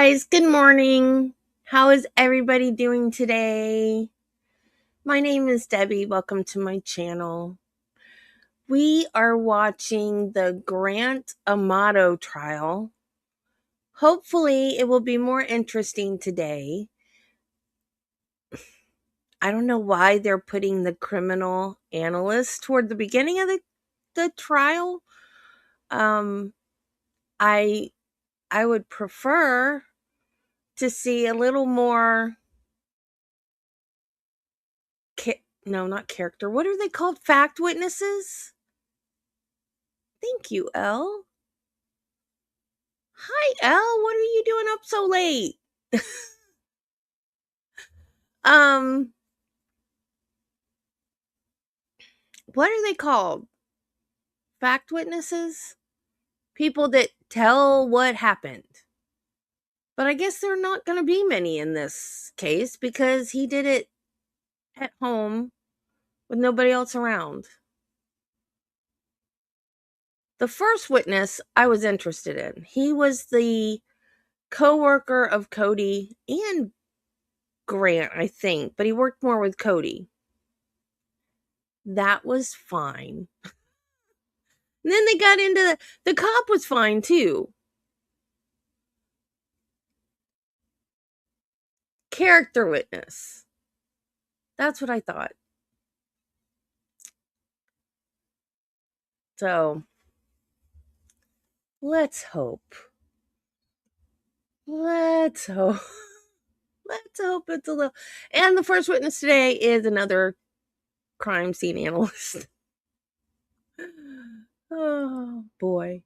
guys, good morning. How is everybody doing today? My name is Debbie. Welcome to my channel. We are watching the Grant Amato trial. Hopefully, it will be more interesting today. I don't know why they're putting the criminal analyst toward the beginning of the trial. I would prefer to see a little more no, not character. What are they called? Fact witnesses? Thank you, Elle. Hi, Elle. What are you doing up so late? What are they called? Fact witnesses? People that tell what happened. But I guess there are not going to be many in this case because he did it at home with nobody else around. The first witness I was interested in. He was the co-worker of Cody and Grant, I think, but he worked more with Cody. That was fine. And then they got into the cop was fine too. Character witness. That's what I thought. So let's hope. Let's hope. Let's hope it's a little. And the first witness today is another crime scene analyst. Oh boy.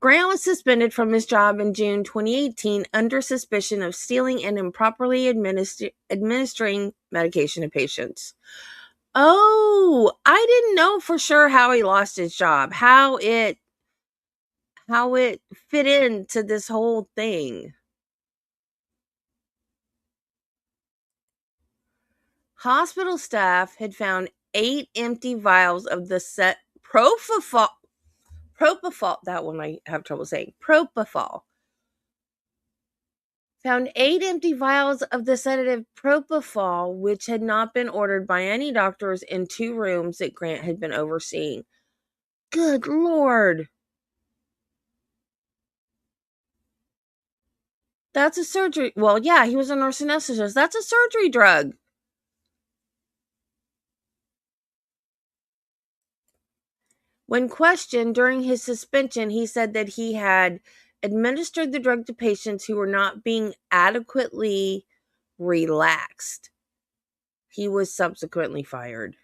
Grant was suspended from his job in June 2018 under suspicion of stealing and improperly administering medication to patients. Oh, I didn't know for sure how he lost his job, how it fit into this whole thing. Hospital staff had found 8 empty vials of the propofol. That one I have trouble saying. Propofol. Found 8 empty vials of the sedative propofol, which had not been ordered by any doctors in 2 rooms that Grant had been overseeing. Good Lord. That's a surgery. Well, yeah, he was a nurse anesthetist. That's a surgery drug. When questioned during his suspension, he said that he had administered the drug to patients who were not being adequately relaxed. He was subsequently fired.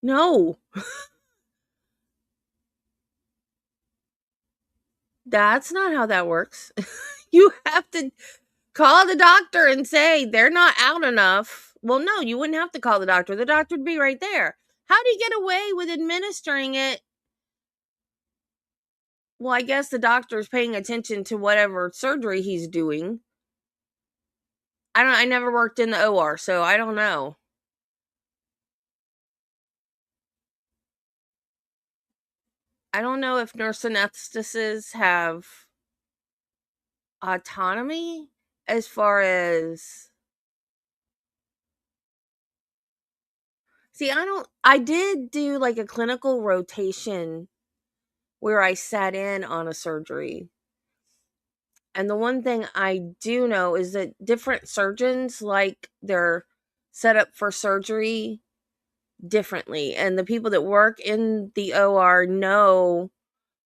No. That's not how that works. You have to call the doctor and say they're not out enough. Well, no, you wouldn't have to call the doctor. The doctor would be right there. How do you get away with administering it? Well, I guess the doctor's paying attention to whatever surgery he's doing. I never worked in the OR, so I don't know. I don't know if nurse anesthetists have autonomy as far as. See, I did do like a clinical rotation where I sat in on a surgery. And the one thing I do know is that different surgeons, like, they're set up for surgery differently. And the people that work in the OR know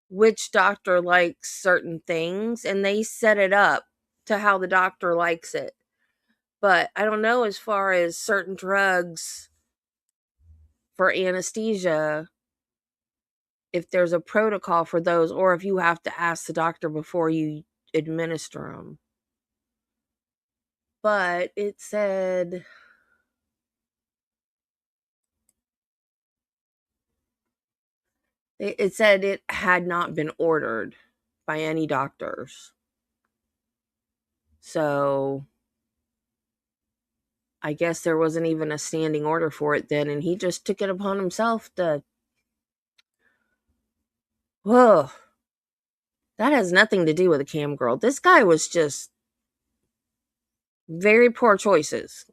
which doctor likes certain things, and they set it up to how the doctor likes it. But I don't know as far as certain drugs for anesthesia, if there's a protocol for those, or if you have to ask the doctor before you administer them. But it said it had not been ordered by any doctors. So I guess there wasn't even a standing order for it then, and he just took it upon himself to. Whoa. That has nothing to do with a cam girl. This guy was just very poor choices.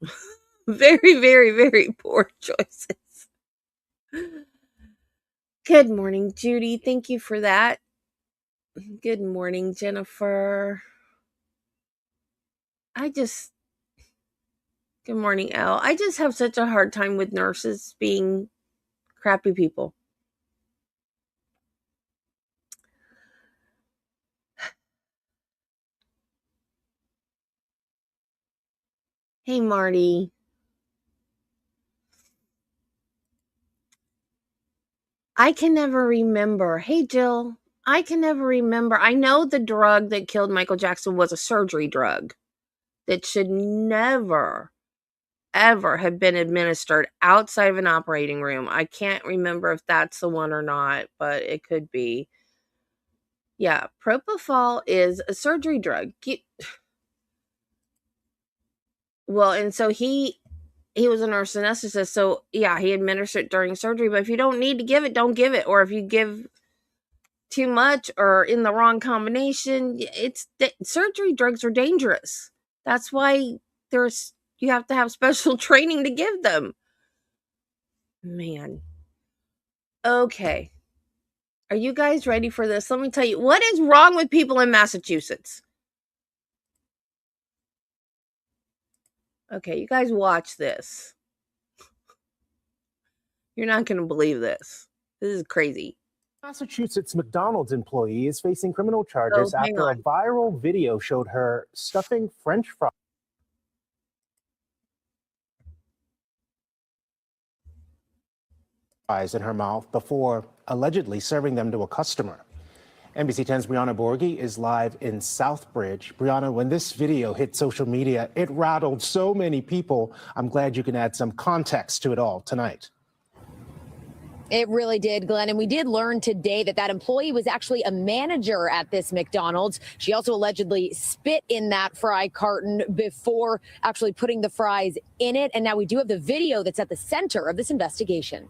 Very, very, very poor choices. Good morning, Judy. Thank you for that. Good morning, Jennifer. Good morning, Elle. I just have such a hard time with nurses being crappy people. Hey, Marty. I can never remember. Hey, Jill. I can never remember. I know the drug that killed Michael Jackson was a surgery drug that should never, ever have been administered outside of an operating room. I can't remember if that's the one or not, but it could be. Yeah, propofol is a surgery drug. Well, and so he was a nurse anesthetist, so yeah, he administered it during surgery. But if you don't need to give it, don't give it. Or if you give too much or in the wrong combination, surgery drugs are dangerous. That's why you have to have special training to give them. Man. Okay. Are you guys ready for this? Let me tell you, what is wrong with people in Massachusetts? Okay, you guys watch this. You're not going to believe this. This is crazy. Massachusetts McDonald's employee is facing criminal charges after a viral video showed her stuffing French fries in her mouth before allegedly serving them to a customer. NBC 10's Brianna Borghi is live in Southbridge. Brianna, when this video hit social media, it rattled so many people. I'm glad you can add some context to it all tonight. It really did, Glenn. And we did learn today that employee was actually a manager at this McDonald's. She also allegedly spit in that fry carton before actually putting the fries in it. And now we do have the video that's at the center of this investigation.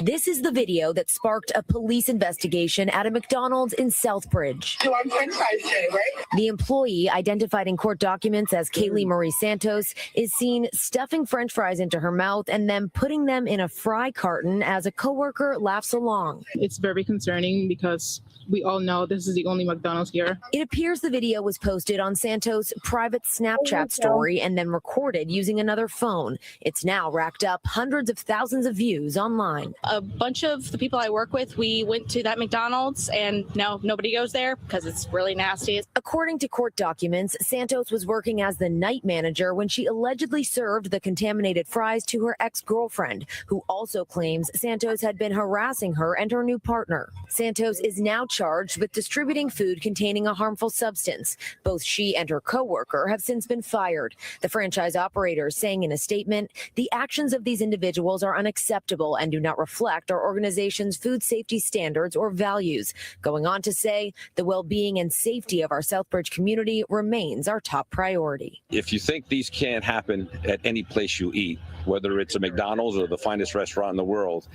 This is the video that sparked a police investigation at a McDonald's in Southbridge. Do our French fries today, right? The employee, identified in court documents as Kaylee Marie Santos, is seen stuffing French fries into her mouth and then putting them in a fry carton as a coworker laughs along. It's very concerning because we all know this is the only McDonald's here. It appears the video was posted on Santos' private Snapchat story and then recorded using another phone. It's now racked up hundreds of thousands of views online. A bunch of the people I work with, we went to that McDonald's, and no, nobody goes there because it's really nasty. According to court documents, Santos was working as the night manager when she allegedly served the contaminated fries to her ex-girlfriend, who also claims Santos had been harassing her and her new partner. Santos is now charged with distributing food containing a harmful substance. Both she and her coworker have since been fired. The franchise operator saying in a statement, the actions of these individuals are unacceptable and do not reflect our organization's food safety standards or values. Going on to say, the well-being and safety of our Southbridge community remains our top priority. If you think these can't happen at any place you eat, whether it's a McDonald's or the finest restaurant in the world,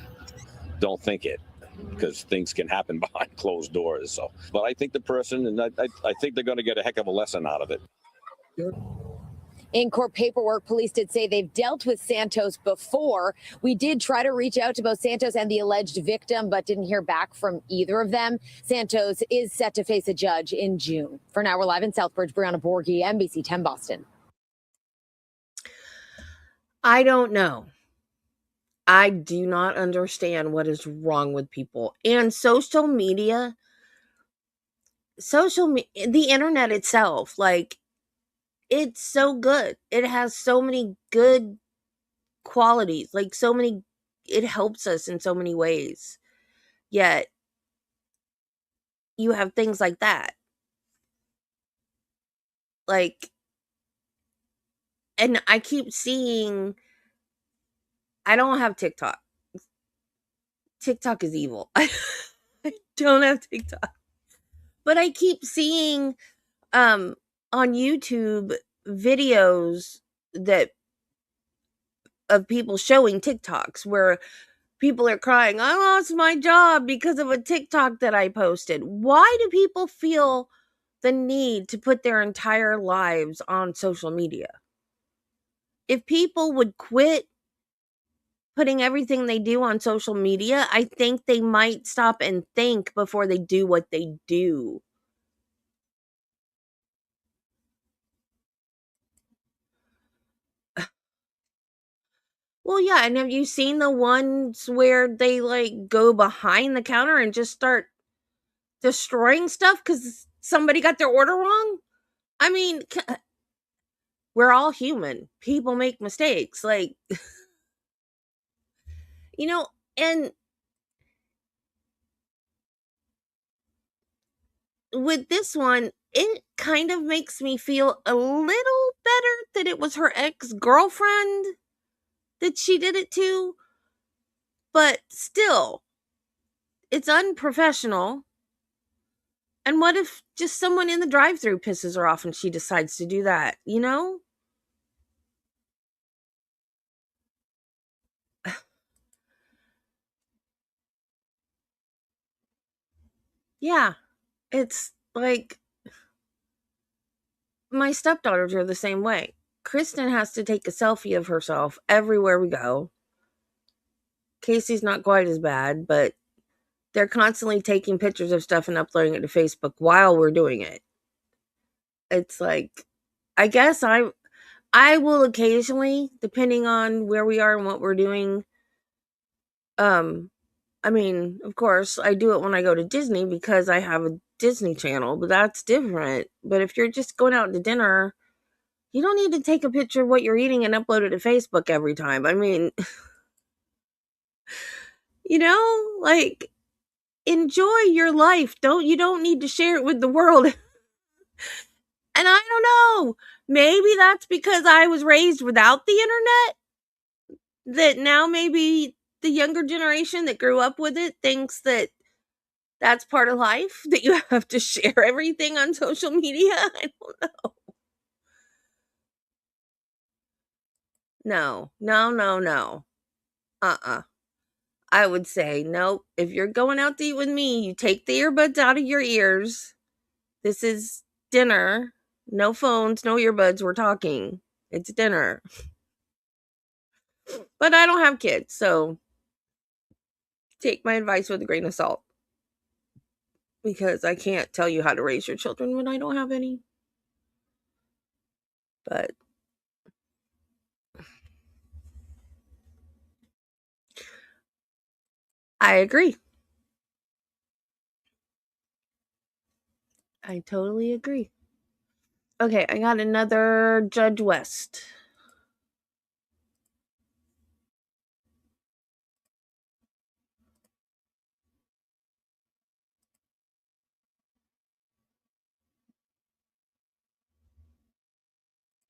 don't think it, because things can happen behind closed doors. So, but I think the person, and I think they're going to get a heck of a lesson out of it. In court paperwork, police did say they've dealt with Santos before. We did try to reach out to both Santos and the alleged victim, but didn't hear back from either of them. Santos is set to face a judge in June. For now, we're live in Southbridge. Brianna Borghi, NBC 10 Boston. I don't know. I do not understand what is wrong with people. And social media, the internet itself, like, it's so good. It has so many good qualities, like it helps us in so many ways. Yet, you have things like that. Like, and I keep seeing, I don't have TikTok. TikTok is evil. I don't have TikTok. But I keep seeing on YouTube videos of people showing TikToks where people are crying, I lost my job because of a TikTok that I posted. Why do people feel the need to put their entire lives on social media? If people would quit putting everything they do on social media, I think they might stop and think before they do what they do. Well, yeah, and have you seen the ones where they like go behind the counter and just start destroying stuff because somebody got their order wrong? I mean, we're all human. People make mistakes. Like, you know, and with this one, it kind of makes me feel a little better that it was her ex-girlfriend that she did it to. But still, it's unprofessional. And what if just someone in the drive-thru pisses her off and she decides to do that, you know? Yeah, it's like my stepdaughters are the same way. Kristen has to take a selfie of herself everywhere we go. Casey's not quite as bad, but they're constantly taking pictures of stuff and uploading it to Facebook while we're doing it. It's like, I guess I will occasionally, depending on where we are and what we're doing. I mean, of course, I do it when I go to Disney because I have a Disney Channel, but that's different. But if you're just going out to dinner, you don't need to take a picture of what you're eating and upload it to Facebook every time. I mean, you know, like, enjoy your life. You don't need to share it with the world. And I don't know, maybe that's because I was raised without the internet, that now maybe the younger generation that grew up with it thinks that that's part of life, that you have to share everything on social media. I don't know. No. I would say, nope. If you're going out to eat with me, you take the earbuds out of your ears. This is dinner. No phones, no earbuds. We're talking. It's dinner. But I don't have kids, so take my advice with a grain of salt. Because I can't tell you how to raise your children when I don't have any. But I agree. I totally agree. Okay, I got another Judge West.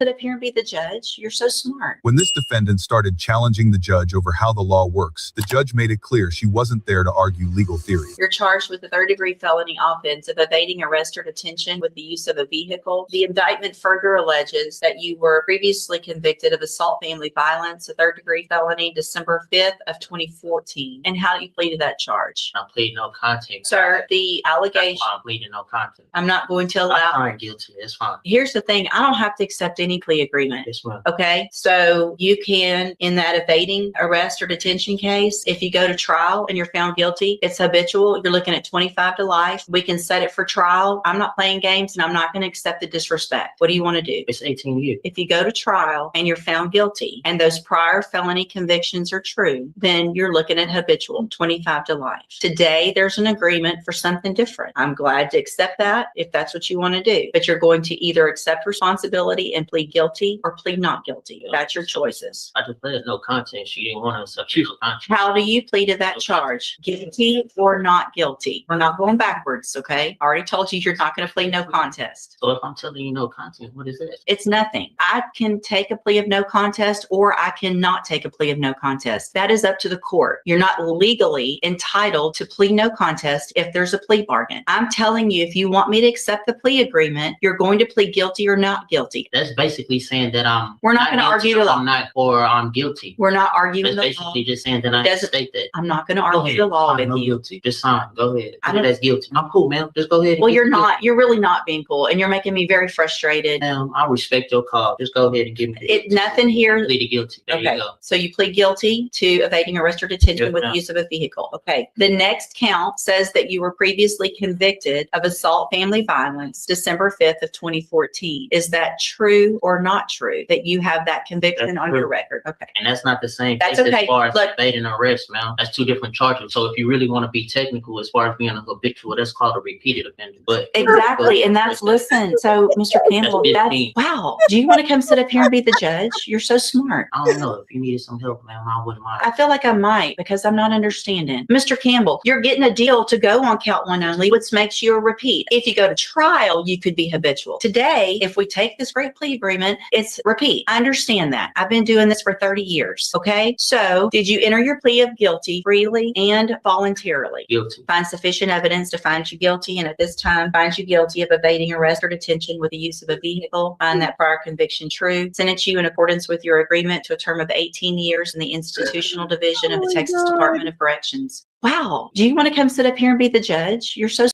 Sit up here and be the judge. You're so smart. When this defendant started challenging the judge over how the law works, the judge made it clear she wasn't there to argue legal theory. You're charged with the third-degree felony offense of evading arrest or detention with the use of a vehicle. The indictment further alleges that you were previously convicted of assault family violence, a third-degree felony, December 5th of 2014. And how do you plead to that charge? I plead no contest. Sir, the allegation. I'm pleading no contest. I'm not going to allow. I'm guilty. It's fine. Here's the thing. I don't have to accept any plea agreement. Yes, ma'am. Okay. So you can, in that evading arrest or detention case, if you go to trial and you're found guilty, it's habitual. You're looking at 25 to life. We can set it for trial. I'm not playing games and I'm not going to accept the disrespect. What do you want to do? It's 18 years. If you go to trial and you're found guilty and those prior felony convictions are true, then you're looking at habitual 25 to life. Today, there's an agreement for something different. I'm glad to accept that if that's what you want to do, but you're going to either accept responsibility and plead guilty or plead not guilty. That's your choices. I just pleaded no contest. She didn't want to accept no contest. How do you plead to that charge? Guilty or not guilty? We're not going backwards, okay? I already told you you're not going to plead no contest. So if I'm telling you no contest, what is it? It's nothing. I can take a plea of no contest or I cannot take a plea of no contest. That is up to the court. You're not legally entitled to plead no contest if there's a plea bargain. I'm telling you, if you want me to accept the plea agreement, you're going to plead guilty or not guilty. That's basically basically saying that We're not going to argue the law. I'm not, or I'm guilty. We're not arguing That's the law. basically just saying that I Doesn't- state that. I'm not going to Go argue ahead. the law I'm with you. guilty. Just sign. Go ahead. I I don't- know that's guilty. I'm cool, man. Just go ahead. Well, you're not. You're really not being cool, and you're making me very frustrated. I respect your call. Just go ahead and give me Nothing here. Pleaded guilty. There you Okay, go. so you plead guilty to evading arrest or detention Yes, with ma'am. use of a vehicle. Okay. The next count says that you were previously convicted of assault family violence December 5th of 2014. Is that true or not true that you have that conviction That's on true. your record? Okay. And that's not the same That's case okay. as far as Look- evading arrest, man. That's two different charges. So if you really want to be technical as far as being a habitual, that's called a repeated offender. But Exactly. And that's, listen, so Mr. Campbell, That's that's, 15. wow. Do you want to come sit up here and be the judge? You're so smart. I don't know if you needed some help, man. I wouldn't mind. I feel like I might because I'm not understanding. Mr. Campbell, you're getting a deal to go on count one only, which makes you a repeat. If you go to trial, you could be habitual. Today, if we take this great plea agreement, it's repeat. I understand that. I've been doing this for 30 years. Okay. So did you enter your plea of guilty freely and voluntarily? Guilty. Find sufficient evidence to find you guilty, and at this time find you guilty of evading arrest or detention with the use of a vehicle. Find that prior conviction true. Sentence you in accordance with your agreement to a term of 18 years in the institutional division of the Texas Department of Corrections. Wow. Do you want to come sit up here and be the judge? You're so.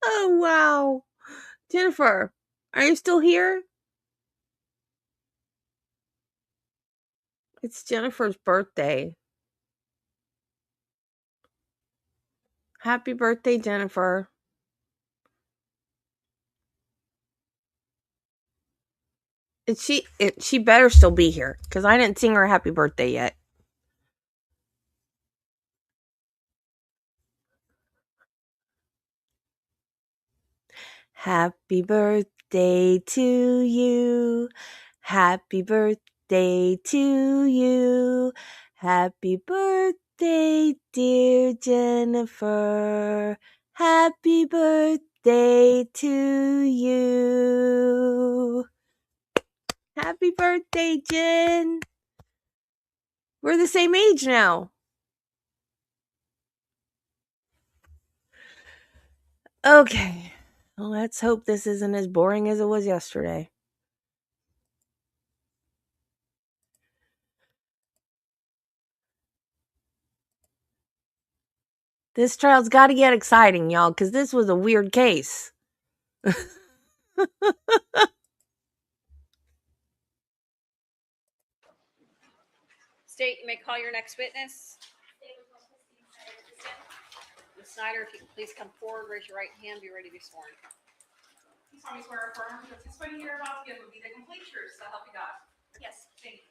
Oh, wow. Jennifer, are you still here? It's Jennifer's birthday. Happy birthday, Jennifer. She better still be here because I didn't sing her happy birthday yet. Happy birthday to you. Happy birthday to you. Happy birthday, dear Jennifer. Happy birthday to you. Happy birthday, Jen. We're the same age now. Okay. Well, let's hope this isn't as boring as it was yesterday. This trial's got to get exciting, y'all, because this was a weird case. State, you may call your next witness. Ms. Snyder, if you could please come forward, raise your right hand, be ready to be sworn. You solemnly swear or affirm that the testimony you're about to give will be the complete truth, so help you God. Yes. Thank you.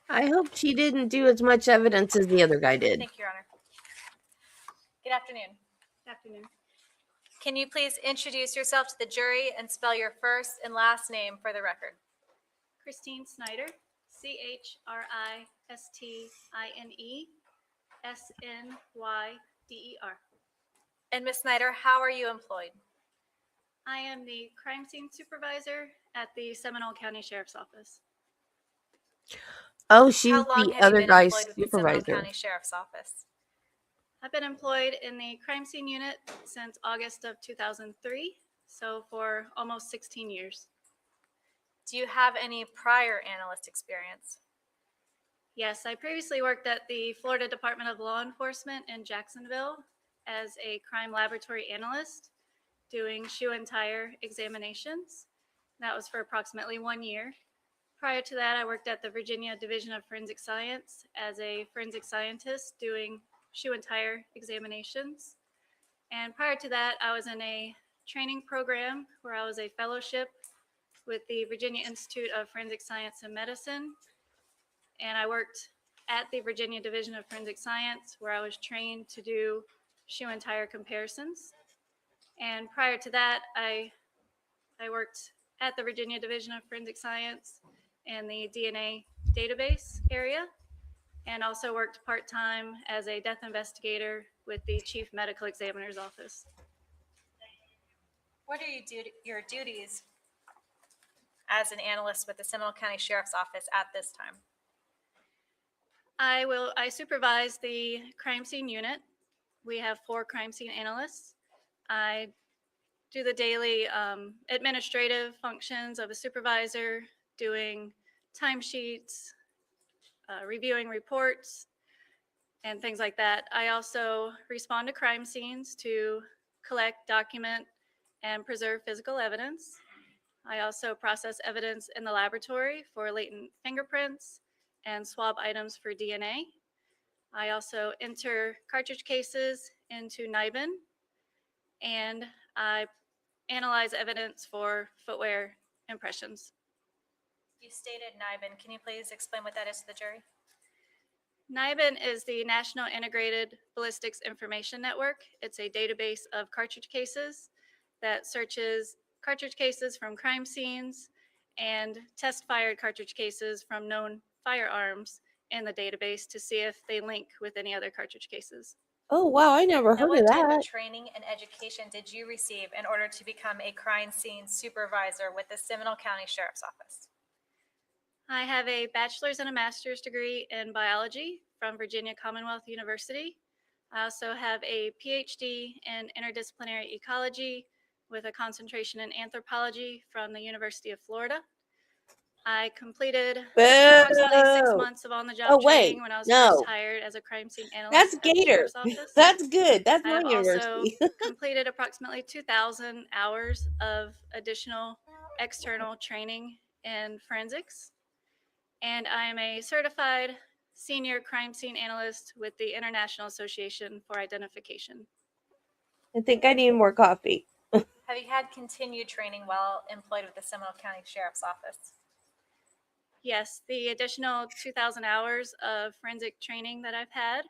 I hope she didn't do as much evidence as the other guy did. Thank you, Your Honor. Good afternoon. Good afternoon. Can you please introduce yourself to the jury and spell your first and last name for the record? Christine Snyder, CHRISTINESNYDER. And Ms. Snyder, how are you employed? I am the crime scene supervisor at the Seminole County Sheriff's Office. Oh, she's How long the have you other been guy's employed with the Seminole supervisor. County Sheriff's Office? I've been employed in the crime scene unit since August of 2003, so for almost 16 years. Do you have any prior analyst experience? Yes, I previously worked at the Florida Department of Law Enforcement in Jacksonville as a crime laboratory analyst doing shoe and tire examinations. That was for approximately 1 year. Prior to that, I worked at the Virginia Division of Forensic Science as a forensic scientist doing shoe and tire examinations. And prior to that, I was in a training program where I was a fellowship with the Virginia Institute of Forensic Science and Medicine. And I worked at the Virginia Division of Forensic Science where I was trained to do shoe and tire comparisons. And prior to that, I worked at the Virginia Division of Forensic Science in the DNA database area, and also worked part-time as a death investigator with the Chief Medical Examiner's Office. What are your duties as an analyst with the Seminole County Sheriff's Office at this time? I supervise the crime scene unit. We have 4 crime scene analysts. I do the daily administrative functions of a supervisor, doing timesheets, reviewing reports, and things like that. I also respond to crime scenes to collect, document, and preserve physical evidence. I also process evidence in the laboratory for latent fingerprints and swab items for DNA. I also enter cartridge cases into NIBIN, and I analyze evidence for footwear impressions. You stated NIBIN. Can you please explain what that is to the jury? NIBIN is the National Integrated Ballistics Information Network. It's a database of cartridge cases that searches cartridge cases from crime scenes and test-fired cartridge cases from known firearms in the database to see if they link with any other cartridge cases. Oh, wow. I never Now, heard what of type of that. training and education did you receive in order to become a crime scene supervisor with the Seminole County Sheriff's Office? I have a bachelor's and a master's degree in biology from Virginia Commonwealth University. I also have a PhD in interdisciplinary ecology with a concentration in anthropology from the University of Florida. I completed approximately 6 Boo! months of on-the-job Oh, wait. training when I was No. first hired as a crime scene That's analyst at the Gator. Sheriff's Office. That's good. That's I my have also university. completed approximately 2,000 hours of additional external training in forensics. And I am a certified senior crime scene analyst with the International Association for Identification. I think I need more coffee. Have you had continued training while employed with the Seminole County Sheriff's Office? Yes, the additional 2,000 hours of forensic training that I've had.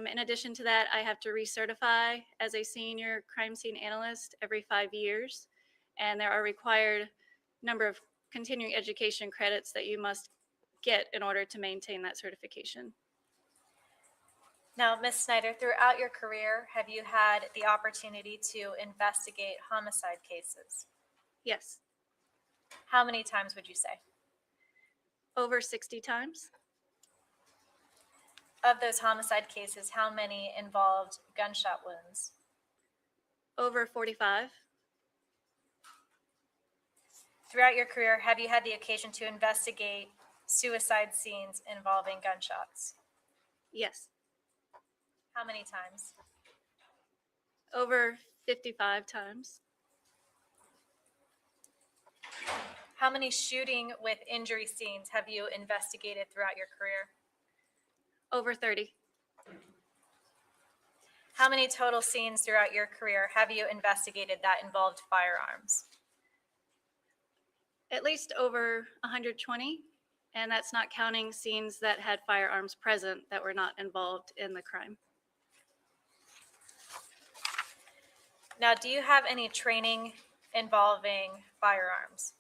In addition to that, I have to recertify as a senior crime scene analyst every 5 years. And there are required number of continuing education credits that you must get in order to maintain that certification. Now, Ms. Snyder, throughout your career, have you had the opportunity to investigate homicide cases? Yes. How many times would you say? Over 60 times. Of those homicide cases, how many involved gunshot wounds? Over 45. Throughout your career, have you had the occasion to investigate suicide scenes involving gunshots? Yes. How many times? Over 55 times. How many shooting with injury scenes have you investigated throughout your career? Over 30. How many total scenes throughout your career have you investigated that involved firearms? At least over 120, and that's not counting scenes that had firearms present that were not involved in the crime. Now, do you have any training involving firearms?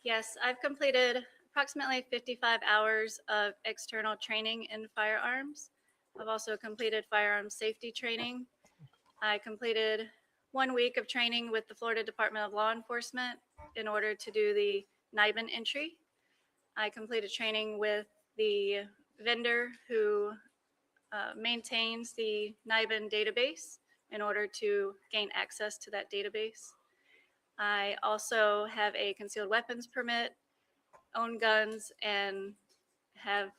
Yes, I've completed approximately 55 hours of external training in firearms. I've also completed firearms safety training. I completed 1 week of training with the Florida Department of Law Enforcement in order to do the NIBIN entry. I completed training with the vendor who maintains the NIBIN database in order to gain access to that database. I also have a concealed weapons permit, own guns, and have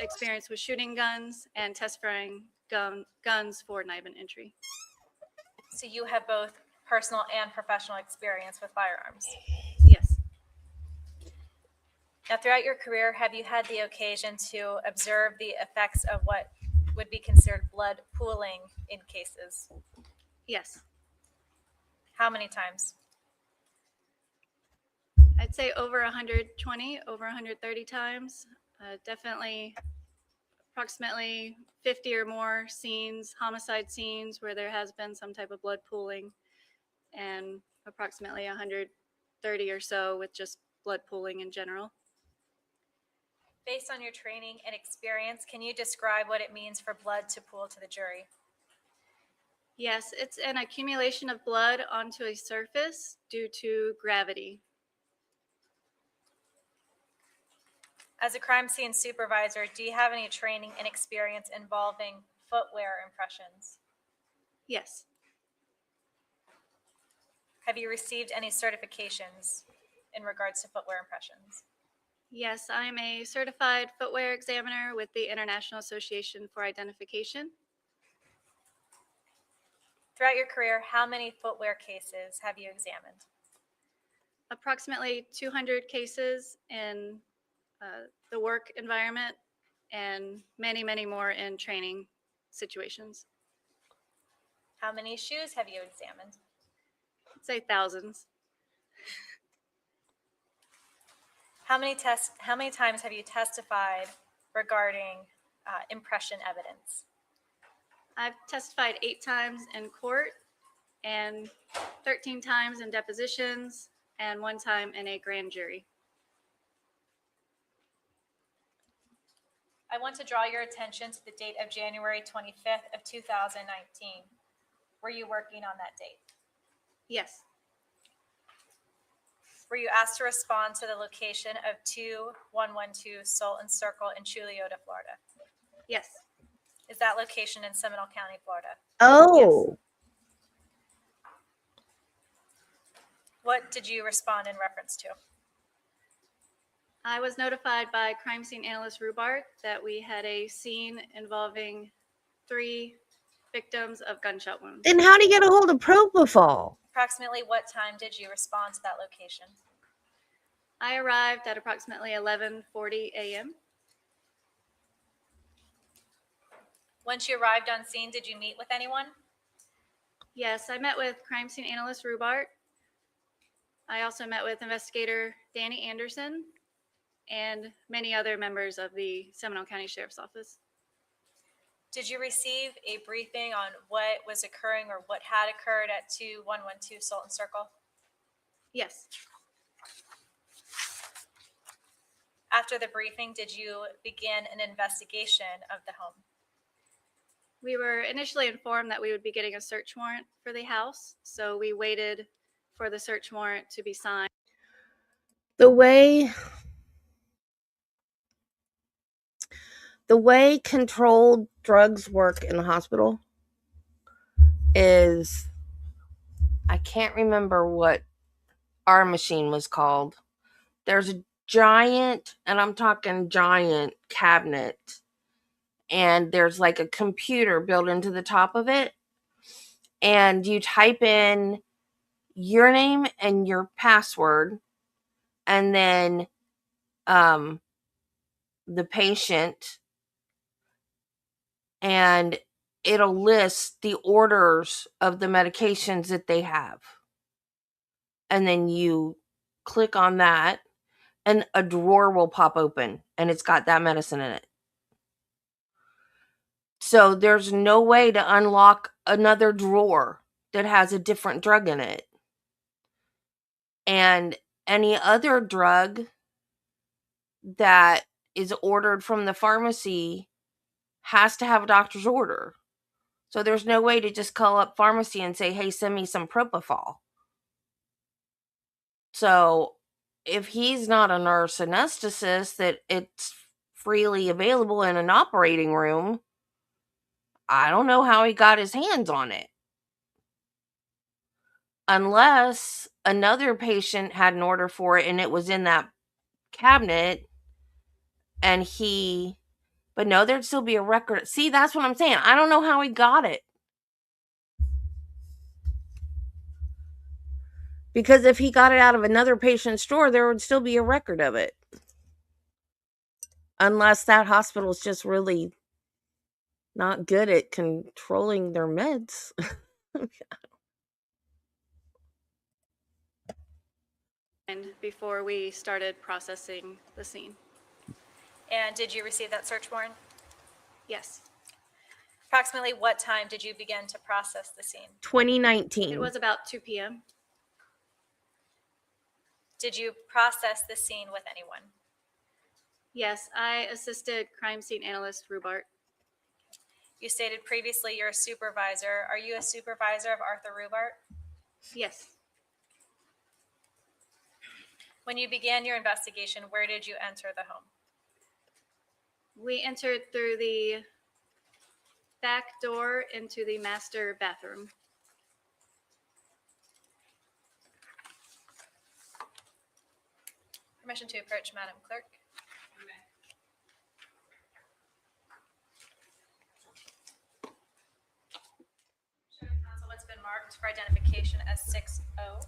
experience with shooting guns and test firing guns for NIBIN entry. So you have both personal and professional experience with firearms? Yes. Now, throughout your career, have you had the occasion to observe the effects of what would be considered blood pooling in cases? Yes. How many times? I'd say over 120, over 130 times. Definitely approximately 50 or more scenes, homicide scenes where there has been some type of blood pooling, and approximately 130 or so with just blood pooling in general. Based on your training and experience, can you describe what it means for blood to pool to the jury? Yes, it's an accumulation of blood onto a surface due to gravity. As a crime scene supervisor, do you have any training and experience involving footwear impressions? Yes. Have you received any certifications in regards to footwear impressions? Yes, I'm a certified footwear examiner with the International Association for Identification. Throughout your career, how many footwear cases have you examined? Approximately 200 cases in the work environment and many, many more in training situations. How many shoes have you examined? I'd say thousands. How many times have you testified regarding impression evidence? I've testified 8 times in court and 13 times in depositions and 1 time in a grand jury. I want to draw your attention to the date of January 25th of 2019. Were you working on that date? Yes. Were you asked to respond to the location of 2112 Sultan Circle in Chuliota, Florida? Yes. Is that location in Seminole County, Florida? Oh. What did you respond in reference to? I was notified by crime scene analyst Rubart that we had a scene involving 3 victims of gunshot wounds. Then how do you get a hold of propofol? Approximately what time did you respond to that location? I arrived at approximately 11:40 a.m. Once you arrived on scene, did you meet with anyone? Yes, I met with crime scene analyst Rubart. I also met with investigator Danny Anderson and many other members of the Seminole County Sheriff's Office. Did you receive a briefing on what was occurring or what had occurred at 2112 Sultan Circle? Yes. After the briefing, did you begin an investigation of the home? We were initially informed that we would be getting a search warrant for the house, so we waited for the search warrant to be signed. The way controlled drugs work in the hospital is, I can't remember what our machine was called. There's a giant, and I'm talking giant cabinet, and there's like a computer built into the top of it, and you type in your name and your password, and then the patient, and it'll list the orders of the medications that they have. And then you click on that, and a drawer will pop open, and it's got that medicine in it. So there's no way to unlock another drawer that has a different drug in it. And any other drug that is ordered from the pharmacy has to have a doctor's order. So there's no way to just call up pharmacy and say, hey, send me some propofol. So if he's not a nurse anesthetist that it's freely available in an operating room, I don't know how he got his hands on it. Unless another patient had an order for it and it was in that cabinet and but no, there'd still be a record. See, that's what I'm saying. I don't know how he got it. Because if he got it out of another patient's drawer, there would still be a record of it. Unless that hospital's just really not good at controlling their meds. And before we started processing the scene. And did you receive that search warrant? Yes. Approximately what time did you begin to process the scene? 2019. It was about 2 p.m. Did you process the scene with anyone? Yes, I assisted crime scene analyst Rubart. You stated previously you're a supervisor. Are you a supervisor of Arthur Rubart? Yes. When you began your investigation, where did you enter the home? We entered through the back door into the master bathroom. Permission to approach, Madam Clerk. Showing counsel what's been marked for identification as 6O.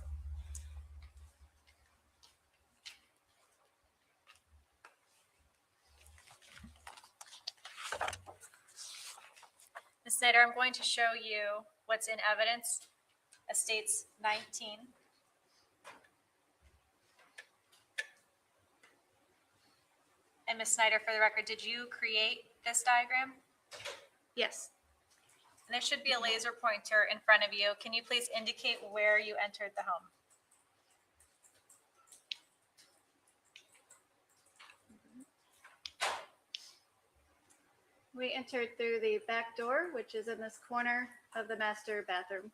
Ms. Snyder, I'm going to show you what's in evidence as states 19. And Ms. Snyder, for the record, did you create this diagram? Yes. And there should be a laser pointer in front of you. Can you please indicate where you entered the home? We entered through the back door, which is in this corner of the master bathroom.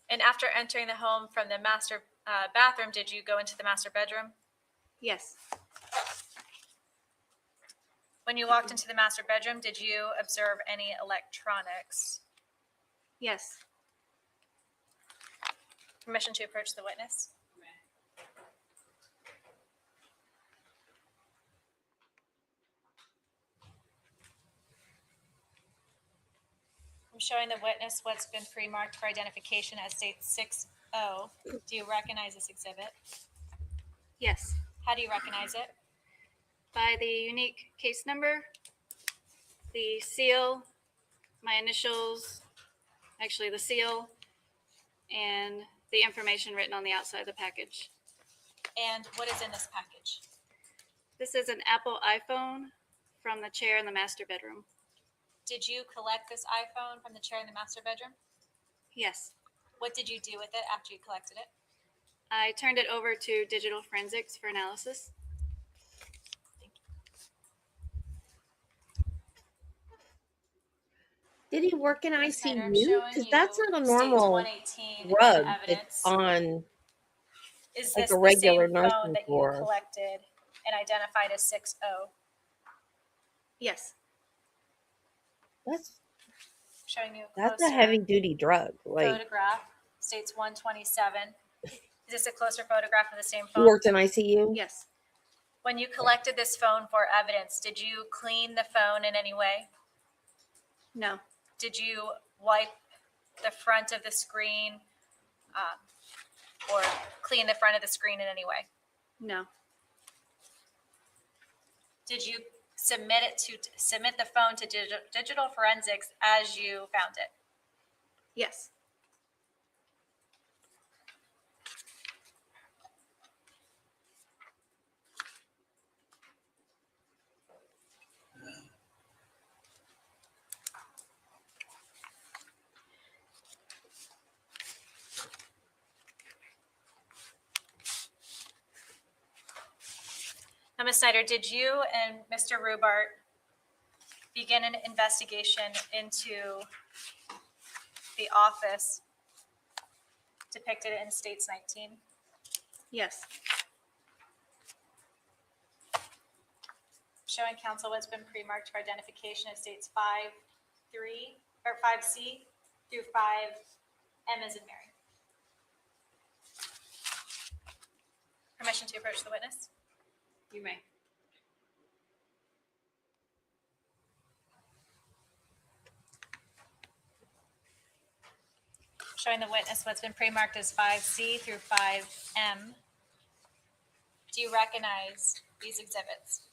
And after entering the home from the master bathroom, did you go into the master bedroom? Yes. When you walked into the master bedroom, did you observe any electronics? Yes. Permission to approach the witness. I'm showing the witness what's been pre-marked for identification as state 6O. Do you recognize this exhibit? Yes. How do you recognize it? By the unique case number, the seal, my initials, actually the seal, and the information written on the outside of the package. And what is in this package? This is an Apple iPhone from the chair in the master bedroom. Did you collect this iPhone from the chair in the master bedroom? Yes. What did you do with it after you collected it? I turned it over to digital forensics for analysis. Did he work in Ms. Snyder, I'm ICU? showing Because you that's not a states normal 118 rug in that's evidence. on Is like this a the regular same phone nursing that you floor. collected and identified as 6O? Yes. That's Showing you a that's a closer heavy duty drug. Like photograph, states 127. Is this a closer photograph of the same he phone? worked in ICU. Yes. When you collected this phone for evidence, did you clean the phone in any way? No. Did you wipe the front of the screen or clean the front of the screen in any way? No. Did you submit the phone to digital forensics as you found it? Yes. Now, Ms. Snyder, did you and Mr. Rubart begin an investigation into the office depicted in states 19? Yes. Showing counsel what's been pre-marked for identification of states 5-3 or 5C through 5M as in Mary. Permission to approach the witness. You may. Showing the witness what's been pre-marked as 5C through 5M. Do you recognize these exhibits?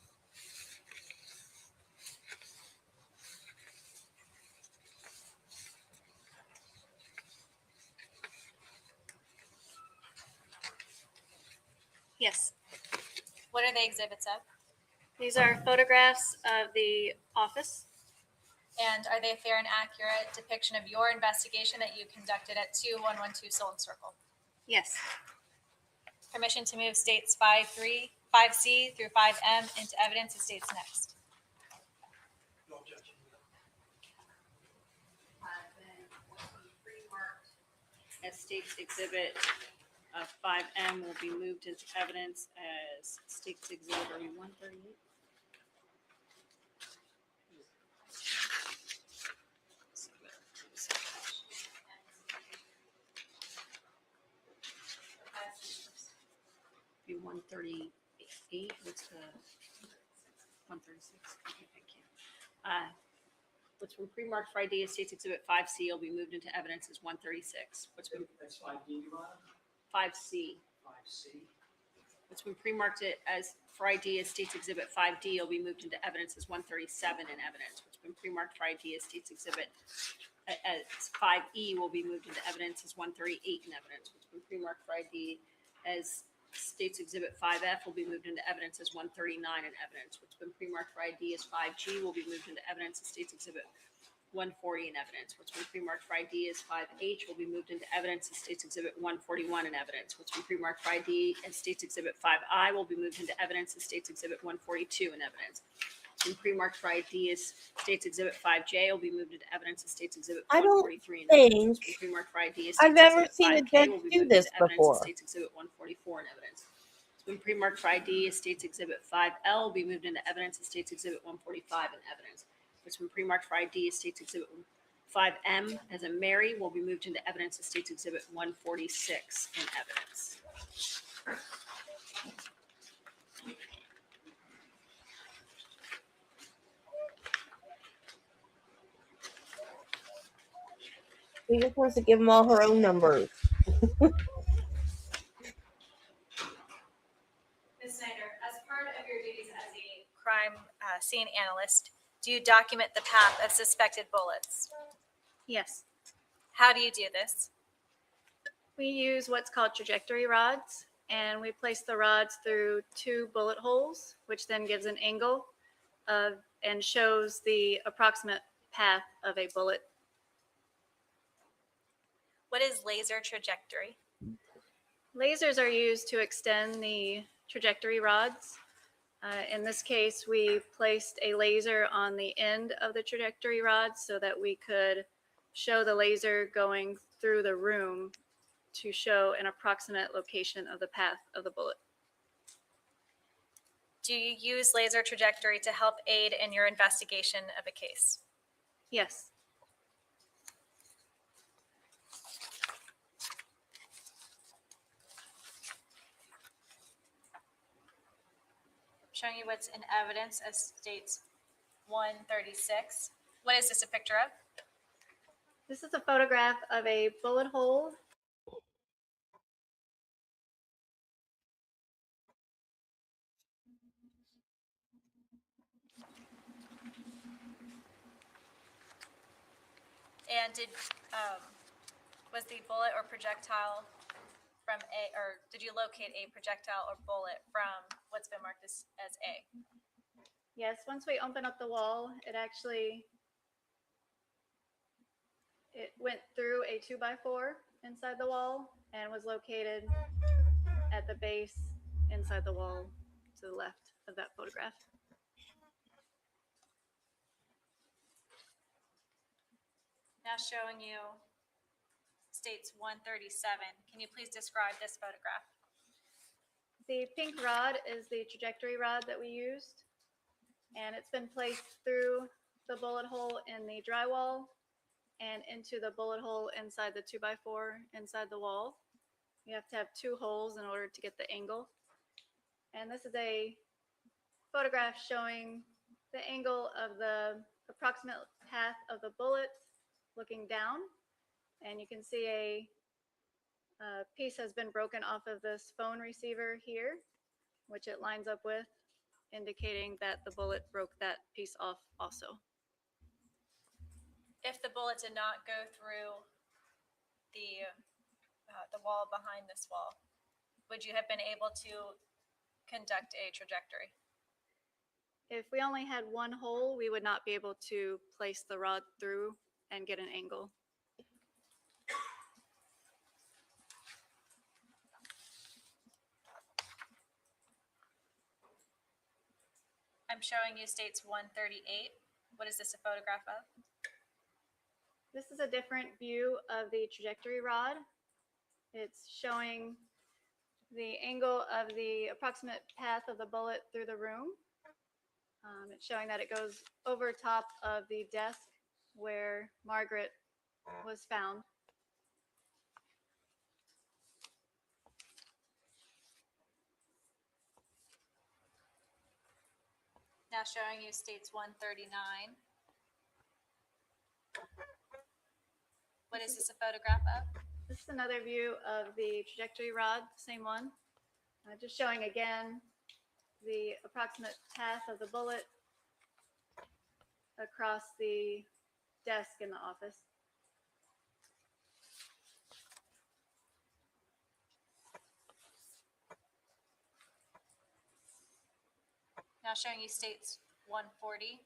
Yes. What are the exhibits of? These are photographs of the office. And are they a fair and accurate depiction of your investigation that you conducted at 2112 Solon Circle? Yes. Permission to move states 5C through 5M into evidence as states next. No objection. as State's Exhibit 5M will be moved into evidence as State's Exhibit 138. Be 138. What's the 136? Okay, thank you. What's been pre-marked for ID as State's Exhibit 5C will be moved into evidence as 136. What's been That's 5D, Your Honor? 5C. 5C. What's been pre-marked as for ID as State's Exhibit 5D will be moved into evidence as 137 in evidence. What's been pre-marked for ID as State's Exhibit as 5E will be moved into evidence as 138 in evidence. What's been pre-marked for ID as State's Exhibit 5F will be moved into evidence as 139 in evidence. What's been pre-marked for ID as 5G will be moved into evidence as State's Exhibit 140 in evidence. What's been pre-marked for ID as 5H will be moved into evidence as State's Exhibit 141 in evidence. What's been pre-marked for ID as State's Exhibit 5I will be moved into evidence as State's Exhibit 142 in evidence. What's been pre-marked for ID as State's Exhibit 5J will be moved into evidence as State's Exhibit I don't 143 in evidence. think What's been pre-marked for ID as I've State's ever Exhibit seen a 5K judge will be do moved this into evidence as before. State's Exhibit 144 in evidence. It's been pre-marked for ID as State's Exhibit 5L will be moved into evidence as State's Exhibit 145 in evidence. It's been pre-marked for ID as State's Exhibit 5M as a Mary will be moved into evidence as State's Exhibit 146 in evidence. She just wants to give them all her own numbers. Ms. Snyder, as part of your duties as a crime scene analyst, do you document the path of suspected bullets? Yes. How do you do this? We use what's called trajectory rods, and we place the rods through 2 bullet holes, which then gives an angle and shows the approximate path of a bullet. What is laser trajectory? Lasers are used to extend the trajectory rods. In this case, we placed a laser on the end of the trajectory rods so that we could show the laser going through the room to show an approximate location of the path of the bullet. Do you use laser trajectory to help aid in your investigation of a case? Yes. Showing you what's in evidence as states 136. What is this a picture of? This is a photograph of a bullet hole. And was the bullet or projectile from A, or did you locate a projectile or bullet from what's been marked as A? Yes, once we open up the wall, it went through a 2x4 inside the wall and was located at the base inside the wall to the left of that photograph. Now showing you states 137. Can you please describe this photograph? The pink rod is the trajectory rod that we used, and it's been placed through the bullet hole in the drywall and into the bullet hole inside the 2x4 inside the wall. You have to have 2 holes in order to get the angle. And this is a photograph showing the angle of the approximate path of the bullet looking down. And you can see a piece has been broken off of this phone receiver here, which it lines up with, indicating that the bullet broke that piece off also. If the bullet did not go through the wall behind this wall, would you have been able to conduct a trajectory? If we only had 1 hole, we would not be able to place the rod through and get an angle. I'm showing you states 138. What is this a photograph of? This is a different view of the trajectory rod. It's showing the angle of the approximate path of the bullet through the room. It's showing that it goes over top of the desk where Margaret was found. Now showing you states 139. What is this a photograph of? This is another view of the trajectory rod, same one. Just showing again the approximate path of the bullet across the desk in the office. Now showing you states 140.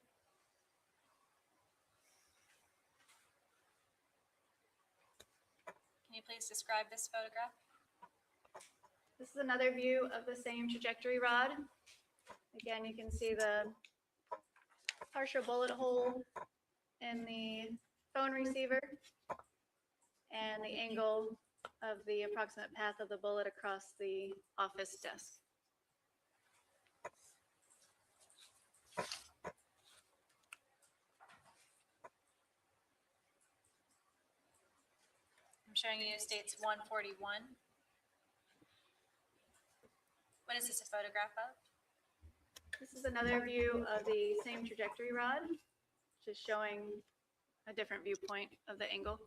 Can you please describe this photograph? This is another view of the same trajectory rod. Again, you can see the partial bullet hole in the phone receiver and the angle of the approximate path of the bullet across the office desk. I'm showing you states 141. What is this a photograph of? This is another view of the same trajectory rod, just showing a different viewpoint of the angle.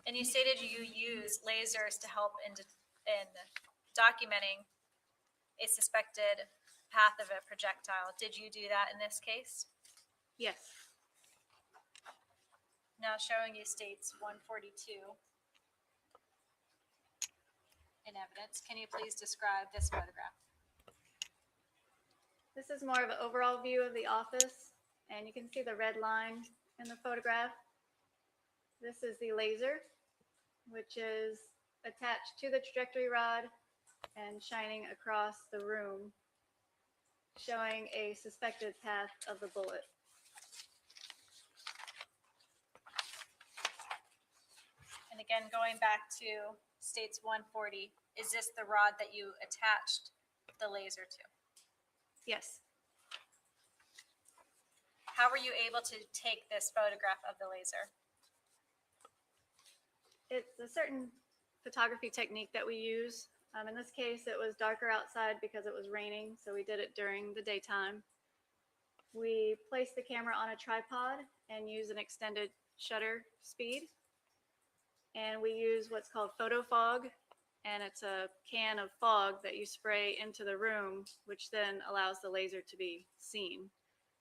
And you stated you use lasers to help in documenting a suspected path of a projectile. Did you do that in this case? Yes. Now showing you states 142 in evidence. Can you please describe this photograph? This is more of an overall view of the office, and you can see the red line in the photograph. This is the laser, which is attached to the trajectory rod and shining across the room, showing a suspected path of the bullet. And again, going back to states 140, is this the rod that you attached the laser to? Yes. How were you able to take this photograph of the laser? It's a certain photography technique that we use. In this case, it was darker outside because it was raining, so we did it during the daytime. We placed the camera on a tripod and use an extended shutter speed. And we use what's called photo fog, and it's a can of fog that you spray into the room, which then allows the laser to be seen.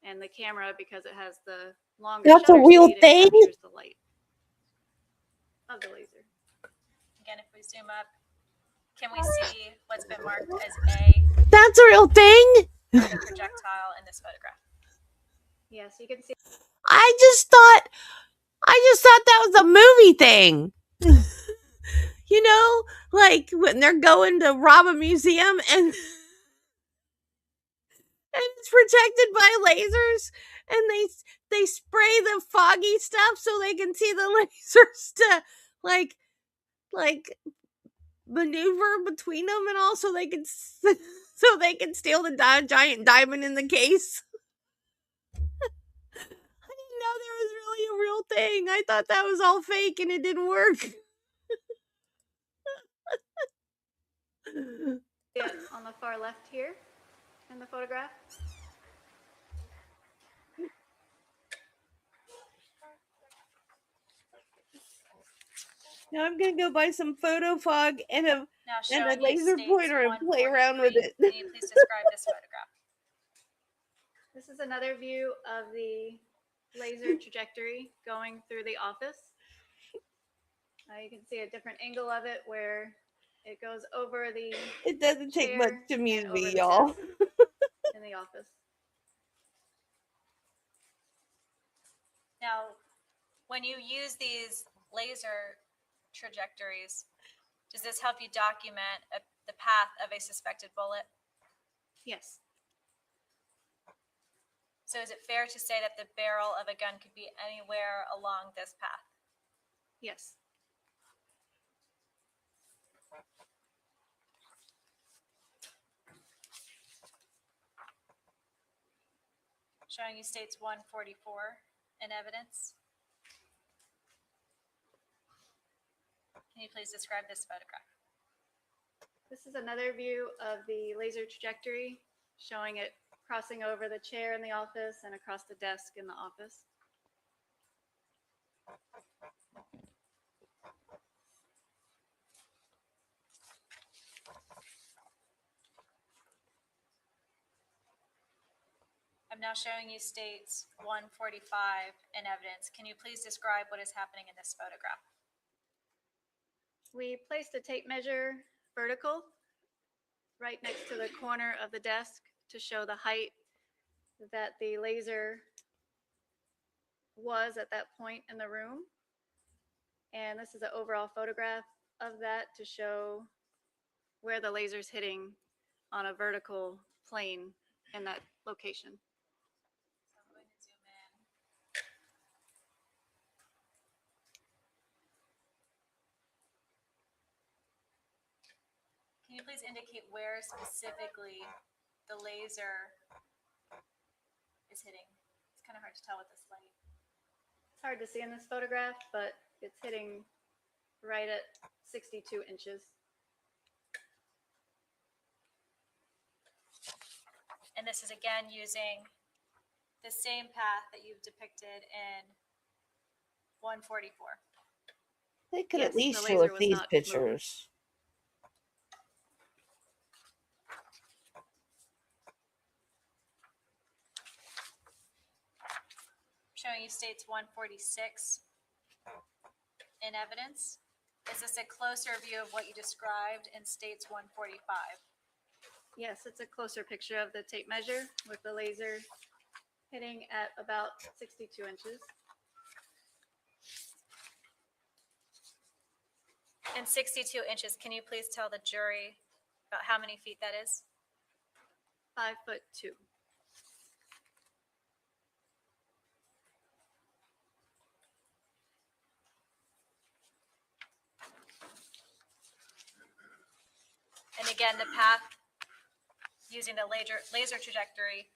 And the camera, because it has the longer That's a shutter real speed, thing? it captures the light of the laser. Again, if we zoom up, can we see what's been marked as A? That's a real thing? The projectile in this photograph. Yes, you can see. I just thought that was a movie thing. You know, like when they're going to rob a museum and it's protected by lasers, and they spray the foggy stuff so they can see the lasers to like maneuver between them and all, so they can steal the giant diamond in the case. I didn't know there was really a real thing. I thought that was all fake and it didn't work. It on the far left here in the photograph. Now I'm gonna go buy some photo fog and a Now laser pointer and play around with it. Can you please describe this photograph? This is another view of the laser trajectory going through the office. You can see a different angle of it where it goes over the. It doesn't take much to amuse and me, over the y'all. desk in the office. Now, when you use these laser trajectories, does this help you document the path of a suspected bullet? Yes. So is it fair to say that the barrel of a gun could be anywhere along this path? Yes. Showing you states 144 in evidence. Can you please describe this photograph? This is another view of the laser trajectory, showing it crossing over the chair in the office and across the desk in the office. I'm now showing you states 145 in evidence. Can you please describe what is happening in this photograph? We placed a tape measure vertical right next to the corner of the desk to show the height that the laser was at that point in the room. And this is an overall photograph of that to show where the laser's hitting on a vertical plane in that location. So I'm going to zoom in. Can you please indicate where specifically the laser is hitting? It's kind of hard to tell with this light. It's hard to see in this photograph, but it's hitting right at 62 inches. And this is again using the same path that you've depicted in 144. They could Yes, at least the show laser us was these not pictures. Showing you states 146 in evidence. Is this a closer view of what you described in states 145? Yes, it's a closer picture of the tape measure with the laser hitting at about 62 inches. And 62 inches, can you please tell the jury about how many feet that is? 5'2". And again, the path using the laser trajectory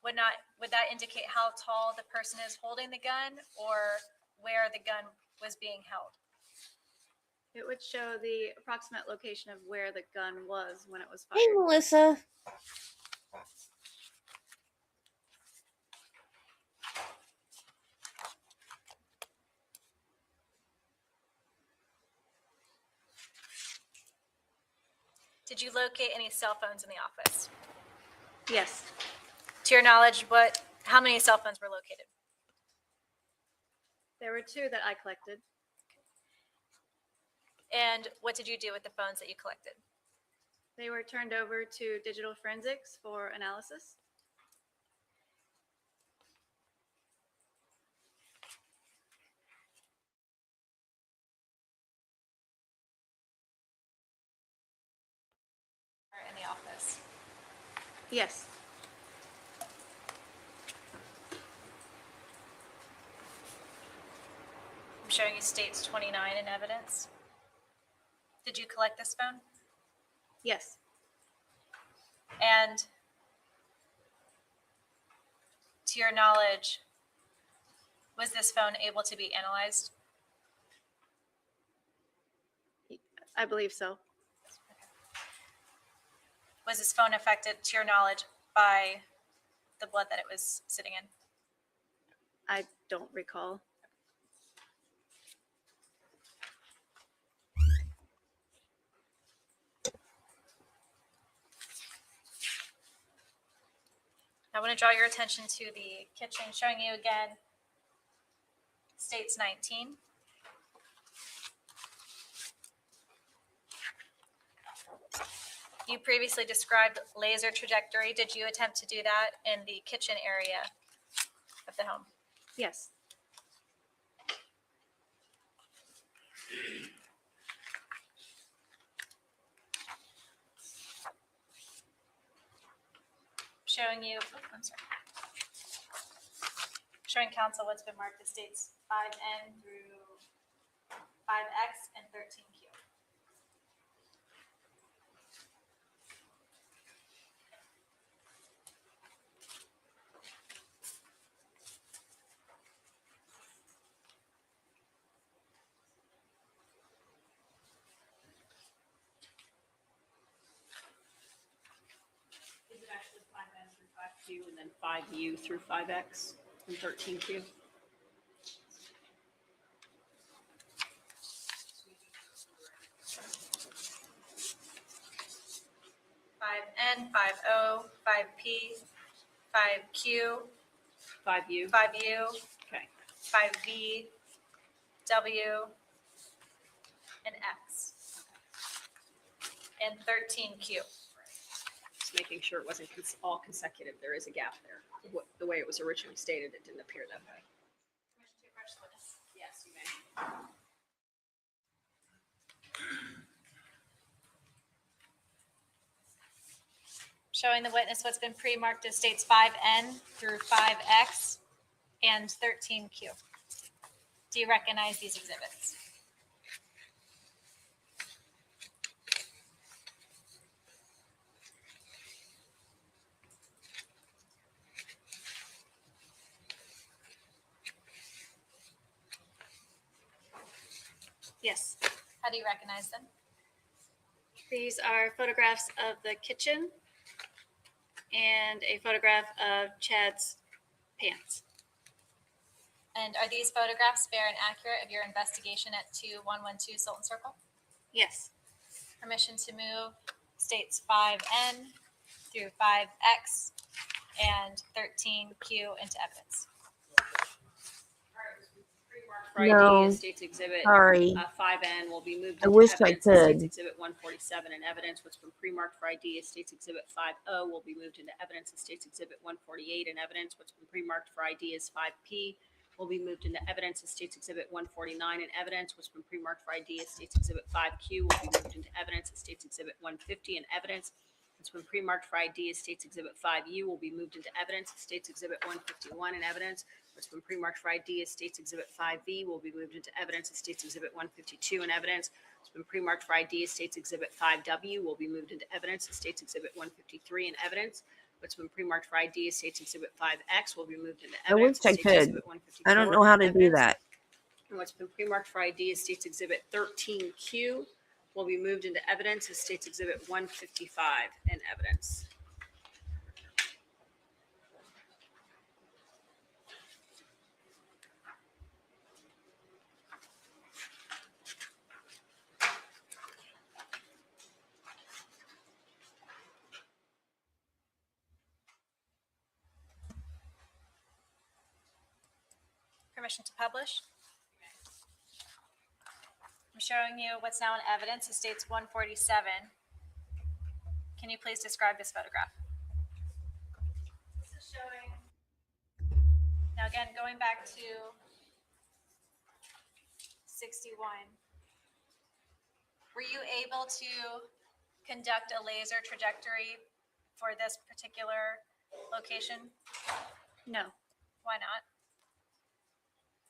would that indicate how tall the person is holding the gun or where the gun was being held? It would show the approximate location of where the gun was when it was Hey, fired. Melissa. Did you locate any cell phones in the office? Yes, To your knowledge, how many cell phones were located? there were 2 that I collected. And what did you do with the phones that you collected? They were turned over to digital forensics for analysis. In the office. Yes, I'm showing you states 29 in evidence. Did you collect this phone? yes, And to your knowledge, was this phone able to be analyzed? I believe so. Was this phone affected, to your knowledge, by the blood that it was sitting in? I don't recall. I want to draw your attention to the kitchen, showing you again states 19. You previously described laser trajectory. Did you attempt to do that in the kitchen area of the home? Yes, Showing you, I'm sorry. Showing council what's been marked as states 5N through 5X and 13Q. Is it actually 5N through 5Q and then 5U through 5X and 13Q? Five N, 5O, 5P, 5Q, 5U? 5U, Okay. 5V, W, and X. And 13Q. Just making sure it wasn't all consecutive. There is a gap there. The way it was originally stated, it didn't appear that way. Permission to approach the witness. Yes, you may. Showing the witness what's been pre-marked as states 5N through 5X and 13Q. Do you recognize these exhibits? Yes. How do you recognize them? These are photographs of the kitchen and a photograph of Chad's pants. And are these photographs fair and accurate of your investigation at 2112 Sultan Circle? Yes. Permission to move states 5N through 5X and 13Q into evidence. For No. ID, States Exhibit Sorry. 5N will be moved I into wish I evidence as States could. Exhibit 147 and evidence what's been pre-marked for ID as States Exhibit 50 will be moved into evidence as States Exhibit 148 and evidence what's been pre-marked for ID as 5P will be moved into evidence as States Exhibit 149 and evidence what's been pre-marked for ID as States Exhibit 5Q will be moved into evidence as States Exhibit 150 and evidence what's been pre-marked for ID as States Exhibit 5U will be moved into evidence as States Exhibit 151 and evidence what's been pre-marked for ID as States Exhibit 5V will be moved into evidence as States Exhibit 152 and evidence what's been pre-marked for ID as States Exhibit 5W will be moved into evidence as States Exhibit 153 and evidence what's been pre-marked for ID as States Exhibit 5X will be moved into I wish evidence I as States could. Exhibit 154 I don't know how to do evidence. that. And what's been pre-marked for ID as States Exhibit 13Q will be moved into evidence as States Exhibit 155 and evidence. Permission to publish. I'm showing you what's now in evidence. It states 147. Can you please describe this photograph? This is showing. Now again, going back to 61. Were you able to conduct a laser trajectory for this particular location? No, Why not?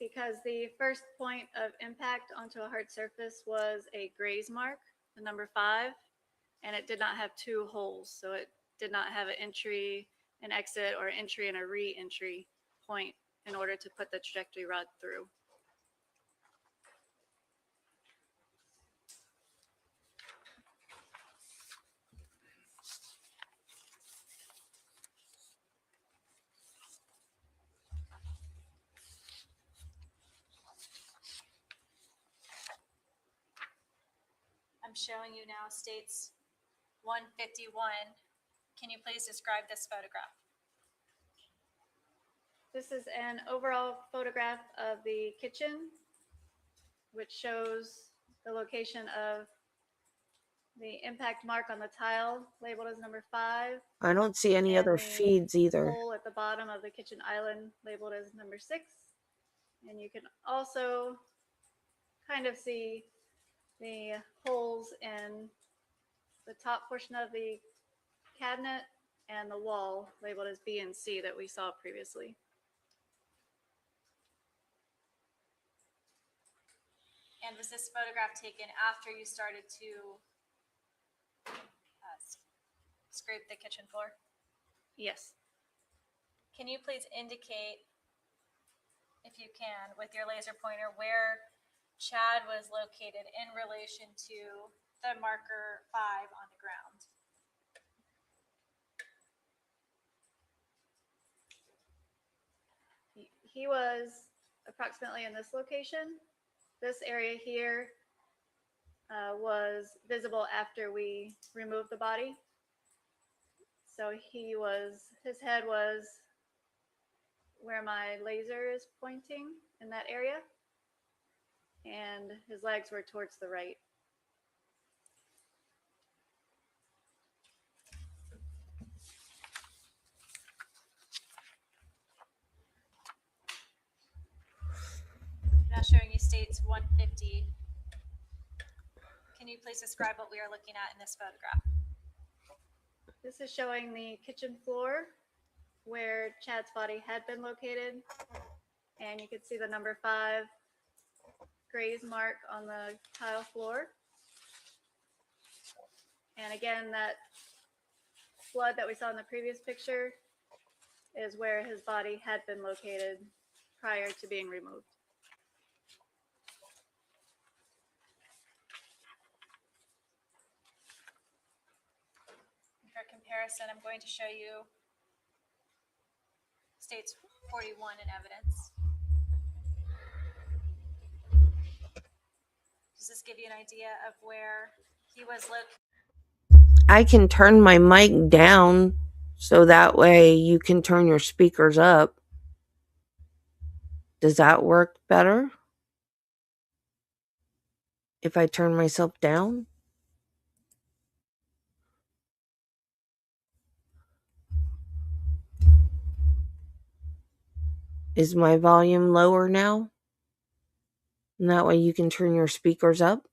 because the first point of impact onto a hard surface was a graze mark, the number 5, and it did not have 2 holes. So it did not have an entry, an exit, or entry and a re-entry point in order to put the trajectory rod through. I'm showing you now states 151. Can you please describe this photograph? This is an overall photograph of the kitchen, which shows the location of the impact mark on the tile labeled as number 5. I don't see any and other the feeds either. hole at the bottom of the kitchen island labeled as number 6. And you can also kind of see the holes in the top portion of the cabinet and the wall labeled as B and C that we saw previously. And was this photograph taken after you started to scrape the kitchen floor? Yes. Can you please indicate, if you can, with your laser pointer, where Chad was located in relation to the marker 5 on the ground? He was approximately in this location. This area here was visible after we removed the body. So his head was where my laser is pointing in that area, and his legs were towards the right. Now showing you states 150. Can you please describe what we are looking at in this photograph? This is showing the kitchen floor where Chad's body had been located, and you can see the number 5 graze mark on the tile floor. And again, that blood that we saw in the previous picture is where his body had been located prior to being removed. For comparison, I'm going to show you states 41 in evidence. Does this give you an idea of where he was located? I can turn my mic down so that way you can turn your speakers up. Does that work better? If I turn myself down? Is my volume lower now? And that way you can turn your speakers up?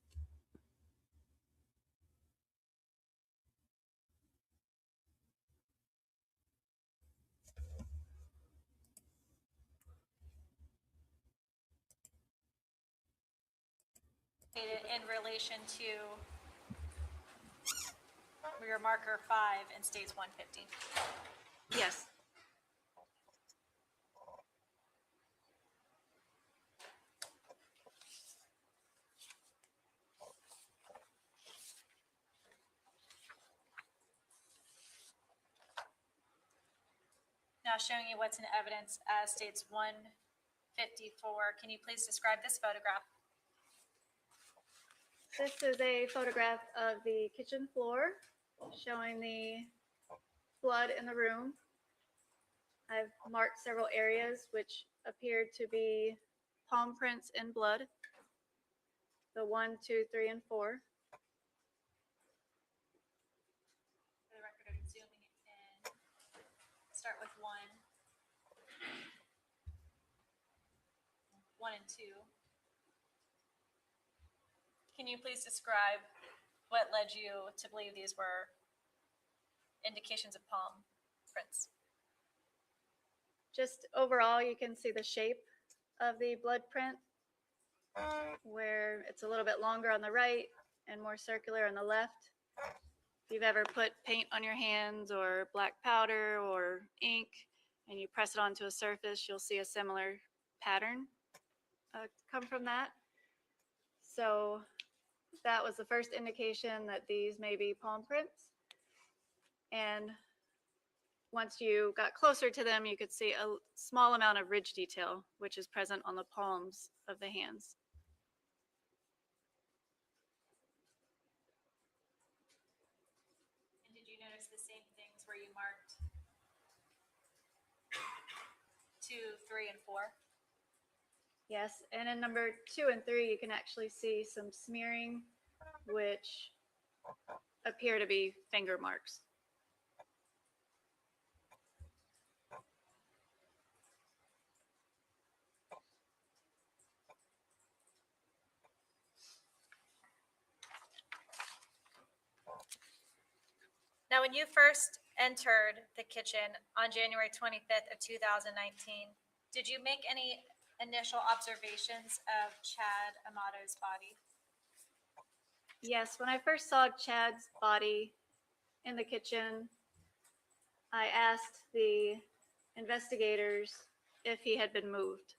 In relation to your marker 5 in states 150. Yes. Now showing you what's in evidence as states 154. Can you please describe this photograph? This is a photograph of the kitchen floor showing the blood in the room. I've marked several areas which appeared to be palm prints in blood. The 1, 2, 3, and 4. For the record, I'm zooming in. Start with 1. 1 and 2. Can you please describe what led you to believe these were indications of palm prints? Just overall, you can see the shape of the blood print, where it's a little bit longer on the right and more circular on the left. If you've ever put paint on your hands or black powder or ink and you press it onto a surface, you'll see a similar pattern come from that. So that was the first indication that these may be palm prints. And once you got closer to them, you could see a small amount of ridge detail, which is present on the palms of the hands. And did you notice the same things where you marked 2, 3, and 4? Yes, and in number 2 and 3, you can actually see some smearing, which appear to be finger marks. Now, when you first entered the kitchen on January 25th of 2019, did you make any initial observations of Chad Amato's body? Yes, when I first saw Chad's body in the kitchen, I asked the investigators if he had been moved.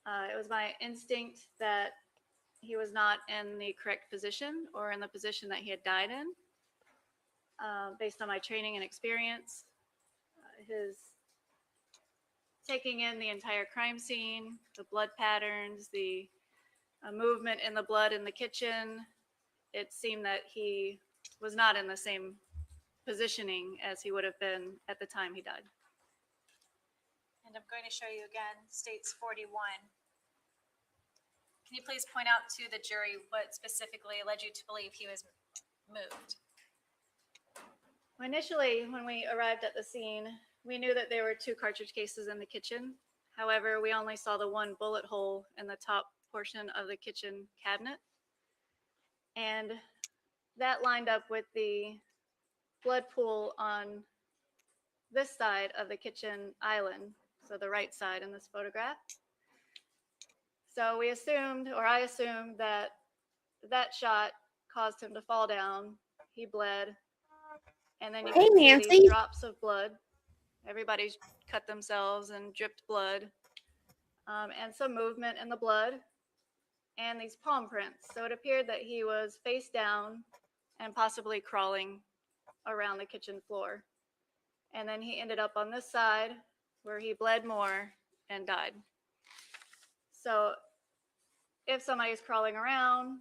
It was my instinct that he was not in the correct position or in the position that he had died in. Based on my training and experience, his taking in the entire crime scene, the blood patterns, the movement in the blood in the kitchen, it seemed that he was not in the same positioning as he would have been at the time he died. And I'm going to show you again, states 41. Can you please point out to the jury what specifically led you to believe he was moved? Initially, when we arrived at the scene, we knew that there were 2 cartridge cases in the kitchen. However, we only saw the 1 bullet hole in the top portion of the kitchen cabinet. And that lined up with the blood pool on this side of the kitchen island, so the right side in this photograph. So we assumed, or I assumed, that that shot caused him to fall down. He bled. And then you Hey, can see Nancy. these drops of blood. Everybody's cut themselves and dripped blood. And some movement in the blood and these palm prints. So it appeared that he was face down and possibly crawling around the kitchen floor. And then he ended up on this side where he bled more and died. So if somebody's crawling around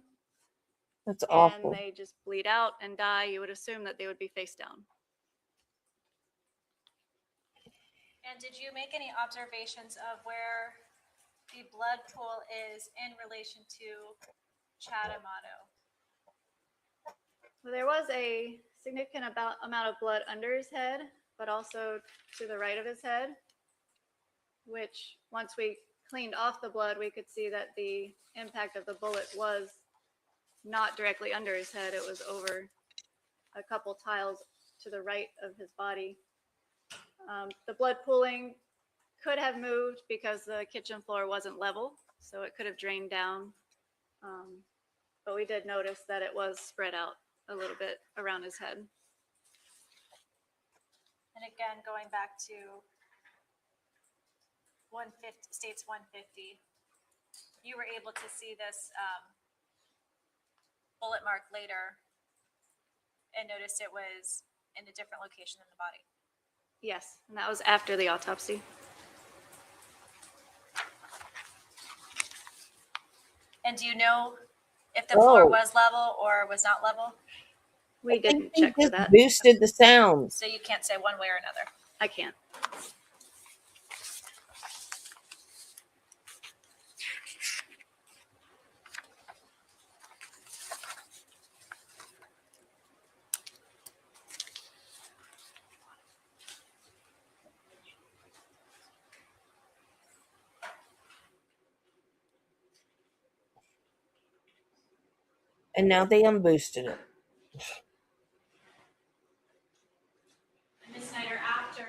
That's and awful. they just bleed out and die, you would assume that they would be face down. And did you make any observations of where the blood pool is in relation to Chad Amato? Well, there was a significant amount of blood under his head, but also to the right of his head, which once we cleaned off the blood, we could see that the impact of the bullet was not directly under his head. It was over a couple tiles to the right of his body. The blood pooling could have moved because the kitchen floor wasn't level, so it could have drained down. But we did notice that it was spread out a little bit around his head. And again, going back to 150, states 150, you were able to see this bullet mark later and noticed it was in a different location in the body. Yes, and that was after the autopsy. And do you know if the floor Oh. was level or was not level? We didn't They check for just that. boosted the sounds. So you can't say one way or another. I can't. And now they unboosted it. Ms. Snyder, after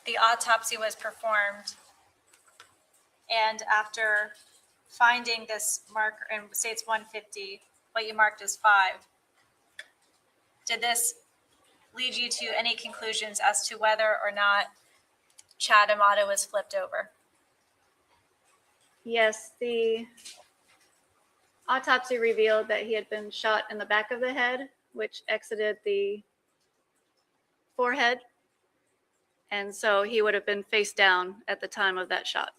the autopsy was performed and after finding this marker in states 150, what you marked as 5, did this lead you to any conclusions as to whether or not Chad Amato was flipped over? Yes, the autopsy revealed that he had been shot in the back of the head, which exited the forehead. And so he would have been face down at the time of that shot.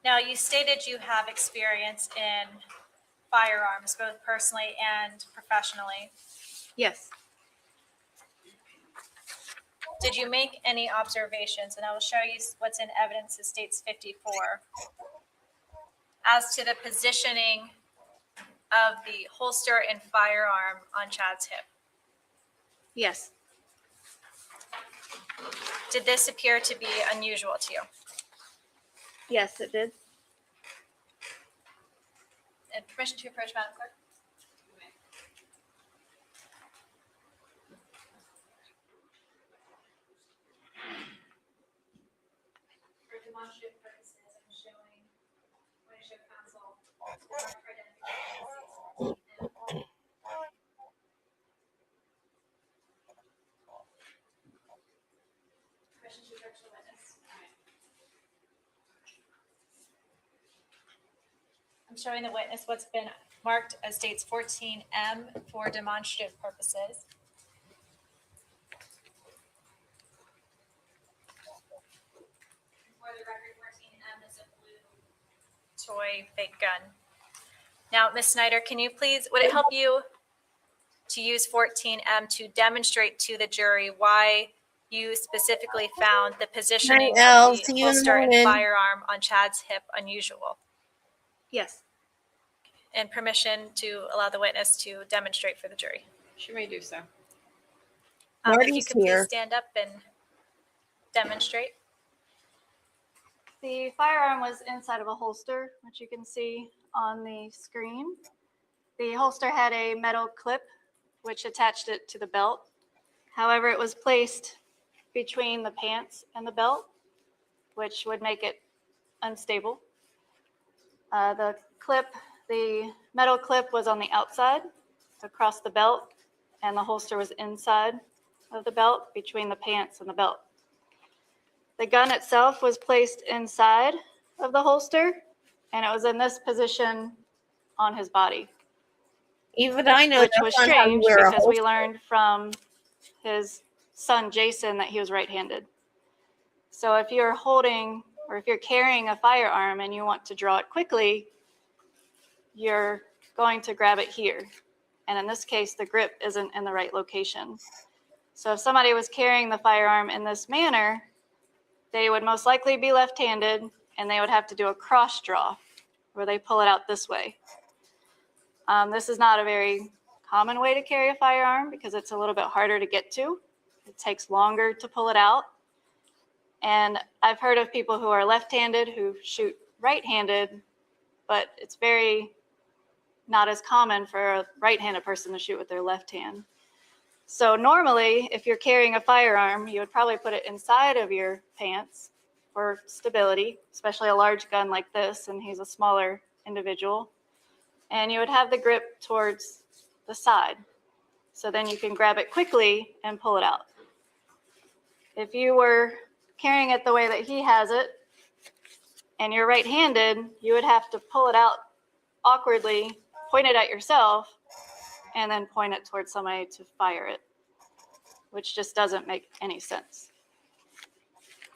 Now, you stated you have experience in firearms, both personally and professionally. Yes. Did you make any observations? And I will show you what's in evidence in states 54 as to the positioning of the holster and firearm on Chad's hip. Yes. Did this appear to be unusual to you? Yes, it did. And permission to approach, Madam Clerk? For demonstrative purposes, I'm showing, when I show counsel, the mark for identification. Permission to approach the witness. I'm showing the witness what's been marked as dates 14M for demonstrative purposes. For the record, 14M is a blue toy fake gun. Now, Ms. Snyder, can you please, would it help you to use 14M to demonstrate to the jury why you specifically found the positioning Elle, of the see you in the holster and morning. firearm on Chad's hip unusual? Yes, And permission to allow the witness to demonstrate for the jury. she may do so. If you Marty's could please here. stand up and demonstrate. The firearm was inside of a holster, which you can see on the screen. The holster had a metal clip which attached it to the belt. However, it was placed between the pants and the belt, which would make it unstable. The metal clip was on the outside across the belt, and the holster was inside of the belt between the pants and the belt. The gun itself was placed inside of the holster, and it was in this position on his body, Even I know which that's was not how you strange wear a because we holster. learned from his son Jason that he was right-handed. So if you're holding or if you're carrying a firearm and you want to draw it quickly, you're going to grab it here. And in this case, the grip isn't in the right location. So if somebody was carrying the firearm in this manner, they would most likely be left-handed, and they would have to do a cross draw where they pull it out this way. This is not a very common way to carry a firearm because it's a little bit harder to get to. It takes longer to pull it out. And I've heard of people who are left-handed who shoot right-handed, but it's very not as common for a right-handed person to shoot with their left hand. So normally, if you're carrying a firearm, you would probably put it inside of your pants for stability, especially a large gun like this, and he's a smaller individual. And you would have the grip towards the side. So then you can grab it quickly and pull it out. If you were carrying it the way that he has it, and you're right-handed, you would have to pull it out awkwardly, point it at yourself, and then point it towards somebody to fire it, which just doesn't make any sense.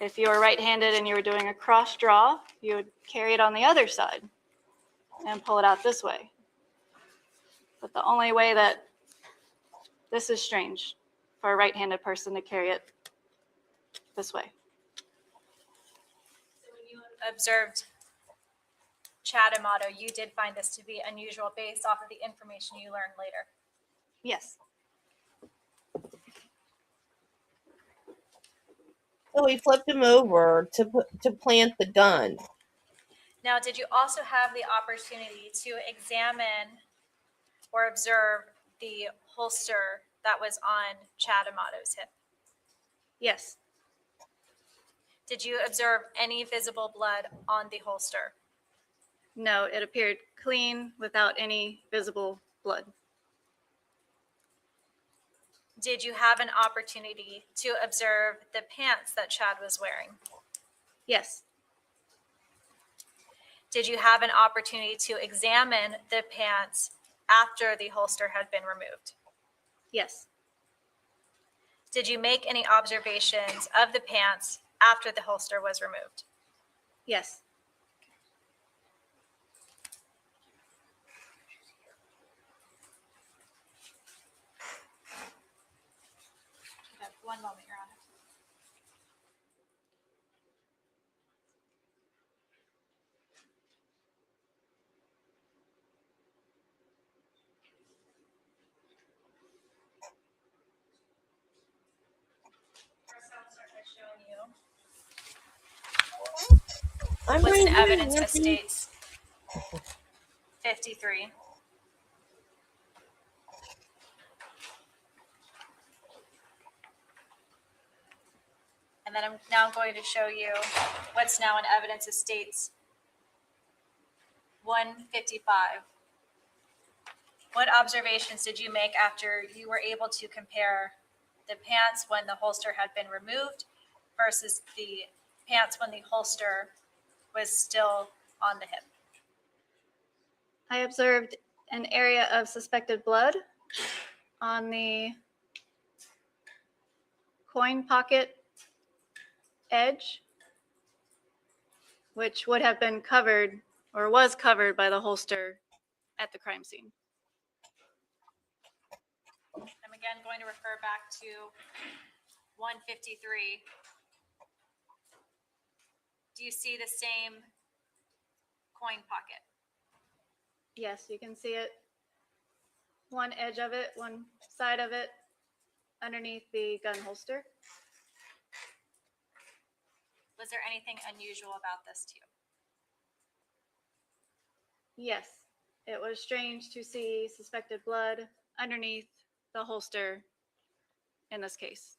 If you were right-handed and you were doing a cross draw, you would carry it on the other side and pull it out this way. But the only way that this is strange for a right-handed person to carry it this way. So when you observed Chad Amato, you did find this to be unusual based off of the information you learned later. Yes. So he flipped him over to plant the gun. Now, did you also have the opportunity to examine or observe the holster that was on Chad Amato's hip? Yes. Did you observe any visible blood on the holster? No, it appeared clean without any visible blood. Did you have an opportunity to observe the pants that Chad was wearing? Yes. Did you have an opportunity to examine the pants after the holster had been removed? Yes. Did you make any observations of the pants after the holster was removed? Yes. One moment, Your Honor. First, I'll start by showing you I'm what's in right evidence here, as states 15 153. And then I'm now going to show you what's now in evidence as states 155. What observations did you make after you were able to compare the pants when the holster had been removed versus the pants when the holster was still on the hip? I observed an area of suspected blood on the coin pocket edge, which would have been covered or was covered by the holster at the crime scene. I'm again going to refer back to 153. Do you see the same coin pocket? Yes, you can see it. One edge of it, one side of it, underneath the gun holster. Was there anything unusual about this to you? Yes, it was strange to see suspected blood underneath the holster in this case.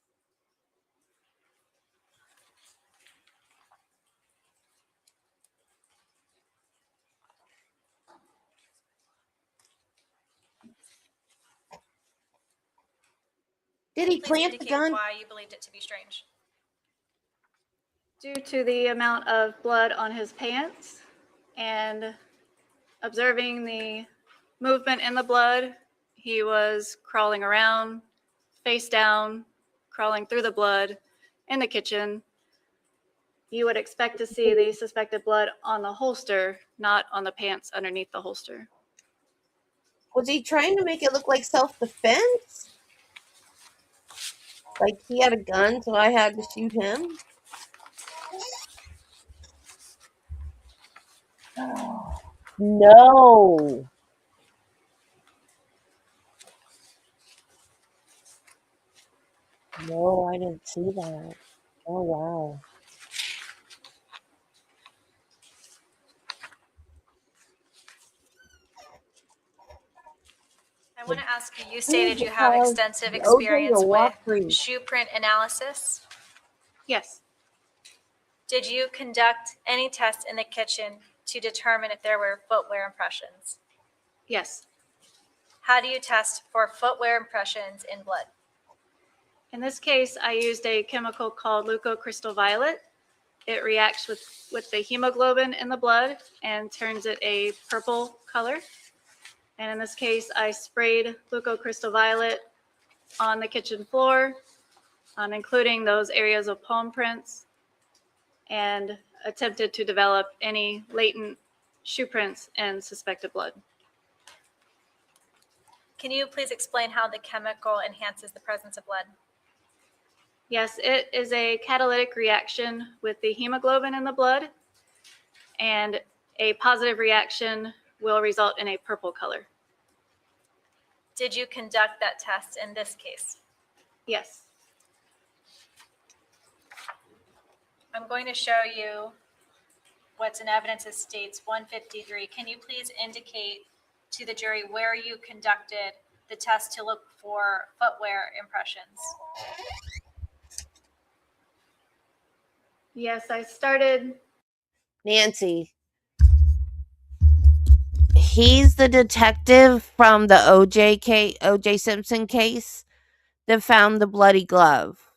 Did he Please plant the indicate gun? why you believed it to be strange. Due to the amount of blood on his pants and observing the movement in the blood, he was crawling around, face down, crawling through the blood in the kitchen. You would expect to see the suspected blood on the holster, not on the pants underneath the holster. Was he trying to make it look like self-defense? Like he had a gun, so I had to shoot him? No. No, I didn't see that. Oh, wow. I want to ask you, you Who stated is you have because extensive OJ experience or with Walker? shoe print analysis. Yes. Did you conduct any tests in the kitchen to determine if there were footwear impressions? Yes. How do you test for footwear impressions in blood? In this case, I used a chemical called leucocrystal violet. It reacts with the hemoglobin in the blood and turns it a purple color. And in this case, I sprayed leucocrystal violet on the kitchen floor, including those areas of palm prints, and attempted to develop any latent shoe prints and suspected blood. Can you please explain how the chemical enhances the presence of blood? Yes, it is a catalytic reaction with the hemoglobin in the blood, and a positive reaction will result in a purple color. Did you conduct that test in this case? Yes. I'm going to show you what's in evidence as states 153. Can you please indicate to the jury where you conducted the test to look for footwear impressions? Yes, I started. Nancy. He's the detective from the OJ Simpson case that found the bloody glove.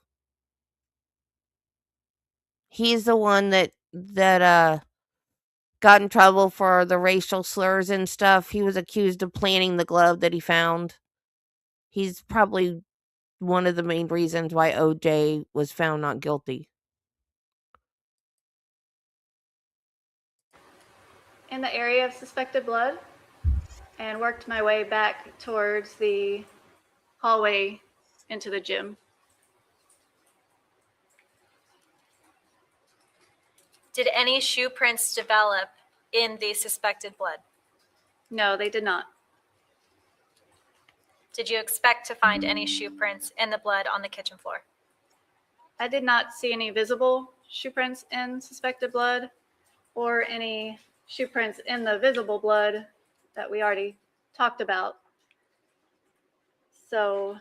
He's the one that got in trouble for the racial slurs and stuff. He was accused of planting the glove that he found. He's probably one of the main reasons why OJ was found not guilty. In the area of suspected blood and worked my way back towards the hallway into the gym. Did any shoe prints develop in the suspected blood? No, they did not. Did you expect to find any shoe prints in the blood on the kitchen floor? I did not see any visible shoe prints in suspected blood or any shoe prints in the visible blood that we already talked about. So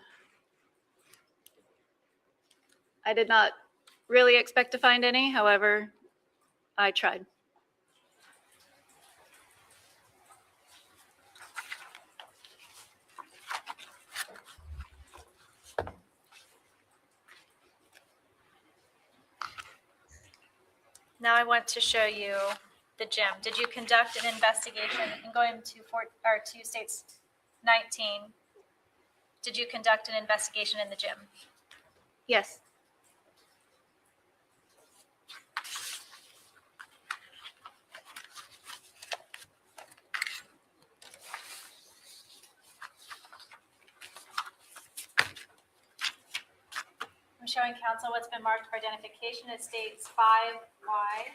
I did not really expect to find any. However, I tried. Now I want to show you the gym. Did you conduct an investigation and going to states 19? Did you conduct an investigation in the gym? Yes. I'm showing council what's been marked for identification. It states 5Y.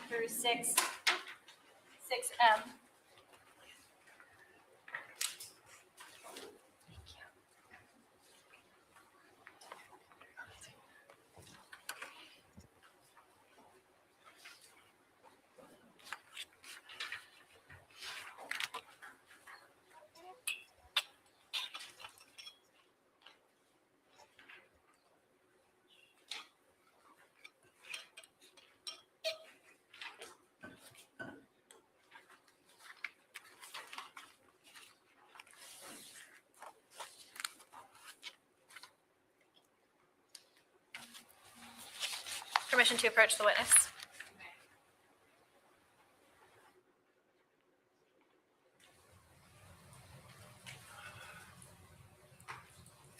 Through 6M. Permission to approach the witness.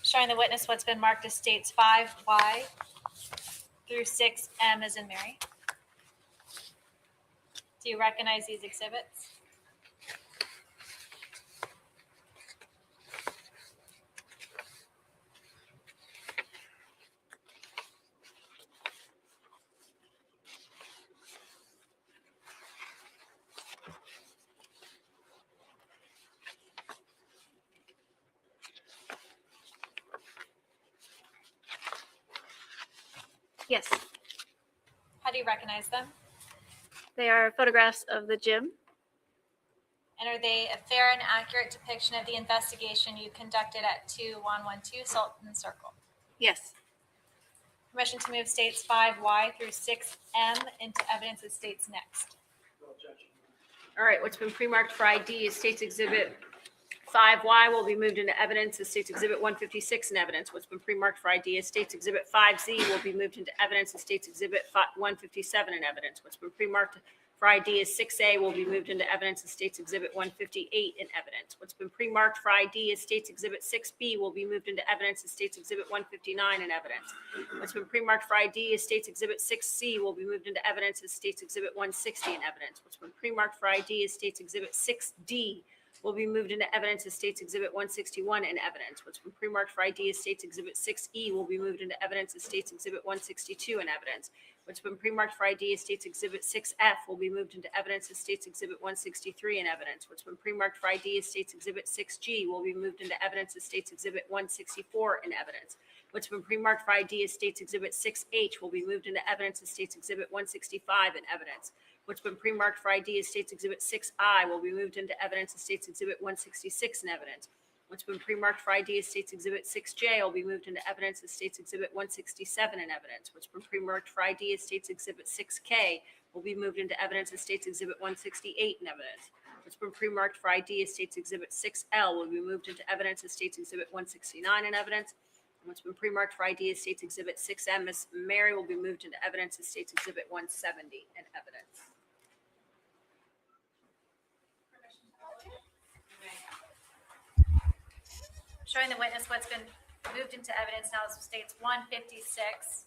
Showing the witness what's been marked as states 5Y through 6M as in Mary. Do you recognize these exhibits? Yes. How do you recognize them? They are photographs of the gym. And are they a fair and accurate depiction of the investigation you conducted at 2112 Sultan Circle? Yes. Permission to move states 5Y through 6M into evidence as states next. All right, what's been pre-marked for ID is States Exhibit 5Y will be moved into evidence as States Exhibit 156 in evidence. What's been pre-marked for ID is States Exhibit 5Z will be moved into evidence as States Exhibit 157 in evidence. What's been pre-marked for ID is 6A will be moved into evidence as States Exhibit 158 in evidence. What's been pre-marked for ID is States Exhibit 6B will be moved into evidence as States Exhibit 159 in evidence. What's been pre-marked for ID is States Exhibit 6C will be moved into evidence as States Exhibit 160 in evidence. What's been pre-marked for ID is States Exhibit 6D will be moved into evidence as States Exhibit 161 in evidence. What's been pre-marked for ID as States Exhibit 6E will be moved into evidence as States Exhibit 162 in evidence. What's been pre-marked for ID as States Exhibit 6F will be moved into evidence as States Exhibit 163 in evidence. What's been pre-marked for ID as States Exhibit 6G will be moved into evidence as States Exhibit 164 in evidence. What's been pre-marked for ID as States Exhibit 6H will be moved into evidence as States Exhibit 165 in evidence. What's been pre-marked for ID as States Exhibit 6I will be moved into evidence as States Exhibit 166 in evidence. What's been pre-marked for ID as States Exhibit 6J will be moved into evidence as States Exhibit 167 in evidence. What's been pre-marked for ID as States Exhibit 6K will be moved into evidence as States Exhibit 168 in evidence. What's been pre-marked for ID as States Exhibit 6L will be moved into evidence as States Exhibit 169 in evidence. And what's been pre-marked for ID as States Exhibit 6M as Mary will be moved into evidence as States Exhibit 170 in evidence. Showing the witness what's been moved into evidence now is states 156.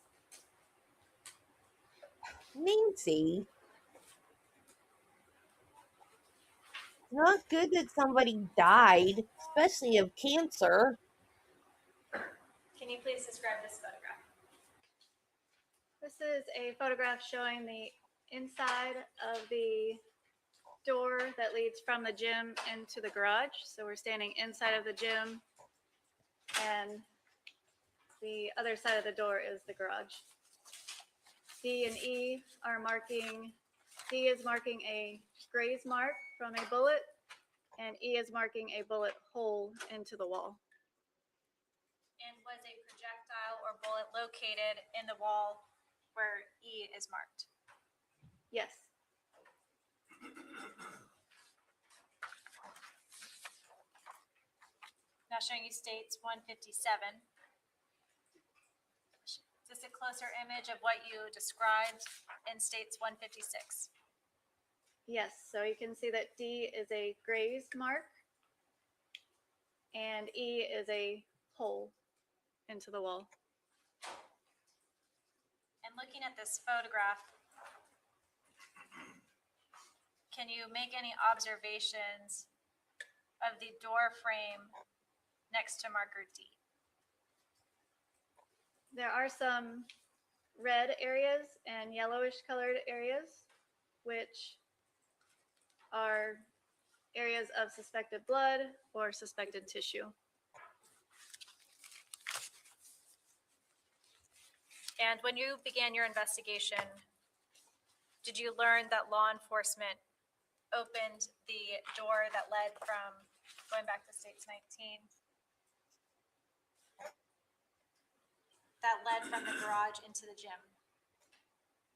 Nancy, it's not good that somebody died, especially of cancer. Can you please describe this photograph? This is a photograph showing the inside of the door that leads from the gym into the garage. So we're standing inside of the gym, and the other side of the door is the garage. D and E are marking, D is marking a graze mark from a bullet, and E is marking a bullet hole into the wall. And was a projectile or bullet located in the wall where E is marked? Yes. Now showing you states 157. Is this a closer image of what you described in states 156? Yes, so you can see that D is a graze mark and E is a hole into the wall. And looking at this photograph, can you make any observations of the door frame next to marker D? There are some red areas and yellowish colored areas, which are areas of suspected blood or suspected tissue. And when you began your investigation, did you learn that law enforcement opened the door that led from, going back to states 19, that led from the garage into the gym?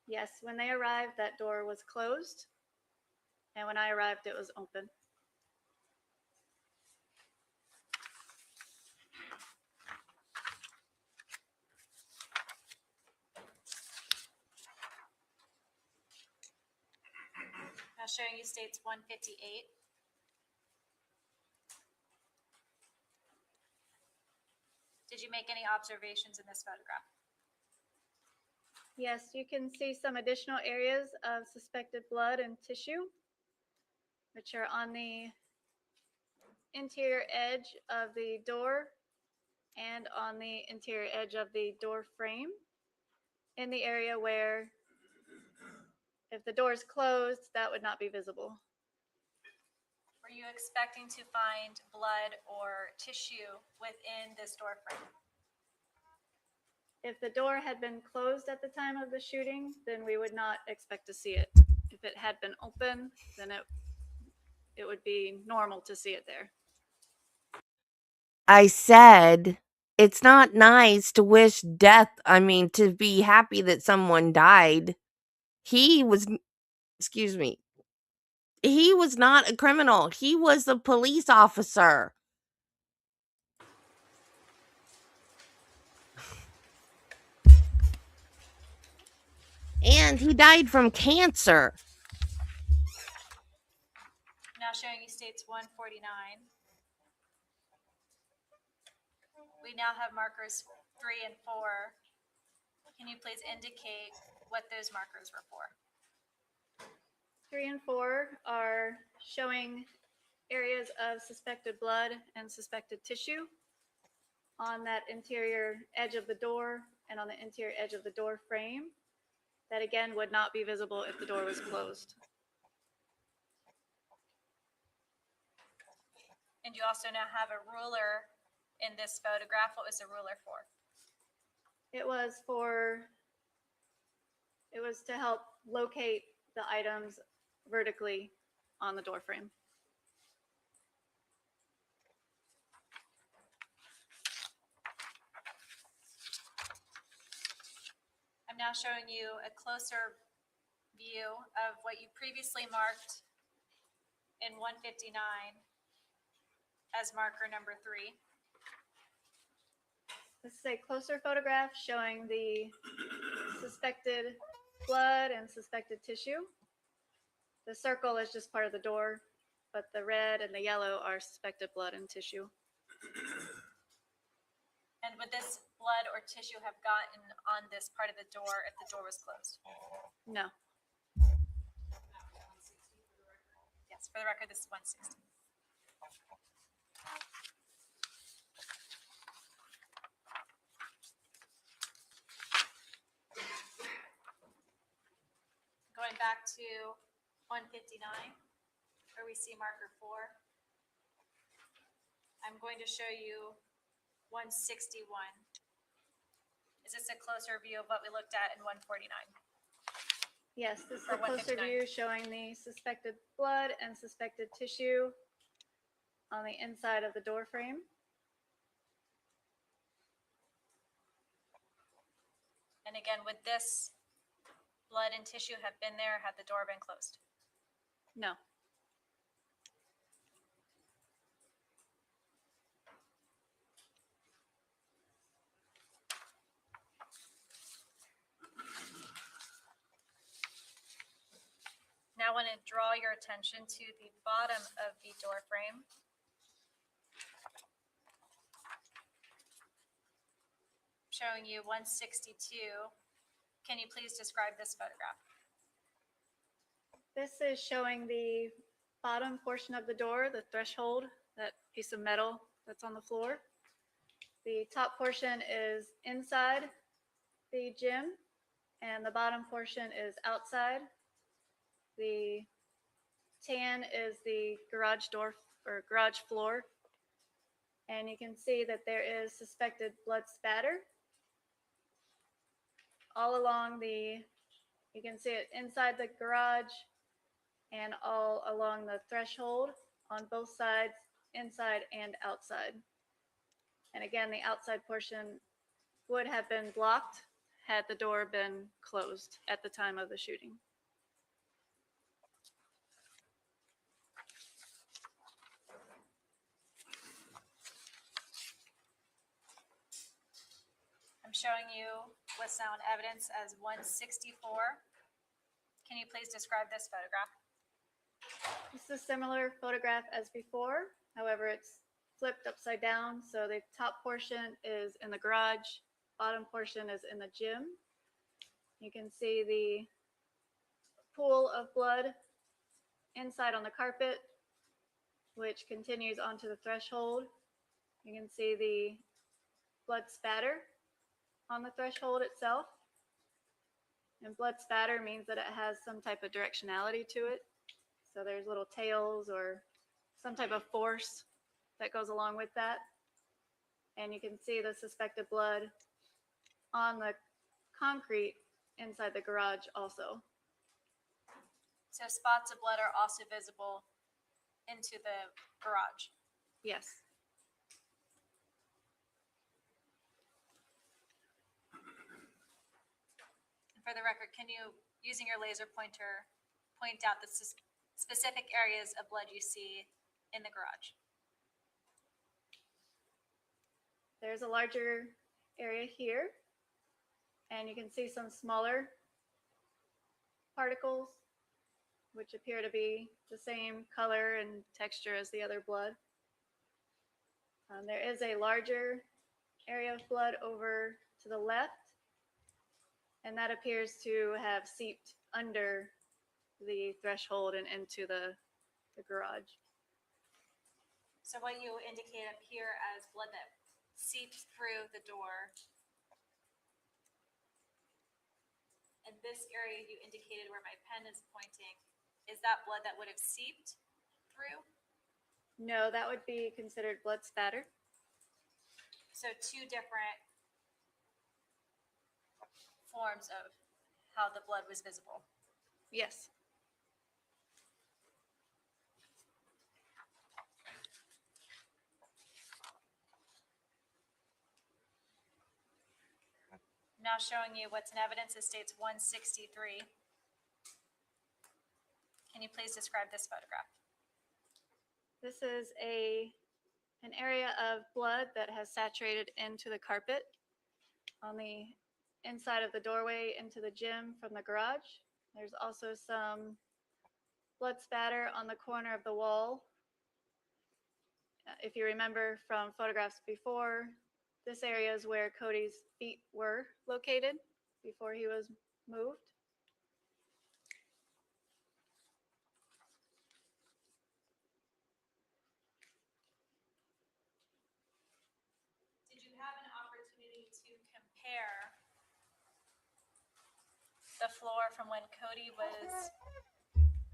Yes, when they arrived, that door was closed, and when I arrived, it was open. Now showing you states 158. Did you make any observations in this photograph? Yes, you can see some additional areas of suspected blood and tissue, which are on the interior edge of the door and on the interior edge of the door frame, in the area where, if the door is closed, that would not be visible. Were you expecting to find blood or tissue within this door frame? If the door had been closed at the time of the shooting, then we would not expect to see it. If it had been open, then it would be normal to see it there. I said it's not nice to wish death, to be happy that someone died. He was, excuse me, he was not a criminal. He was a police officer. And he died from cancer. Now showing you states 149. We now have markers 3 and 4. Can you please indicate what those markers were for? 3 and 4 are showing areas of suspected blood and suspected tissue on that interior edge of the door and on the interior edge of the door frame. That again would not be visible if the door was closed. And you also now have a ruler in this photograph. What was the ruler for? It was to help locate the items vertically on the door frame. I'm now showing you a closer view of what you previously marked in 159 as marker number 3. This is a closer photograph showing the suspected blood and suspected tissue. The circle is just part of the door, but the red and the yellow are suspected blood and tissue. And would this blood or tissue have gotten on this part of the door if the door was closed? No. Yes, for the record, this is 160. Going back to 159, where we see marker 4, I'm going to show you 161. Is this a closer view of what we looked at in 149? Yes, this is For a closer 159. view showing the suspected blood and suspected tissue on the inside of the door frame. And again, would this blood and tissue have been there had the door been closed? No. Now I want to draw your attention to the bottom of the door frame. Showing you 162. Can you please describe this photograph? This is showing the bottom portion of the door, the threshold, that piece of metal that's on the floor. The top portion is inside the gym, and the bottom portion is outside. The tan is the garage door or garage floor. And you can see that there is suspected blood spatter all along you can see it inside the garage and all along the threshold on both sides, inside and outside. And again, the outside portion would have been blocked had the door been closed at the time of the shooting. I'm showing you what's now in evidence as 164. Can you please describe this photograph? This is a similar photograph as before. However, it's flipped upside down. So the top portion is in the garage, bottom portion is in the gym. You can see the pool of blood inside on the carpet, which continues onto the threshold. You can see the blood spatter on the threshold itself. And blood spatter means that it has some type of directionality to it. So there's little tails or some type of force that goes along with that. And you can see the suspected blood on the concrete inside the garage also. So spots of blood are also visible into the garage. Yes. For the record, can you, using your laser pointer, point out the specific areas of blood you see in the garage? There's a larger area here, and you can see some smaller particles, which appear to be the same color and texture as the other blood. There is a larger area of blood over to the left, and that appears to have seeped under the threshold and into the garage. So what you indicate up here as blood that seeps through the door, and this area you indicated where my pen is pointing, is that blood that would have seeped through? No, that would be considered blood spatter. So two different forms of how the blood was visible. Yes. Now showing you what's in evidence, it states 163. Can you please describe this photograph? This is an area of blood that has saturated into the carpet on the inside of the doorway into the gym from the garage. There's also some blood spatter on the corner of the wall. If you remember from photographs before, this area is where Cody's feet were located before he was moved. Did you have an opportunity to compare the floor from when Cody was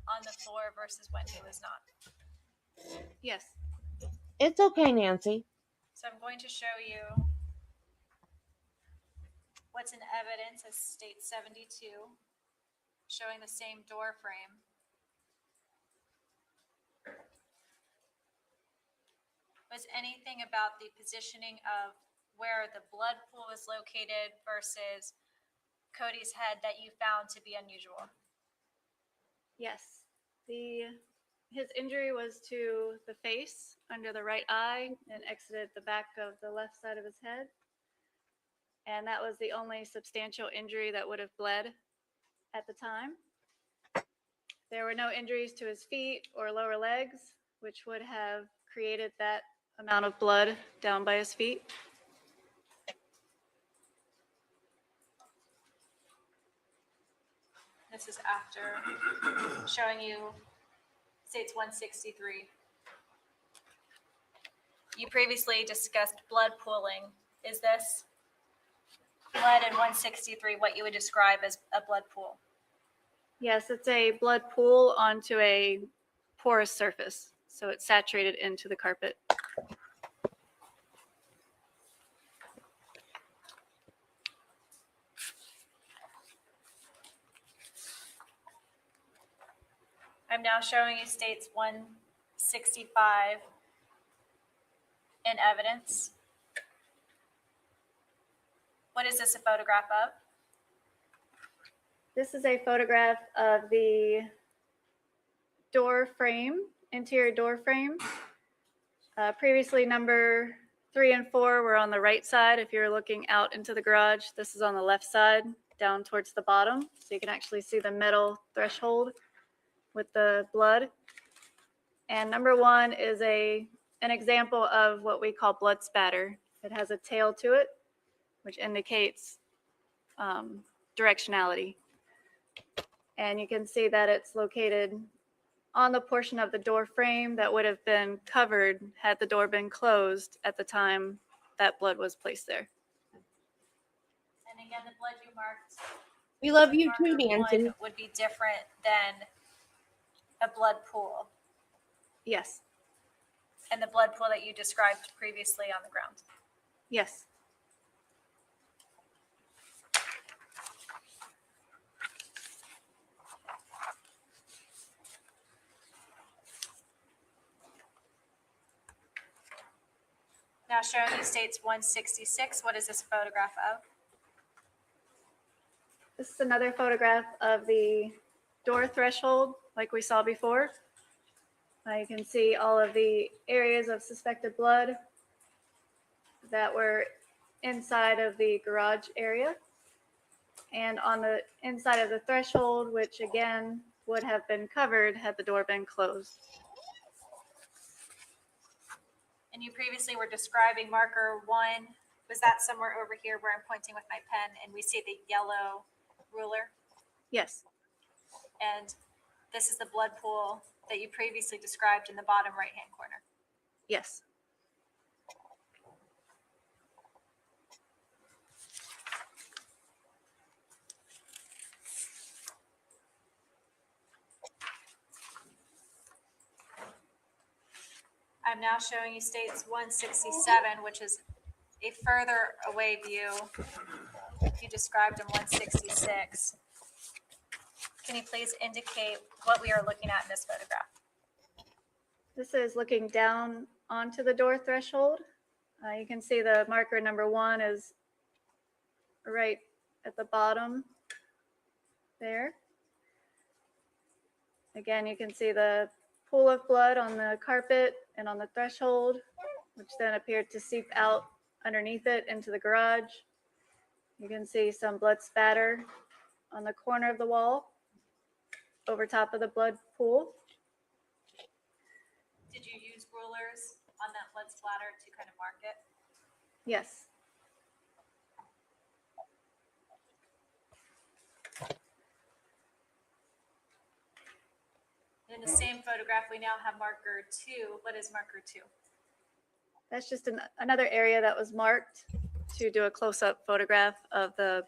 on the floor versus when he was not? Yes. It's okay, Nancy. So I'm going to show you what's in evidence as state 72, showing the same door frame. Was anything about the positioning of where the blood pool was located versus Cody's head that you found to be unusual? Yes. His injury was to the face under the right eye and exited the back of the left side of his head. And that was the only substantial injury that would have bled at the time. There were no injuries to his feet or lower legs, which would have created that amount of blood down by his feet. This is after showing you states 163. You previously discussed blood pooling. Is this blood in 163 what you would describe as a blood pool? Yes, it's a blood pool onto a porous surface, so it's saturated into the carpet. I'm now showing you states 165 in evidence. What is this a photograph of? This is a photograph of the door frame, interior door frame. Previously, number 3 and 4 were on the right side. If you're looking out into the garage, this is on the left side, down towards the bottom. So you can actually see the metal threshold with the blood. And number 1 is an example of what we call blood spatter. It has a tail to it, which indicates directionality. And you can see that it's located on the portion of the door frame that would have been covered had the door been closed at the time that blood was placed there. And again, the blood you marked. We love you too, marker Nancy. 1 would be different than a blood pool. Yes. And the blood pool that you described previously on the ground. Yes. Now showing you states 166. What is this a photograph of? This is another photograph of the door threshold like we saw before. You can see all of the areas of suspected blood that were inside of the garage area and on the inside of the threshold, which again would have been covered had the door been closed. And you previously were describing marker 1. Was that somewhere over here where I'm pointing with my pen and we see the yellow ruler? Yes. And this is the blood pool that you previously described in the bottom right-hand corner. Yes. I'm now showing you states 167, which is a further away view. You described in 166. Can you please indicate what we are looking at in this photograph? This is looking down onto the door threshold. You can see the marker number 1 is right at the bottom there. Again, you can see the pool of blood on the carpet and on the threshold, which then appeared to seep out underneath it into the garage. You can see some blood spatter on the corner of the wall over top of the blood pool. Did you use rulers on that blood splatter to kind of mark it? Yes. In the same photograph, we now have marker 2. What is marker 2? That's just another area that was marked to do a close-up photograph of the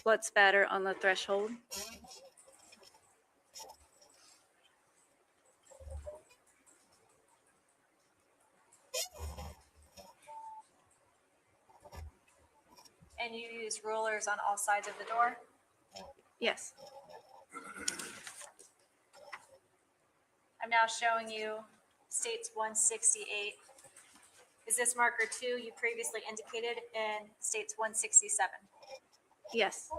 blood spatter on the threshold. And you use rulers on all sides of the door? Yes. I'm now showing you states 168. Is this marker 2 you previously indicated in states 167? Yes.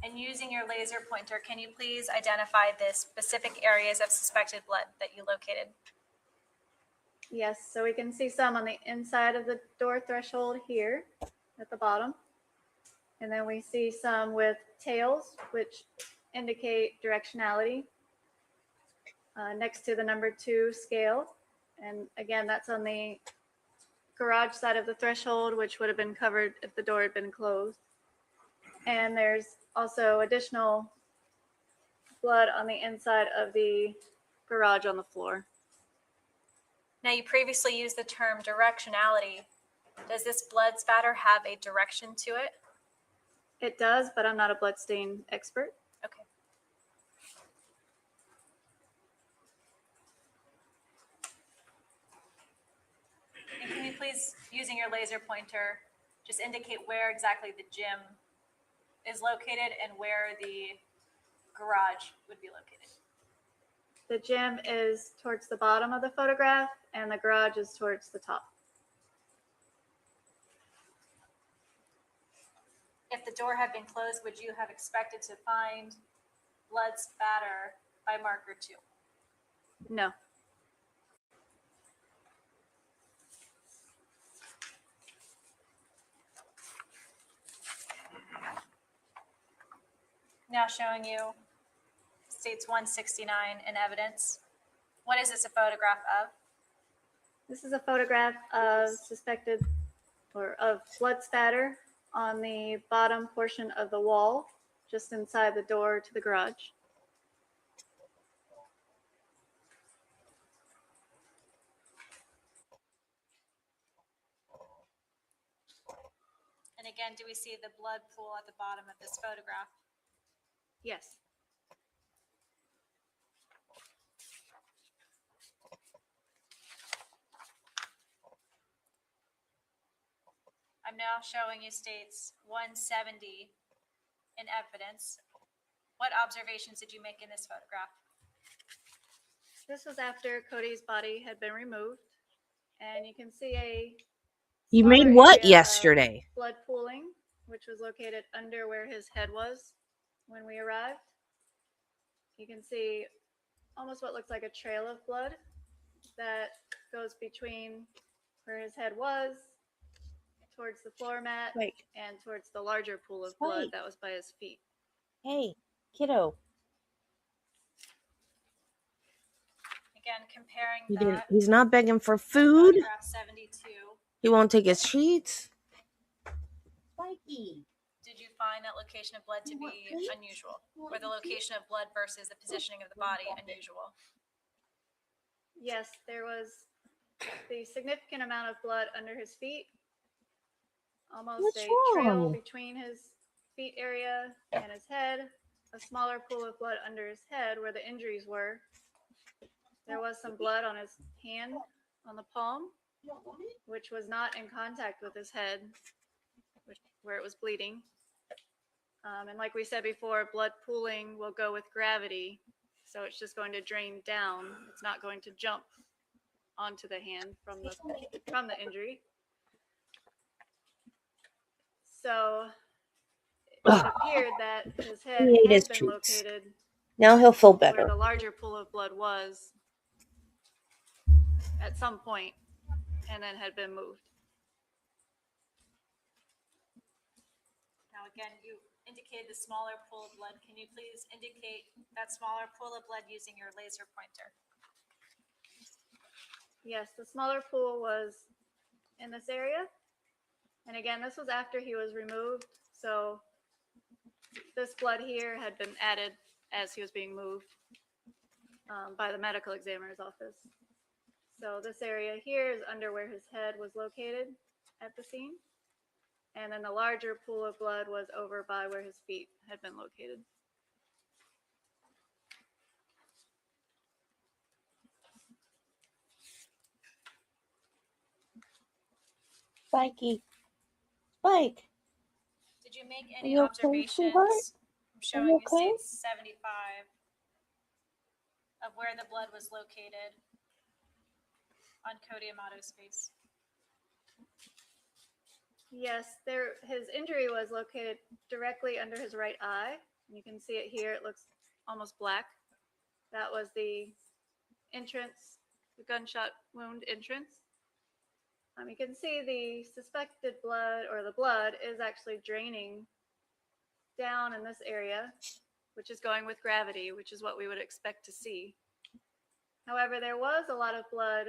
And using your laser pointer, can you please identify the specific areas of suspected blood that you located? Yes, so we can see some on the inside of the door threshold here at the bottom. And then we see some with tails, which indicate directionality next to the number 2 scale. And again, that's on the garage side of the threshold, which would have been covered if the door had been closed. And there's also additional blood on the inside of the garage on the floor. Now, you previously used the term directionality. Does this blood spatter have a direction to it? It does, but I'm not a bloodstain expert. Okay. And can you please, using your laser pointer, just indicate where exactly the gym is located and where the garage would be located? The gym is towards the bottom of the photograph and the garage is towards the top. If the door had been closed, would you have expected to find blood spatter by marker 2? No. Now showing you states 169 in evidence. What is this a photograph of? This is a photograph of suspected or of blood spatter on the bottom portion of the wall, just inside the door to the garage. And again, do we see the blood pool at the bottom of this photograph? Yes. I'm now showing you states 170 in evidence. What observations did you make in this photograph? This was after Cody's body had been removed, and you can see a You made smaller what area of yesterday? blood pooling, which was located under where his head was when we arrived. You can see almost what looks like a trail of blood that goes between where his head was, towards the floor mat, Spike. and towards the larger pool of blood Spike. that was by his feet. Hey, kiddo. Again, comparing that. He's not begging for food. Photograph 72. He won't take his treats. Spikey. Did you find that location of blood to be unusual? Or the location of blood versus the positioning of the body unusual? Yes, there was the significant amount of blood under his feet, almost What's a trail wrong? between his feet area and his head, a smaller pool of blood under his head where the injuries were. There was some blood on his hand, on the palm, which was not in contact with his head, where it was bleeding. And like we said before, blood pooling will go with gravity, so it's just going to drain down. It's not going to jump onto the hand from the injury. So it appeared that his head He ate had his been treats. located Now he'll feel where better. the larger pool of blood was at some point, and then had been moved. Now again, you indicated the smaller pool of blood. Can you please indicate that smaller pool of blood using your laser pointer? Yes, the smaller pool was in this area. And again, this was after he was removed. So this blood here had been added as he was being moved by the medical examiner's office. So this area here is under where his head was located at the scene. And then the larger pool of blood was over by where his feet had been located. Spikey. Spike. Did you make Are any you okay, sweetheart? observations showing you states 75 of where the blood was located on Cody Amato's face. Yes, his injury was located directly under his right eye. You can see it here. It looks almost black. That was the entrance, the gunshot wound entrance. You can see the suspected blood, or the blood, is actually draining down in this area, which is going with gravity, which is what we would expect to see. However, there was a lot of blood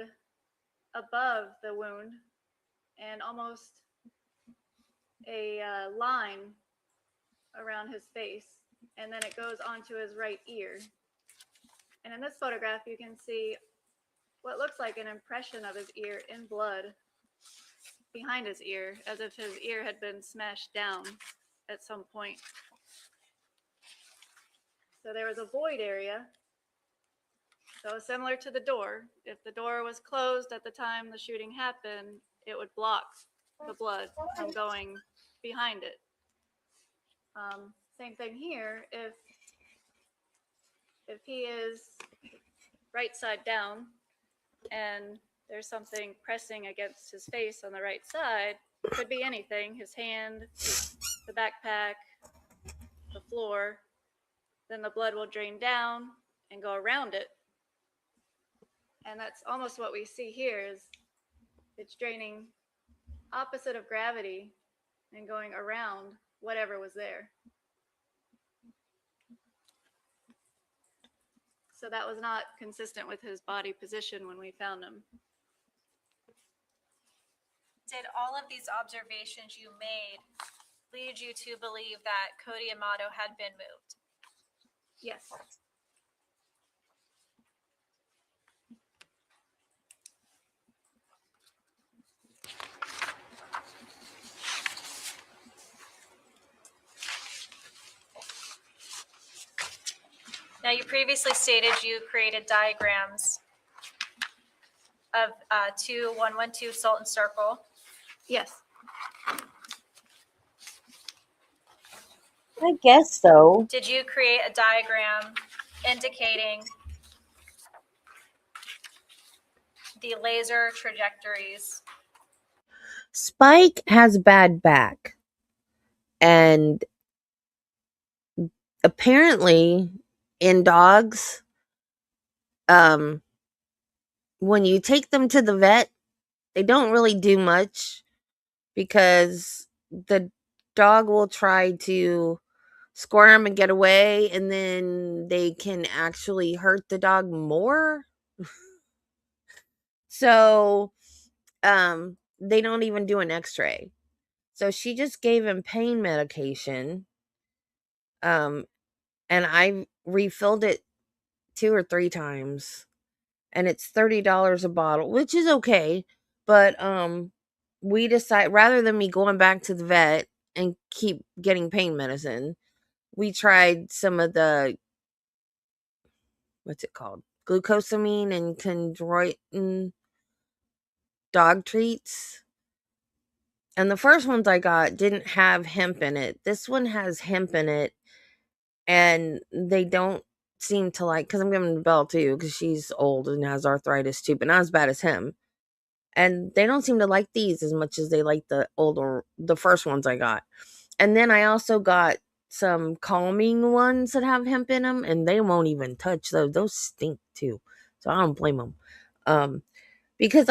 above the wound and almost a line around his face, and then it goes onto his right ear. And in this photograph, you can see what looks like an impression of his ear in blood behind his ear, as if his ear had been smashed down at some point. So there was a void area. So similar to the door, if the door was closed at the time the shooting happened, it would block the blood from going behind it. Same thing here. If he is right side down and there's something pressing against his face on the right side, could be anything, his hand, the backpack, the floor, then the blood will drain down and go around it. And that's almost what we see here, is it's draining opposite of gravity and going around whatever was there. So that was not consistent with his body position when we found him. Did all of these observations you made lead you to believe that Cody Amato had been moved? Yes. Now, you previously stated you created diagrams of 2112 Sultan Circle. Yes. I guess so. Did you create a diagram indicating the laser trajectories? Spike has bad back. And apparently in dogs, when you take them to the vet, they don't really do much because the dog will try to squirm and get away, and then they can actually hurt the dog more. So they don't even do an x-ray. So she just gave him pain medication. And I refilled it 2 or 3 times. And it's $30 a bottle, which is okay. But we decide, rather than me going back to the vet and keep getting pain medicine, we tried some of the, what's it called? Glucosamine and chondroitin dog treats. And the first ones I got didn't have hemp in it. This one has hemp in it. And they don't seem to like, because I'm giving Belle too, because she's old and has arthritis too, but not as bad as him. And they don't seem to like these as much as they like the first ones I got. And then I also got some calming ones that have hemp in them, and they won't even touch those. Those stink too. So I don't blame them. Because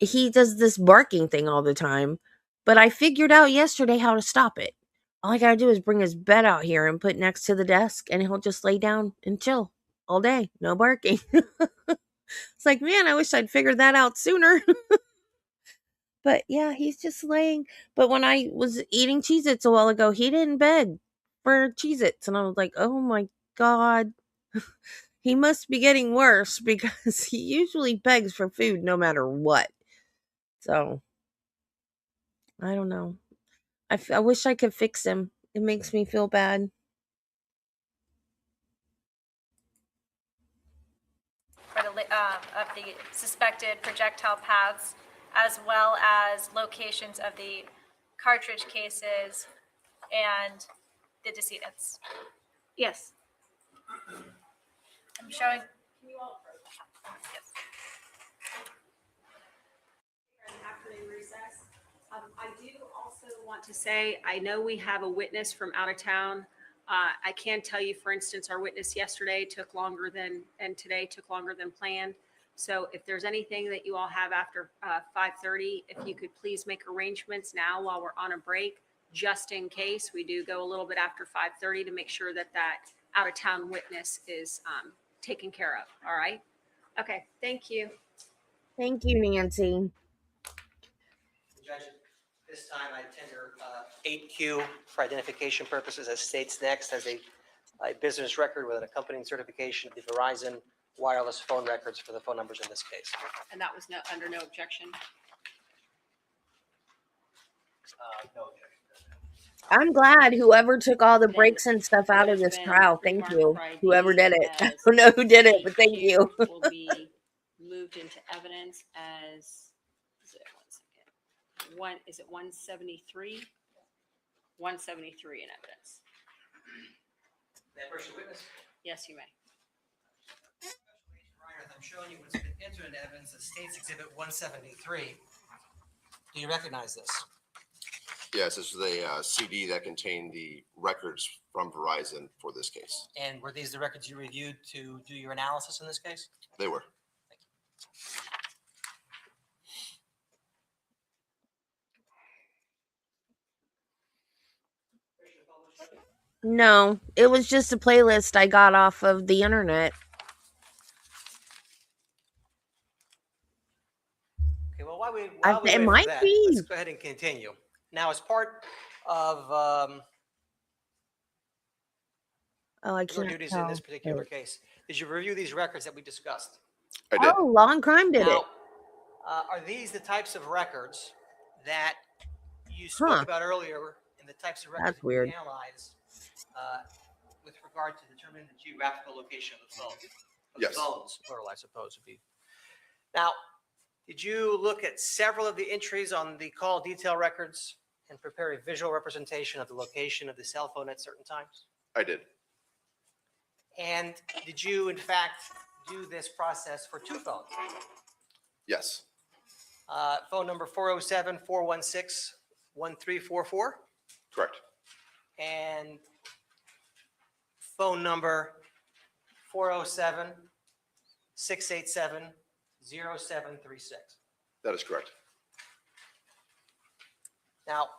he does this barking thing all the time, but I figured out yesterday how to stop it. All I gotta do is bring his bed out here and put next to the desk, and he'll just lay down and chill all day. No barking. It's like, man, I wish I'd figured that out sooner. But yeah, he's just laying. But when I was eating Cheez-Its a while ago, he didn't beg for Cheez-Its. And I was like, oh my God. He must be getting worse because he usually begs for food no matter what. So, I don't know. I wish I could fix him. It makes me feel bad. Of the suspected projectile paths, as well as locations of the cartridge cases and the decedents. Yes. I'm showing. Afternoon recess. I do also want to say, I know we have a witness from out of town. I can tell you, for instance, our witness yesterday took longer than, and today took longer than planned. So if there's anything that you all have after 5:30, if you could please make arrangements now while we're on a break, just in case we do go a little bit after 5:30 to make sure that that out of town witness is taken care of. All right? Okay, thank you. Thank you, Nancy. Judge, this time I tender 8Q for identification purposes as states next as a business record with an accompanying certification of the Verizon wireless phone records for the phone numbers in this case. And that was under no objection. No objection. I'm glad whoever took all the Then breaks and stuff out of there's this been trial. Thank pre-marked you. Friday Whoever did it. I as don't know who did it, but thank 8Q you. will be moved into evidence as, is it 173? 173 in evidence. May I approach the witness? Yes, you may. I'm showing you what's been entered into evidence as States Exhibit 173. Do you recognize this? Yes, this is a CD that contained the records from Verizon for this case. And were these the records you reviewed to do your analysis in this case? They were. No, it was just a playlist I got off of the internet. Okay, well, while we It wait might for that, be. let's go ahead and continue. Now, as part of Oh, I your can't duties in this tell. particular case, did you review these records that we discussed? I did. Oh, Law and Crime did it. Now, are these the types of records that you spoke about earlier in the types of records That's that you weird. analyze with regard to determining the geographical location of the phone? Yes. Phones, plural, I suppose, would be. Now, did you look at several of the entries on the call detail records and prepare a visual representation of the location of the cell phone at certain times? I did. And did you, in fact, do this process for two phones? Yes. Phone number 407-416-1344? Correct. And phone number 407-687-0736? That is correct. Now,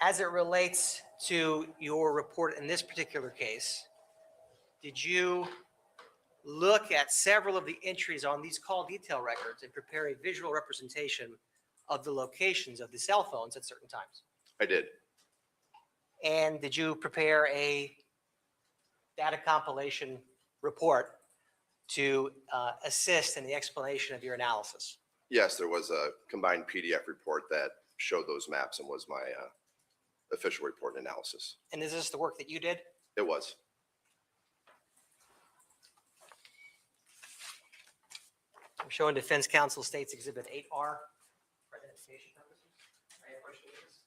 as it relates to your report in this particular case, did you look at several of the entries on these call detail records and prepare a visual representation of the locations of the cell phones at certain times? I did. And did you prepare a data compilation report to assist in the explanation of your analysis? Yes, there was a combined PDF report that showed those maps and was my official report and analysis. And is this the work that you did? It was. I'm showing Defense Counsel States Exhibit 8R for identification purposes. May I approach the witness?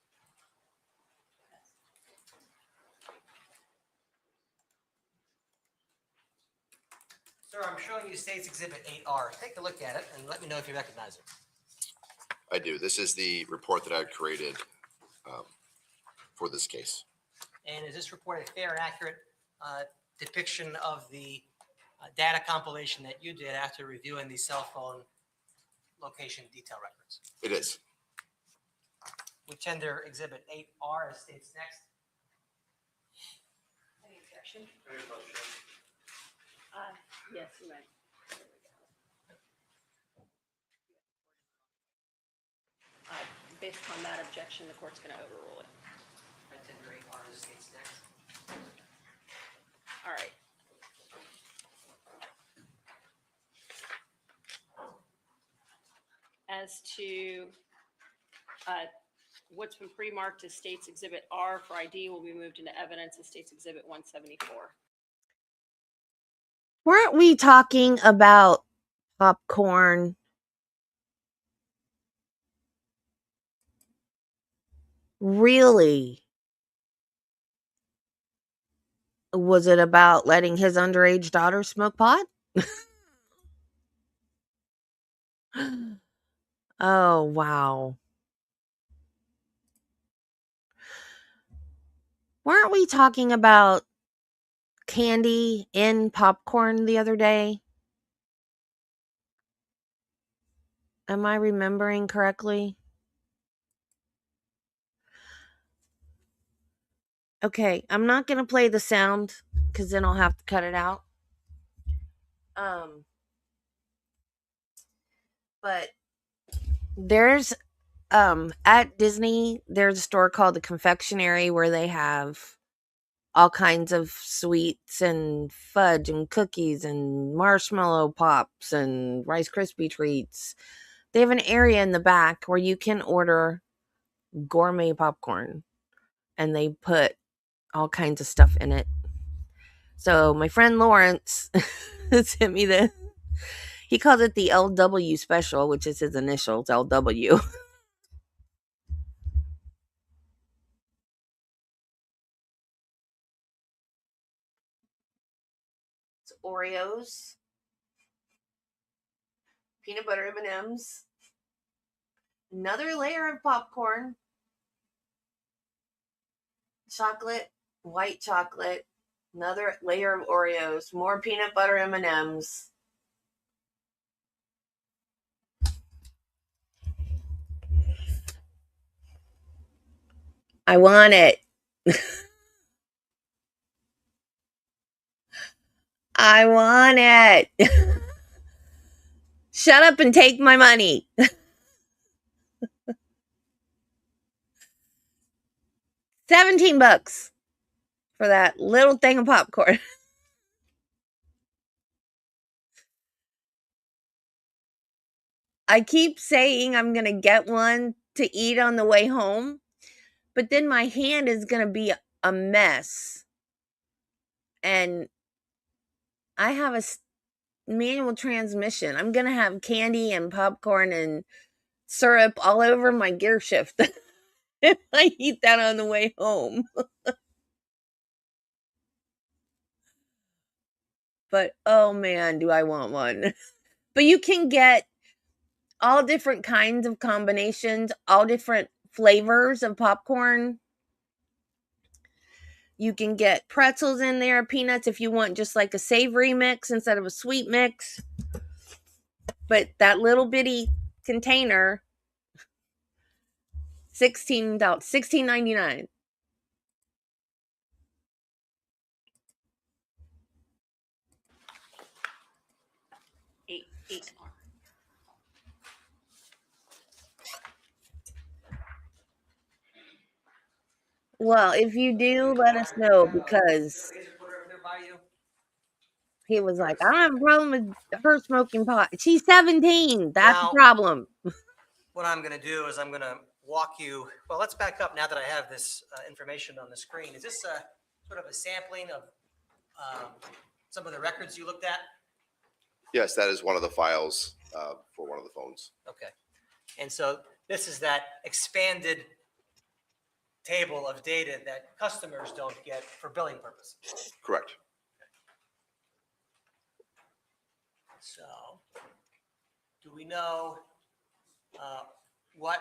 Sir, I'm showing you States Exhibit 8R. Take a look at it and let me know if you recognize it. I do. This is the report that I created for this case. And is this report a fair and accurate depiction of the data compilation that you did after reviewing the cell phone location detail records? It is. We tender Exhibit 8R as states next. Any objection? Yes, you may. Based on that objection, the court's going to overrule it. I tender 8R as states next. All right. As to what's been pre-marked as States Exhibit R for ID will be moved into evidence as States Exhibit 174. Weren't we talking about popcorn? Really? Was it about letting his underage daughter smoke pot? Oh, wow. Weren't we talking about candy in popcorn the other day? Am I remembering correctly? Okay, I'm not going to play the sound because then I'll have to cut it out. But there's at Disney, there's a store called the Confectionery where they have all kinds of sweets and fudge and cookies and marshmallow pops and Rice Krispie treats. They have an area in the back where you can order gourmet popcorn and they put all kinds of stuff in it. So my friend Lawrence sent me the, he calls it the LW special, which is his initials, LW. It's Oreos, peanut butter M&Ms, another layer of popcorn, chocolate, white chocolate, another layer of Oreos, more peanut butter M&Ms. I want it. I want it. Shut up and take my money. $17 for that little thing of popcorn. I keep saying I'm going to get one to eat on the way home, but then my hand is going to be a mess. And I have a manual transmission. I'm going to have candy and popcorn and syrup all over my gear shift if I eat that on the way home. But oh man, do I want one. But you can get all different kinds of combinations, all different flavors of popcorn. You can get pretzels in there, peanuts if you want just like a savory mix instead of a sweet mix. But that little bitty container, $16.99. Eight. Well, if you do, let us know because he was like, I don't have a problem with her smoking pot. She's 17. That's Now, a problem. what I'm going to do is I'm going to walk you. Well, let's back up now that I have this information on the screen. Is this sort of a sampling of some of the records you looked at? Yes, that is one of the files for one of the phones. Okay. And so this is that expanded table of data that customers don't get for billing purposes. Correct. So do we know what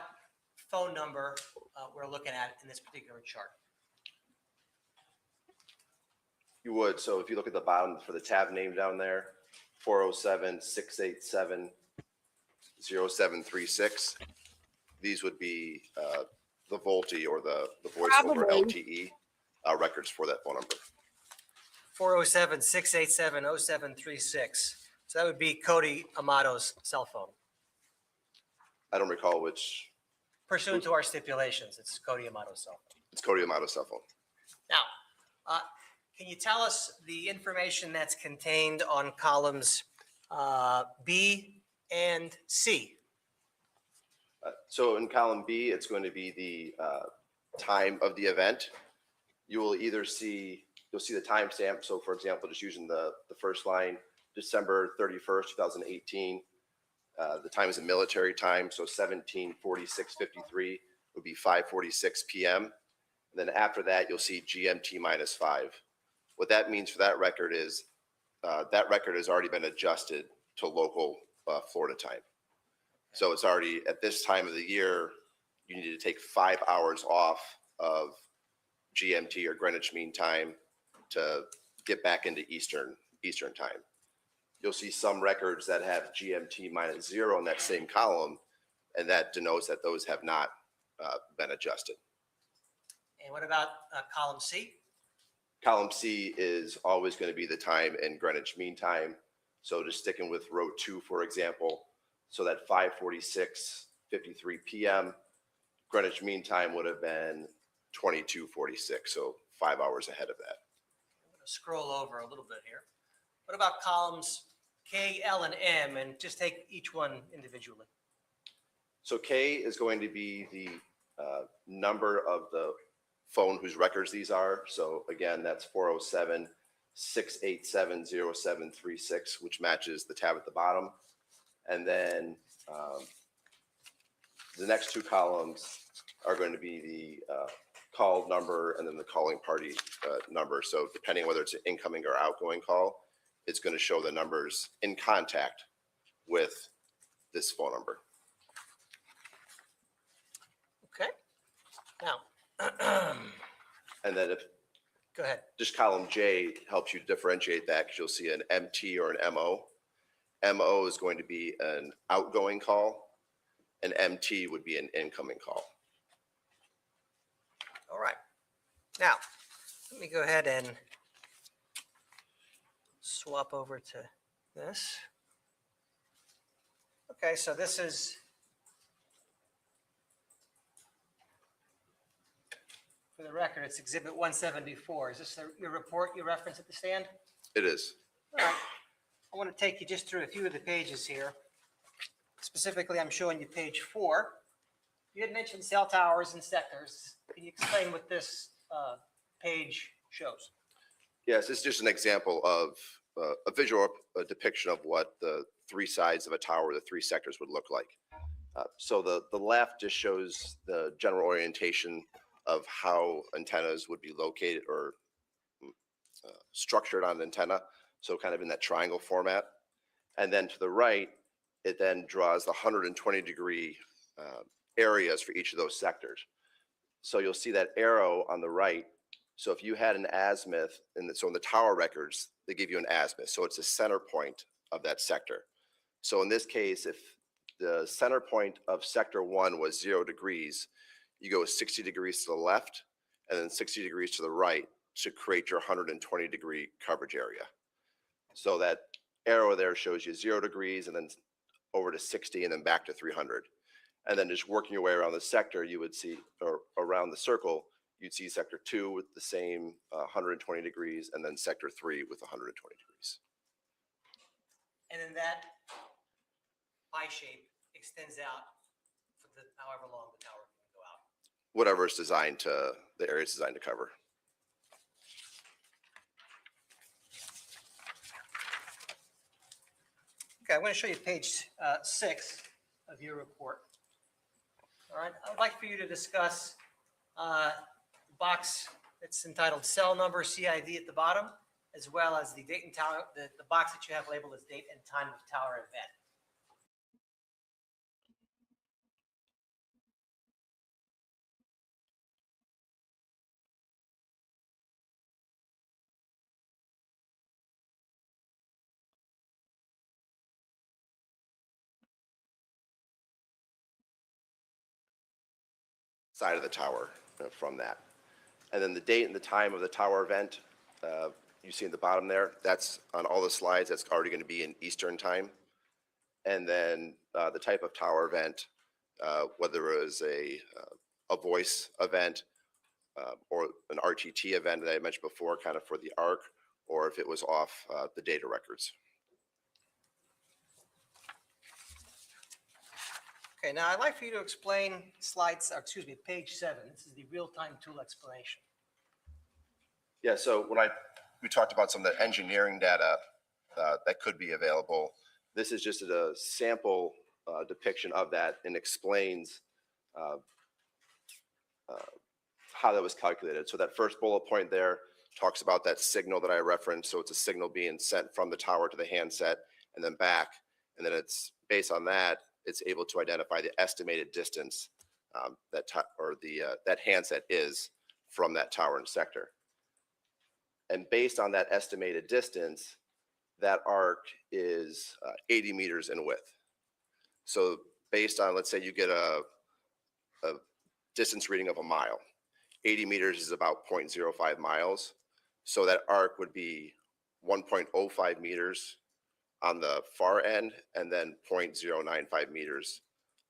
phone number we're looking at in this particular chart? You would. So if you look at the bottom for the tab name down there, 407-687-0736. These would be the VoLTE or the voice over LTE records for that phone number. 407-687-0736. So that would be Cody Amato's cell phone. I don't recall which. Pursuant to our stipulations, it's Cody Amato's cell phone. It's Cody Amato's cell phone. Now, can you tell us the information that's contained on columns B and C? So in column B, it's going to be the time of the event. You will either see, you'll see the timestamp. So for example, just using the first line, December 31st, 2018. The time is a military time. So 17:46:53 would be 5:46 p.m. And then after that, you'll see GMT -5. What that means for that record is that record has already been adjusted to local Florida time. So it's already at this time of the year, you need to take 5 hours off of GMT or Greenwich Mean Time to get back into Eastern time. You'll see some records that have GMT -0 in that same column, and that denotes that those have not been adjusted. And what about column C? Column C is always going to be the time in Greenwich Mean Time. So just sticking with row 2, for example, so that 5:46:53 p.m. Greenwich Mean Time would have been 22:46, so 5 hours ahead of that. I'm going to scroll over a little bit here. What about columns K, L, and M, and just take each one individually? So K is going to be the number of the phone whose records these are. So again, that's 407-687-0736, which matches the tab at the bottom. And then the next 2 columns are going to be the call number and then the calling party number. So depending on whether it's an incoming or outgoing call, it's going to show the numbers in contact with this phone number. Okay. Now, and then if go ahead. Just column J helps you differentiate that because you'll see an MT or an MO. MO is going to be an outgoing call, and MT would be an incoming call. All right. Now, let me go ahead and swap over to this. Okay, so this is for the record, it's Exhibit 174. Is this your report you reference at the stand? It is. All right. I want to take you just through a few of the pages here. Specifically, I'm showing you page 4. You had mentioned cell towers and sectors. Can you explain what this page shows? Yes, it's just an example of a visual depiction of what the 3 sides of a tower, the 3 sectors would look like. So the left just shows the general orientation of how antennas would be located or structured on an antenna. So kind of in that triangle format. And then to the right, it then draws the 120-degree areas for each of those sectors. So you'll see that arrow on the right. So if you had an azimuth, so in the tower records, they give you an azimuth. So it's the center point of that sector. So in this case, if the center point of sector 1 was 0 degrees, you go 60 degrees to the left and then 60 degrees to the right to create your 120-degree coverage area. So that arrow there shows you 0 degrees and then over to 60 and then back to 300. And then just working your way around the sector, you would see, or around the circle, you'd see sector 2 with the same 120 degrees and then sector 3 with 120 degrees. And then that pie shape extends out for however long the tower can go out. Whatever it's designed to, the area it's designed to cover. Okay, I'm going to show you page 6 of your report. All right, I would like for you to discuss the box that's entitled cell number CID at the bottom, as well as the date and tower, the box that you have labeled as date and time of tower event. Side of the tower from that. And then the date and the time of the tower event, you see at the bottom there, that's on all the slides, that's already going to be in Eastern time. And then the type of tower event, whether it was a voice event or an RTT event that I mentioned before, kind of for the ARC, or if it was off the data records. Okay, now I'd like for you to explain page 7. This is the real-time tool explanation. Yeah, so when we talked about some of the engineering data that could be available, this is just a sample depiction of that and explains how that was calculated. So that first bullet point there talks about that signal that I referenced. So it's a signal being sent from the tower to the handset and then back. And then it's based on that, it's able to identify the estimated distance that handset is from that tower and sector. And based on that estimated distance, that arc is 80 meters in width. So based on, let's say you get a distance reading of a mile, 80 meters is about 0.05 miles. So that arc would be 1.05 meters on the far end and then 0.095 meters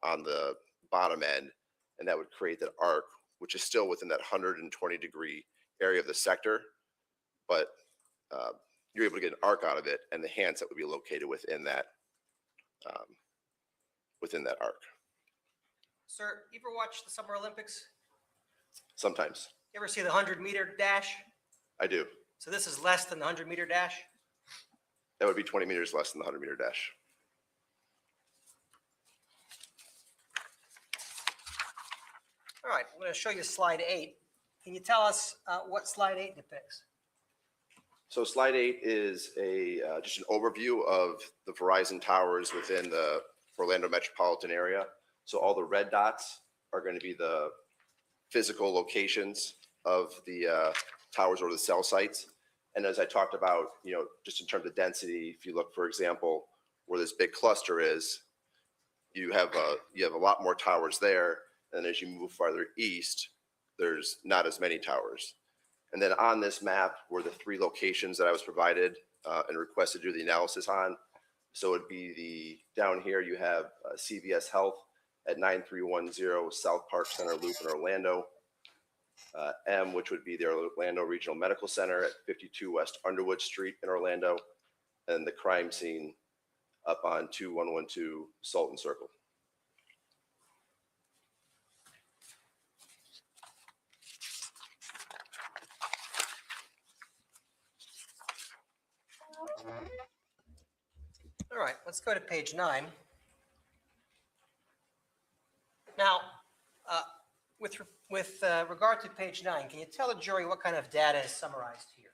on the bottom end. And that would create that arc, which is still within that 120-degree area of the sector, but you're able to get an arc out of it, and the handset would be located within that arc. Sir, you ever watch the Summer Olympics? Sometimes. You ever see the 100-meter dash? I do. So this is less than the 100-meter dash? That would be 20 meters less than the 100-meter dash. All right, I'm going to show you slide 8. Can you tell us what slide 8 depicts? So slide 8 is just an overview of the Verizon towers within the Orlando metropolitan area. So all the red dots are going to be the physical locations of the towers or the cell sites. And as I talked about, just in terms of density, if you look, for example, where this big cluster is, you have a lot more towers there. And as you move farther east, there's not as many towers. And then on this map were the 3 locations that I was provided and requested to do the analysis on. So it'd be down here you have CVS Health at 9310 South Park Center Loop in Orlando. M, which would be the Orlando Regional Medical Center at 52 West Underwood Street in Orlando. And the crime scene up on 2112 Sultan Circle. All right, let's go to page 9. Now, with regard to page 9, can you tell the jury what kind of data is summarized here?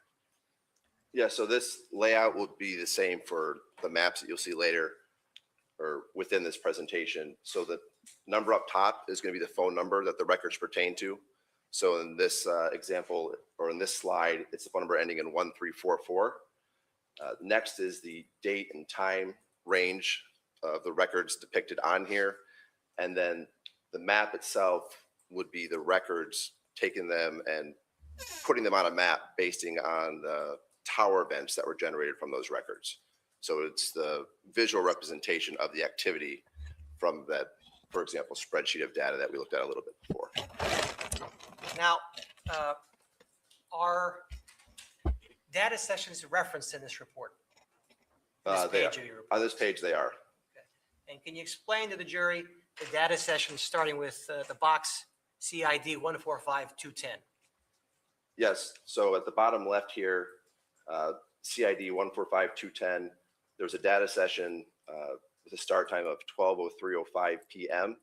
Yeah, so this layout will be the same for the maps that you'll see later or within this presentation. So the number up top is going to be the phone number that the records pertain to. So in this example, or in this slide, it's the phone number ending in 1344. Next is the date and time range of the records depicted on here. And then the map itself would be the records, taking them and putting them on a map based on the tower events that were generated from those records. So it's the visual representation of the activity from that, for example, spreadsheet of data that we looked at a little bit before. Now, are data sessions referenced in this report? They are. On this page, they are. Okay. And can you explain to the jury the data session starting with the box CID 145210? Yes. So at the bottom left here, CID 145210, there was a data session with a start time of 12:03:05 p.m.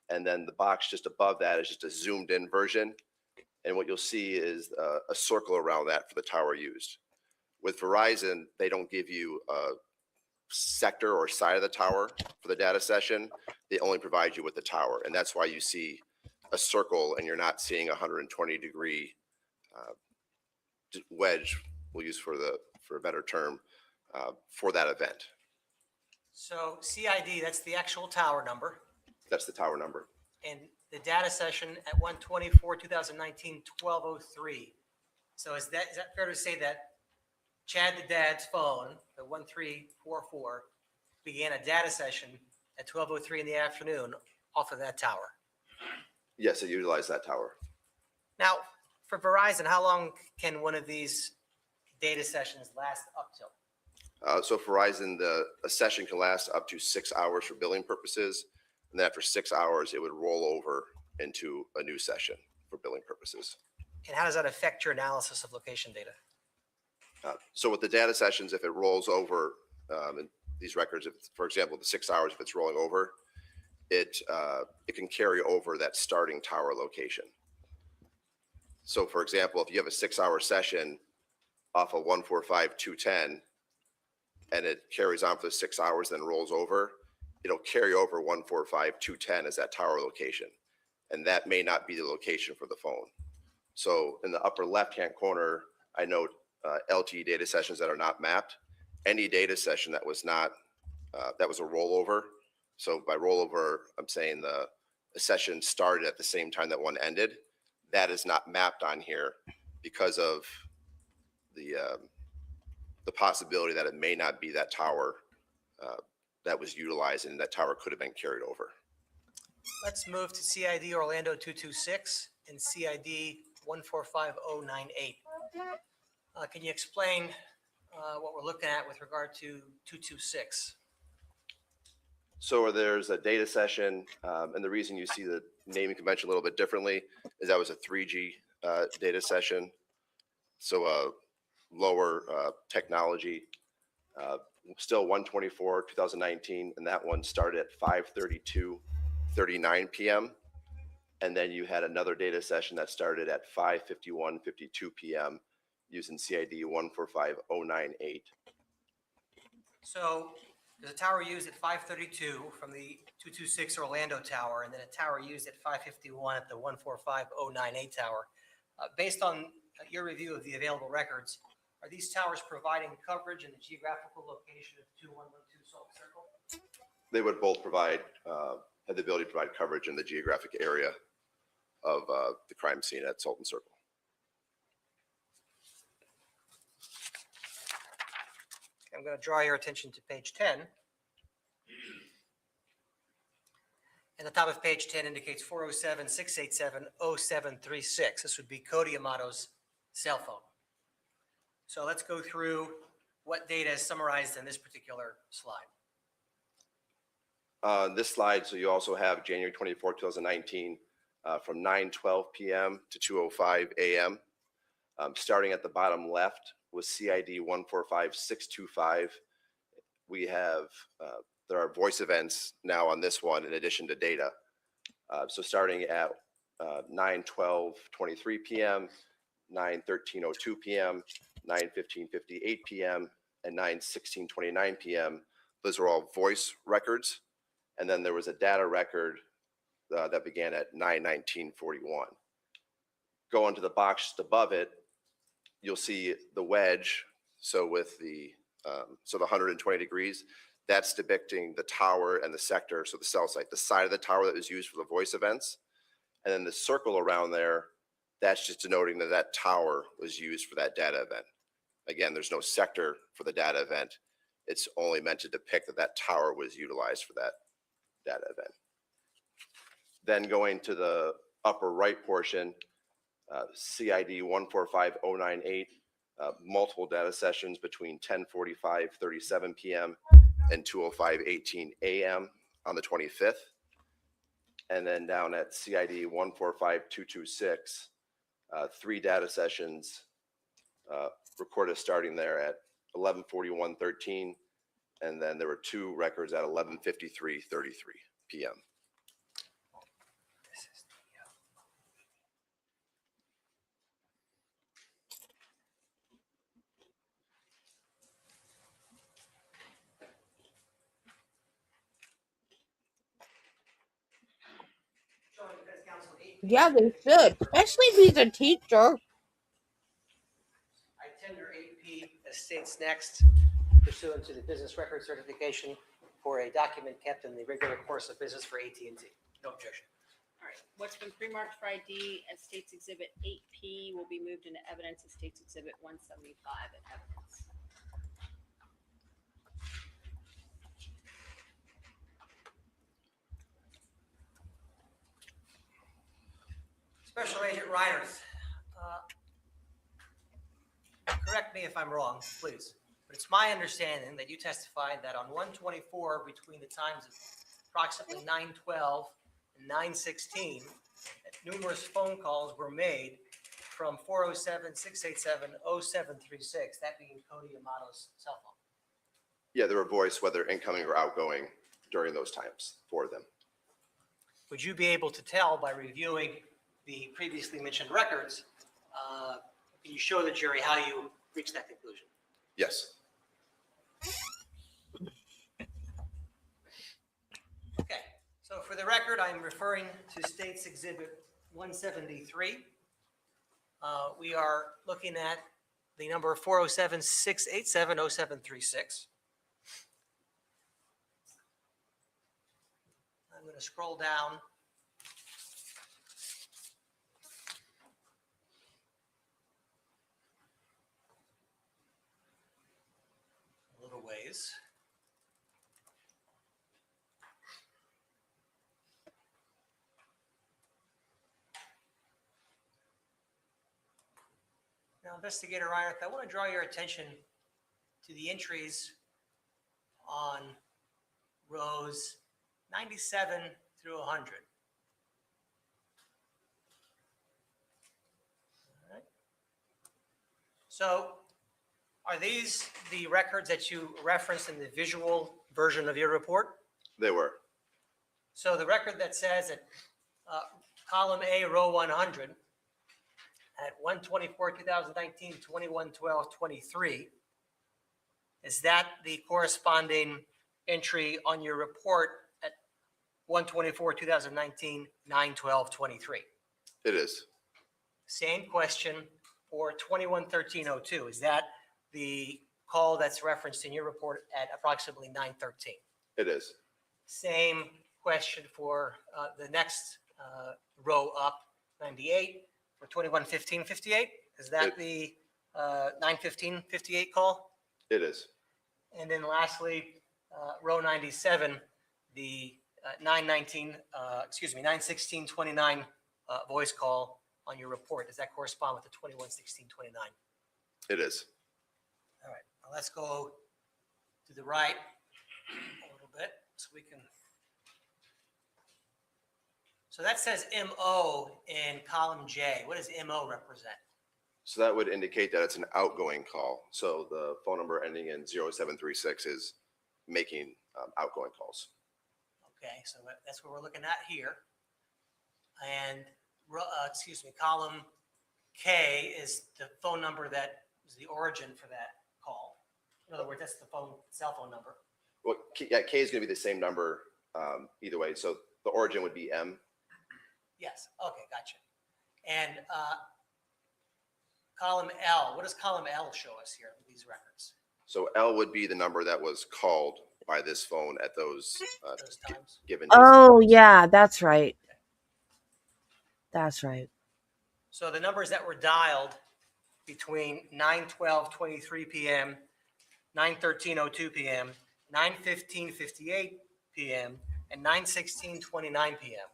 And then the box just above that is just a zoomed in version. And what you'll see is a circle around that for the tower used. With Verizon, they don't give you a sector or side of the tower for the data session. They only provide you with the tower. And that's why you see a circle and you're not seeing a 120-degree wedge, we'll use for a better term, for that event. So CID, that's the actual tower number. That's the tower number. And the data session at 1/24/2019, 12:03. So is that fair to say that Chad the Dad's phone, the 1344, began a data session at 12:03 in the afternoon off of that tower? Yes, it utilized that tower. Now, for Verizon, how long can one of these data sessions last up till? So for Verizon, a session can last up to 6 hours for billing purposes. And then after 6 hours, it would roll over into a new session for billing purposes. And how does that affect your analysis of location data? So with the data sessions, if it rolls over in these records, if, for example, the 6 hours, if it's rolling over, it can carry over that starting tower location. So for example, if you have a 6-hour session off of 145-210 and it carries on for the 6 hours, then rolls over, it'll carry over 145-210 as that tower location. And that may not be the location for the phone. So in the upper left-hand corner, I note LTE data sessions that are not mapped. Any data session that was not, that was a rollover. So by rollover, I'm saying the session started at the same time that one ended. That is not mapped on here because of the possibility that it may not be that tower that was utilized, and that tower could have been carried over. Let's move to CID Orlando 226 and CID 145098. Can you explain what we're looking at with regard to 226? So there's a data session, and the reason you see the naming convention a little bit differently is that was a 3G data session. So lower technology, still 124, 2019, and that one started at 5:32:39 p.m. And then you had another data session that started at 5:51:52 p.m. using CID 145098. So there's a tower used at 532 from the 226 Orlando tower, and then a tower used at 551 at the 145098 tower. Based on your review of the available records, are these towers providing coverage in the geographical location of 2112 Salt Circle? They would both provide, have the ability to provide coverage in the geographic area of the crime scene at Sultan Circle. I'm going to draw your attention to page 10. And the top of page 10 indicates 407-687-0736. This would be Cody Amato's cell phone. So let's go through what data is summarized in this particular slide. This slide, so you also have January 24, 2019, from 9:12 p.m. to 2:05 a.m. Starting at the bottom left with CID 145625, we have, there are voice events now on this one in addition to data. So starting at 9:12:23 p.m., 9:13:02 p.m., 9:15:58 p.m., and 9:16:29 p.m. Those are all voice records. And then there was a data record that began at 9:19:41. Going to the box just above it, you'll see the wedge. So with the the 120 degrees, that's depicting the tower and the sector. So the cell site, the side of the tower that was used for the voice events, and then the circle around there, that's just denoting that that tower was used for that data event. Again, there's no sector for the data event. It's only meant to depict that that tower was utilized for that data event. Then going to the upper right portion, CID 145098, multiple data sessions between 10:45:37 p.m. and 2:05:18 a.m. on the 25th. And then down at CID 145226, 3 data sessions recorded starting there at 11:41:13, and then there were 2 records at 11:53:33 p.m. Yeah, they should, especially if he's a teacher. I tender AP Estates Next pursuant to the business record certification for a document kept in the regular course of business for AT&T. No objection. All right, what's been pre-marked for ID as States Exhibit 8P will be moved into evidence as States Exhibit 175 in evidence. Special Agent Reiners, correct me if I'm wrong, please. But it's my understanding that you testified that on 124 between the times of approximately 9:12 and 9:16, that numerous phone calls were made from 407-687-0736, that being Cody Amato's cell phone. Yeah, there were voice, whether incoming or outgoing, during those times for them. Would you be able to tell by reviewing the previously mentioned records Can you show the jury how you reached that conclusion? Yes. Okay, so for the record, I'm referring to State's Exhibit 173. We are looking at the number 407-687-0736. I'm going to scroll down. A little ways. Now, Investigator Reinhardt, I want to draw your attention to the entries on rows 97 through 100. All right. So, are these the records that you referenced in the visual version of your report? They were. So the record that says at column A, row 100, at 1/24/2019, 21/12/23, is that the corresponding entry on your report at 1/24/2019, 9/12/23? It is. Same question for 21/13/02. Is that the call that's referenced in your report at approximately 9:13? It is. Same question for the next row up, 98, for 21/15/58. Is that the 9/15/58 call? It is. And then lastly, row 97, the 9/16/29 voice call on your report. Does that correspond with the 21/16/29? It is. All right, now let's go to the right a little bit so we can. So that says MO in column J. What does MO represent? So that would indicate that it's an outgoing call. So the phone number ending in 0736 is making outgoing calls. Okay, so that's what we're looking at here. And, column K is the phone number that is the origin for that call. In other words, that's the cell phone number. Well, K is going to be the same number either way. So the origin would be M. Yes, okay, gotcha. And column L, what does column L show us here in these records? So L would be the number that was called by this phone at those times. Given. Oh, yeah, that's right. That's right. So the numbers that were dialed between 9/12/23 p.m., 9/13/02 p.m., 9/15/58 p.m., and 9/16/29 p.m.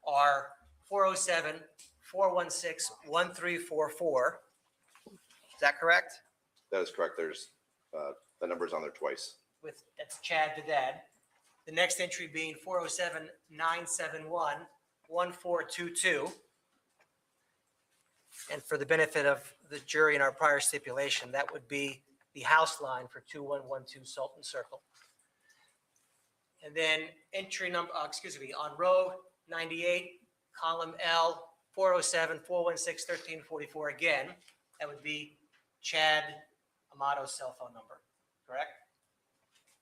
are 407-416-1344. Is that correct? That is correct. There's the numbers on there twice. That's Chad to Dad. The next entry being 407-971-1422. And for the benefit of the jury in our prior stipulation, that would be the house line for 2112 Sultan Circle. And then entry number, on row 98, column L, 407-416-1344 again. That would be Chad Amato's cell phone number, correct?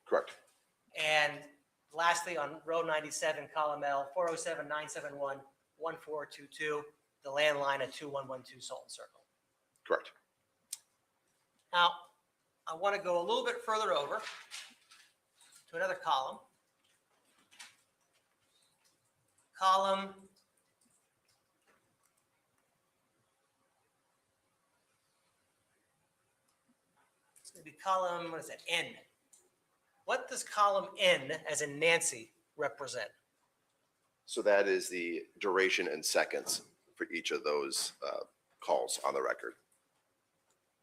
Correct. And lastly, on row 97, column L, 407-971-1422, the landline at 2112 Sultan Circle. Correct. Now, I want to go a little bit further over to another column. It's going to be column, what is that, N. What does column N, as in Nancy, represent? So that is the duration in seconds for each of those calls on the record.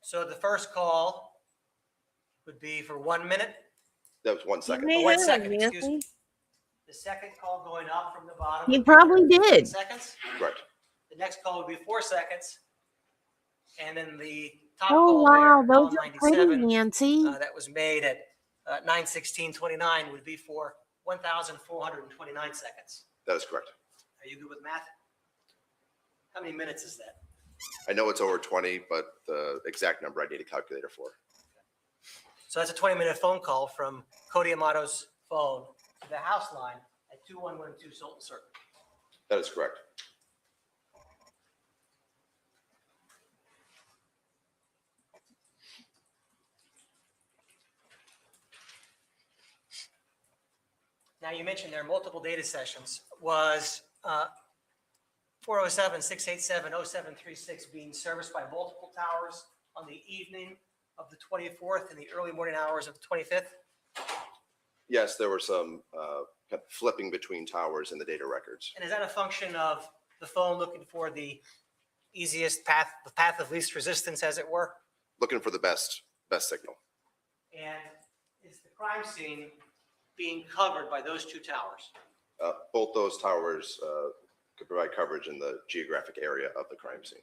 So the first call would be for 1 minute. That was 1 second. He 1 may second, have, excuse me. Nancy. The second call going up from the bottom. He would be probably 15 did. Seconds. Correct. The next call would be 4 seconds. And then the top Oh, call wow. there, call Those are pretty, 97, Nancy. that was made at 9/16/29 would be for 1,429 seconds. That is correct. Are you good with math? How many minutes is that? I know it's over 20, but the exact number I need a calculator for. So that's a 20-minute phone call from Cody Amato's phone to the house line at 2112 Sultan Circle. That is correct. Now, you mentioned there are multiple data sessions. Was 407-687-0736 being serviced by multiple towers on the evening of the 24th and the early morning hours of the 25th? Yes, there were some kind of flipping between towers in the data records. And is that a function of the phone looking for the easiest path, the path of least resistance, as it were? Looking for the best signal. And is the crime scene being covered by those two towers? Both those towers could provide coverage in the geographic area of the crime scene.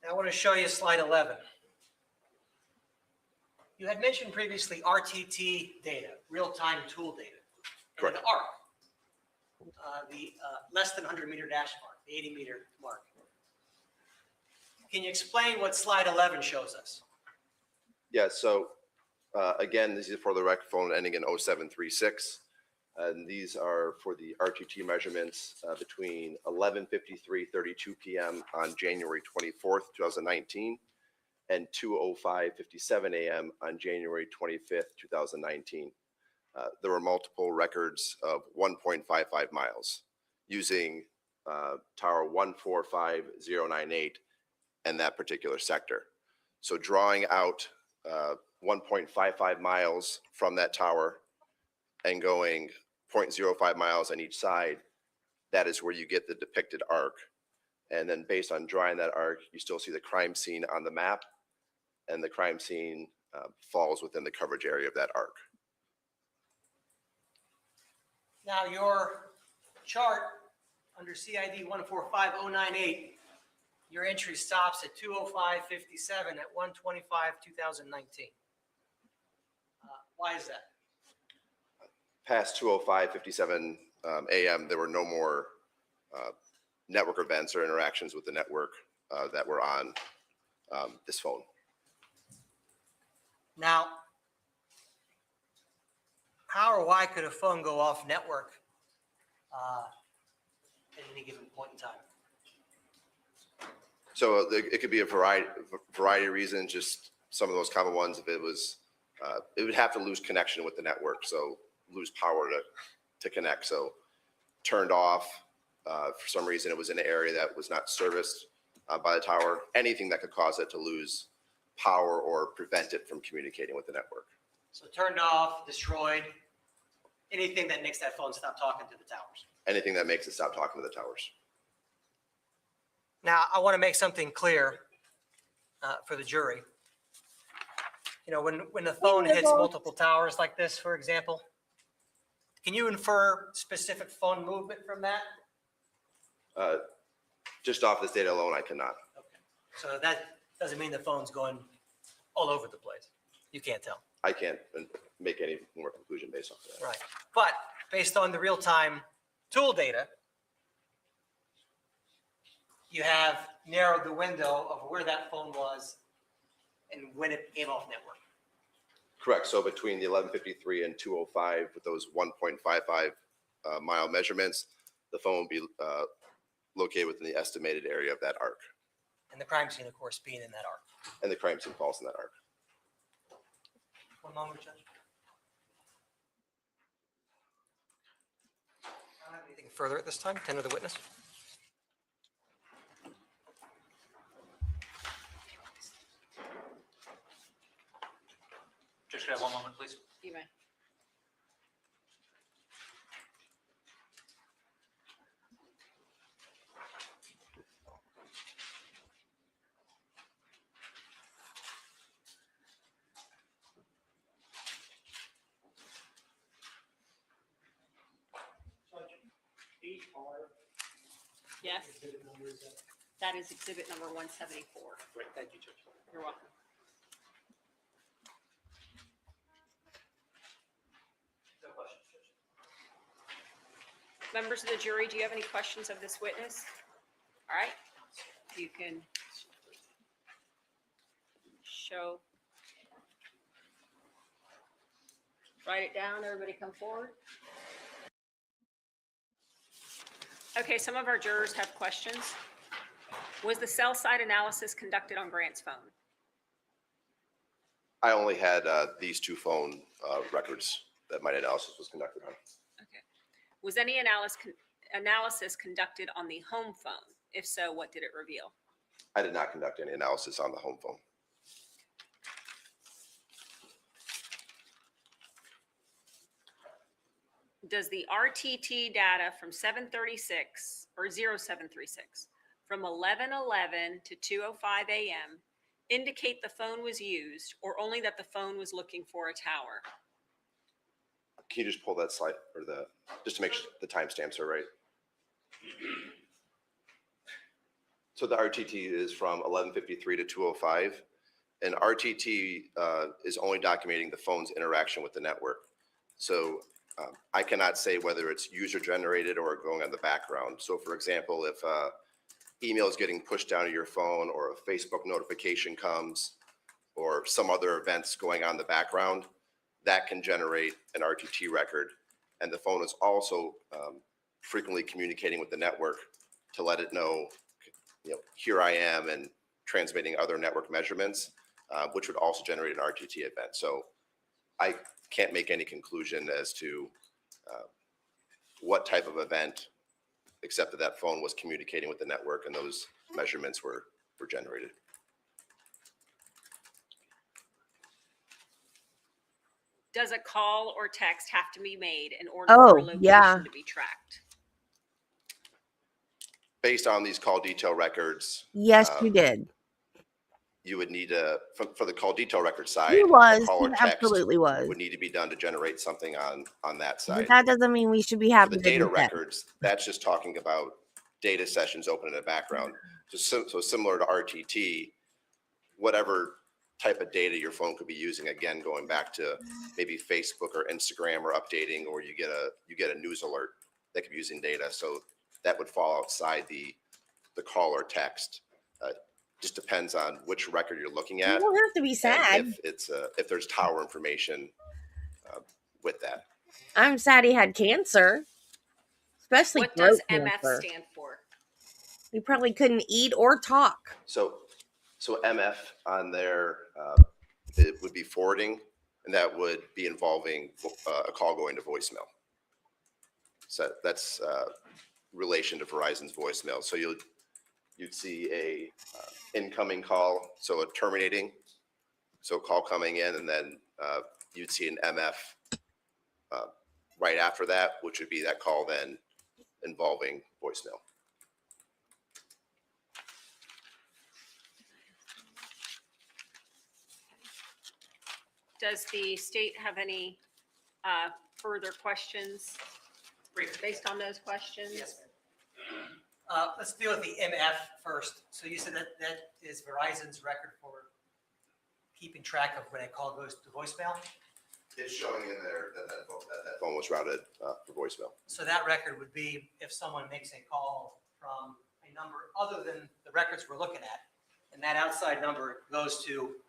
Now I want to show you slide 11. You had mentioned previously RTT data, real-time tool data. Correct. And the ARC, the less than 100-meter dash mark, the 80-meter mark. Can you explain what slide 11 shows us? Yeah, so again, this is for the rec phone ending in 0736. And these are for the RTT measurements between 11:53:32 p.m. on January 24th, 2019, and 2:05:57 a.m. on January 25th, 2019. There were multiple records of 1.55 miles using tower 145098 and that particular sector. So drawing out 1.55 miles from that tower and going 0.05 miles on each side, that is where you get the depicted arc. And then based on drawing that arc, you still see the crime scene on the map, and the crime scene falls within the coverage area of that arc. Now your chart under CID 145098, your entry stops at 2:05:57 at 1:25/2019. Why is that? Past 2:05:57 a.m., there were no more network events or interactions with the network that were on this phone. Now, how or why could a phone go off network at any given point in time? So it could be a variety of reasons, just some of those common ones. If it was, it would have to lose connection with the network, so lose power to connect. So turned off, for some reason it was in an area that was not serviced by the tower. Anything that could cause it to lose power or prevent it from communicating with the network. So turned off, destroyed, anything that makes that phone stop talking to the towers. Anything that makes it stop talking to the towers. Now, I want to make something clear for the jury. You know, when the phone hits multiple towers like this, for example, can you infer specific phone movement from that? Just off this data alone, I cannot. Okay. So that doesn't mean the phone's going all over the place. You can't tell. I can't make any more conclusion based off of that. Right. But based on the real-time tool data, you have narrowed the window of where that phone was and when it came off network. Correct. So between the 11:53 and 2:05, with those 1.55 mile measurements, the phone will be located within the estimated area of that arc. And the crime scene, of course, being in that arc. And the crime scene falls in that arc. One moment, Judge. I don't have anything further at this time. Tender the witness. Judge, could I have one moment, please? You may. Yes, that is exhibit number 174. Great, thank you, Judge. You're welcome. No questions, Judge. Members of the jury, do you have any questions of this witness? All right, you can show. Write it down, everybody come forward. Okay, some of our jurors have questions. Was the cell site analysis conducted on Grant's phone? I only had these two phone records that my analysis was conducted on. Okay. Was any analysis conducted on the home phone? If so, what did it reveal? I did not conduct any analysis on the home phone. Does the RTT data from 736 or 0736 from 11:11 to 2:05 a.m. indicate the phone was used or only that the phone was looking for a tower? Can you just pull that slide or just to make sure the timestamps are right? So the RTT is from 11:53 to 2:05, and RTT is only documenting the phone's interaction with the network. So I cannot say whether it's user generated or going on the background. So for example, if email is getting pushed down to your phone or a Facebook notification comes or some other events going on in the background, that can generate an RTT record. And the phone is also frequently communicating with the network to let it know, here I am, and transmitting other network measurements, which would also generate an RTT event. So I can't make any conclusion as to what type of event, except that that phone was communicating with the network and those measurements were generated. Does a call or text have to be made in order for a location to be tracked? Based on these call detail records. Yes, you did. You would need to, for the call detail record side, He was. a call He or text absolutely was. would need to be done to generate something on that side. But that doesn't mean we should be For happy the to data do that. records, that's just talking about data sessions open in the background. So similar to RTT, whatever type of data your phone could be using, again, going back to maybe Facebook or Instagram or updating, or you get a news alert that could be using data. So that would fall outside the call or text. Just depends on which record you're looking You at. don't have to be sad. And if there's tower information with that. I'm sad he had cancer, especially What does throat MF cancer. stand for? He probably couldn't eat or talk. So MF on there, it would be forwarding, and that would be involving a call going to voicemail. So that's relation to Verizon's voicemail. So you'd see a incoming call, so a terminating, so a call coming in, and then you'd see an MF right after that, which would be that call then involving voicemail. Does the state have any further questions based on those questions? Yes, ma'am. Let's deal with the MF first. So you said that is Verizon's record for keeping track of when a call goes to voicemail? It's showing in there that phone was routed for voicemail. So that record would be if someone makes a call from a number other than the records we're looking at, and that outside number goes to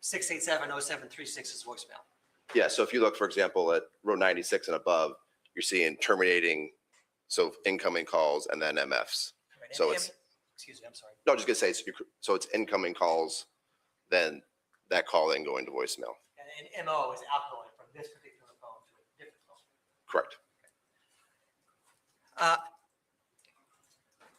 687-0736's voicemail. Yeah, so if you look, for example, at row 96 and above, you're seeing terminating, so incoming calls and then MFs. Right. So it's, excuse me, I'm sorry. no, I was just gonna say, so it's incoming calls, then that call then going to voicemail. And MO is outgoing from this particular phone to a different phone. Correct.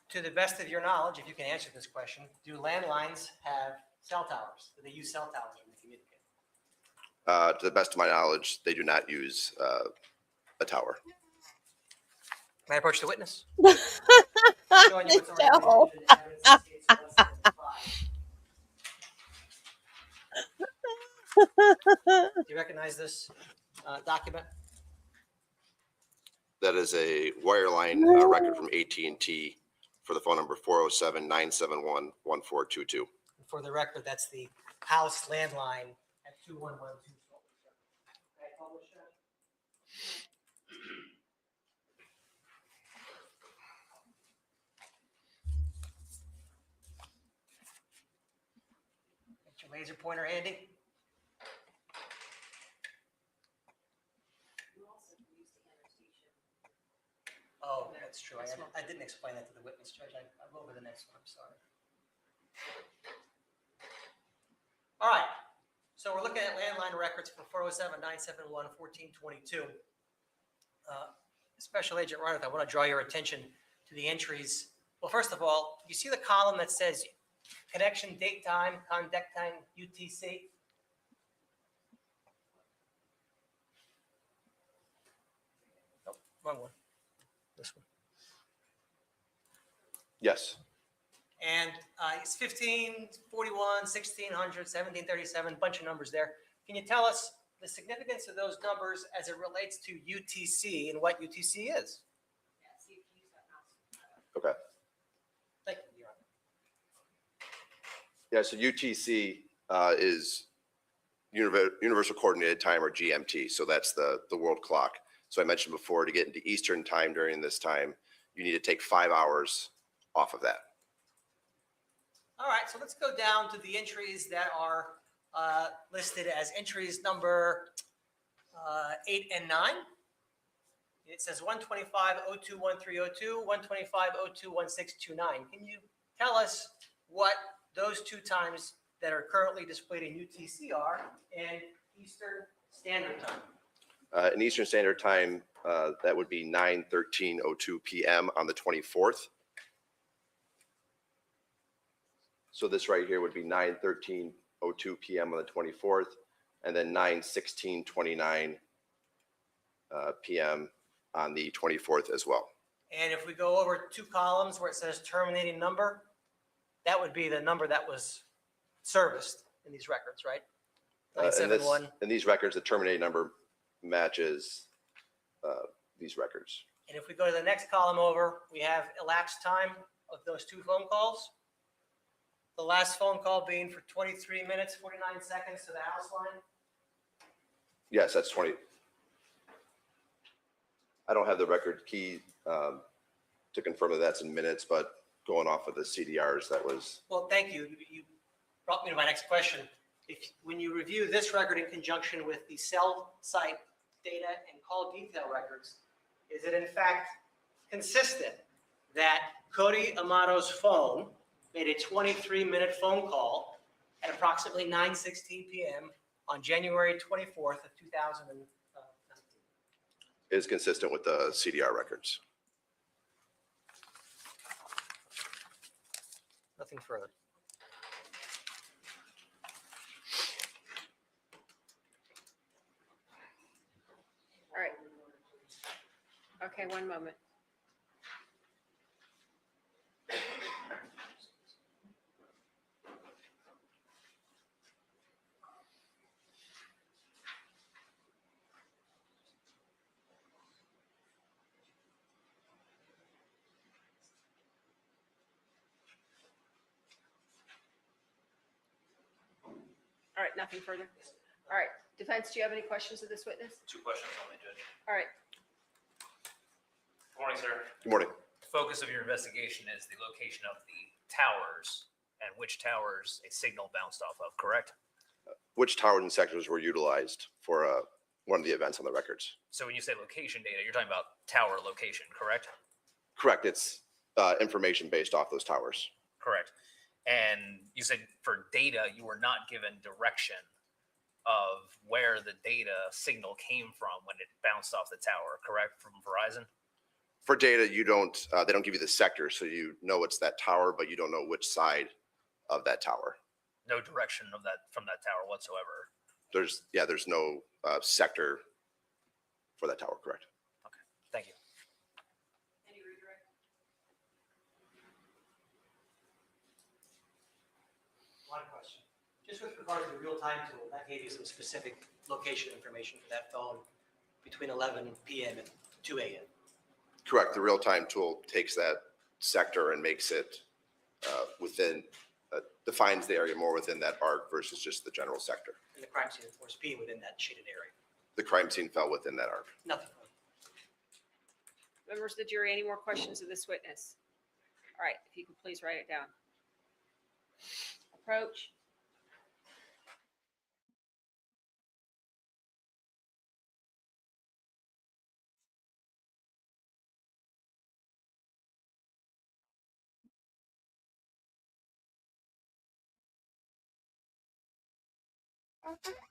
To the best of your knowledge, if you can answer this question, do landlines have cell towers? Do they use cell towers when they communicate? To the best of my knowledge, they do not use a tower. May I approach the witness? Showing you what's already No. mentioned in the evidence in states of less than 5. Do you recognize this document? That is a wireline record from AT&T for the phone number 407-971-1422. For the record, that's the house landline at 2112. May I publish that? laser pointer handy? Oh, that's true. I didn't explain that to the witness, Judge. I'll go over the next one. I'm sorry. All right. So we're looking at landline records for 407-971-1422. Special Agent Reinhardt, I want to draw your attention to the entries. Well, first of all, you see the column that says connection, date, time, contact time, UTC? Nope, wrong one. This one. Yes. And it's 1541, 1600, 1737, bunch of numbers there. Can you tell us the significance of those numbers as it relates to UTC and what UTC is? Okay. Thank you, Your Honor. Yeah, so UTC is Universal Coordinated Time, or GMT. So that's the world clock. So I mentioned before, to get into Eastern time during this time, you need to take 5 hours off of that. All right, so let's go down to the entries that are listed as entries number 8 and 9. It says 125-02-1302, 125-02-1629. Can you tell us what those two times that are currently displayed in UTC are in Eastern Standard Time? In Eastern Standard Time, that would be 9:13:02 p.m. on the 24th. So this right here would be 9:13:02 p.m. on the 24th, and then 9:16:29 p.m. on the 24th as well. And if we go over two columns where it says terminating number, that would be the number that was serviced in these records, right? 971. In these records, the terminating number matches these records. And if we go to the next column over, we have elapsed time of those two phone calls. The last phone call being for 23 minutes, 49 seconds to the house line. Yes, that's 20. I don't have the record key to confirm that that's in minutes, but going off of the CDRs, that was. Well, thank you. You brought me to my next question. When you review this record in conjunction with the cell site data and call detail records, is it in fact consistent that Cody Amato's phone made a 23-minute phone call at approximately 9:16 p.m. on January 24th of 2019? Is consistent with the CDR records. Nothing further. All right. Okay, one moment. All right, nothing further. All right, defense, do you have any questions of this witness? 2 questions only, Judge. All right, Good morning, sir. Good morning. The focus of your investigation is the location of the towers and which towers a signal bounced off of, correct? Which towers and sectors were utilized for one of the events on the records? So when you say location data, you're talking about tower location, correct? Correct. It's information based off those towers. Correct. And you said for data, you were not given direction of where the data signal came from when it bounced off the tower, correct? From Verizon? For data, you don't. They don't give you the sector, so you know it's that tower, but you don't know which side of that tower. No direction of that from that tower whatsoever. There's no sector for that tower. Correct. Okay. Thank you. any redirect? One question. Just with regard to the real-time tool, that gave you some specific location information for that phone between 11 p.m. and 2 a.m. Correct. The real-time tool takes that sector and makes it defines the area more within that arc versus just the general sector. And the crime scene, of course, being within that shaded area. The crime scene fell within that arc. Nothing. Members of the jury, any more questions of this witness? All right, if you could please write it down. Approach.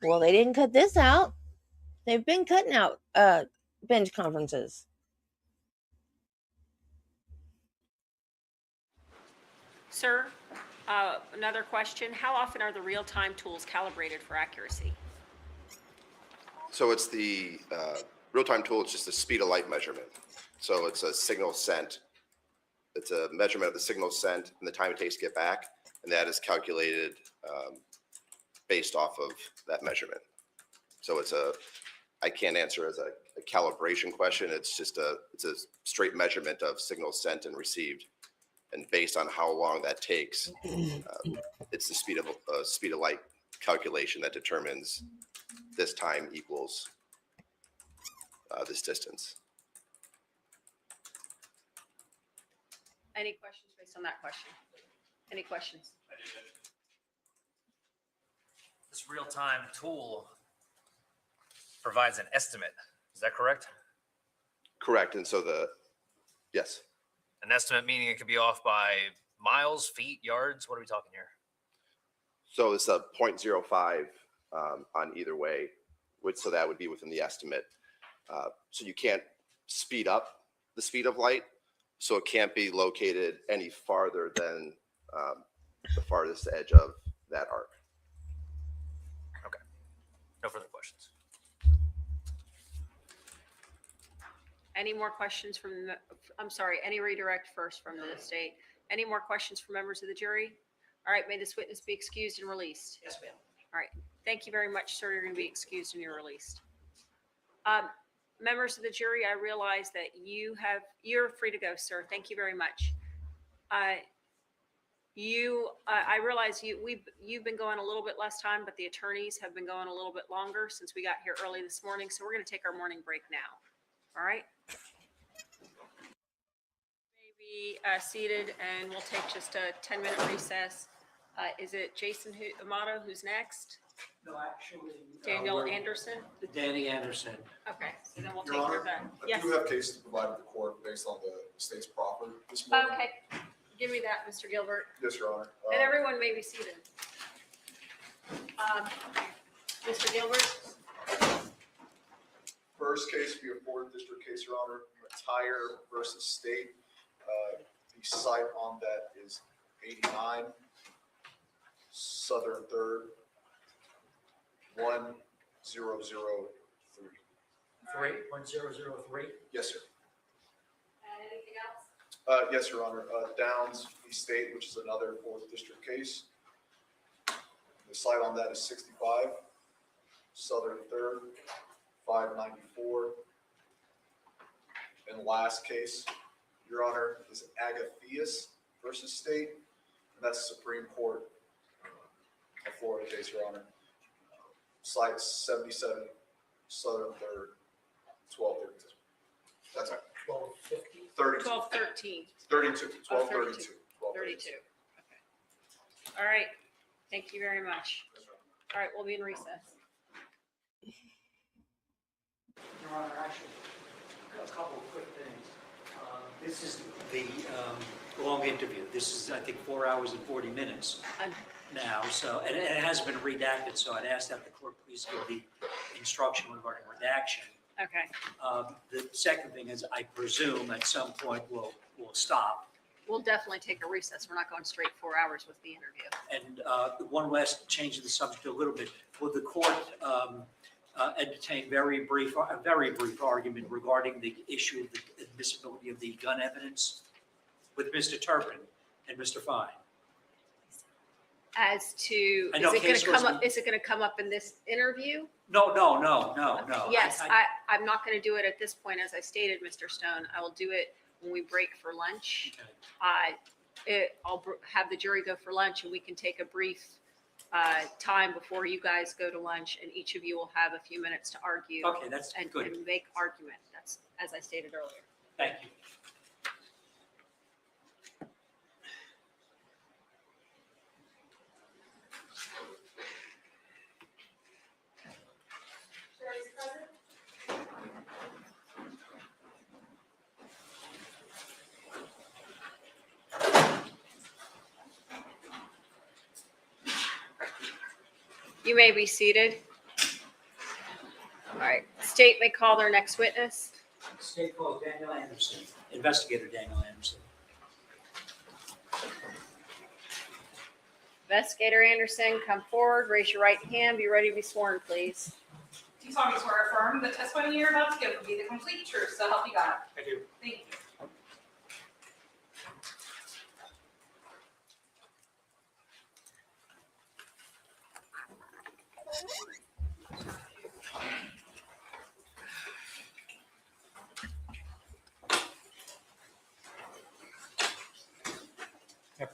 Well, they didn't cut this out. They've been cutting out bench conferences. Sir, another question. How often are the real-time tools calibrated for accuracy? So it's the real-time tool. It's just the speed of light measurement. So it's a signal sent. It's a measurement of the signal sent and the time it takes to get back, and that is calculated based off of that measurement. So I can't answer as a calibration question. It's a straight measurement of signals sent and received, and based on how long that takes, it's the speed of light calculation that determines this time equals this distance. Any questions based on that question? Any questions? This real-time tool provides an estimate. Is that correct? Correct. And so yes. An estimate meaning it could be off by miles, feet, yards. What are we talking here? So it's a 0.05 on either way, so that would be within the estimate. So you can't speed up the speed of light, so it can't be located any farther than the farthest edge of that arc. Okay. No further questions. Any more questions from, I'm sorry, any redirect first from the state? Any more questions from members of the jury? All right, may this witness be excused and released? Yes, ma'am. All right, thank you very much, sir. You're going to be excused and you're released. Members of the jury, I realize that you're free to go, sir. Thank you very much. I realize you've been going a little bit less time, but the attorneys have been going a little bit longer since we got here early this morning. So we're going to take our morning break now. All right. Be seated, and we'll take just a 10-minute recess. Is it Jason Amato who's next? No, actually. Daniel Anderson? Danny Anderson. Okay, so then we'll Your take care Honor, of that. I Yes. do have cases to provide to the court based on the state's proffer this morning. Okay, give me that, Mr. Gilbert. Yes, Your Honor. And everyone may be seated. Mr. Gilbert? First case will be a 4th District case, Your Honor, Tire versus State. The site on that is 89 Southern 3rd, 1003. 1003? Yes, sir. Anything else? Yes, Your Honor. Downs v. State, which is another 4th District case. The site on that is 65 Southern 3rd, 594. And last case, Your Honor, is Agathias versus State. And that's Supreme Court of Florida case, Your Honor. Site 77 Southern 3rd, 1232. That's right. 1250? 32. 1213. 32. 1232. 1232. 32. Okay. All right. Thank you very much. All right, we'll be in recess. Your Honor, actually, a couple of quick things. This is the long interview. This is, I think, 4 hours and 40 minutes now. So, and it has been redacted, so I'd ask that the court please give the instruction regarding redaction. Okay. The second thing is, I presume at some point we'll stop. We'll definitely take a recess. We're not going straight 4 hours with the interview. And one last change of the subject a little bit. Will the court entertain a very brief argument regarding the issue of the admissibility of the gun evidence with Mr. Turpin and Mr. Fine? As to, I know is it going case to come goes- up? Is it going to come up in this interview? No. Yes, I'm not going to do it at this point, as I stated, Mr. Stone. I will do it when we break for lunch. I'll have the jury go for lunch, and we can take a brief time before you guys go to lunch, and each of you will have a few minutes to argue. Okay, that's and, good. and make argument. That's as I stated earlier. Thank you. You may be seated. All right, state may call their next witness. State called Daniel Anderson, investigator Daniel Anderson. Investigator Anderson, come forward, raise your right hand, be ready to be sworn, please. Do you solemnly swear or affirm the testimony you're about to give will be the complete truth, so help you God? I do. Thank you.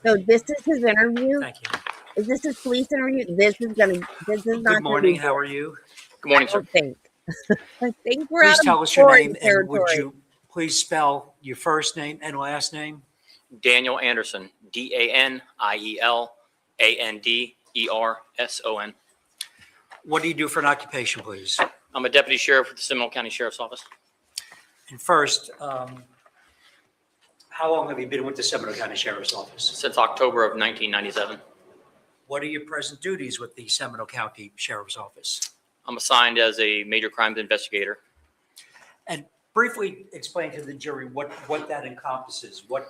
So this is his interview? Thank you. Is this his police interview? This is not. Good morning, how are you? Good morning, I sir. don't think. I think we're Please out tell of us your Florida name and would territory. you please spell your first name and last name? Daniel Anderson, DanielAnderson. What do you do for an occupation, please? I'm a deputy sheriff with the Seminole County Sheriff's Office. And first, how long have you been with the Seminole County Sheriff's Office? Since October of 1997. What are your present duties with the Seminole County Sheriff's Office? I'm assigned as a major crimes investigator. And briefly explain to the jury what that encompasses. What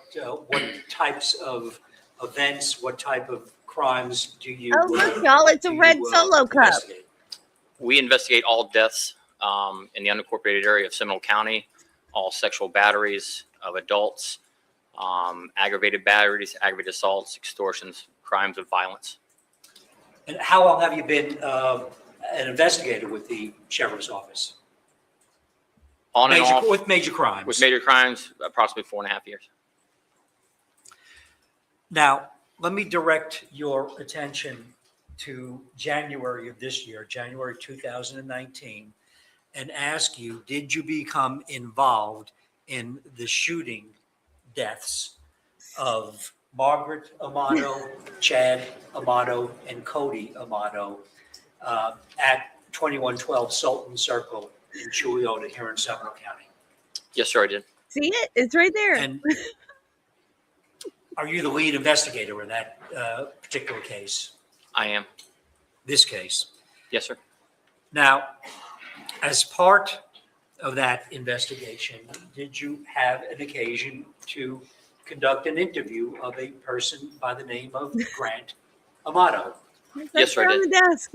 types of events, what type of crimes do you? Oh, look, y'all, it's a red Solo cup. investigate? We investigate all deaths in the unincorporated area of Seminole County, all sexual batteries of adults, aggravated batteries, aggravated assaults, extortions, crimes of violence. And how long have you been an investigator with the Sheriff's Office? On and off. With major crimes? With major crimes, approximately 4.5 years. Now, let me direct your attention to January of this year, January 2019, and ask you, did you become involved in the shooting deaths of Margaret Amato, Chad Amato, and Cody Amato at 2112 Sultan Circle in Chuleota here in Seminole County? Yes, sir, I did. See it? It's right there. And are you the lead investigator in that particular case? I am. This case? Yes, sir. Now, as part of that investigation, did you have an occasion to conduct an interview of a person by the name of Grant Amato? Yes, sir, I on did. the desk.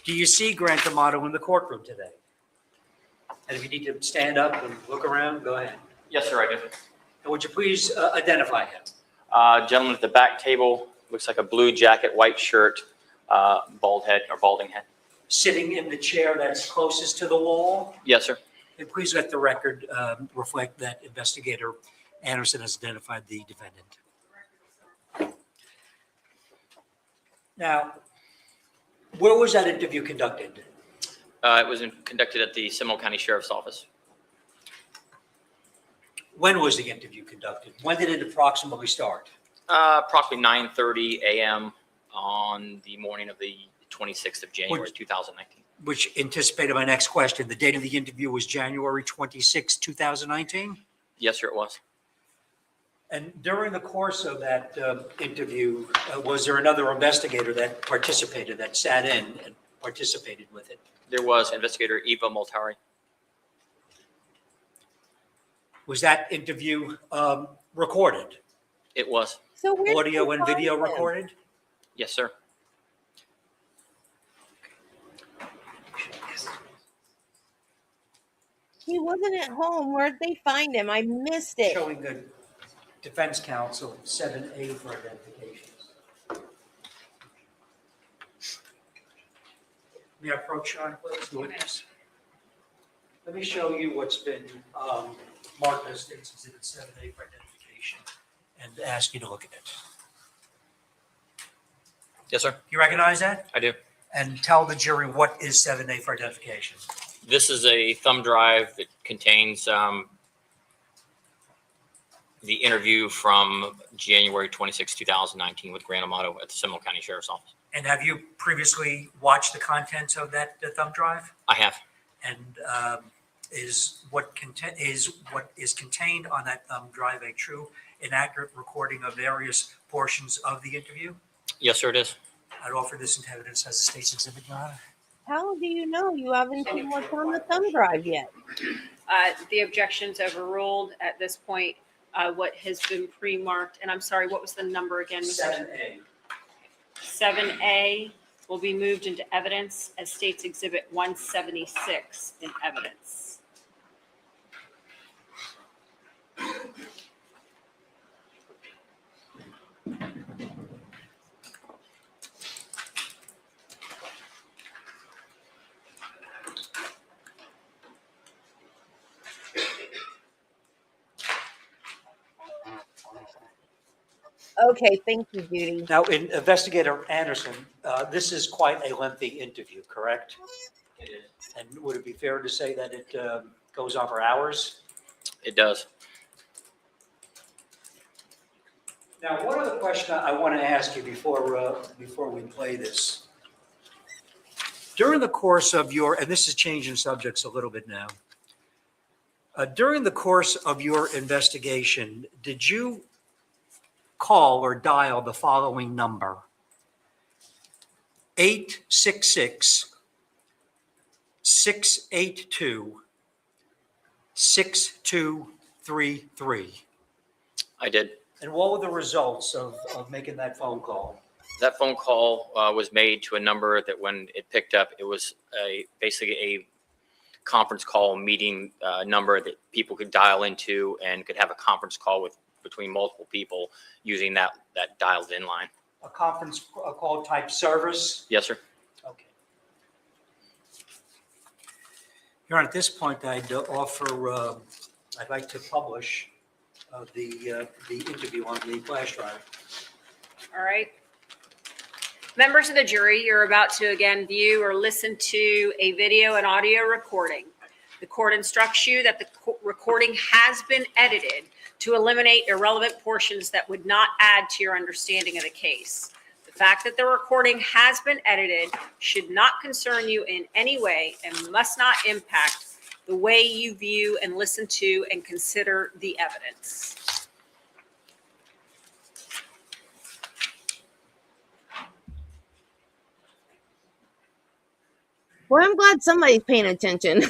Do you see Grant Amato in the courtroom today? And if you need to stand up and look around, go ahead. Yes, sir, I do. And would you please identify him? Gentleman at the back table, looks like a blue jacket, white shirt, bald head or balding head. Sitting in the chair that's closest to the wall? Yes, sir. And please let the record reflect that Investigator Anderson has identified the defendant. Now, where was that interview conducted? It was conducted at the Seminole County Sheriff's Office. When was the interview conducted? When did it approximately start? Approximately 9:30 a.m. on the morning of the 26th of January, 2019. Which anticipated my next question. The date of the interview was January 26, 2019? Yes, sir, it was. And during the course of that interview, was there another investigator that participated, that sat in and participated with it? There was Investigator Eva Moltari. Was that interview recorded? It was. So where did Audio you and video find him? recorded? Yes, sir. He wasn't at home. Where'd they find him? I missed it. Showing the defense counsel 7A for identifications. May I approach Sean, please, the witness? Let me show you what's been marked as State's Exhibit 7A for identification and ask you to look at it. Yes, sir. You recognize that? I do. And tell the jury what is 7A for identification. This is a thumb drive that contains the interview from January 26, 2019 with Grant Amato at the Seminole County Sheriff's Office. And have you previously watched the contents of that thumb drive? I have. And is what is contained on that thumb drive a true, inaccurate recording of various portions of the interview? Yes, sir, it is. I'd offer this into evidence as a state's exhibit, Your Honor. How do you know you haven't seen what's on the thumb drive yet? The objection's overruled at this point. What has been pre-marked, and I'm sorry, what was the number again? 7A. 7A will be moved into evidence as State's Exhibit 176 in evidence. Okay, thank you, Judy. Now, Investigator Anderson, this is quite a lengthy interview, correct? It is. And would it be fair to say that it goes on for hours? It does. Now, one other question I want to ask you before we play this. During the course of your, and this is changing subjects a little bit now. During the course of your investigation, did you call or dial the following number? 866-682-6233. I did. And what were the results of making that phone call? That phone call was made to a number that when it picked up, it was basically a conference call meeting number that people could dial into and could have a conference call between multiple people using that dialed in line. A conference call type service? Yes, sir. Okay. Here at this point, I'd offer, I'd like to publish the interview on the flash drive. All right. Members of the jury, you're about to again view or listen to a video and audio recording. The court instructs you that the recording has been edited to eliminate irrelevant portions that would not add to your understanding of the case. The fact that the recording has been edited should not concern you in any way and must not impact the way you view and listen to and consider the evidence. Well, I'm glad somebody's paying attention.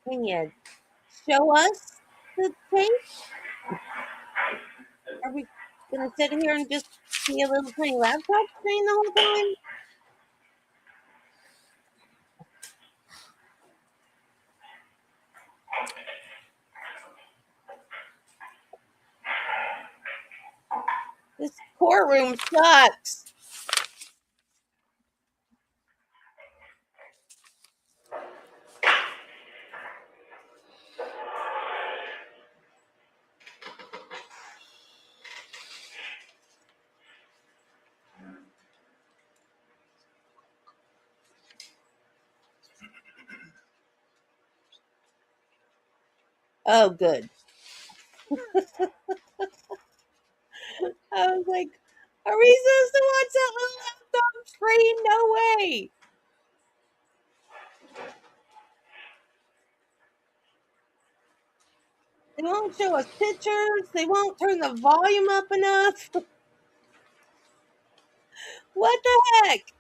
Can you show us the tape? Are we gonna sit here and just see a little tiny laptop screen the whole time? This courtroom sucks. Oh, good. I was like, are we supposed to watch that little laptop screen? No way. They won't show us pictures. They won't turn the volume up enough. What the heck?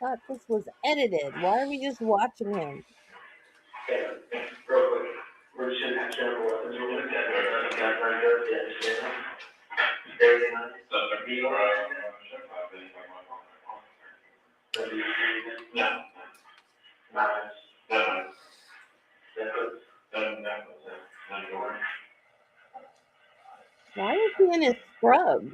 thought this was edited. Why are we just watching him? Real quick, we're just gonna have several weapons. We're gonna get Why is he in his scrubs?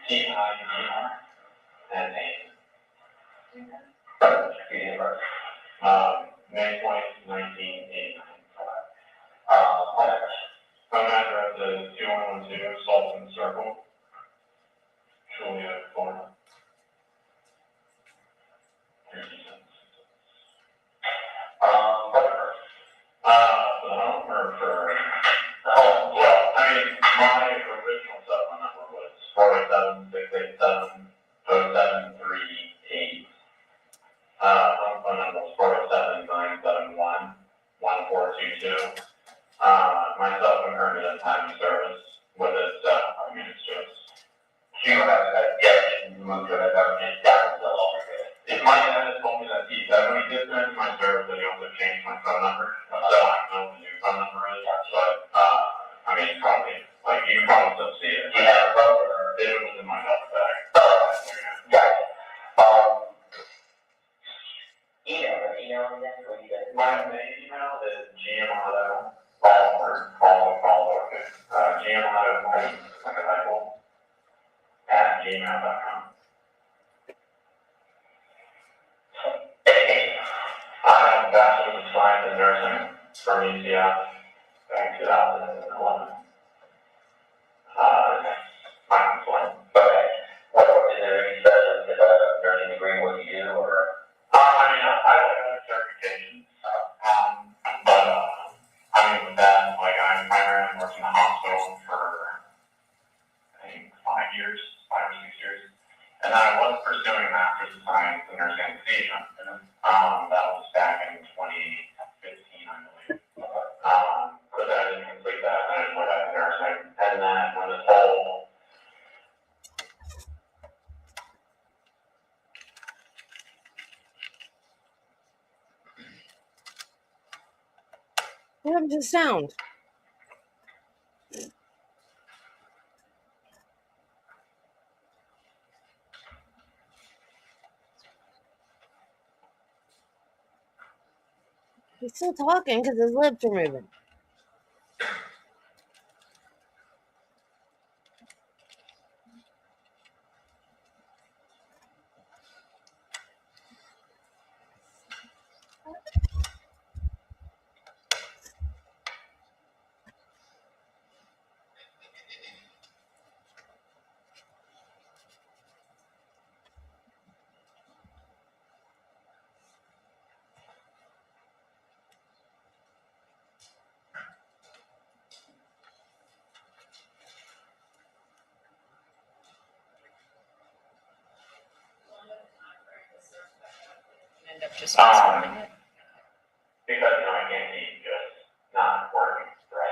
C-I-E-R and May 20th, 1989. Phone address is 2112 Sultan Circle, Julia, Florida. Well, I mean, my original settlement number was 407-687-0738. Home phone number was 407-971-1422. My cell phone currently doesn't have any service with it, I mean, it's just. She has that, yeah, moved to that, just down the law. If my dad had told me that when he did send my service, that he also changed my phone number, so I don't know what the new phone number is, but, I mean, probably, like, you can probably still see it. Yeah, it was in my duffel bag. Gotcha. My main email is Giamato, Giamato, like a Bible, at gmail.com. I have a bachelor's of science in nursing from UCF back in 2011. My point. Okay. What is there any special nursing degree what you do, or? I mean, I like other certifications. But I mean, with that, like, I primarily worked in the hospital for, I think, 5 years, 5 or 6 years. And then I was pursuing a master's of science in nurse anesthesia. That was back in 2015, I believe. But then I didn't complete that, and I just went back to nursing. And then when this whole What happened to the sound? He's still talking because his lips are moving. End up just because, absorbing it. I can't keep just not working, right?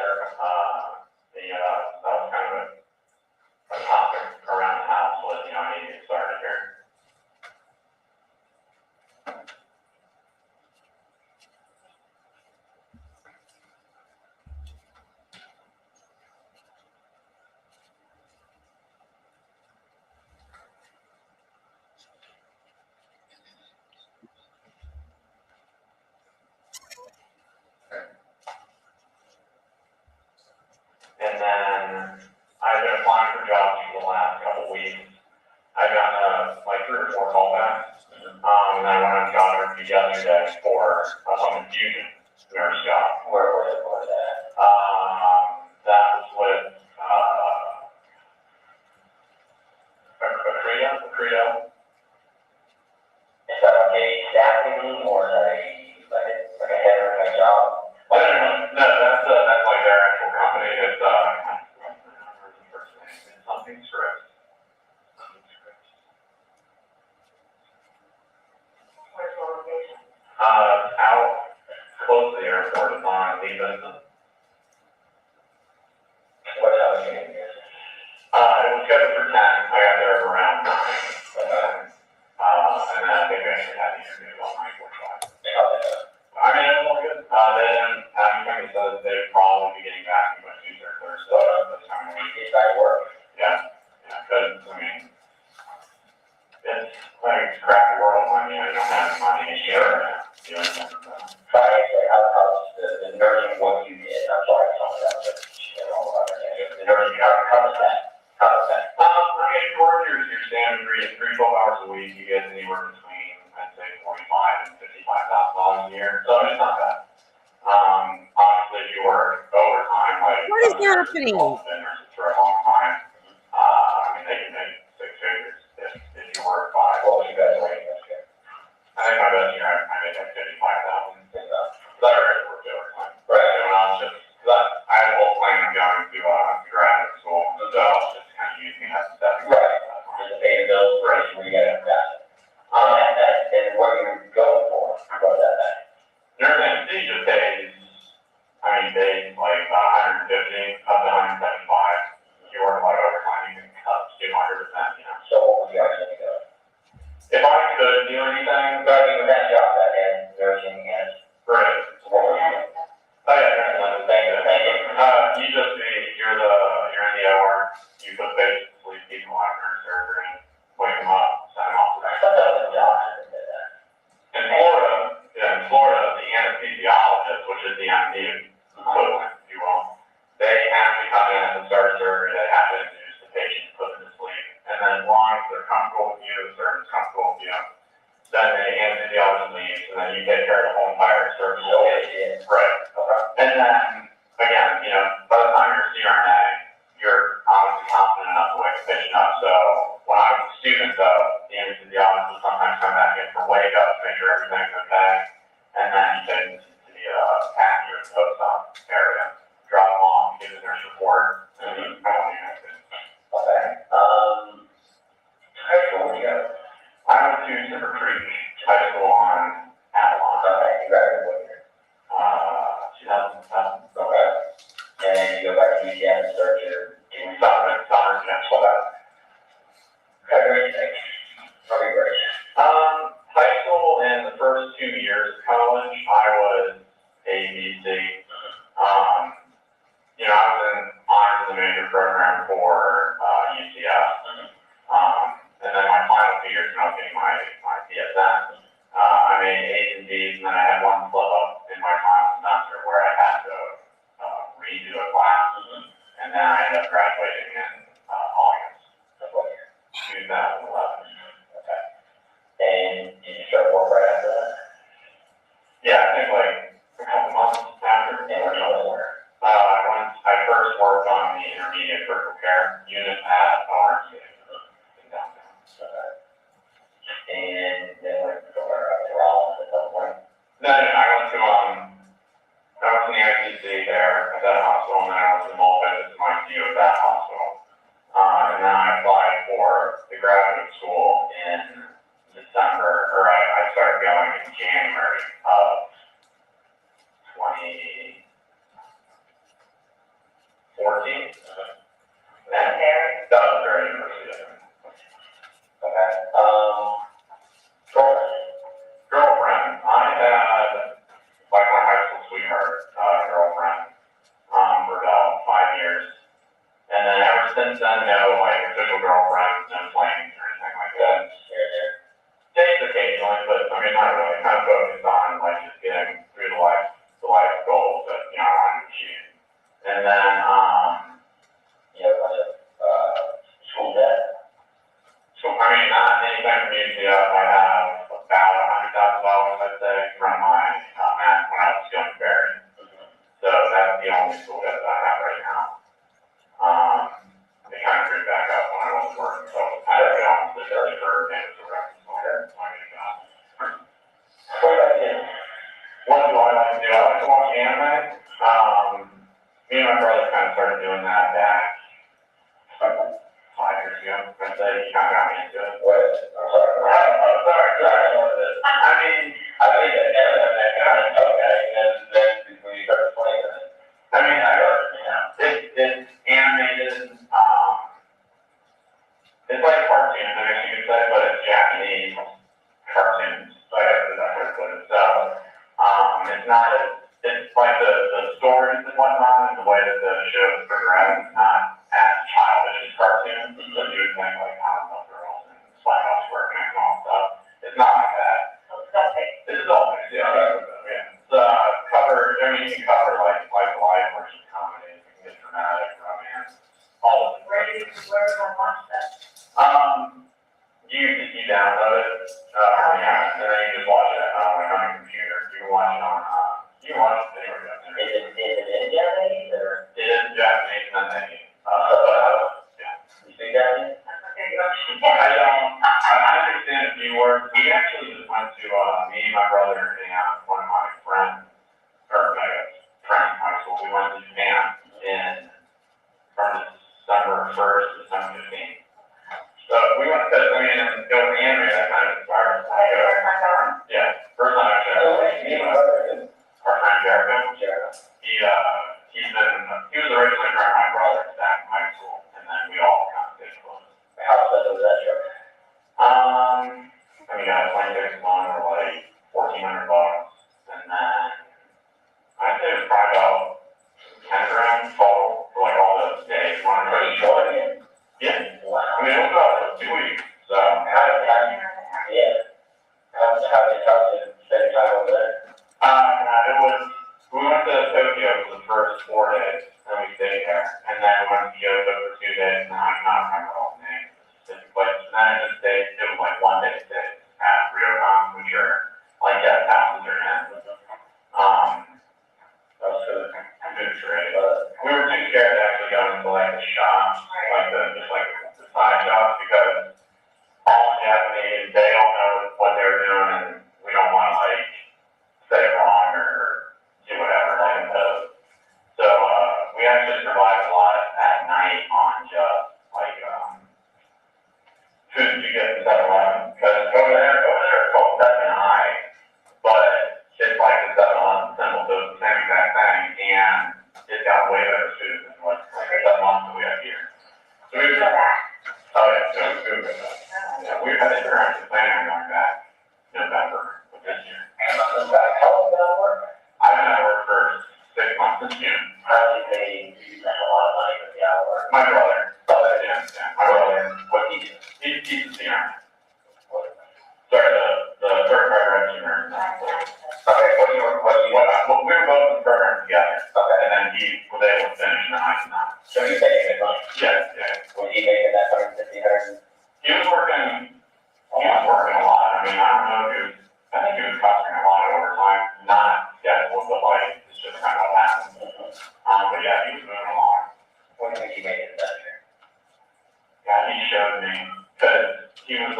That was kind of a topic around the house was, I need to get started here. And then I've been applying for jobs for the last couple weeks. I've gotten like 3 or 4 callbacks. And I went on a job interview yesterday for a home infusion nurse job. Where was it for that? That was with Credo. Is that like a staffing or like a header of a job? No, that's like their actual company. It's something script. Where's the location? Out close to the airport is on Lee Benson. What else you need? It was scheduled for 10. I got there around 9. And then I think I actually had the interview on 9:45. I mean, it was all good. They didn't have anything that says they'd probably be getting back to me by Tuesday or Thursday. This time of week. It's back to work. Yeah. Because, I mean, it's like it's a crappy world. I mean, I don't have money. Sure. How's the nursing what you did? I'm sorry, I saw that, but you know all about it. The nursing, how was that? I mean, and three 12 hours a week, you get anywhere between, I'd say, $45,000 and $55,000 a year. So it's not bad. Obviously, if you work overtime, like What is happening? for a long time, I mean, they can make six figures if you work five. What was your best rate? I think my best year, I made like 55,000. So I already worked overtime. Right. And I was just, because I had a whole plan of going to graduate school, so I was just kind of using that stuff. Right. Just paying bills, right, where you got that. And what you were going for that. Nursing C just pays, I mean, pays like 150 up to 175. If you work like overtime, you can cut 200%, you know. So what would you actually do? If I could do anything, that would be the best job that is nursing is. Right. What would you do? Oh yeah, nursing is the thing. You just be, you're in the OR, you put patients to sleep, people have nurse surgery, wake them up, send them off to the in Florida, the anesthesiologist, which is the MD equivalent, if you will, they have to come in and start surgery. They have to introduce the patient, put them to sleep, and then as long as they're comfortable with you, the surgeon's comfortable with you, then the anesthesiologist leaves, and then you take care of the whole entire surgery. Right. Okay. And then again, you know, by the time you're a CRNA, you're obviously confident enough to wake the patient up. So when I was a student, though, the anesthesiologist would sometimes come back in for wake up to make sure everything's okay, and then you take them to the PACU and post-op area, drop them off, give the nurse report, and then okay. High school, yeah. I went to Silver Creek High School on Avalon. Okay, you graduated. 2007. Okay. And then you go back to UCM and start your summer, yeah, so that. Okay, great, thanks. Probably great. High school and the first 2 years of college, I was ABC. You know, I was in honors in the major program for UCF. And then my final 2 years, when I was getting my PSN, I made A's and B's, and then I had one slip up in my final semester where I had to redo a class, and then I ended up graduating in August of 2011. Okay. And did you start work right after that? Yeah, I think like a couple months after. I first worked on the intermediate critical care unit at RMC in downtown. Okay. And then went to Rollins at some point. Then I went to the ICC there at that hospital, and then I went to multi-visit ICU at that hospital. And then I applied for the graduate school in December, or I started going in January of 2014. And that was very university. Okay. Girlfriend. I had like my high school sweetheart girlfriend for about 5 years. And then ever since then, no like official girlfriends, no flings or anything like that. Dates occasionally, but I mean not really. Kind of focused on like just getting through the life goals that you know I wanted to achieve. And then you know, school debt. So I mean not anything from UCF. I have about $100,000 I'd say from my math when I was still in Barry. So that's the only school debt that I have right now. It kind of grew back up when I wasn't working, so I had to go on to the search for payments to reconcile. What do I like to do? I like to watch anime. Me and my brother kind of started doing that back 5 years ago. I'd say he kind of got me into it. What? Sorry. I mean, I think that anime got it okay, and then before you start playing it. I mean, it's animated. It's like cartoons, I guess you could say, but it's Japanese cartoons. So I guess that's how to put it. So it's not as, it's like the stories and whatnot, and the way that the shows progress is not as childish as cartoons. So you would think like Powerpuff Girls and Spy Square and all stuff. It's not like that. It's adult based, yeah. It's cover, I mean, you can cover like life versus comedy, you can get dramatic, romance, all of it. Where do I watch that? you download it, yeah, and then you just watch it on your computer. You can watch it on, you can watch it anywhere down there. Is it in Japanese or? It is in Japanese, and then yeah. You speak Japanese? I understand a few words. We actually just went to, me and my brother and one of my friends, or I guess, friends in high school, we went to Japan from December 1st to December 15th. So we went to Tasmania and go to the anime that kind of inspired us. Yeah, first time actually. Our friend Jericho. He was originally from my brother's back in high school, and then we all kind of stayed close. How expensive was that trip? I mean, plane tickets alone were like $1,400, and then I'd say it was probably about 10 grand total for like all the days. Pretty short again. Yeah. Wow. I mean, it was about 2 weeks. So how did you spend time over there? We went to Tokyo for the first 4 days, and we stayed there. And then we went to Kyoto for 2 days, and I cannot remember all the names of the specific places. And then I just stayed, it was like 1 day stays at Ryokan, which are like guest houses or inns. That was good trade. We were too scared to actually go into like the shops, like the side shops, because all Japanese, they don't know what they're doing, and we don't want to like say it wrong or do whatever, like impose. So we actually survived a lot at night on just like food you get in 7-Eleven, because over there it's called 7 High, but it's like the 7-Eleven symbol, so it's the same exact thing, and it's got way better food than what like the 7-Eleven that we have here. So we were, oh yeah, so it was good. Yeah, we actually planning on going back November of this year. How long did that work? I've been at work for 6 months in June. How did they spend a lot of money with the hour? My brother. Yeah, my brother. What he do? He's a CR. Sorry, the third card register. Okay, we were both in the program together. Okay. And then he was able to finish, and I could not. So he's making good money? Yes, yeah. Was he making that $150? He was working a lot. I mean, I don't know if I think he was costing a lot of overtime, not scheduled, but like, it's just kind of what happened. But yeah, he was moving along. What do you think he made it that year? Yeah, he showed me, because he was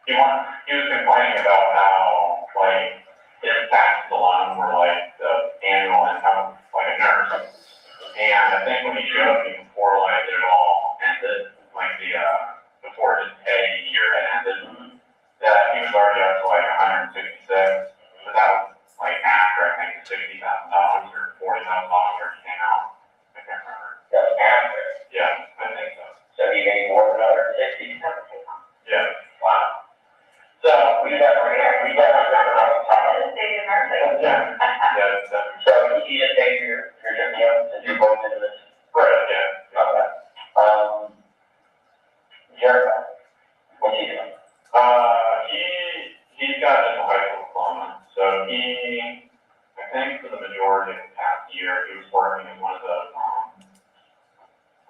complaining about how, like, his taxes alone were like the annual income of like a nurse. And I think when he showed me before like it all ended, like before his pay year ended, that he was already up to like 166. So that was like after I think $60,000 or $40,000 he came out. I can't remember. That was after? Yeah, I think so. So he made more than 160? Yeah. Wow. So we definitely got a lot of time. Yeah. So he just paid your GPM to do both into this? Right, yeah. Okay. Jericho, what's he doing? He's got just a high school diploma. So I think for the majority of the past year, he was working as one of those,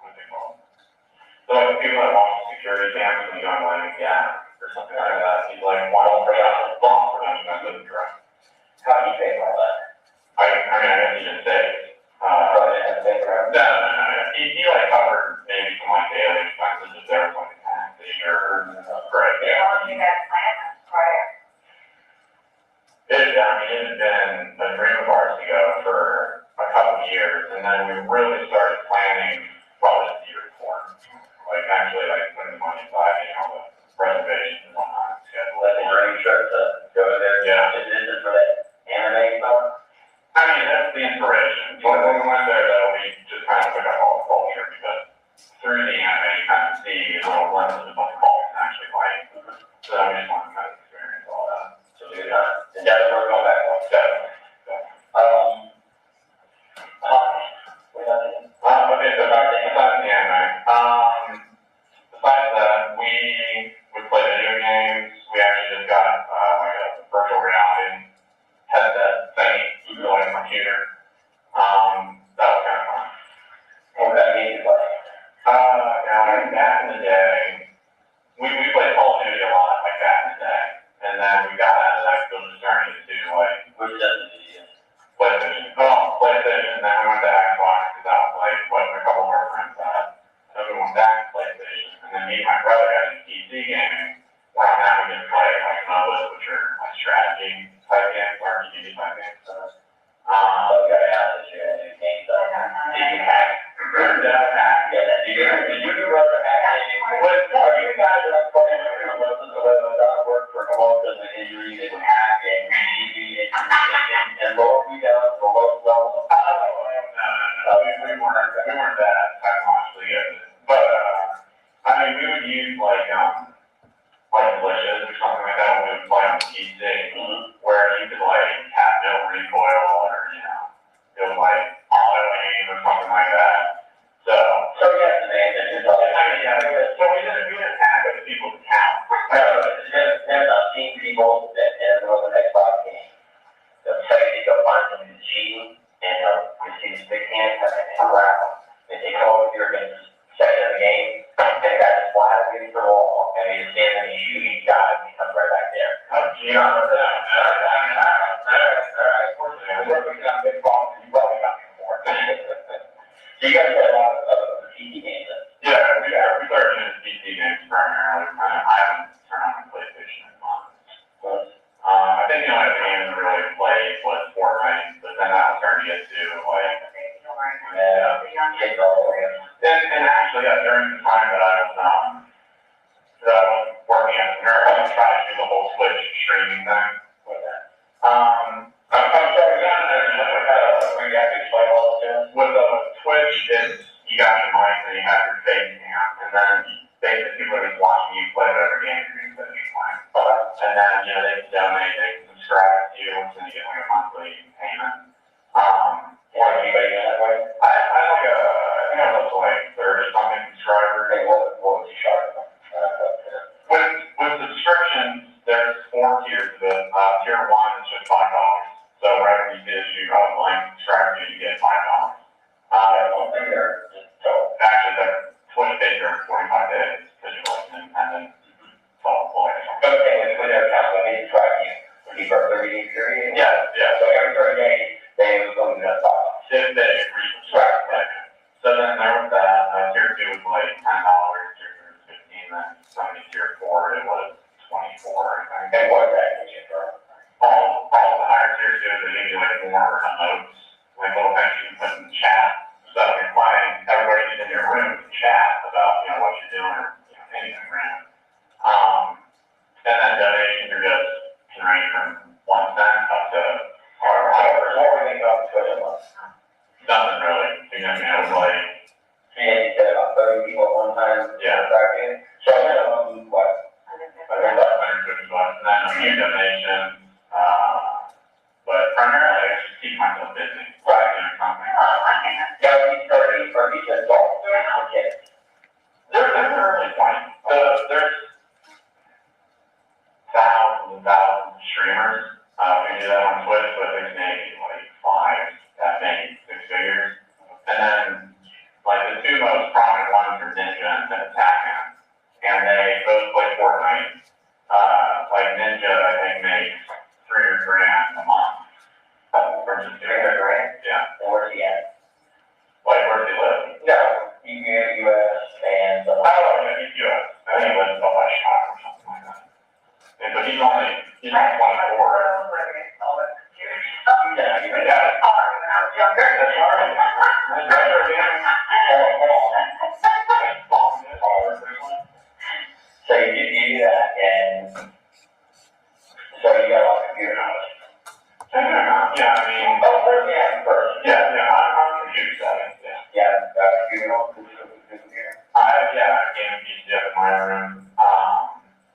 what are they called? So like the people that watch security cams when you go on land and gas or something like that. He's like loss prevention, that's the correct. How do you pay for all that? I mean, I guess he just saves. No. He like covered maybe some like daily expenses if there was like a taxi or correct. Yeah. How long did you guys plan prior? It had been a dream of ours to go for a couple of years, and then we really started planning probably the year before. Like actually like putting the money aside, the reservations and whatnot scheduled. Like a dream trip to go there? Yeah. Is this for that anime stuff? I mean, that's the inspiration. But when we went there, though, we just kind of took up all the culture because through the anime, you kind of see a little glimpse of what the culture is actually like. So I just want to kind of experience all that. So and that's where we're going back on. Definitely. Okay, so besides the anime, besides that, we play video games. We actually just got like a virtual reality headset thing to go on the computer. That was kind of fun. What would that mean? Now, like back in the day, we played Call of gaming, where I'm having to play like MOBAs, which are like strategy type games, or RPG type games. So we gotta ask this year, new games. Did you hack? Yeah, did you run the hacking? Are you guys that playing most of the way that work for most of the injuries and hacking, and lower me down to the lowest level? We weren't that technologically good. But I mean, we would use like glitches or something like that when we would play on the PC, where you could like have no recoil or it was like auto aim or something like that. So yes, so we didn't have it people to count. I've seen people that have an Xbox game. They'll tell you they go find some cheating and you see this big hand and grab them. They come over here against section of the game, and the guy just flies against the wall, and he's standing and shooting guy, and he comes right back there. You know, we got a big problem, you probably got me more. So you guys had a lot of PC games. Yeah, we started using PC games primarily. I haven't turned on my PlayStation in months. I think the only game that really played was Fortnite, but then that was starting to get to like, and actually, during the time that I was working as a nerd, I was trying to do the whole Twitch streaming thing. I'm sorry, when you have to explain all this. With Twitch, you got your mic and you have your face cam, and then basically people are just watching you play whatever game you're playing. And then they can donate, they can subscribe to you, and you get like a monthly payment. What anybody that way? I think I was like 30 something subscribers. Hey, what was you charging? With subscriptions, there's 4 tiers of it. Tier 1 is just $5. So whatever you get, you subscribe to, you get $5. Actually, the Twitch pays you 45 days because you're like an independent software. Okay, with their account, when they subscribe to you, would you for a 30-day period? Yeah. So every 30 days, they will go to that $5. If they resubscribe, so then there was that. Tier 2 was like $10, tier 3 was $15, then somebody tier 4, it was $24. And what that gives you for? All the higher tier 2s, they give you like more notes, like little things you can put in the chat. So if you're playing, everybody's in your room to chat about what you're doing or anything random. And then donations are just can range from 1 cent up to however. What were they about Twitch a month? Nothing really. It was like. You said about 30 people at one time. Yeah. Back in. So minimum what? $150. And then a few donations. But primarily I just keep myself busy. Right. Doing something. Are these adults or kids? They're early 20s. There's thousands and thousands of streamers who do that on Twitch, but there's maybe like 5 that make 6 figures. And then like the 2 most prominent ones are Ninja and Attack, and they both play Fortnite. Like Ninja, I think makes $300 grand a month. Versus $300 grand? Yeah. And where's he at? Like where's he live? No, U.S. and he's U.S. I think he lives up by Chicago or something like that. And but he's only 24. So you do that, and so you got a lot of computer knowledge. Yeah, I mean. Oh, where's the app first? Yeah, I'm computer savvy. Yeah, computer knowledge. I have a gaming PC up in my room,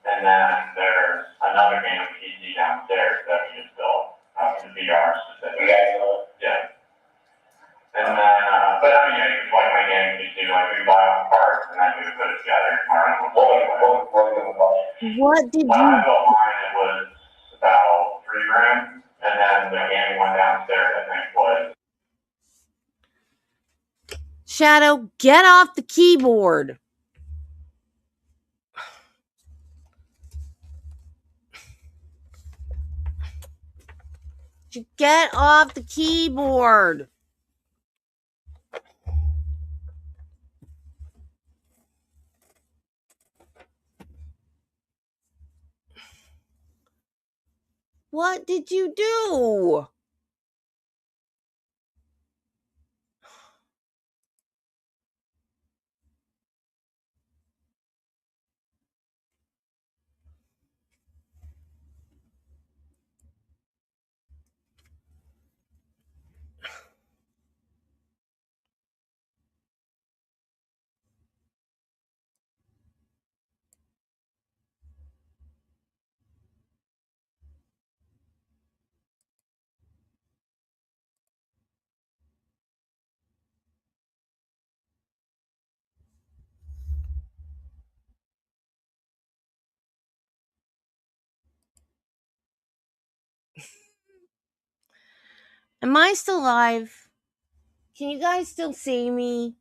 and then there's another gaming PC downstairs that we just built, to VR specific. You guys know it? Yeah. And then, but I mean, it's like my gaming PC, like we buy all parts and then we would put it together. What did When I you? built mine, it was about $3 grand, and then the gaming one downstairs, I think was. Shadow, get off the keyboard. Get off the keyboard. What did you do? Am I still live? Can you guys still see me?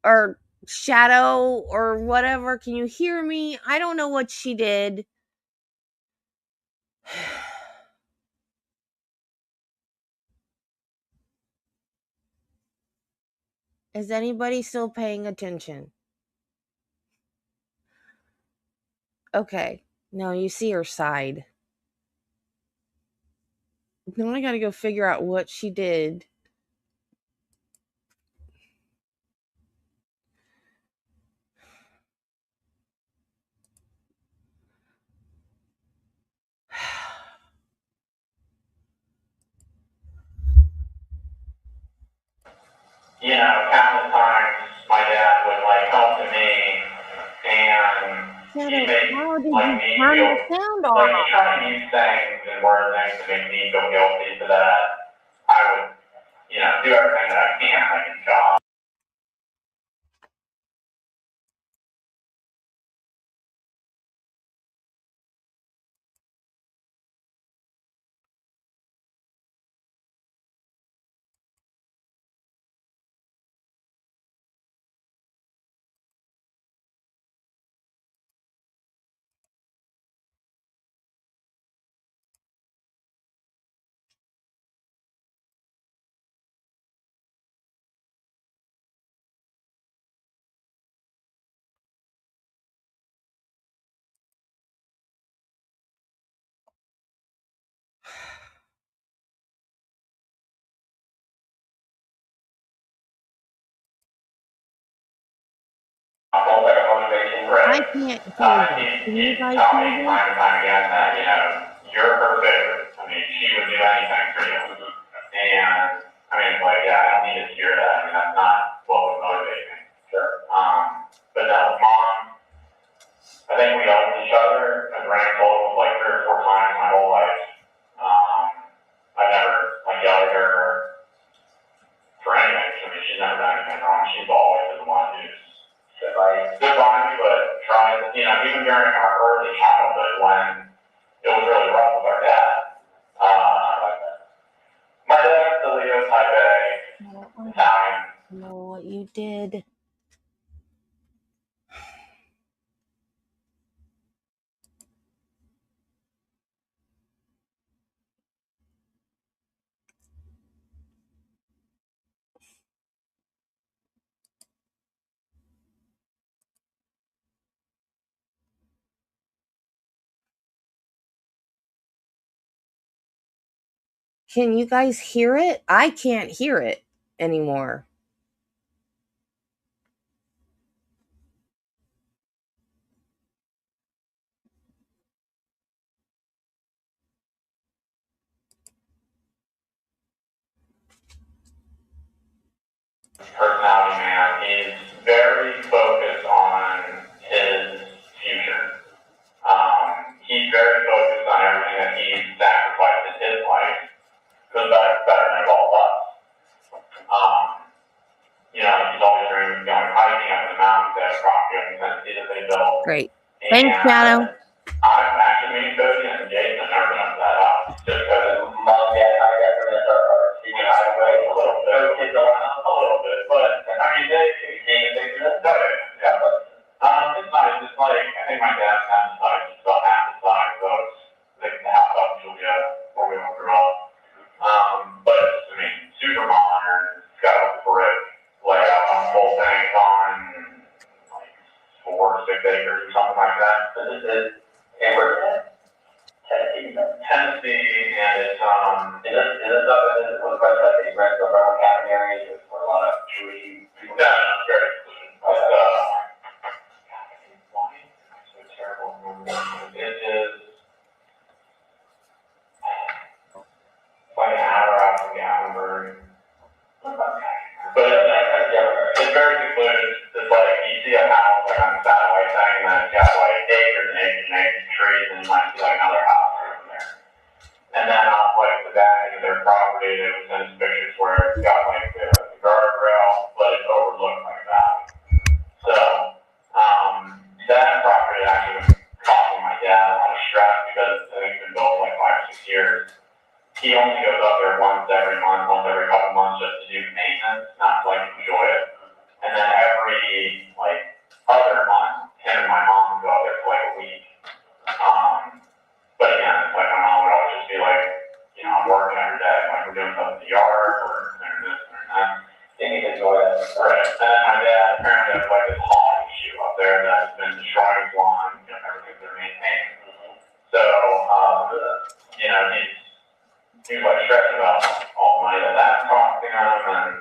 Or shadow or whatever? Can you hear me? I don't know what she did. Is anybody still paying attention? Okay. No, you see her side. Now I gotta go figure out what she did. You know, countless times my dad would like come to me and he'd make How did like you me turn feel the sound like he off? tried to use things and word things to make me feel guilty so that I would, you know, do everything that I can like his job. Almost like a motivation for I it. can't hear you. Can you He'd guys tell hear me this? time and time again that, you know, you're her favorite. I mean, she would do anything for you. And I mean, like, yeah, I don't need to hear that. I mean, that's not what would motivate me. Sure. But no, mom, I think we owned each other. I ran told like 3 or 4 times my whole life. I never like yelled at her for anything. I mean, she's never done anything wrong. She's always been the one who's stood by me, but tried, you know, even during our early childhood when it was really rough with our dad. My dad's the Leo type A, Italian. I know what you did. Can you guys hear it? I can't hear it anymore. Personality man is very focused on his future. He's very focused on everything that he's sacrificed in his life for the betterment of all of us. You know, he's always dreamed of going hiking up in the mountains at Rocky and Tennessee that they built. Great. Thanks, Shadow. I've actually made Cody and Jason never done that out. Just because mom, dad, I got from this teaching highway a little bit. Those kids are a little bit, but I mean, they just got it. Yeah, but it's nice. It's like, I think my dad's half the size, just about half the size, so it's like the half up Julia, where we went through all. But it's, I mean, super modern. It's got a brick layout on the whole thing. It's on like 4 or 6 acres or something like that. This is, and where's that? Tennessee, and it's is this up in the what part like the Red River Cabin areas where a lot of Jewish people? No, no, very. But it's so terrible. It is like an hour out from Gatlinburg. But it's very secluded. It's like you see a house like on the satellite thing, and then it's got like acres and acres and acres of trees, and you might see like another house over there. And then off like the back end of their property, they would send pictures where it's got like the guardrail, but it's overlooked like that. So that property actually was causing my dad a lot of stress because I think it's been built like 5 or 6 years. He only goes up there once every month, once every couple months just to do maintenance, not to like enjoy it. And then every like other month, him and my mom would go up there for like a week. But again, it's like my mom would always just be like, you know, I'm working every day, like we're doing stuff in the yard, or doing this, or that. They need to enjoy it. Right. And then my dad apparently has like this hog issue up there that's been destroying his lawn, you know, everything they're maintaining. So, you know, he's like stressed about all the money that's costing him, and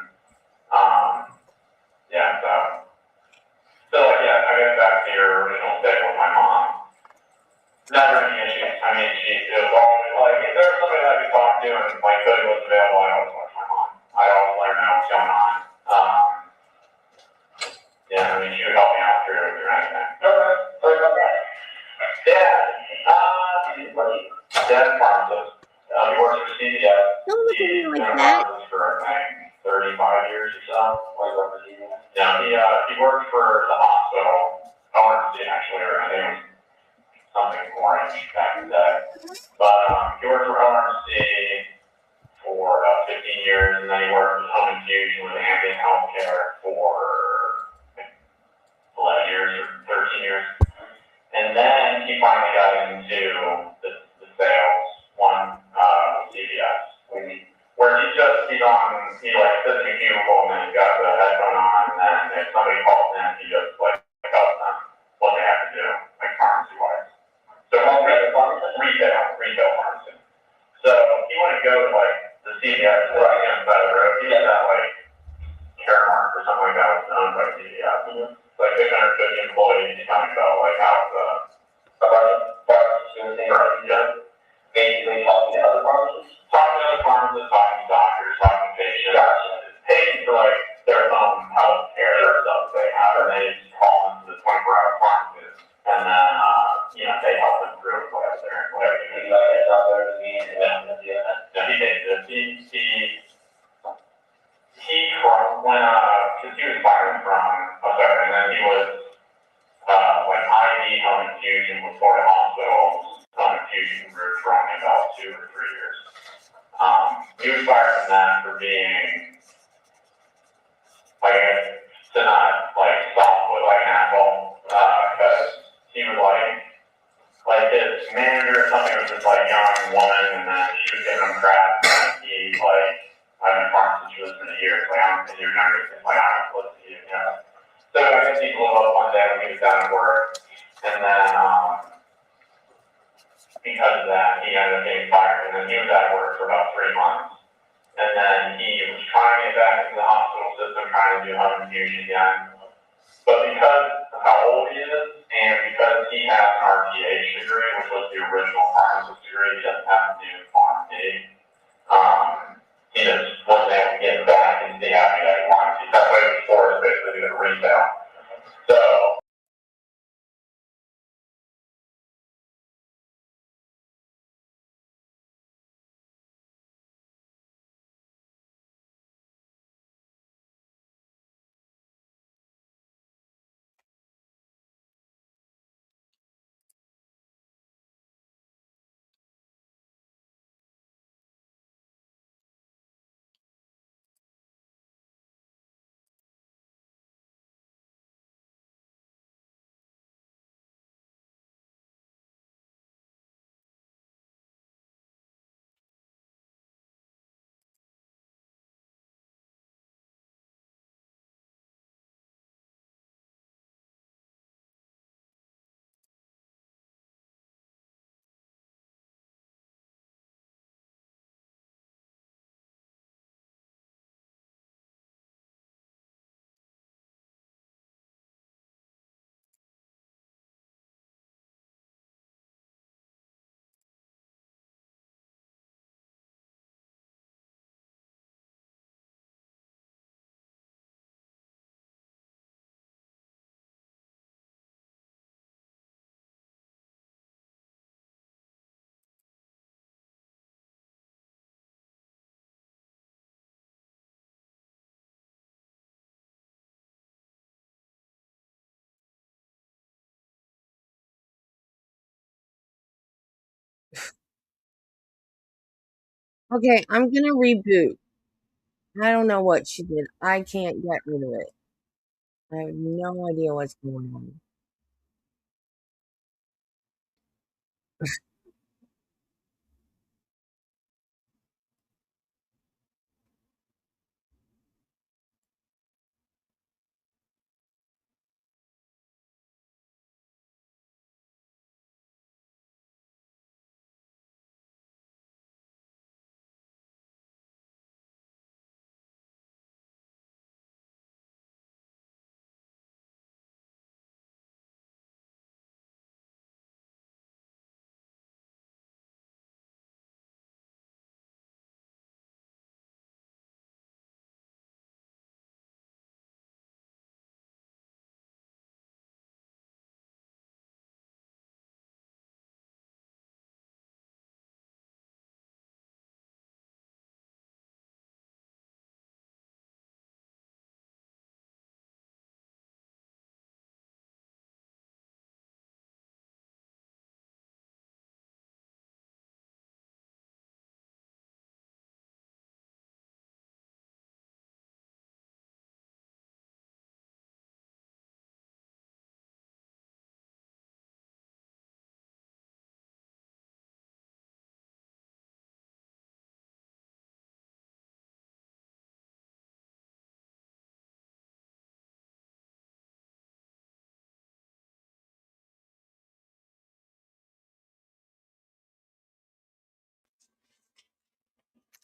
yeah, so like yeah, I guess back to your original statement with my mom. Never any issues. I mean, it was always like if there was somebody that I could talk to and like Cody was available, I always watch my mom. I always let her know what's going on. Yeah, I mean, she would help me out through anything. Okay, sorry about that. Dad pharmacist. He works for CVS. Don't look at me He's been like a that. pharmacist for I think 35 years or so. What do you work for CVS? Yeah, he worked for the hospital, ORC actually, or I think it was something orange back in the day. But he worked for ORC for about 15 years, and then he worked with home infusion with ambient healthcare for 11 years or 13 years. And then he finally got into the sales one with CVS. Where he like sits in a cubicle and then he's got the headphone on, and then if somebody calls in, he just like tells them what they have to do, like pharmacy wise. So retail pharmacy. So he wouldn't go to like the CVS right on the side of the road. He was at like Caremark or something like that was owned by CVS. Like 650 employees, he's talking about like how basically talking to other pharmacists, talking to doctors, talking to patients, paying for like their own health care stuff they have, and they just call into the 24-hour pharmacist, and then you know they help them through whatever you need. Yeah, he did this. He when because he was fired from and then he was like IV home infusion with Florida hospitals. Home infusion group for only about 2 or 3 years. He was fired from that for being like to not like soft with like an asshole because he was like his manager or something was this like young woman, and then she was giving him crap, and he like I've been pharmacist for this for years, like I'm you're younger, it's like I'm listen to you, you know. So I guess he blew up one day when he was down at work, and then because of that, he ended up getting fired, and then he was at work for about 3 months. And then he was trying to get back into the hospital system, trying to do home infusion again. But because of how old he is, and because he has an RPH degree, which was the original pharmacist degree, he doesn't have to do pharmacy. He just wasn't able to get back and be happy that he wanted to. That's why he was forced basically to do retail. So Okay, I'm gonna reboot. I don't know what she did. I can't get rid of it. I have no idea what's going on.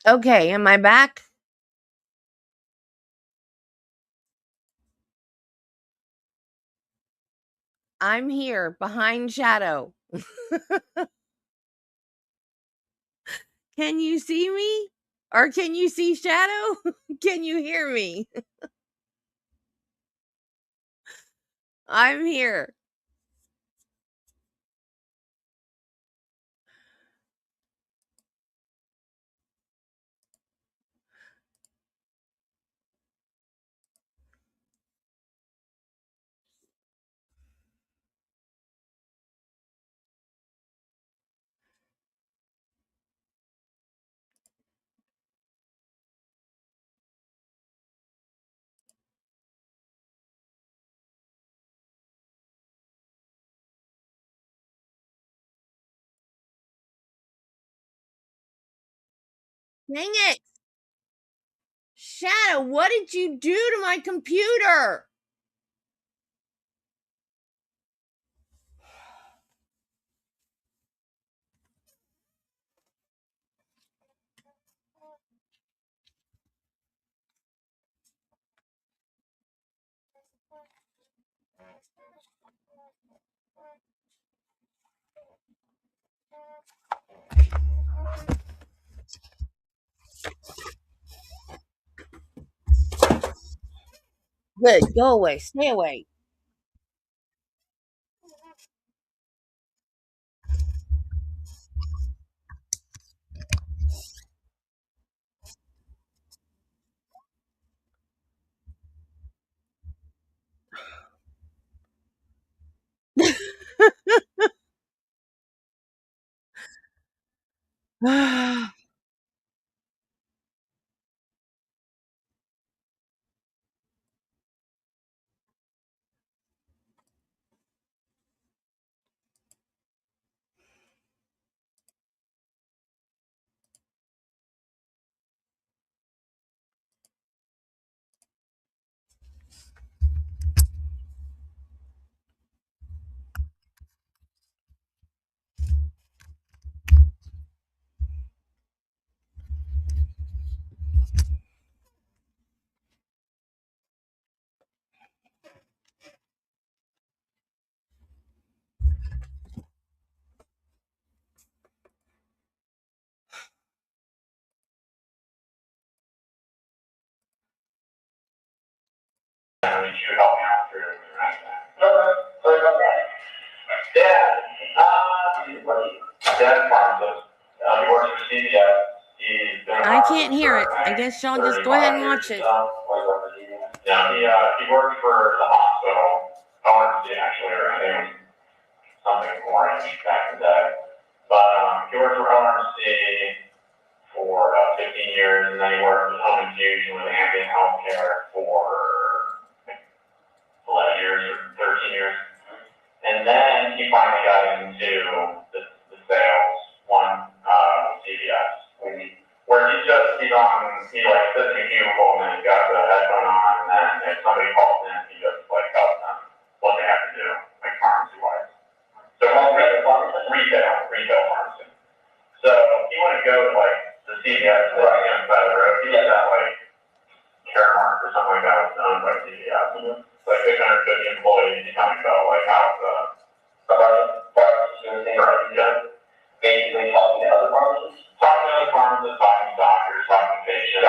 Okay, am I back? I'm here behind Shadow. Can you see me? Or can you see Shadow? Can you hear me? I'm here. Dang it! Shadow, what did you do to my computer? Good, go away, stay away. I mean, she would help me out through it right now. Okay, sorry about that. Dad Francis, he works for CBS. He's been I can't hear it. I guess y'all just go ahead and watch it. Yeah, he worked for the hospital, RMC actually, or I think it was something orange back in the day. But he worked for RMC for 15 years, and then he worked with home infusion with ambient healthcare for 11 years or 13 years. And then he finally got into the sales one, CVS, where he like sits in a cubicle and then he's got the headphone on, and then if somebody calls in, he just like tells them what they have to do, like pharmacy-wise. So retail pharmacy. So he wouldn't go to like the CVS that's on the side of the road. He was at like Caremark or something like that was owned by CVS. It's like 650 employees. He's talking about like how the basically talking to other pharmacists, talking to doctors, talking to patients.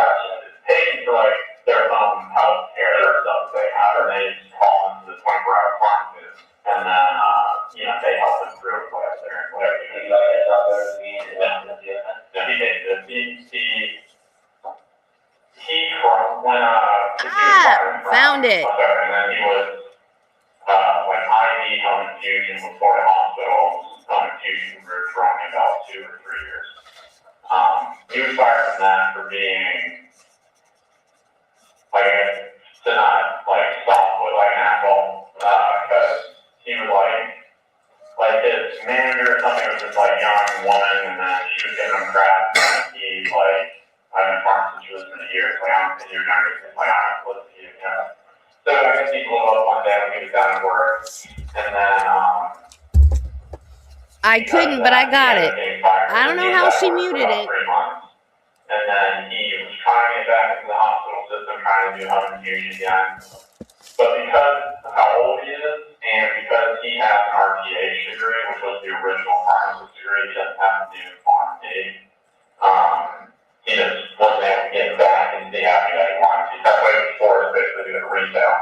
Patients are like their own health care stuff they have, and they just call into the 24-hour pharmacist, and then they help them through whatever. He like out there to be he from when found it. And then he was when IV home infusion with Florida hospitals, home infusion group for only about 2 or 3 years. He was fired from that for being to not soft with an asshole, because he was like his manager or something was this young woman, and then she was giving him crap, and he I've been pharmacist for this many years, I'm in your younger, I'm not supposed to you, So I guess he blew up one day when he was down at work, and then I couldn't, but I got it. I don't know how she muted it. And then he was trying to get back into the hospital system, trying to do home infusion again. But because of how old he is, and because he has an RPH degree, which was the original pharmacist degree, he doesn't have to do pharmacy. He just wasn't able to get back into the avenue that he wanted. He's halfway to force basically doing retail.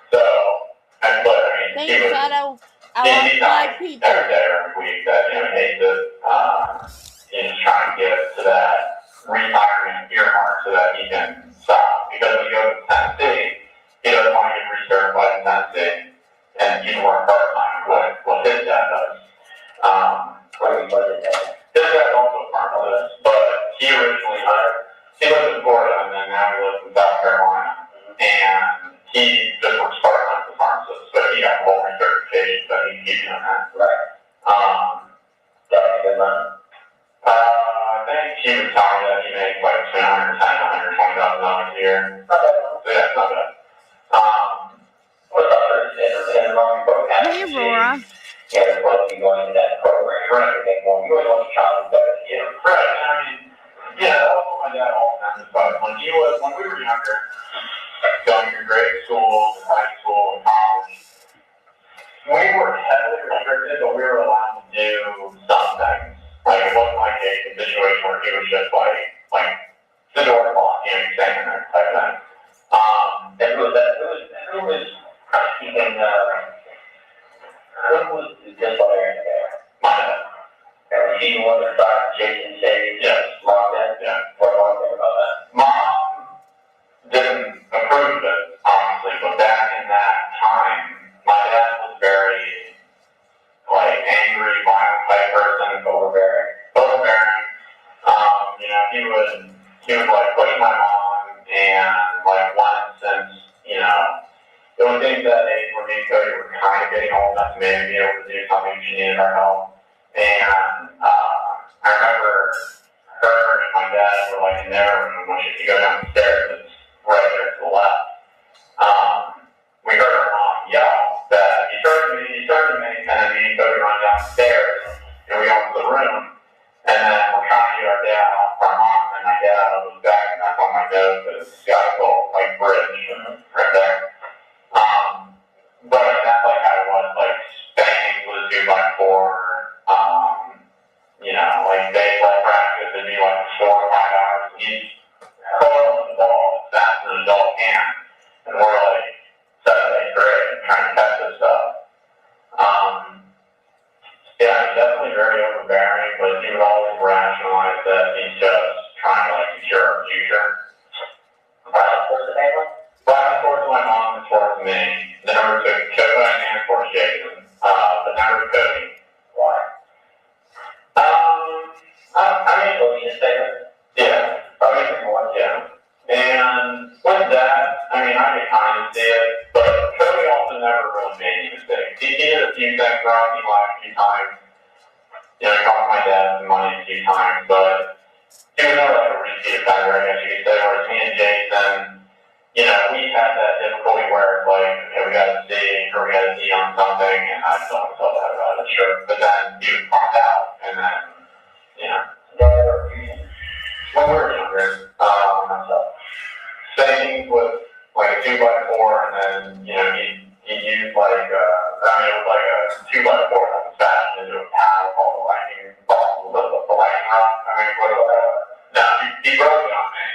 So, but I mean, Thanks, Shadow. I lost 5 people. Every day or every week that he hates it. He's just trying to get to that retirement earmark so that he can stop. Because when he goes to Tennessee, he doesn't want to get recertified in Tennessee, and he can work part-time what his dad does. His dad's also a pharmacist, but he originally he lived in Florida, and then now he lives in South Carolina, and he just works part-time as a pharmacist, but he got full certification, so he can keep doing that. Right. I think he was telling me that he makes between $110,000 and $120,000 a year. So yeah, it's not bad. What about Hey, Aurora. Yeah, they're supposed to be going to that program. Right. You always want your child to be better than you. Right. I mean, yeah, that was what my dad all the time about. When we were younger, going through grade school, high school, and college, we were heavily restricted, but we were allowed to do some things. It wasn't like a situation where he was just the door clock, you're standing there type thing. Who was the disciplinarian there? My dad. And he was the Jason Chase? Yes. Mom did? Yeah. What do you think about that? Mom didn't approve of it, honestly, but back in that time, my dad was very, angry, violent type person, overbearing. He would push my mom, and one instance, there were things that age where me and Cody were kind of getting old enough to maybe be able to do something. She needed our help, and I remember her and my dad were in their room. When she could go downstairs, it's right there to the left. We heard her mom yell that he started me, and then me and Cody run downstairs, and we go into the room, and then we're trying to get our dad off our mom, and my dad out of his bag and knocked on my nose because it's got a little bridge right there. But that's how it was, spanking with a 2x4, day practice, it'd be 4 or 5 hours, and he's hurling the ball as fast as an adult can, and we're 7th, 8th grade and trying to catch this stuff. Yeah, he's definitely very overbearing, but he would always rationalize that he's just trying to secure our future. Violence towards my mom and towards me. The number 2, Kevin and towards Jason. The number 2. Why? I mean, yeah. few times. You know, he talked to my dad some money a few times, but he was never like a repeat offender, I guess you could say, whereas me and Jason, you know, we had that difficulty where it's like, okay, we got a C or we got a D on something, and I just don't feel bad about it, sure. But then he would pop out, and then, you know, when we were younger, same with like a 2x4, and then, you know, he used like, it was like a 2x4 that was fashioned into a paddle called the lightning ball, the lightning rod. I mean, what was that? No, he broke it on me.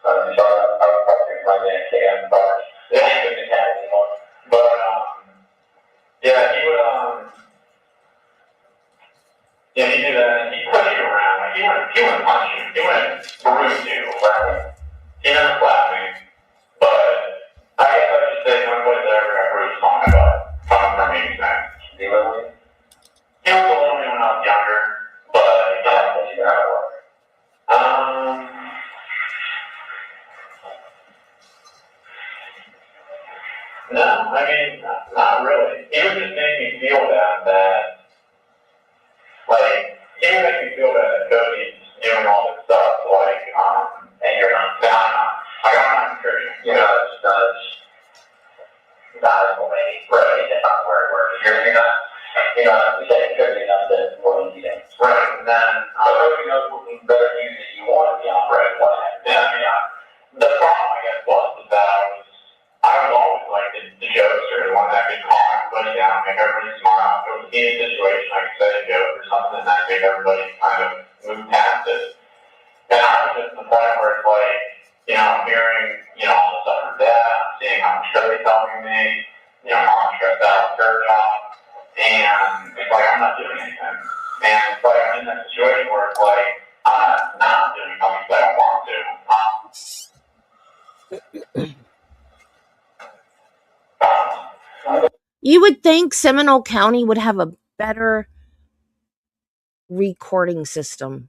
So I was probably my name again, but yeah, he would, yeah, he did that, and he pushed you around, like, he wouldn't punch you, he wouldn't bruise you, right? He never slapped me, but I guess I should say the only place I ever got bruised on my butt, from me, man. He was a little me when I was younger, but no, I mean, not really. He would just make me feel that, like, he would make me feel that Cody's doing all this stuff, like, and you're not, I'm not encouraging. You know, it's not as way, right? It's not where it works. You're not, we say encouraging enough that more than you think. Right, and then, you know, better use that you want to be on, right? Yeah, I mean, the problem, I guess, was that I was always like the jokester, the one that could calm everybody down, make everybody smile. If it was a heated situation, I could say a joke or something, and that made everybody kind of move past it. And I was just at the point where it's like, you know, I'm hearing, you know, all the stuff from Dad, I'm seeing how much Cody's helping me, you know, Mom stressed out with her job, and it's like I'm not doing anything. And it's like I'm in that situation where it's like I'm not doing something that I want to. You would think Seminole County would have a better recording system.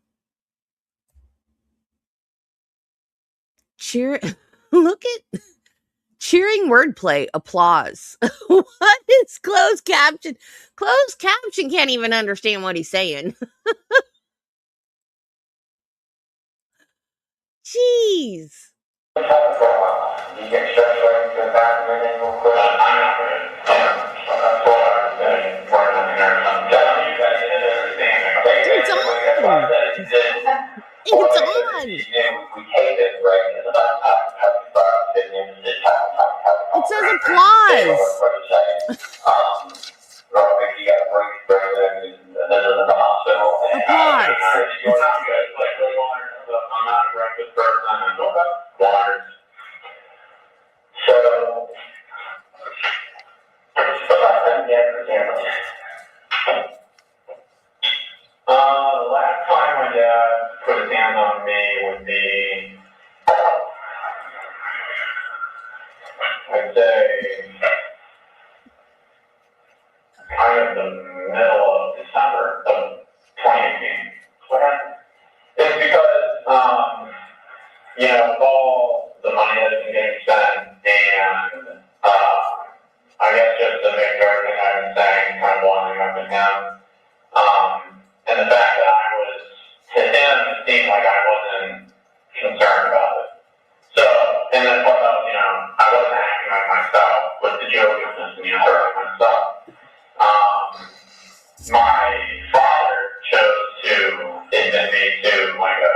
Look at cheering wordplay, applause. What is closed caption? Closed caption can't even understand what he's saying. Jeez. It's on. It's on. It says applause. Applause. So, the last time my dad put his hands on me would be, I'd say, kind of the middle of December of 2018. What happened? It's because, you know, with all the money that's been getting spent, and I guess just to make sure everything I've been saying kind of wandering up and down, and the fact that I was, to him, it seemed like I wasn't concerned about it. So, and then plus, you know, I wasn't acting like myself with the joke-ness and, you know, like myself. My father chose to admit me to like a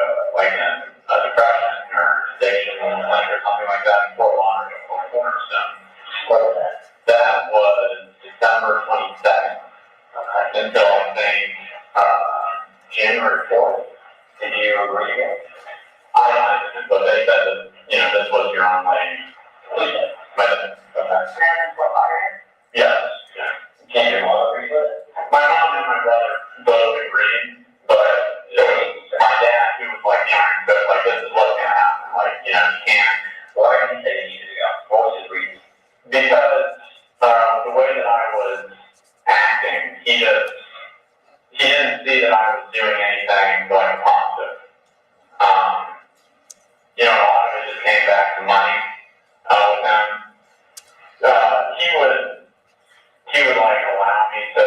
depression or addiction or something like that in Fort Lauderdale, Cornerstone. That was December 22nd until I think January 4th. Did you agree again? I didn't, but they said that, you know, this was your online medicine. Yes. Can you agree with it? My mom and my brother both agreed, but it was my dad who was like, yeah, like this is what's gonna happen. Like, you know, you can't. Why did he say he needed to go? What was his reason? Because the way that I was acting, he didn't see that I was doing anything like positive. You know, a lot of it just came back to money with him. He would like allow me to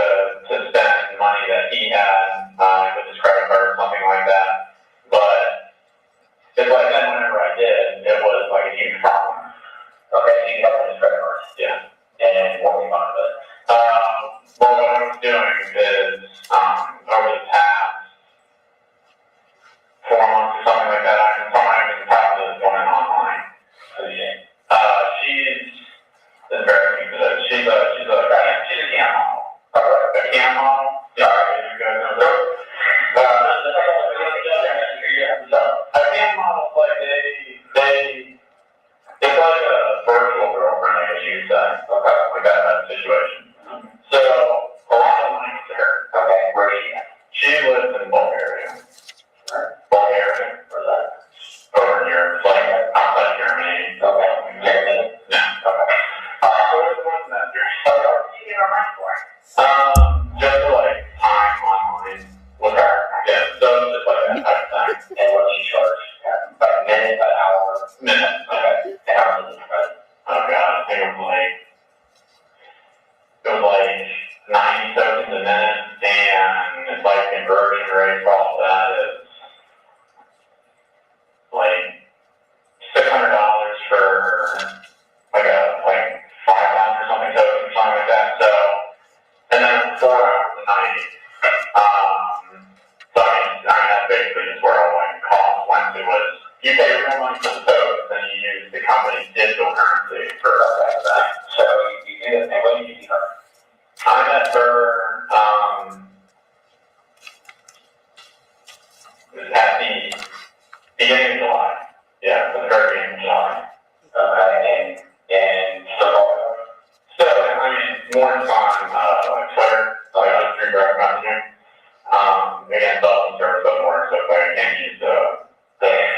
Against all the service of work, so I can't use the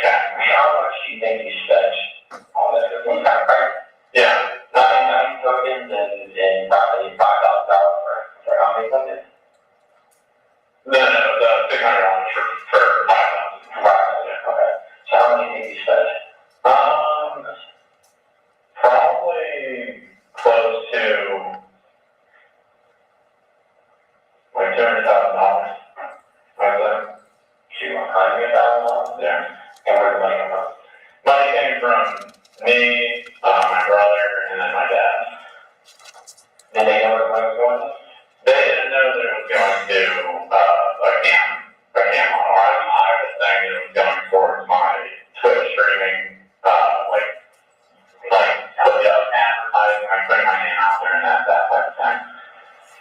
chat. How much do you think you spent on this? Yeah. 99 tokens and probably $5,000 for how many tokens? No, the $600 for 5,000. Okay. So how many do you think you spent? Probably close to like $200,000. $200,000? Yeah. And where did the money come from? Money came from me, my brother, and then my dad. Did they know where the money was going? They didn't know that it was going to a cam model. I was saying that it was going towards my Twitch streaming, advertising. I put my name out there and that type of thing.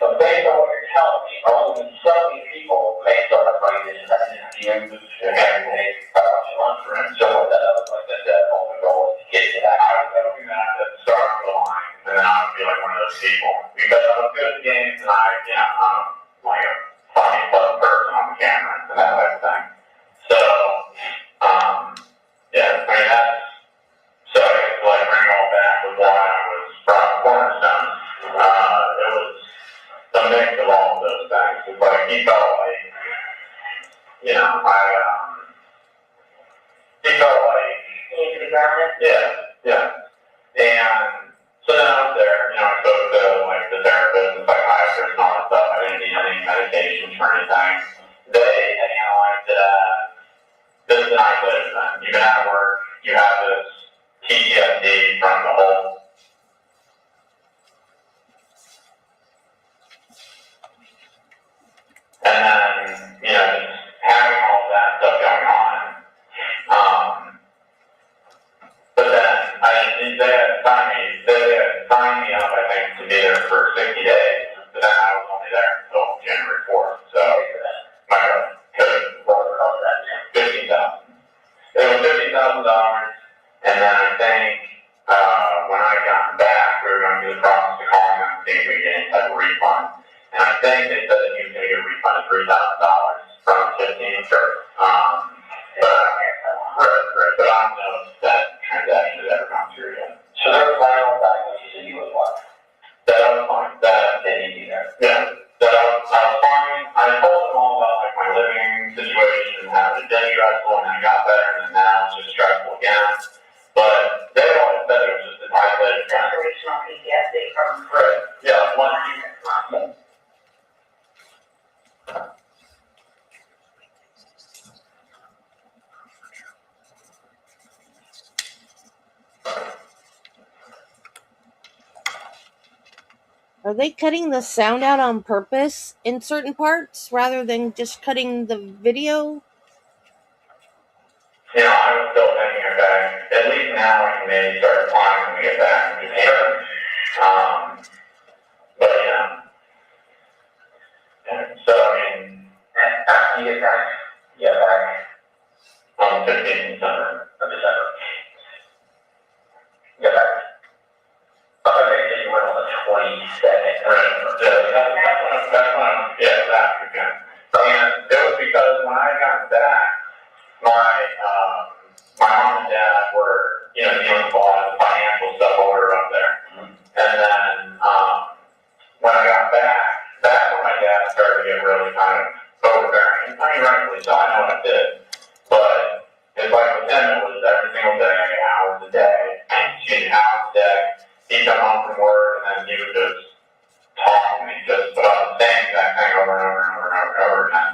So based on what you're telling me, only so many people may start a fight this and everything for him. So what that was like that only goal is to get to that. I was hoping that I could start on the line and then I would be like one of those people. Because I'm good at games and I'm like a funny, pleasant person on the camera and that type of thing. So, yeah, I mean that's so I guess to like bring it all back with why I was from Cornerstone. It was the mix of all of those things. It's like he felt like, he felt like he needed to be grounded. Yeah. And so then I was there, I spoke to like the therapist and psychiatrist and all that stuff. I didn't need any medications for anything. They analyzed it as this is an isolated event. You've been out of work, you have this PTSD from the whole. And then, just having all of that stuff going on. But then they had signed me up, I think, to be there for 60 days. But then I was only there until January 4th. So my brother could have that $15,000. It was $15,000. And then I think when I got back, we were going through the process of calling them and seeing if we could get any type of refund. And I think they said that he was going to get a refund of $3,000 from the 15th. But I don't know if that transaction has ever gone through yet. So their final diagnosis of you was what? That I was fine. That they need you there. Yeah. That I was fine. I told them all about like my living situation, how it had been stressful, and I got better, and then now it's just stressful again. But they always said it was just an isolated kind of original PTSD from. Right. Yeah. Like one. Are they cutting the sound out on purpose in certain parts rather than just cutting the video? I was still thinking, okay, at least now I can maybe start applying when we get back from Japan. But so I mean, after you get back on the 15th of December. Get back. I think that you went on the 22nd. Right. That's again. And it was because when I got back, my mom and dad were, dealing with a lot of financial stuff while we were up there. And then when I got back, that's when my dad started to get really kind of overbearing. I mean, rightfully so, I know I did. But it's like with him, it was every single day, hours a day. Hours a day. He'd come home from work and then he would just talk to me just about the same exact thing over and over and over and over and over again.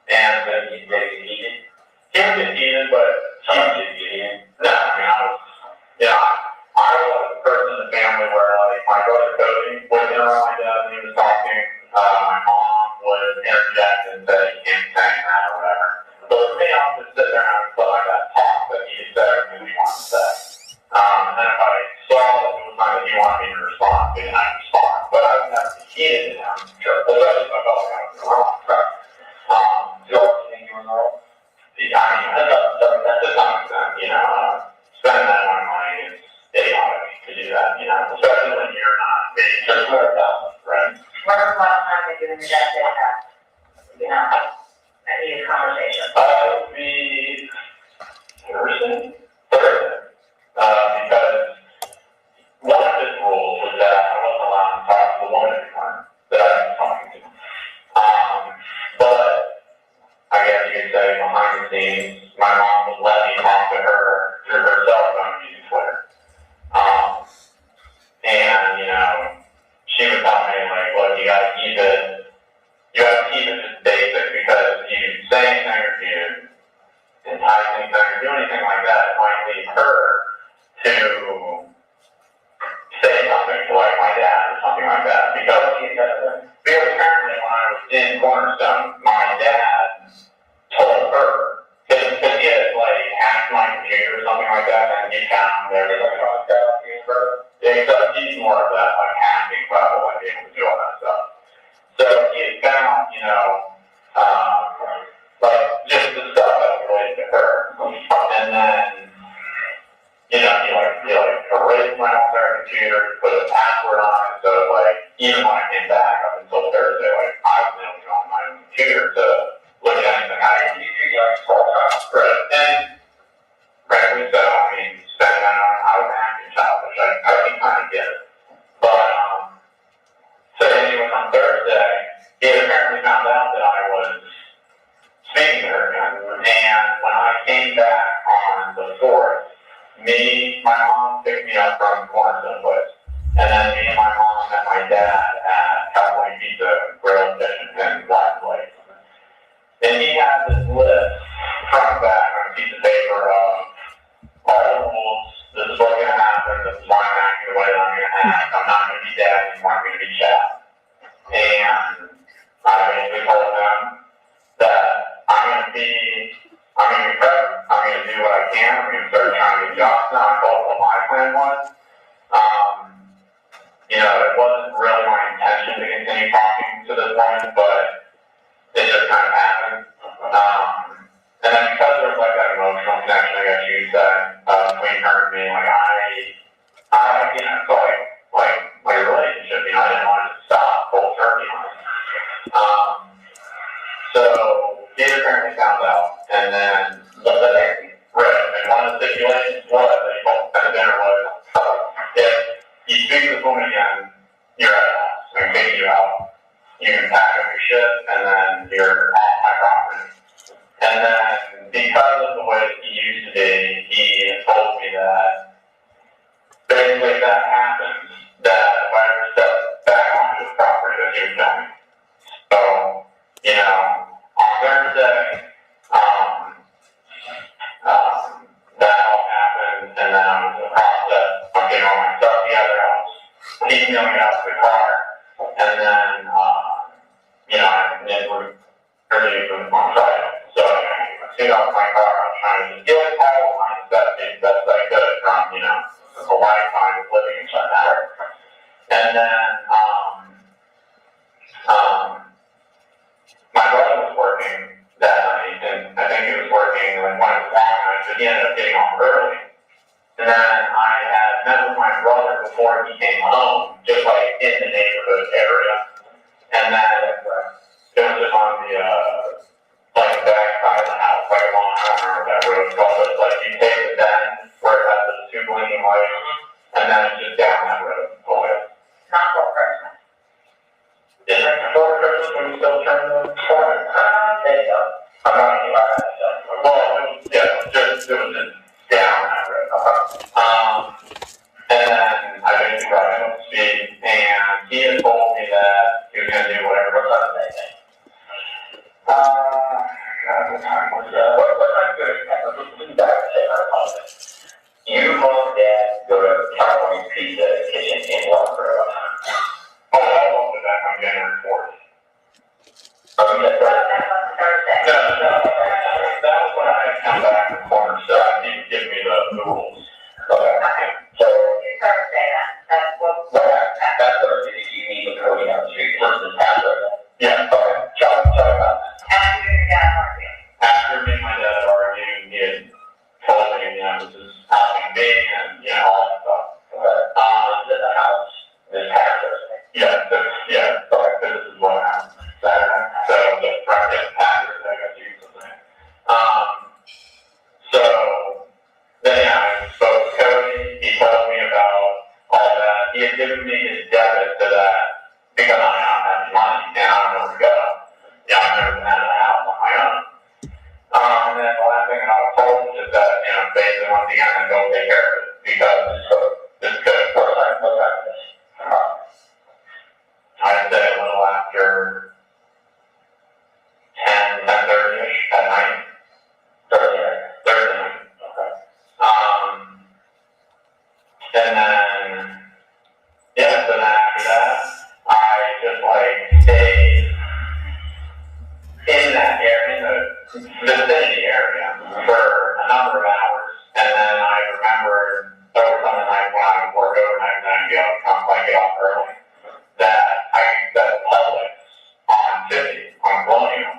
And then he would get heated. He would get heated, but he would get heated. No, I mean, I was the person in the family where, like, my brother Cody would interrupt my dad when he was talking. My mom would interject and say, you can't say that or whatever. But for me, I would just sit there and I would feel like that talk that he said everything he wanted to say. And then if I saw that it was time that he wanted me to respond, then I'd respond. But I would never be heated to him. Sure. Especially if I felt like I was wrong. So what do you think you were wrong? Yeah, I mean, that's to some extent, spending that amount of money is idiotic to do that, especially when you're not being just $200,000, right? When was the last time that you and your dad did that? Thursday, because one of his rules was that I wasn't allowed to talk to the woman anymore that I was talking to. But I guess you could say behind the scenes, my mom was letting me talk to her through her cell phone using Twitter. And, you know, she would tell me, like, look, you gotta keep it just basic, because if you say anything or you entice anything or do anything like that, it might lead her to say something to, like, my dad or something like that. Because apparently when I was in Cornerstone, my dad told her, because he had, like, hacked my computer or something like that, and he found everything like that. Except he's more of that, like, hacking level, like, able to do all that stuff. So he had found, you know, like, just the stuff that related to her. And then, you know, he erased my entire computer, put a password on it, so, like, even when I came back up until Thursday, like, I was able to go on my own computer to look at anything I could use. Right. And frankly, so, I mean, spending that on, I was an acting child, which I can kind of get it. But, so anyway, on Thursday, he had apparently found out that I was speaking to her again. And when I came back on the 4th, my mom picked me up from Cornerstone Place. And then me and my mom and my dad at California Pizza Grill Kitchen in Black Lake. And he had this list front and back on a piece of paper of all the rules. This is what's going to happen. This is why I'm acting the way that I'm going to act. I'm not going to be dad anymore. I'm going to be Chad. And I basically told them that I'm going to be present. I'm going to do what I can. I'm going to start trying to get jobs now. I told them what my plan was. You know, it wasn't really my intention to continue talking to this woman, but it just kind of happened. And then because there was like that emotional connection, I guess you said, between her and me, like you know, so like my relationship, you know, I didn't want to stop cold turkey on it. So he apparently found out, and then and one of the stipulations was that he told the dinner was, if you speak to this woman again, you're at the house. I'm taking you out. You can pack up your shit, and then you're off my property. And then, because of the way he used to be, he told me that basically if that happens, that if I ever step back onto his property, that he would kill me. So, you know, on Thursday, that all happened, and then I was in the process of getting all my stuff together. I was piecemealing out to the car, and then, you know, we're early on Friday. So I took off my car. I was trying to just get out of my best I could from, you know, a lifetime of living inside that. And then my brother was working that night, and I think he was working like one of the long nights, but he ended up getting off early. And then I had met with my brother before he came home, just like in the neighborhood area. And then it was just on the like back side of the house, like along, I don't remember what that road's called, but it's like you take the bend where it has the two blinking lights, and then it's just down that road. Not for Christmas. Is it before Christmas when you still turn the corner? There you go. I'm not sure about that stuff. Well, it was just down that road. And then I basically brought him up to speed, and he had told me that he was going to do whatever was on that day. vicinity area for a number of hours. And then I remembered over Sunday night when I would work overnight and then I'd be able to come get off early, that I could set Publix on 50 on Colonial.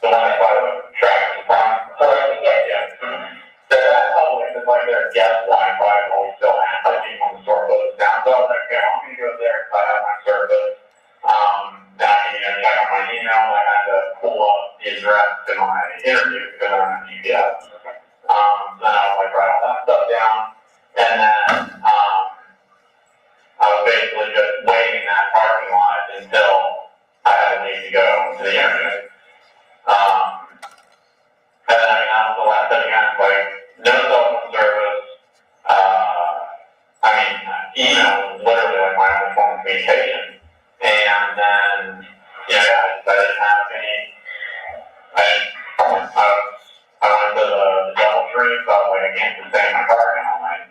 The one that's by the tractor farm. Yeah. So that Publix is like their guest Wi-Fi will still have, like, even when the store closes down. So I was like, okay, I'm going to go there because I have my service. Then I can, check on my email. I had to pull up the address to my interview because I don't have GPS. Then I was like, write all that stuff down. And then I was basically just waiting in that parking lot until I had to leave to go to the interview. And then that was the last thing again, like, no cell phone service. Email was literally like my only form of communication. And then, I didn't have any. I went to the Double Tree, so I was like, I can't just stay in my car now. I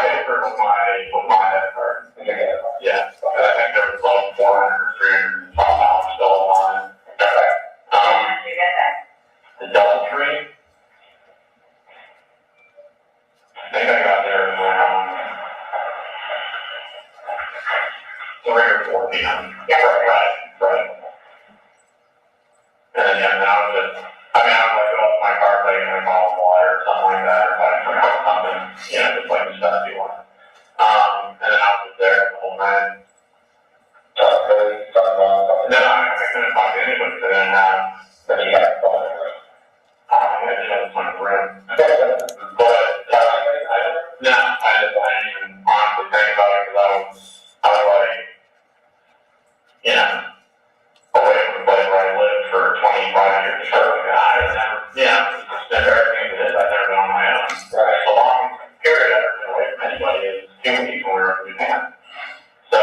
paid for it with my debit card. Yeah, I think there was like $400 or $300 still on it. The Double Tree. I think I got there around 3 or 4 p.m. Yeah, right. And then, I was just, I was like, go up to my car, like, bottle of water or something like that, or if I forgot something, just like the stuff you want. And then I was just there the whole night. No, I couldn't talk to anybody because I didn't have, but you had a phone. I just had a ton of room. But, no, I didn't even honestly think about it because I was like, away from the place where I lived for 25 years. So I had never, just everything it is, I've never been on my own. Right. So long period I've never been away from anybody is 2 weeks when we were in Japan. So,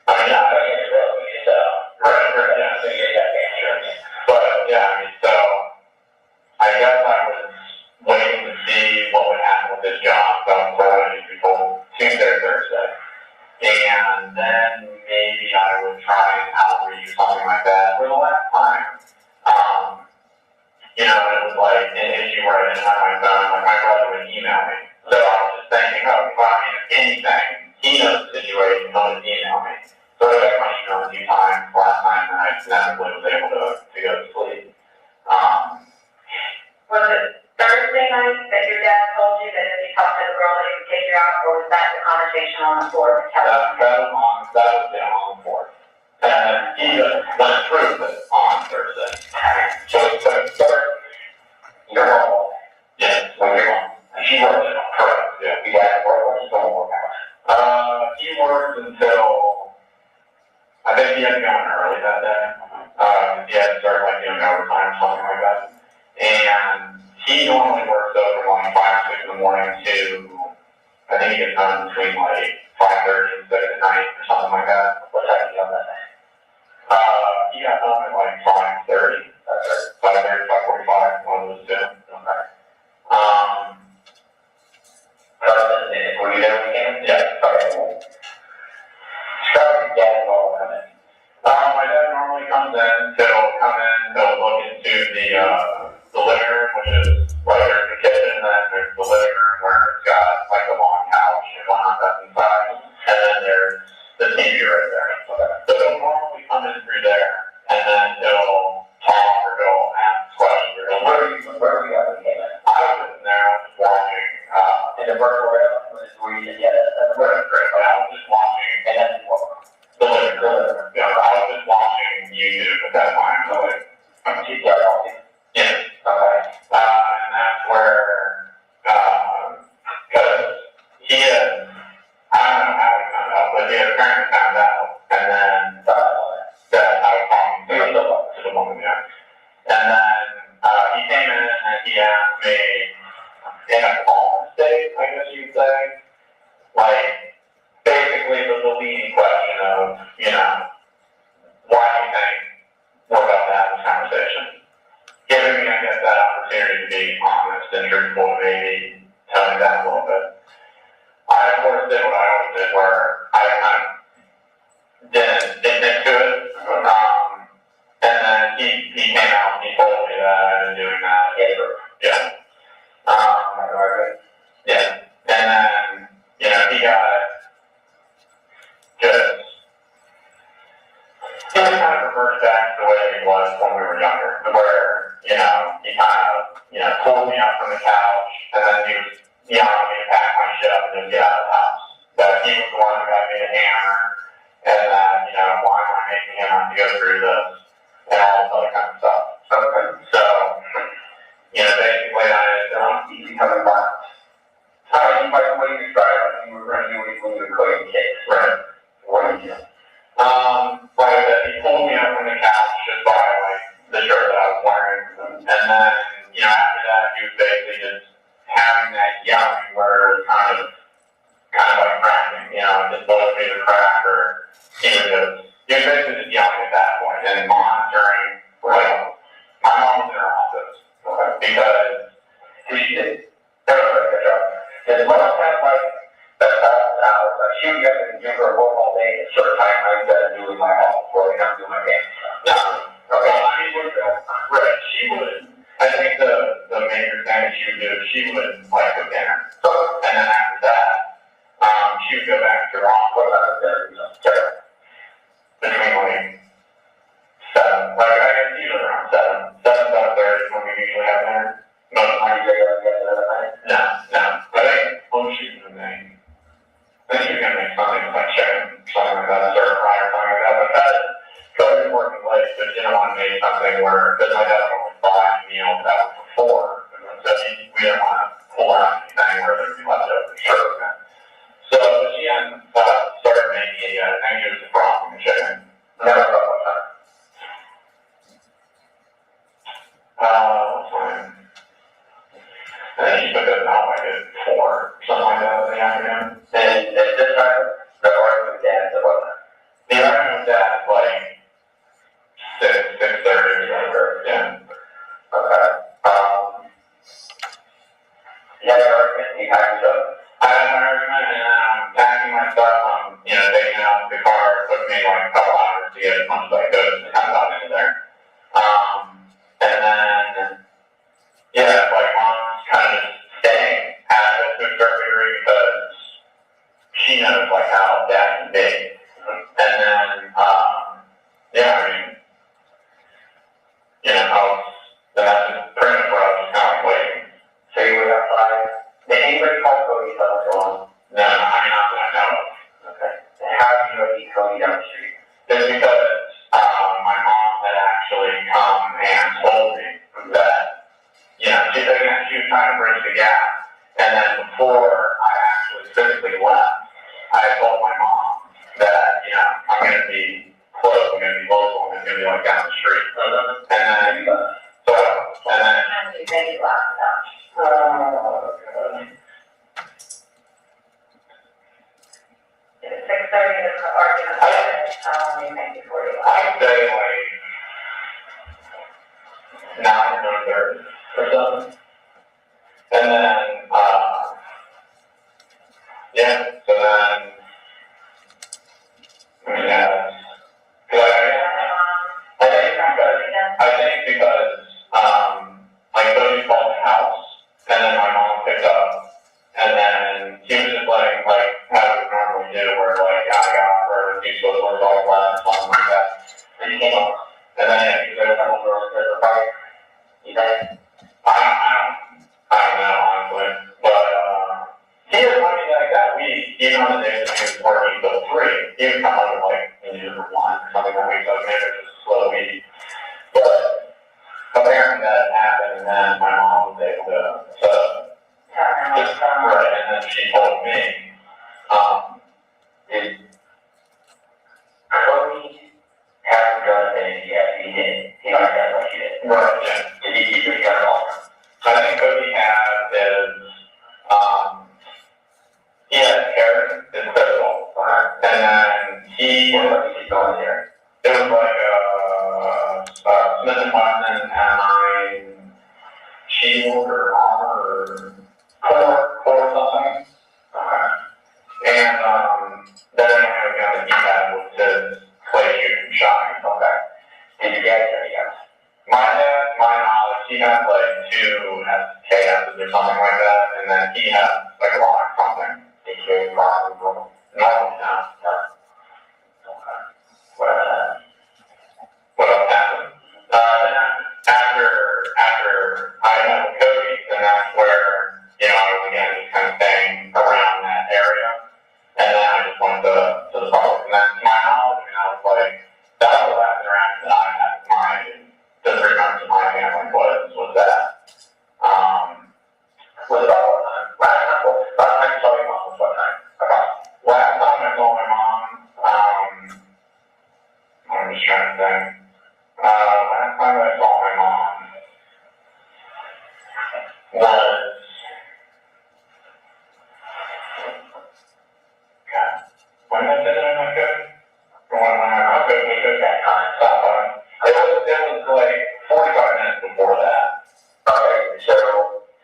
right, yeah. But, so, I guess I was waiting to see what would happen with this job. So I was already told Tuesday or Thursday. And then maybe I would try an outreach or something like that. For the last time, it was like an issue where I didn't have my phone. Like, my brother would email me. So I was just thinking, anything, he knows the situation, he'll just email me. So I checked my email a few times last night, and I inevitably was able to go to sleep. Was it Thursday night that your dad told you that if you talked to the girl that he would take you out, or was that the conversation on the floor? That was on the floor. And he went through it on Thursday. So you're home. Yeah, so you're home. And she works it, correct. Yeah. He had work or he's going to work hours? He worked until, I think he had to go in early that day. He had to start overtime or something like that. And he normally works over from 5 or 6 in the morning to, I think he gets done between 5:30 and 6 at night or something like that. What time did he on that night? He got home at 5:30. 5:30, 5:45, one of those two. Okay. Were you there weekend? Yeah. Okay. Start with dad and all of that. My dad normally comes in, he'll look into the living room, which is there's the kitchen, and then there's the living room where it's got a long couch and whatnot that's inside, and then there's the TV right there. So he'll normally come in through there, and then he'll talk or he'll ask questions. Where are you at? I was sitting there, I was just watching. In the virtual reality, where you did that's where it's great. I was just watching. And then the living room. I was just watching YouTube at that time. So yeah. he kind of reverts back to the way he was when we were younger, where, he kind of, pulled me up from the couch, and then he was yelling at me to pack my shit up and just get out of the house. That he was the one who had me a hammer, and that, why am I making him have to go through this, and all this other kind of stuff. Okay. So, basically I is easy coming by. By the way you described it, you were running away from the coding case, right? What did you do? Like I said, he pulled me up from the couch just by the shirt that I was wearing, and then after that he was basically just having that yelling where it kind of like cracking, just both me to crack, or he was basically just yelling at that point and monitoring. My mom was in her office because she did. His mom had that hours. She would get to give her work all day at a certain time. I got to do in my office work and I'm doing my dance. Okay. She would. Right. She would. I think the major thing she would do, she would cook dinner. And then after that, she would go back to her office. Between 7. I guess usually around 7. 7:30 is when we usually have dinner. No, I think she was gonna make something like chicken, something like that, stir fry or something like that. But because we were working late, but want to make something where, because my dad only bought meals that was before, so we didn't want to pull out anything where there'd be leftover sure. So she started making I think it was the broccoli and chicken. Never thought about that. Fine. I think she took it out at 4, something like that in the afternoon. And at this time, the argument with Dad, what? The argument with Dad is 6:30 or whatever. Yeah. Okay. You had an argument, you packed stuff? I had an argument, and I'm packing my stuff. I'm, taking it out of the car. It took me a couple hours to get as much as I could to kind of got into there. And then, Mom's kind of staying at it to a certain degree because she knows how Dad can be. And then, that's just pretty much what I was kind of waiting. So you were outside. Did anybody call Cody on? No, not that I know of. Okay. And how do you know he Cody down the street? It's because my mom had actually come and told me that, she was trying to bridge the gap. And then before I actually physically left, I told my mom that, I'm going to be close, I'm going to be local, I'm going to be down the street. And then, It's 6:30 is the argument. I'd say 9 or 9:30 or something. And then, so then, I think because, Cody bought the house, and then my mom picked up, and then he was just how we normally do, where I got her, he supposed to work all class, something like that. And he came up, and then he said, I'm going to fight. You think? I don't know, honestly, but, he was funny like that. Even on the days that he was working till 3, he would come out with a different line or something that we thought maybe it was just slow eating. But apparently that happened, and then my mom was able to just right, and then she told me, Did Cody have done anything yet? He did. He might have what he did. Right, yeah. Did he keep it gun off? I think Cody had he had carrot and pistol, and then What was he going here? it was Smith and Wesson and shield or armor or something. And then I have a gun that he had with his clay shooting shotgun. Okay. Did your dad tell you guys? My knowledge, he had 2 SKSs or something like that, and then he had a lot of something. Did you hear him talking to him? No. Okay. What else? insurance thing. Last time I saw my mom was, God, when did I say that I'm not good? Okay, we took that time, stop on. It was like 45 minutes before that. Okay, so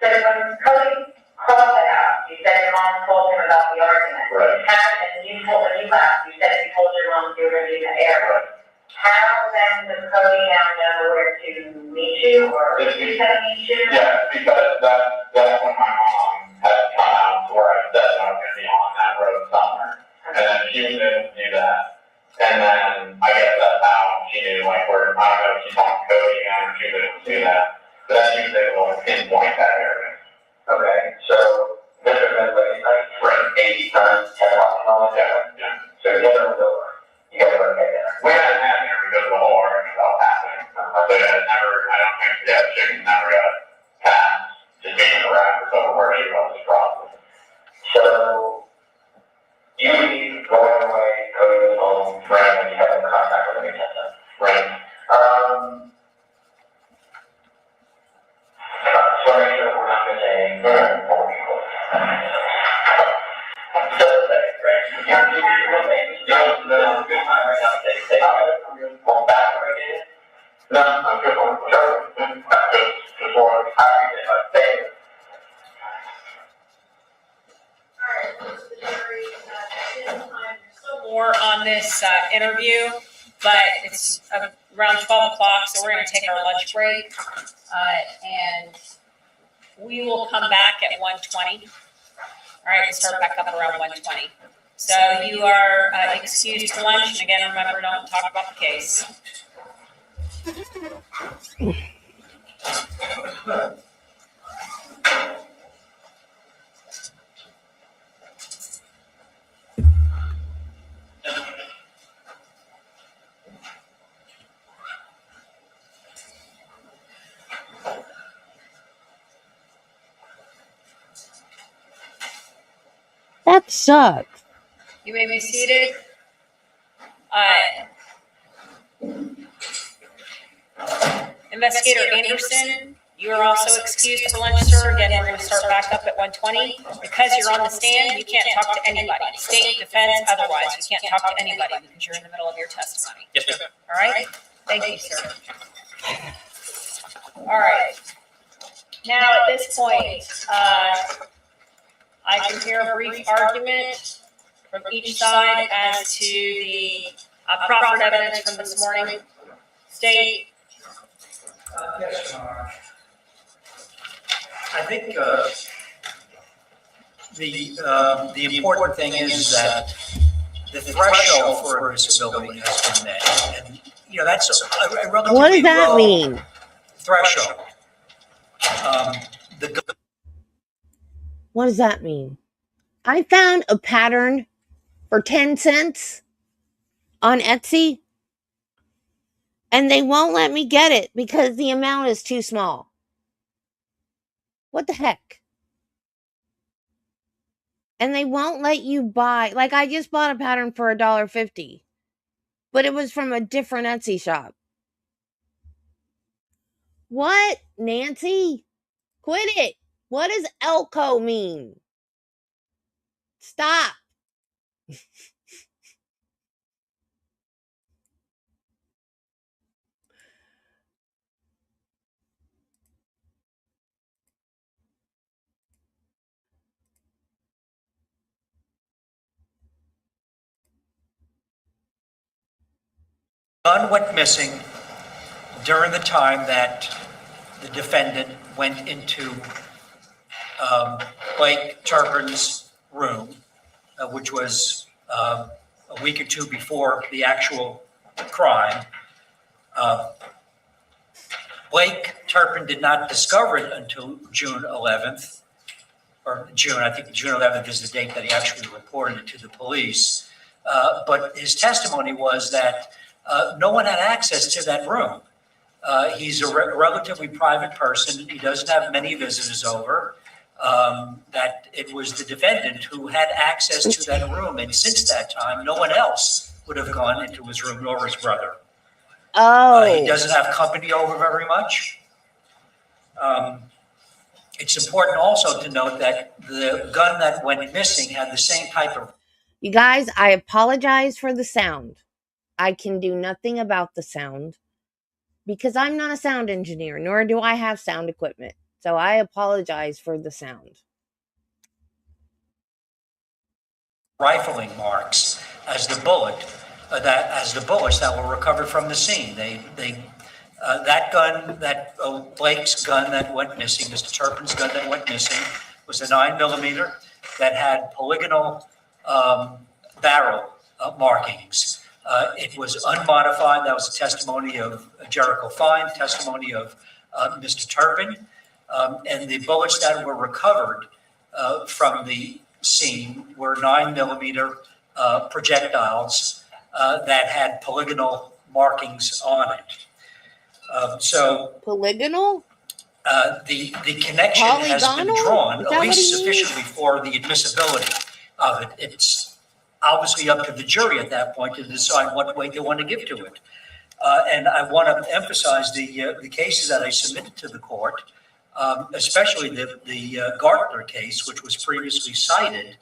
when Cody called the house, you said your mom told him about the argument. Right. And you told, when you left, you said you told your mom you were going to be in the air. Right. How then does Cody now know where to meet you, or is he going to meet you? Yeah, because that's when my mom had come out where I said I was going to be on that road somewhere. And then she was able to do that. And then I guess that's how she knew, like, where, I don't know if she talked to Cody again or she was able to do that. But then she was able to pinpoint that area. Okay, so this has been like, right, 80 times, 10 miles. Yeah. So you get a door. You got to go get there. We haven't had there because the whole argument about happening. So it has never, I don't think the chicken never got passed. Just being around for someone where she was the problem. So you leave, going away, Cody was home, right, and you have a contact with him, right? So make sure we're not missing more people. So, right? Yeah, no, good time right now. Take going back again. No, I'm good on just more happy to stay. More on this interview, but it's around 12 o'clock, so we're going to take our lunch break, and we will come back at 1:20. All right, we'll start back up around 1:20. So you are excused to lunch, and again, remember, don't talk about the case. That sucks. You may be seated. Investigator Anderson, you are also excused for lunch, sir. Again, we're going to start back up at 1:20. Because you're on the stand, you can't talk to anybody. State, defense, otherwise. You can't talk to anybody because you're in the middle of your testimony. Yes, ma'am. All right? Thank you, sir. All right. Now, at this point, I can hear a brief argument from each side as to the proffered evidence from this morning. State. Yes, Your Honor. I think the important thing is that the threshold for admissibility has been met, and you know that's a relatively What does that low mean? threshold. What does that mean? I found a pattern for 10 cents on Etsy, and they won't let me get it because the amount is too small. What the heck? And they won't let you buy, like I just bought a pattern for $1.50, but it was from a different Etsy shop. What, Nancy? Quit it. What does Elko mean? Stop. Gun went missing during the time that the defendant went into Blake Turpin's room, which was a week or two before the actual crime. Blake Turpin did not discover it until June 11th, or June, I think June 11th is the date that he actually reported it to the police. But his testimony was that no one had access to that room. He's a relatively private person. He doesn't have many visitors over. That it was the defendant who had access to that room. And since that time, no one else would have gone into his room, nor his brother. Oh. He doesn't have company over very much. It's important also to note that the gun that went missing had the same type of. You guys, I apologize for the sound. I can do nothing about the sound because I'm not a sound engineer, nor do I have sound equipment. So I apologize for the sound. Rifling marks as the bullets that were recovered from the scene. That gun, Blake's gun that went missing, Mr. Turpin's gun that went missing, was a 9mm that had polygonal barrel markings. It was unmodified. That was a testimony of Jericho Fine, testimony of Mr. Turpin, and the bullets that were recovered from the scene were 9mm projectiles that had polygonal markings on it. So polygonal? The connection has been drawn, at least sufficiently for the admissibility of it. It's obviously up to the jury at that point to decide what weight they want to give to it. And I want to emphasize the cases that I submitted to the court, especially the Gartner case, which was previously cited.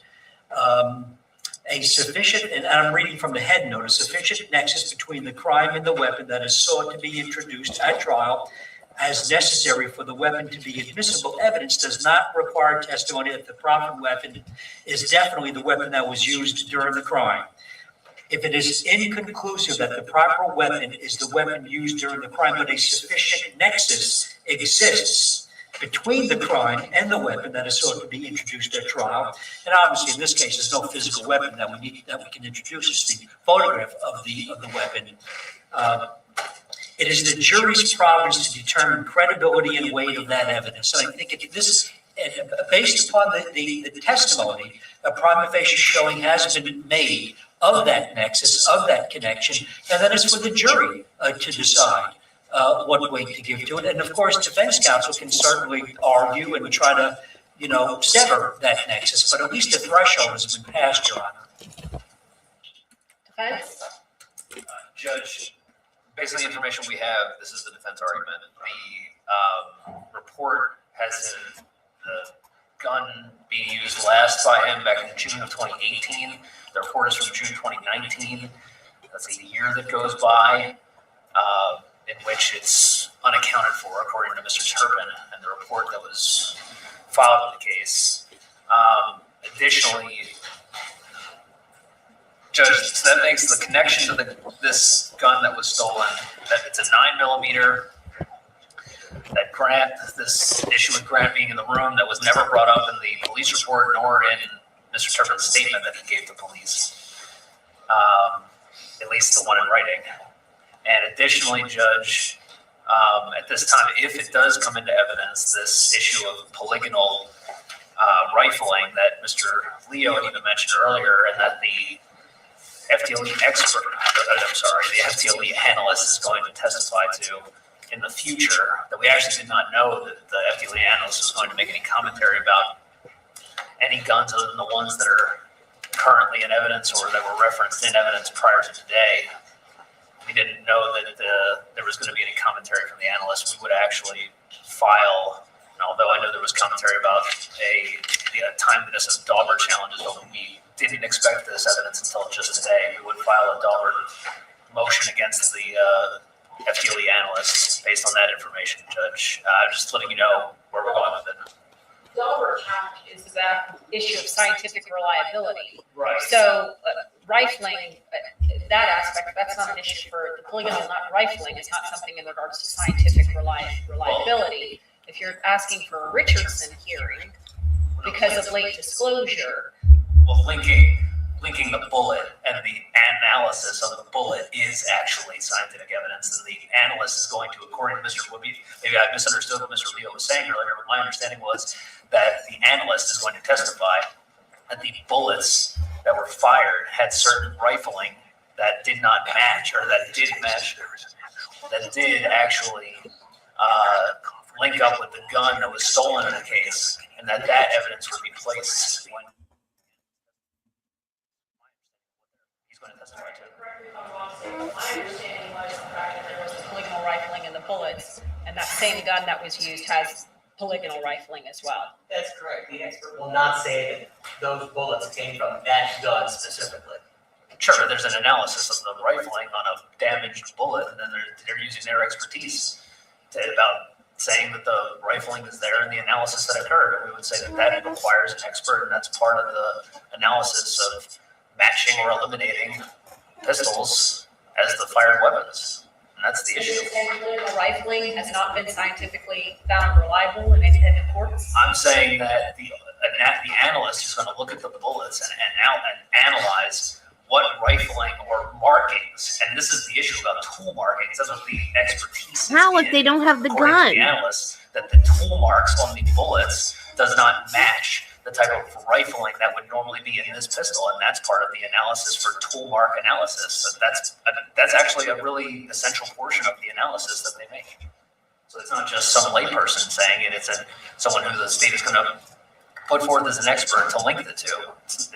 A sufficient, and I'm reading from the head note, a sufficient nexus between the crime and the weapon that is sought to be introduced at trial as necessary for the weapon to be admissible evidence does not require testimony that the proper weapon is definitely the weapon that was used during the crime. If it is inconclusive that the proper weapon is the weapon used during the crime, but a sufficient nexus exists between the crime and the weapon that is sought to be introduced at trial, and obviously in this case, there's no physical weapon that we can introduce. It's the photograph of the weapon. It is the jury's province to determine credibility and weight of that evidence. So I think based upon the testimony, a prima facie showing has been made of that nexus, of that connection, and then it's for the jury to decide what weight to give to it. And of course, defense counsel can certainly argue and try to, sever that nexus, but at least the threshold has been passed, Your Honor. Defense? Judge, based on the information we have, this is the defense argument. The report has the gun being used last by him back in June of 2018. The report is from June 2019. That's a year that goes by, in which it's unaccounted for, according to Mr. Turpin, and the report that was filed in the case. Additionally, Judge, so that makes the connection to this gun that was stolen, that it's a 9mm, that Grant, this issue with Grant being in the room that was never brought up in the police report nor in Mr. Turpin's statement that he gave the police, at least the one in writing. And additionally, Judge, at this time, if it does come into evidence, this issue of polygonal rifling that Mr. Leo had even mentioned earlier, and that the FTLE expert, the FTLE analyst is going to testify to in the future, that we actually did not know that the FTLE analyst was going to make any commentary about any guns other than the ones that are currently in evidence or that were referenced in evidence prior to today. We didn't know that there was going to be any commentary from the analyst. We would actually file, and although I know there was commentary about the timeliness of Daubert challenges, but we didn't expect this evidence until just today. We would file a Daubert motion against the FTLE analysts based on that information, Judge. Just letting you know where we're going with it. Daubert challenge is that issue of scientific reliability. Right. So rifling, that aspect, that's not an issue for the polygonal, not rifling. It's not something in regards to scientific reliability. If you're asking for a Richardson hearing because of late disclosure. Well, linking the bullet and the analysis of the bullet is actually scientific evidence, and the analyst is going to, according to Mr. Woodby, maybe I misunderstood what Mr. Leo was saying earlier, but my understanding was that the analyst is going to testify that the bullets that were fired had certain rifling that did not match, or that did match, that did actually link up with the gun that was stolen in the case, and that evidence would be placed when he's going to testify to. My understanding was the fact that there was bullets, and that same gun that was used has polygonal rifling as well. That's correct. The expert will not say that those bullets came from that gun specifically. Sure, there's an analysis of the rifling on a damaged bullet, and then they're using their expertise about saying that the rifling is there in the analysis that occurred. And we would say that that requires an expert, and that's part of the analysis of matching or eliminating pistols as the fired weapons. And that's the issue. The rifling has not been scientifically found reliable in independent courts. I'm saying that the analyst is going to look at the bullets and analyze what rifling or markings, and this is the issue about tool markings. That's what the expertise is. How if they don't have the According gun? to the analyst, that the tool marks on the bullets does not match the type of rifling that would normally be in this pistol, and that's part of the analysis for tool mark analysis. So that's actually a really essential portion of the analysis that they make. So it's not just some layperson saying it; it's someone who the state is going to put forth as an expert to link the two.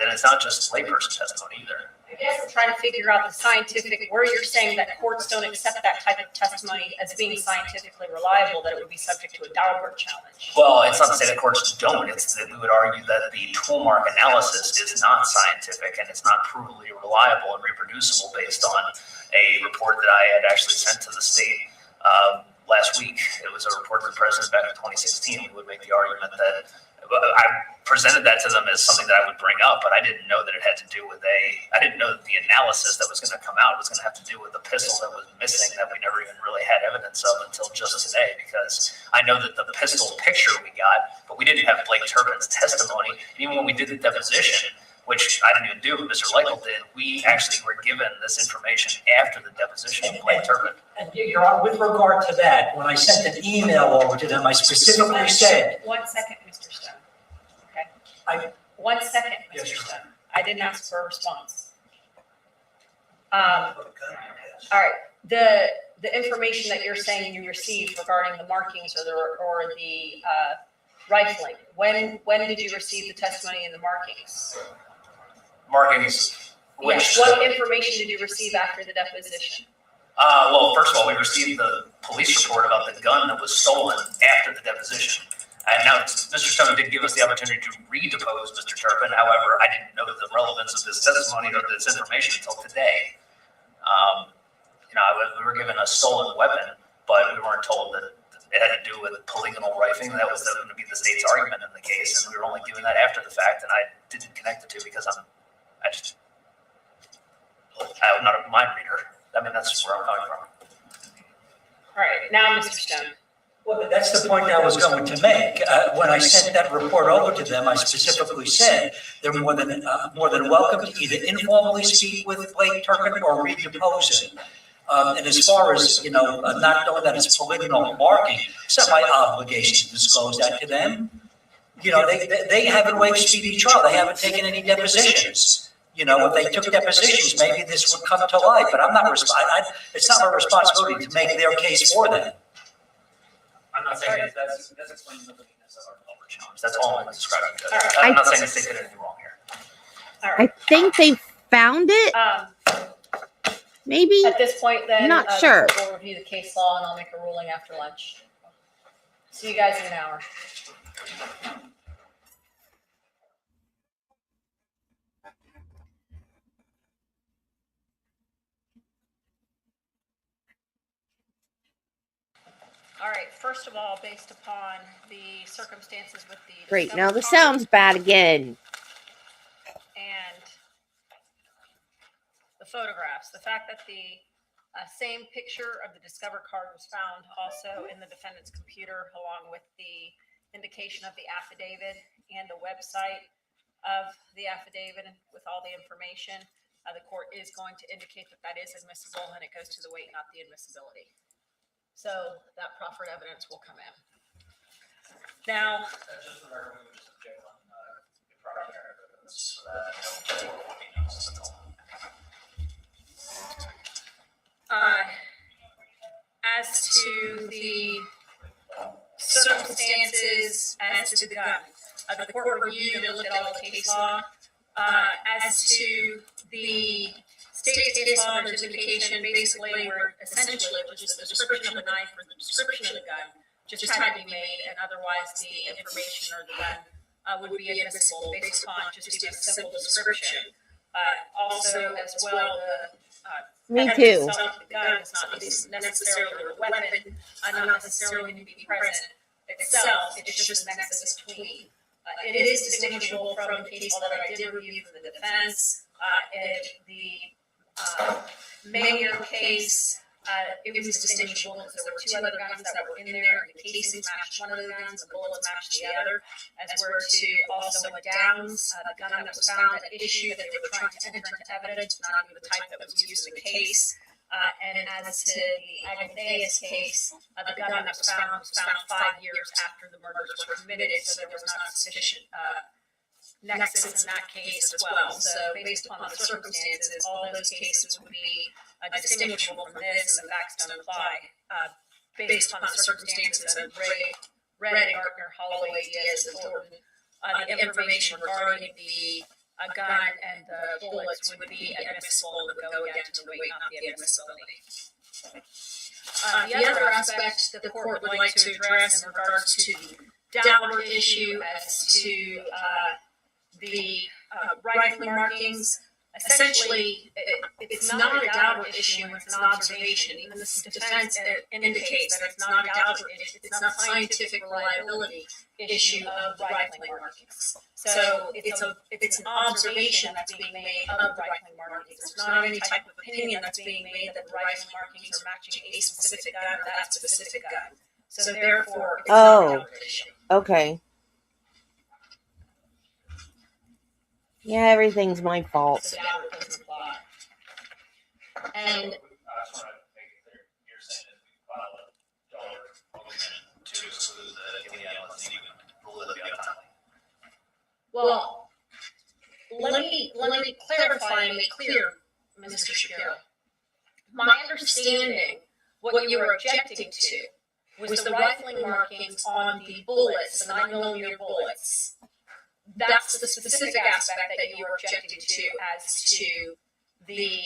And it's not just layperson testimony either. I guess I'm trying to figure out the scientific, where you're saying that courts don't accept that type of testimony as being scientifically reliable, that it would be subject to a Daubert challenge. Well, it's not to say that courts don't. It's that we would argue that the tool mark analysis is not scientific and it's not provably reliable and reproducible based on a report that I had actually sent to the state last week. It was a report to the president back in 2016. We would make the argument that I presented that to them as something that I would bring up, but I didn't know that it had to do with I didn't know that the analysis that was going to come out was going to have to do with the pistol that was missing that we never even really had evidence of until just today, because I know that the pistol picture we got, but we didn't have Blake Turpin's testimony. And even when we did the deposition, which I didn't even do, Mr. Leichel did, we actually were given this information after the deposition of Blake Turpin. And Your Honor, with regard to that, when I sent an email over to them, I specifically said. 1 second, Mr. Stone. Okay. 1 second, Mr. Stone. I didn't ask for a response. All right. The information that you're saying you received regarding the markings or the rifling, when did you receive the testimony and the markings? Markings. What information did you receive after the deposition? Well, first of all, we received the police report about the gun that was stolen after the deposition. And now Mr. Stone did give us the opportunity to redepose Mr. Turpin. However, I didn't know the relevance of this testimony or this information until today. We were given a stolen weapon, but we weren't told that it had to do with polygonal rifling. That was going to be the state's argument in the case, and we were only given that after the fact, and I didn't connect the two because I'm not a mind reader. I mean, that's where I'm coming from. All right, now, Mr. Stone. Well, that's the point I was going to make. When I sent that report over to them, I specifically said they're more than welcome to either informally speak with Blake Turpin or redepose him. And as far as, not knowing that it's polygonal marking, it's not my obligation to disclose that to them. They haven't waived speedy trial. They haven't taken any depositions. If they took depositions, maybe this would come to light, but I'm not it's not my responsibility to make their case for them. I'm not saying that's explaining the weakness of our Daubert challenge. That's all I'm describing. I'm not saying the state did anything wrong here. I think they found it. Maybe. At this point, then, Not sure. We'll review the case law and I'll make a ruling after lunch. See you guys in an hour. All right, first of all, based upon the circumstances with the Great. Discover Now the car sound's bad again. and the photographs, the fact that the same picture of the Discover card was found also in the defendant's computer, along with the indication of the affidavit and the website of the affidavit with all the information, the court is going to indicate that that is admissible, and it goes to the weight, not the admissibility. So that proffered evidence will come in. Now, Just for the record, we would just object on improper evidence so that that's all. as to the circumstances as to the gun, the court reviewed and looked at all the case law. As to the State's case law, there's indication basically where essentially it was just the description of the knife or the description of the gun just had to be made, and otherwise the information or the gun would be admissible based upon just a simple description. Also, as well, the Me evidence too. itself of the gun is not necessarily the weapon, not necessarily to be present itself. It's just the nexus between. It is distinguishable from the case law that I did review for the defense. The Mayer case, it was distinguishable because there were two other guns that were in there. The casings matched one of the guns, the bullets matched the other, as were to also a Downs, the gun that was found at issue that they were trying to enter into evidence, not even the type that was used in the case. And as to the Agatheus case, the gun that was found 5 years after the murders were committed, so there was not sufficient nexus in that case as well. So based upon the circumstances, all those cases would be distinguishable from this, and the facts don't apply based upon the circumstances of Ray, Gardner, Holloway, Diaz, and Thornton. The information regarding the gun and the bullets would be admissible and would go against the weight, not the admissibility. The other aspect that the court would like to address in regards to the Daubert issue as to the rifling markings, essentially, it's not a Daubert issue, it's an observation. Even the defense indicates that it's not a Daubert issue, it's not a scientific reliability issue of rifling markings. So it's an observation that's being made of the rifling markings. There's not any type of opinion that's being made that the rifling markings are matching a specific gun or that specific gun. So therefore, it's not a Daubert issue. Okay. Yeah, everything's my fault. So Daubert doesn't apply. And I just want to make it clear, you're saying that we filed a Daubert motion to exclude the analyst and even rule it untimely. Well, let me clarify and make clear, Mr. Shapiro. My understanding, what you were objecting to, was the rifling markings on the bullets, the 9mm bullets. That's the specific aspect that you were objecting to as to the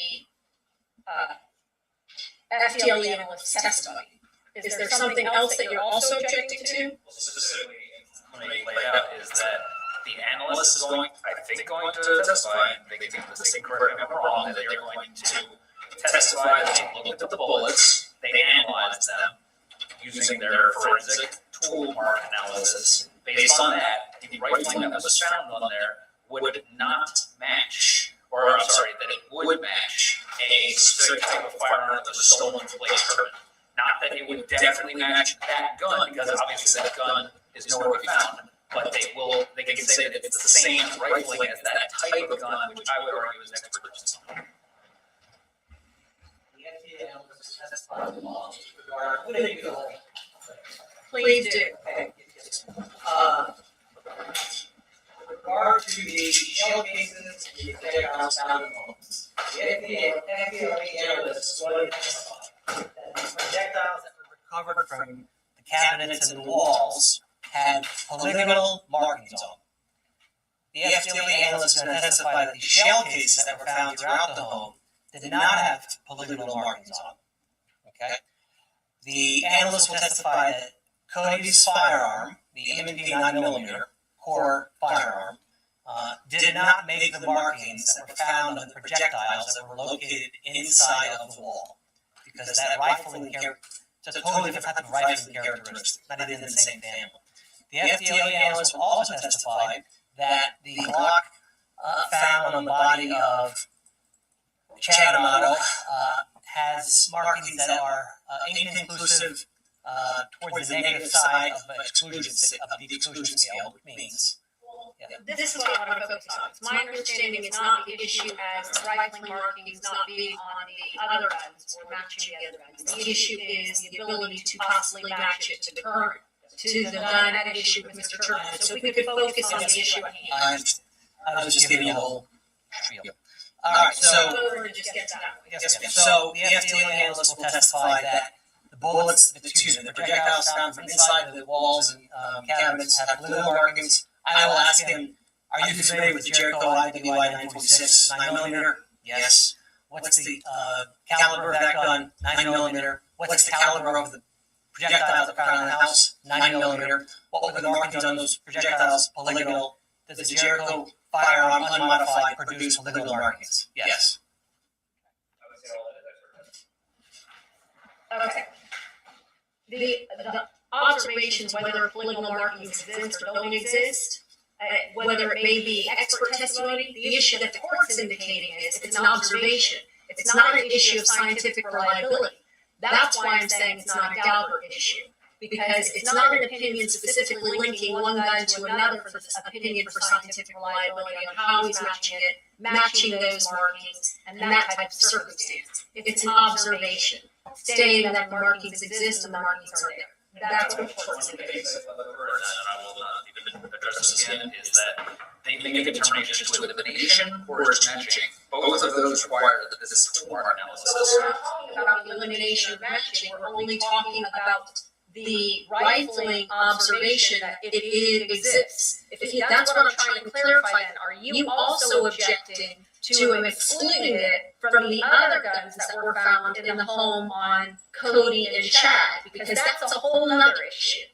FDLE analyst's testimony. Is there something else that you're also objecting to? Specifically, when they lay out is that the analyst is going to testify, and they can correct me if I'm wrong, that they're going to testify that they looked at the bullets, they analyzed them using their forensic tool mark analysis. Based on that, the rifling that was found on there would not match, or I'm sorry, that it would match a specific type of firearm that was stolen from Blake Kirkman. Not that it would definitely match that gun, because obviously that gun is nowhere to be found. But they can say that it's the same rifling as that type of gun, which I would argue is expertise. Please do. With regard to the shell cases and the projectiles found in homes, the FDLE analysts wanted to testify that the projectiles that were recovered from the cabinets and the walls had polygonal markings on them. The FDLE analysts are going to testify that the shell cases that were found throughout the home did not have polygonal markings on them. Okay? The analysts will testify that Cody's firearm, the M&P 9mm core firearm, did not make the markings that were found on the projectiles that were located inside of the wall. Because that rifling character, it's a totally different type of rifling characteristic, not even in the same family. The FDLE analyst will also testify that the Glock found on the body of Grant Amato has markings that are inconclusive towards the negative side of the exclusion scale, which means. This is what I want to focus on. It's my understanding it's not the issue as the rifling markings not being on the other guns or matching the other guns. The issue is the ability to possibly match it to the current, to the gun at issue with Mr. Turner. So if we could focus on the issue at hand. I was just giving you a whole spiel. All right, so the FDLE analyst will testify that the bullets, the projectiles found from inside the walls and cabinets have polygonal markings. I will ask him, are you familiar with Jericho IWI 946 9mm? Yes. What's the caliber of that gun? 9mm. What's the caliber of the projectiles that found in the house? 9mm. What were the markings on those projectiles? Polygonal. Does the Jericho firearm unmodified produce polygonal markings? Yes. Okay. The observations, whether polygonal markings exist or don't exist, whether it may be expert testimony, the issue that the court's indicating is it's an observation. It's not an issue of scientific reliability. That's why I'm saying it's not a Daubert issue, because it's not an opinion specifically linking one gun to another for this opinion for scientific reliability on how he's matching it, matching those markings, and that type of circumstance. It's an observation, stating that the markings exist and the markings are there. That's what the court's indicating. I will not even address this again, is that they make a determination to elimination or its matching. Both of those require that this is tool mark analysis. So we're not talking about elimination or matching, we're only talking about the rifling observation that it exists. That's what I'm trying to clarify then. Are you also objecting to him excluding it from the other guns that were found in the home on Cody and Chad? Because that's a whole other issue.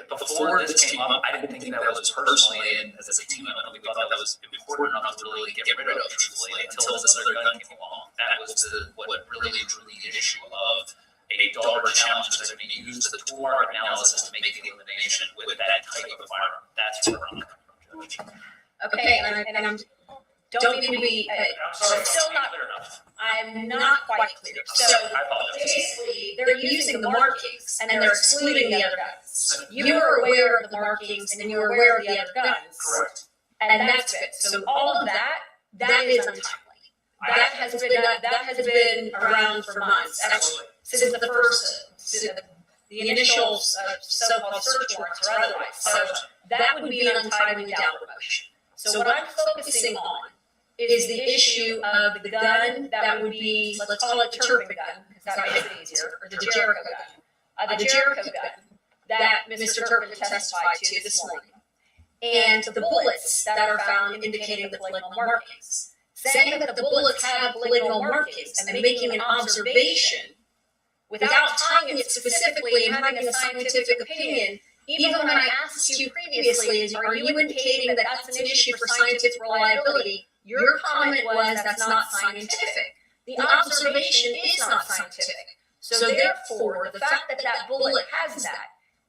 Before this came up, I didn't think that was personally, and as a team, I don't think we thought that was important enough to really get rid of, truthfully, until this other gun came along. That was what really drew the issue of a Daubert challenge, because they're going to use the tool mark analysis to make the elimination with that type of firearm. That's where I'm coming from, Judge. Okay, and I'm don't mean to be, still not clear enough. I'm not quite clear. So I apologize. basically, they're using the markings and they're excluding the other guns. You were aware of the markings and you were aware of the other guns. Correct. And that's it. So all of that is untimely. That has been around for months, actually, since the first, the initial so-called search warrants or otherwise. So that would be an untimely Daubert motion. So what I'm focusing on is the issue of the gun that would be, let's call it Turpin gun, because that makes it easier, or the Jericho gun. The Jericho gun that Mr. Turpin testified to this morning. And the bullets that are found indicating the polygonal markings. Saying that the bullets have polygonal markings and making an observation without tying it specifically and having a scientific opinion. Even when I asked you previously, are you indicating that that's an issue for scientific reliability? Your comment was that's not scientific. The observation is not scientific. So therefore, the fact that that bullet has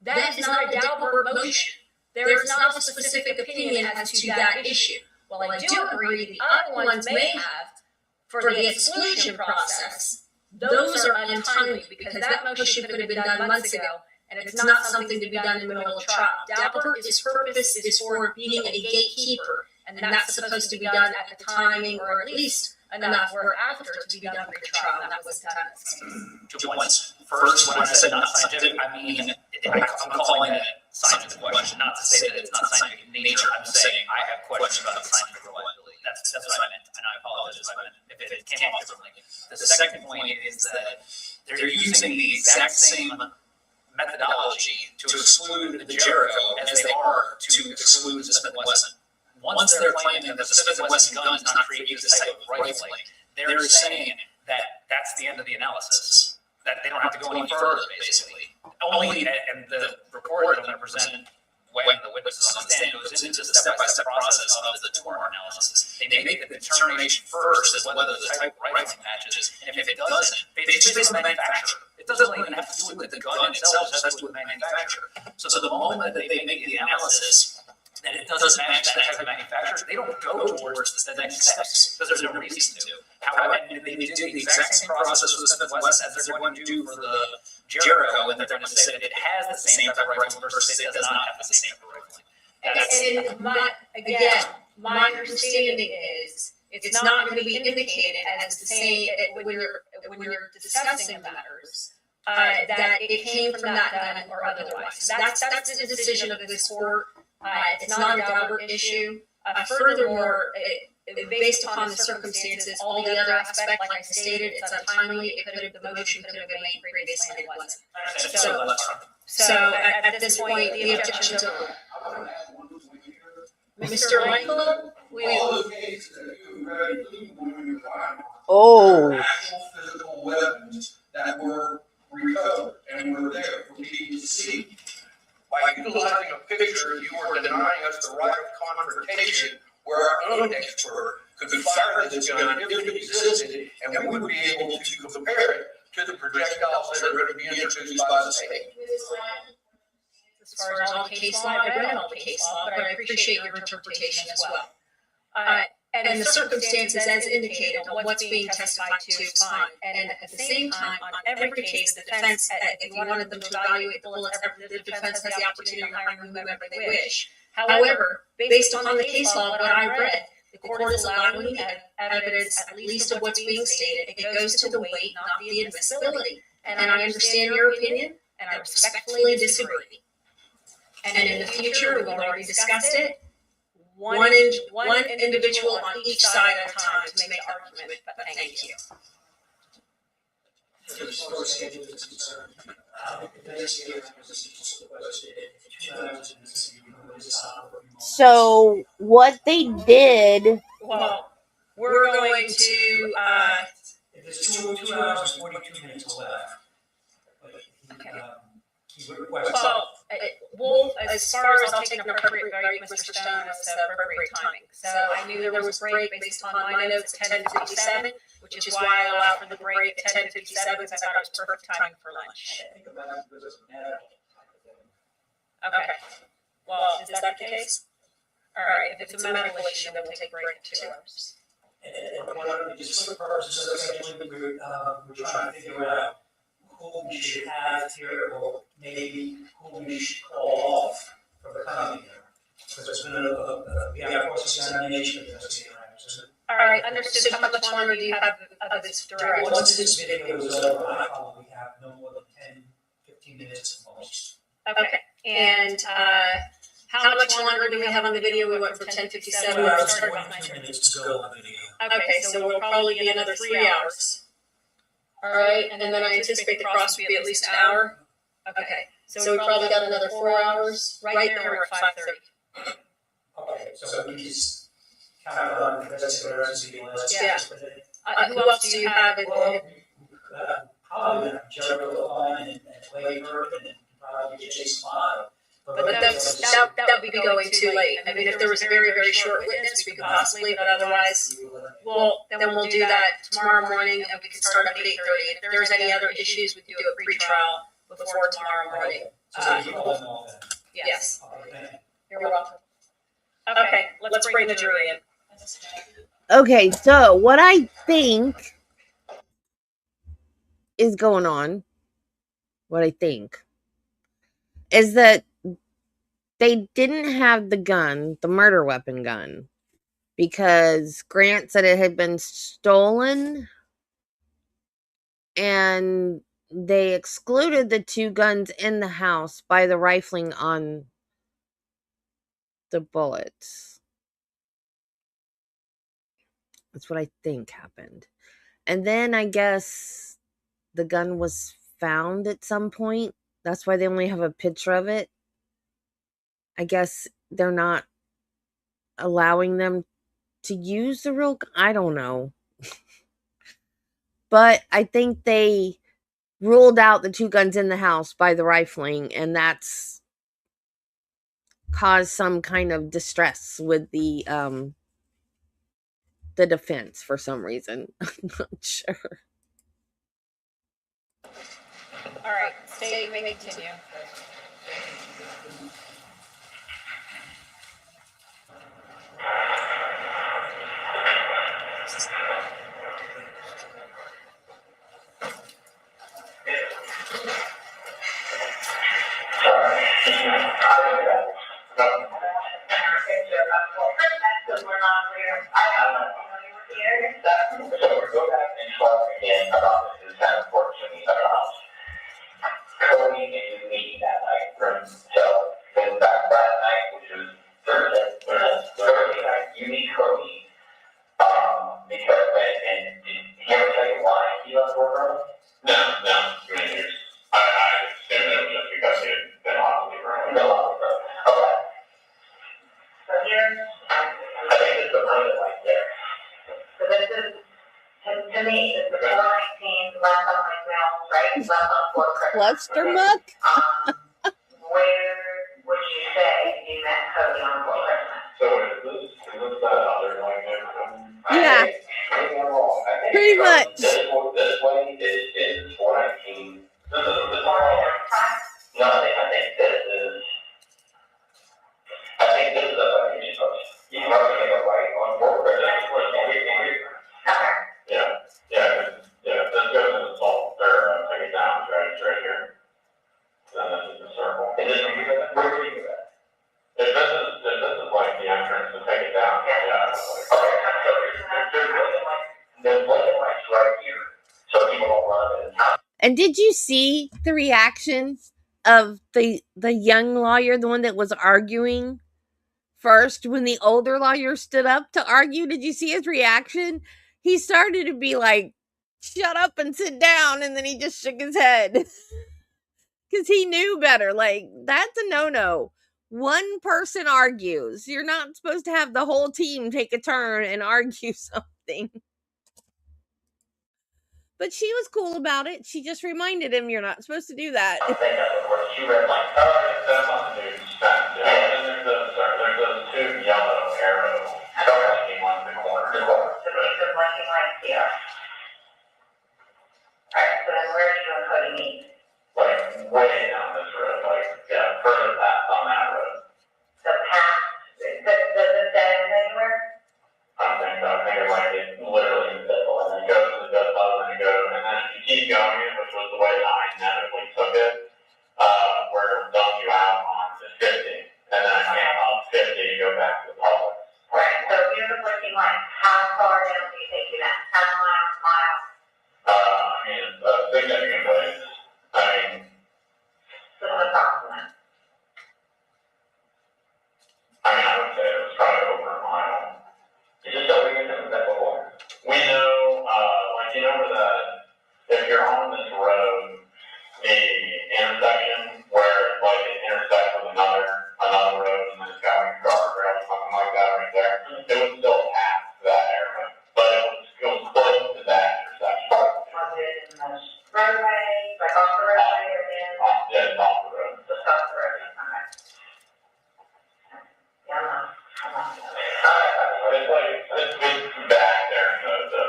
that is not a Daubert motion. There is not a specific opinion as to that issue. While I do agree the other ones may have, for the exclusion process, those are untimely because that motion could have been done months ago. And it's not something to be done in the middle of trial. Daubert's purpose is for being a gatekeeper, and that's supposed to be done at the timing, or at least enough where after to be done pre-trial, and that was done. 2 points. First, when I said not scientific, I mean, I'm calling it a scientific question, not to say that it's not scientific in nature. I'm saying I have questions about the scientific reliability. That's what I meant, and I apologize if it came off differently. The second point is that they're using the exact same methodology to exclude the Jericho as they are to exclude the Smith & Wesson. Once they're claiming that the Smith & Wesson gun does not create this type of rifling, they're saying that that's the end of the analysis, that they don't have to go any further, basically. Only, and the report that I'm going to present when the witnesses on the stand goes into the step-by-step process of the tumor analysis. They make the determination first as whether the type of rifling matches, and if it doesn't, they just the manufacturer. It doesn't even have to do with the gun itself, it has to do with the manufacturer. So the moment that they make the analysis that it doesn't match that type of manufacturer, they don't go towards the next steps because there's no reason to. However, they do the exact same process with the Smith & Wesson as they're going to do for the Jericho, and they're going to say that it has the same type of rifling versus it does not have the same type of rifling. And my understanding is it's not going to be indicated as to say when you're discussing the matters that it came from that gun or otherwise. That's the decision of this court. It's not a Daubert issue. Furthermore, based upon the circumstances, all the other aspects, like I stated, it's untimely. The motion could have been made previously, and it wasn't. So at this point, the objection is over. Mr. Michael, Oh. Actual physical weapons that were recovered and were there for people to see. By utilizing a picture, you are denying us the right of confrontation where our own expert could fire this gun if it existed, and we would be able to compare it to the projectiles that are going to be introduced by the state. As far as all the case law, I read all the case law, but I appreciate your interpretation as well. And the circumstances as indicated on what's being testified to is fine. And at the same time, on every case, the defense, if you wanted them to evaluate the bullets, the defense has the opportunity to hire whomever they wish. However, based on the case law, what I read, the court is allowing evidence at least of what's being stated. It goes to the weight, not the admissibility. And I understand your opinion, and I respectfully disagree. And in the future, we've already discussed it, one individual on each side at a time to make the argument, but thank you. So what they did. Well, we're going to, If there's 2 hours and 42 minutes left. Well, as far as I'll take an appropriate break, Mr. Stone, as appropriate timing. So I knew there was a break based on my notes at 10:57, which is why I allowed for the break at 10:57, because I thought it was perfect timing for lunch. Okay. Well, is that the case? All right, if it's a medical issue, then we'll take a break at 2 hours. And just for the purposes of scheduling, we're trying to figure out who we should have here, or maybe who we should call off from coming here. Because there's been we have a cross-examination investigator. All right, understood. How much longer do you have of this direct? Once this video is over, I probably have no more than 10, 15 minutes at most. Okay, and how much longer do we have on the video? We went from 10:57. 2 hours and 42 minutes to go on the video. Okay, so we'll probably get another 3 hours. All right, and then I anticipate the cross will be at least an hour. Okay, so we probably got another 4 hours. Right there, we're at 5:30. Okay, so we just count on investigators and people else. Yeah. Who else do you have? Probably Jericho Line and Waver and probably Jason Bond. But that would be going too late. I mean, if there was a very, very short witness, we could possibly, but otherwise, well, then we'll do that tomorrow morning and we can start at 8:30. If there's any other issues, we can do a pre-trial before tomorrow morning. Yes. You're welcome. Okay, let's bring the jury in. Okay, so what I think is going on, is that they didn't have the gun, the murder weapon gun, because Grant said it had been stolen, and they excluded the 2 guns in the house by the rifling on the bullets. That's what I think happened. And then I guess the gun was found at some point. That's why they only have a picture of it. I guess they're not allowing them to use the real gun. I don't know. But I think they ruled out the 2 guns in the house by the rifling, and that's caused some kind of distress with the defense for some reason. I'm not sure. All right, stay, you may continue. So we're going back and talk again about this kind of work to me about Cody and you meeting that night. So going back that night, which was Thursday night, you meet Cody because and did he ever tell you why he left work early? No. I assume it was just because he had been off the road. Okay. So here, I think it's the point right there. So this is, to me, left on for Christmas. Clustermuck? Where would you say you met Cody on for Christmas? So is this that other like Yeah, pretty much. This way is 419. This is no, I think this is. I think this is a violation post. You have to make a right on board. Yeah. This goes in the salt or take it down, right here. Then this is the circle. Is this where are you at? If this is like the entrance to take it down, yeah. There's lights right here, so people don't run in. And did you see the reaction of the young lawyer, the one that was arguing first, when the older lawyer stood up to argue? Did you see his reaction? He started to be like, shut up and sit down, and then he just shook his head because he knew better. Like, that's a no-no. One person argues. You're not supposed to have the whole team take a turn and argue something. But she was cool about it. She just reminded him, you're not supposed to do that. She read like, that's on the news. And then there's those two yellow arrows. One in the corner. So these are blinking lights here. Alright, so then where do you and Cody meet? Like way down this road, like further past on that road. The path, does it dead end anywhere? I think it like it literally in the middle, and then it goes to the dust level, and then if you keep going, which was the way that I inevitably took it, where it'll dump you out on the 50, and then up 50 you go back to the public. Right, so here's the blinking light. How far down do you think you met? 10 miles? Significant ways. So approximate. I would say it was probably over a mile. Just so we can do that before. We know, if you're on this road, the intersection where it intersects with another road and then it's got like a guardrail or something like that right there, it was still past that area, but it was close to that intersection. Was it in the roadway, like off the roadway or in? Yeah, it's off the road. Just off the road, okay. Yeah, I'm not. It's back there in the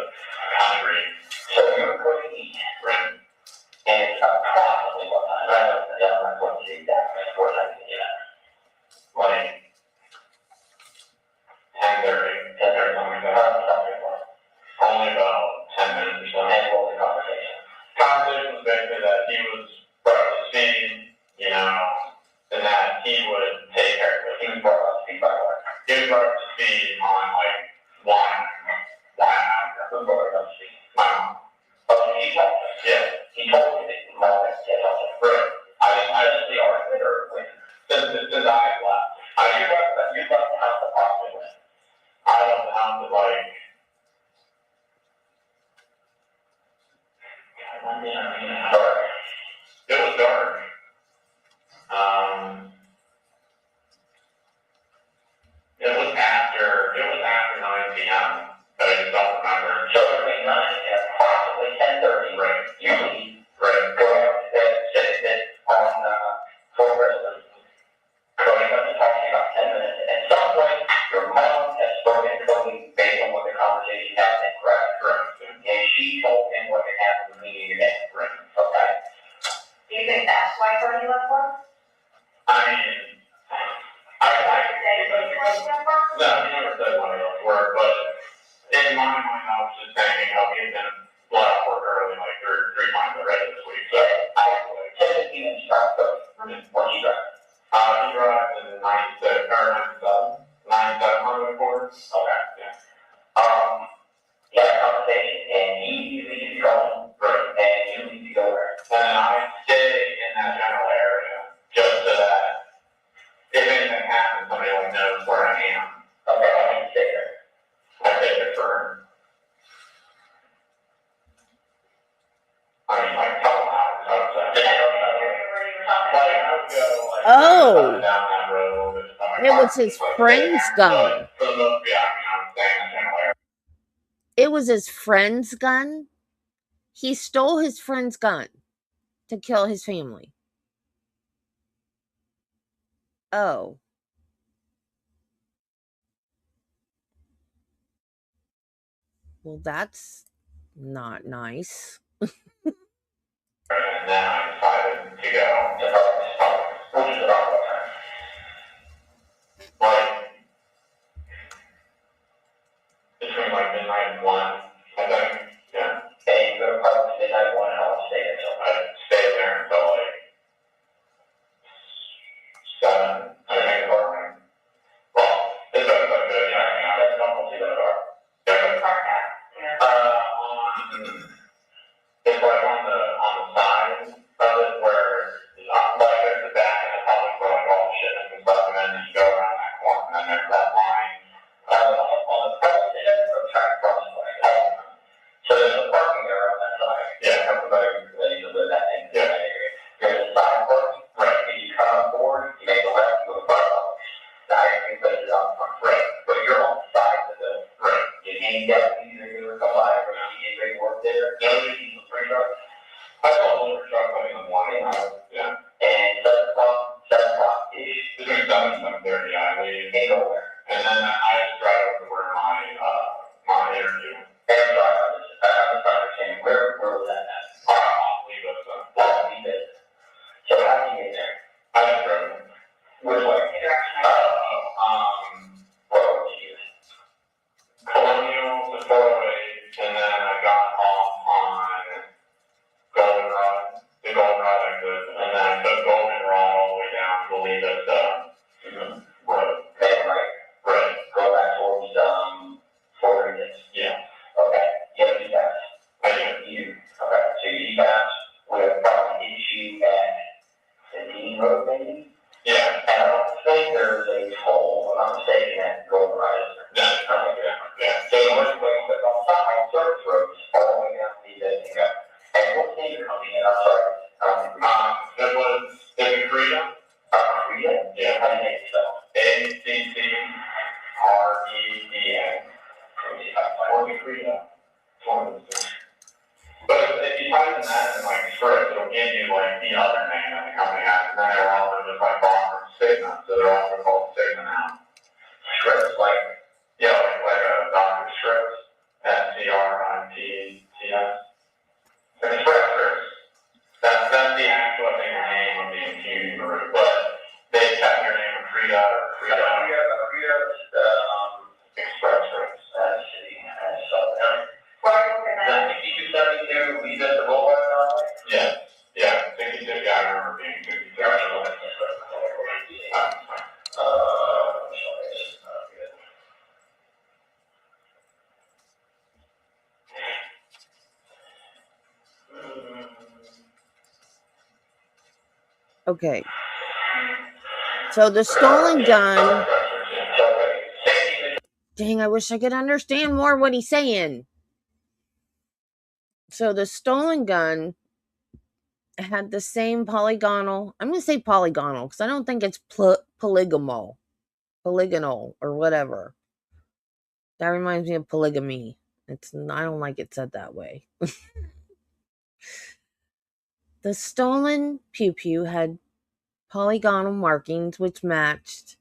concrete. So you're going east. Right. And it's approximately what time? I'm going to do that before I can get out. Like 10:30, something like that. Only about 10 minutes or so. And what was the conversation? Conversation was basically that he was probably speeding, and that he would take care of it. He was brought up to speed by what? He was brought up to speed on like one hour. Who brought it up to speed? My mom. Oh, he told us. Yeah. He told me that your mom had said something. Right. I just the argument or when? Since I left. You left the house approximately when? I left the house at like. Dark. It was dark. It was after 9 p.m. But I just don't remember. So between 9 and approximately 10:30, Right. you leave. Right. Going up to bed, sit on Fort Wrestling. Going up to talk to you about 10 minutes. And at some point, your mom has spoken to Cody based on what the conversation has been, correct? Correct. And she told him what had happened with me and your dad. Right. Okay. Do you think that's why Cody left work? I mean, no, he never said when he left work, but in my mind, I was just thinking, he had been let off work early, like three times already this week. So, Tell me if you start Cody. What do you drive? he drives in 97, or 97 on the quarter. Okay. Yeah. You had a conversation, and he usually gets going, Right. and you need to go there. And then I stay in that general area just so that if anything happens, somebody knows where I am. Okay, I can stay there. I take it for, like, couple hours, I would say. Did I know where you were talking Like, I would go, like, Oh. down that road. It was his friend's gun. For the most, yeah, I would stay in the general area. It was his friend's gun. He stole his friend's gun. to kill his family. Oh. Well, that's not nice. And then I decided to go to Harvest, which is about what time? Like, between like midnight and 1, I think. Yeah. And you go to Harvest midnight 1 and I'll stay there until I stay there until like 7. I think it's hard. Well, it's better than good. Yeah, I mean, that's not too bad. Yeah. It's like on the side of it where like there's the back and the public for like all the shipments and stuff, and then you go around that corner and then there's that line. On the front side, from track across the way. So there's a parking area on that side. Yeah. Everybody ready to live that in that area. There's a side parking. Right. If you come on board, you make a left, you go to $5. The ice cream place is on the front. Right. But you're on the side of the building. Right. You ain't got either you or come by or you get ready to work there. Yeah. I saw a little truck coming in the morning. Yeah. And 7 o'clock-ish. Between 7 and 7:30, I leave. Ain't nowhere. And then I just drive over to where my interview. And so I'm just understanding where was that at? I'll leave it. I'll leave it. So how did you get there? I just drove it. Which way? What would you use? Colonial, the 408, and then I got off on Goldenrod, the Goldenrod exit, and then I took Goldenrod all the way down to leave at road. Okay, right. Right. Go back towards 436. Yeah. Okay. You have E-Pass. I do. You. Okay. So your E-Pass would probably hit you at the Dean Road, maybe? Yeah. And I don't think there's a toll, if I'm not mistaken, at Goldenrod, is there? No. Yeah. So you want to go on side service roads all the way down to the exit. And what state are coming in? I'm sorry. That was in Korea. Korea? Yeah. How do you make it spell? ACCREDA. Or Korea. But if you type in that in like script, it'll give you like the other name that the company has, and then they're all just like offering Sigma, so they're all called Sigma now. Scripts like, yeah, like a doctor scripts. SCRIPTS. Express scripts. That's the actual thing your name of the infusion group, but they kept your name of Frida or Frida. Express scripts. That's shitty. That's something. Right, 6272, we did the roll out. Yeah, 62, yeah, I remember being 62. Okay. So the stolen gun. Dang, I wish I could understand more what he's saying. So the stolen gun had the same polygonal. I'm going to say polygonal because I don't think it's polygonal or whatever. That reminds me of polygamy. I don't like it said that way. The stolen pew pew had polygonal markings which matched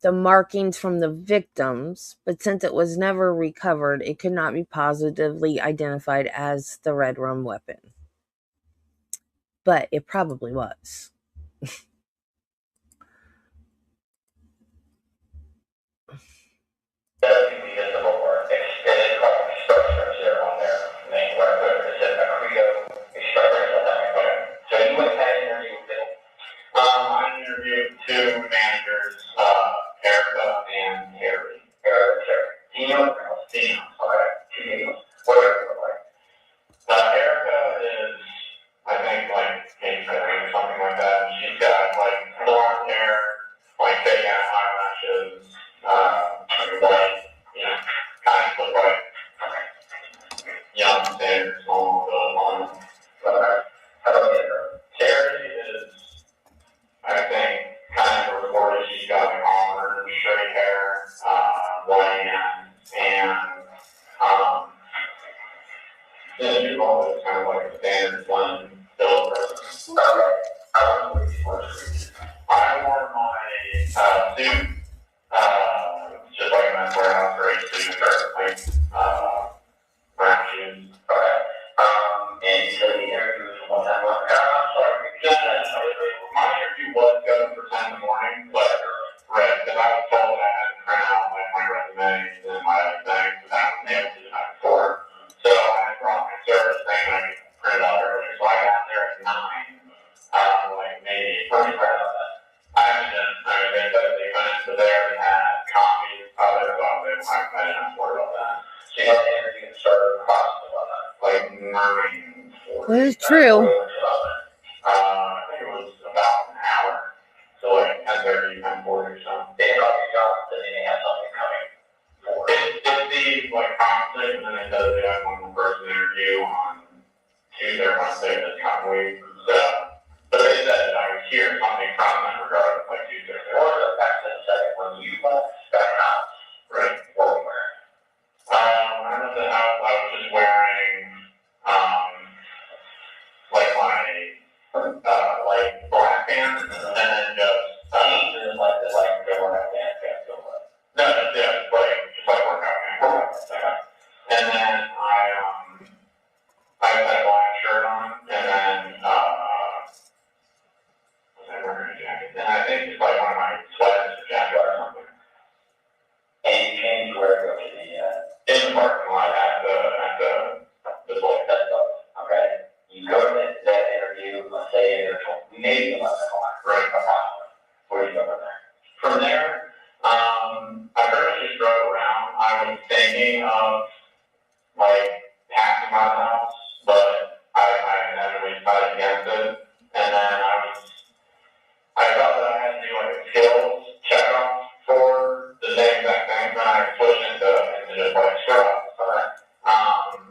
the markings from the victims, but since it was never recovered, it could not be positively identified as the Red Rum weapon. But it probably was. I interviewed 2 managers, Erica and Harry. Tino? Alright. Erica is, I think, like, maybe something like that. She's got My interview was scheduled for 10 in the morning, but, right, because I was told that I had to print out like my resume and my other things, and I was able to the night before. So I brought my service thing and I could print it out earlier. So I got there at 9, like maybe 45 of that. I actually didn't, I mean, they said they couldn't, but they already had copies of it, so I didn't have to worry about that. So you had the interview started approximately about that, like 9:40. That is true. I think it was about an hour. So like 10:30, 10:40 or something. They got the job, that they have something coming for. It's the like conference, and then it does the one person interview on Tuesday or Wednesday this coming week. So, but they said I would hear something from them regarding like Tuesday. Or the fact that second when you back out. Right. What we wearing? I don't know the house. I was just wearing like my like black pants and then just like the black pants go like. No, yeah, just like workout pants. And then I had a black shirt on and then was I wearing a jacket? And I think it's like one of my sweaters or jacket or something. And you changed where to go to in the parking lot at the place. That's okay. You go to that interview, let's say there's maybe 11 o'clock, right? Where do you go from there? From there, I pretty much just drove around. I was thinking of like passing my house, but I had really decided against it. And then I thought that I had to do like a skills checkup for the same exact thing, but I switched into just like scrub.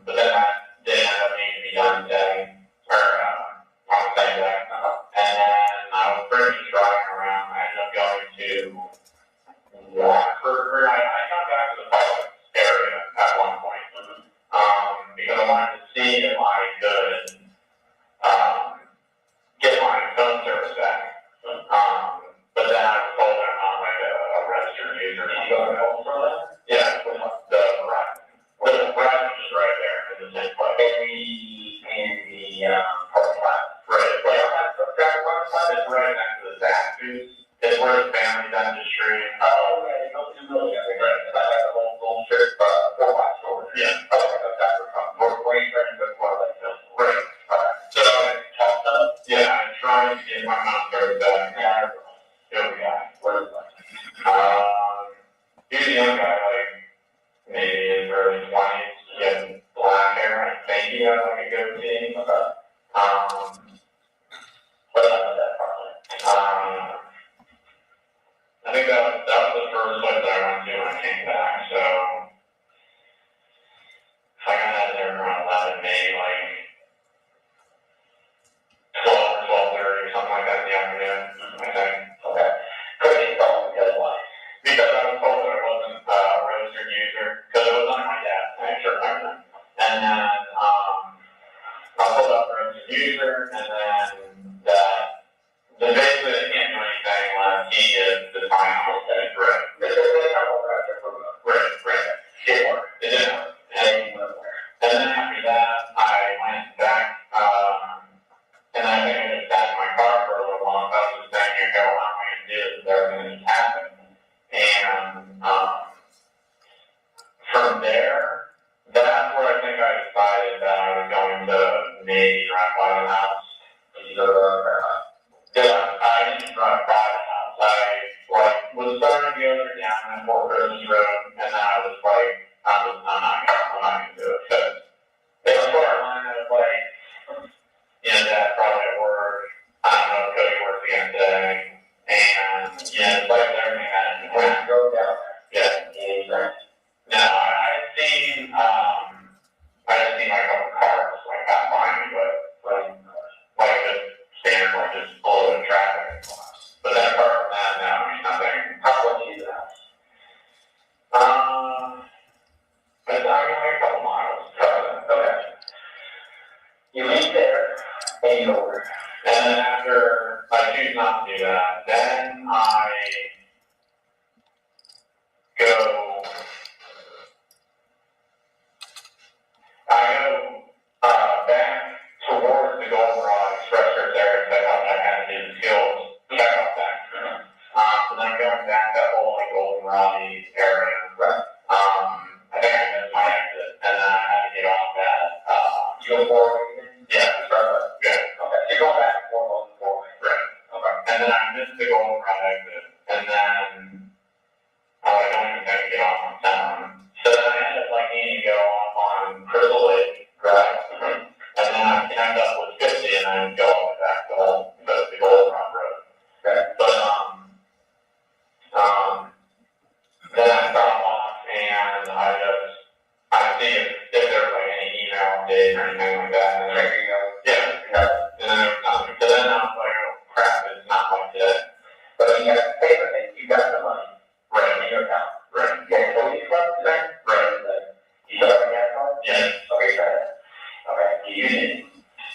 But then I didn't end up needing to be done today, or on the same day. And then I was pretty much driving around. I ended up going to Watford. I got back to the public area at one point, because I wanted to see if I could get my phone service back. But then I was told I'm not like a registered user. You go to home for that? Yeah, the Verizon. The Verizon is right there in the same place. In the parking lot. Right. It's right next to the Zaxby's. It's where the family dentistry. Oh, okay. Right. That's like a little strip, 4-box store. Yeah. Where you trying to go for like this? Right. So, yeah, I tried to get my mom started back. Here we go. What is that? He's a young guy, like maybe in his early 20s. He had black hair. I think he had like a goatee. But I know that probably. I think that was the first place that I went to when I came back. So I got out of there around 11, maybe like 12 or 12:30 or something like that in the afternoon, I think. Okay. Couldn't you tell me because why? Because I was told that I wasn't a registered user, because it was on my dad's picture back then. And then I pulled up registered user, and then the basically they can't do anything unless he gives the time out. Right. Right. It didn't work. And then after that, I went back, and I think I just sat in my car for a little while. I was just thinking, okay, well, how am I going to do this? Everything just happened. And from there, that's where I think I decided that I was going to maybe drive by the house. I didn't drive by the house. I was starting to go down that Fort Rose Road, and then I was like, I'm not gonna do it. Because it was where I learned that like, Dad probably at work. I don't know if Cody works again today. And it's like everything that when I drove down there. Yeah. No, I had seen like a couple cars like pass by me, but like just standard, like just below the traffic. But then apart from that, no, I mean nothing. How close is the house? It's like a couple miles. Okay. You leave there and you go over. And then after I choose not to do that, then I go back towards the Goldenrod Express area to check out what I had to do and then I missed the gold run exit, and then I don't even think to get off on town. So then I ended up like needing to go off on Crystal Lake, right? And then I connect up with 50 and then go all the way back to the gold run road. But then I stop off and I see if there's like any email update or anything like that. And then yeah. And then there was nothing. So then I was like, oh crap, it's not like today. But you got the paper and you got the money. Right. In your account. Right. Okay, so you got the bank? Right. You still have the account? Yes. Okay, got it. Okay. Do you use it?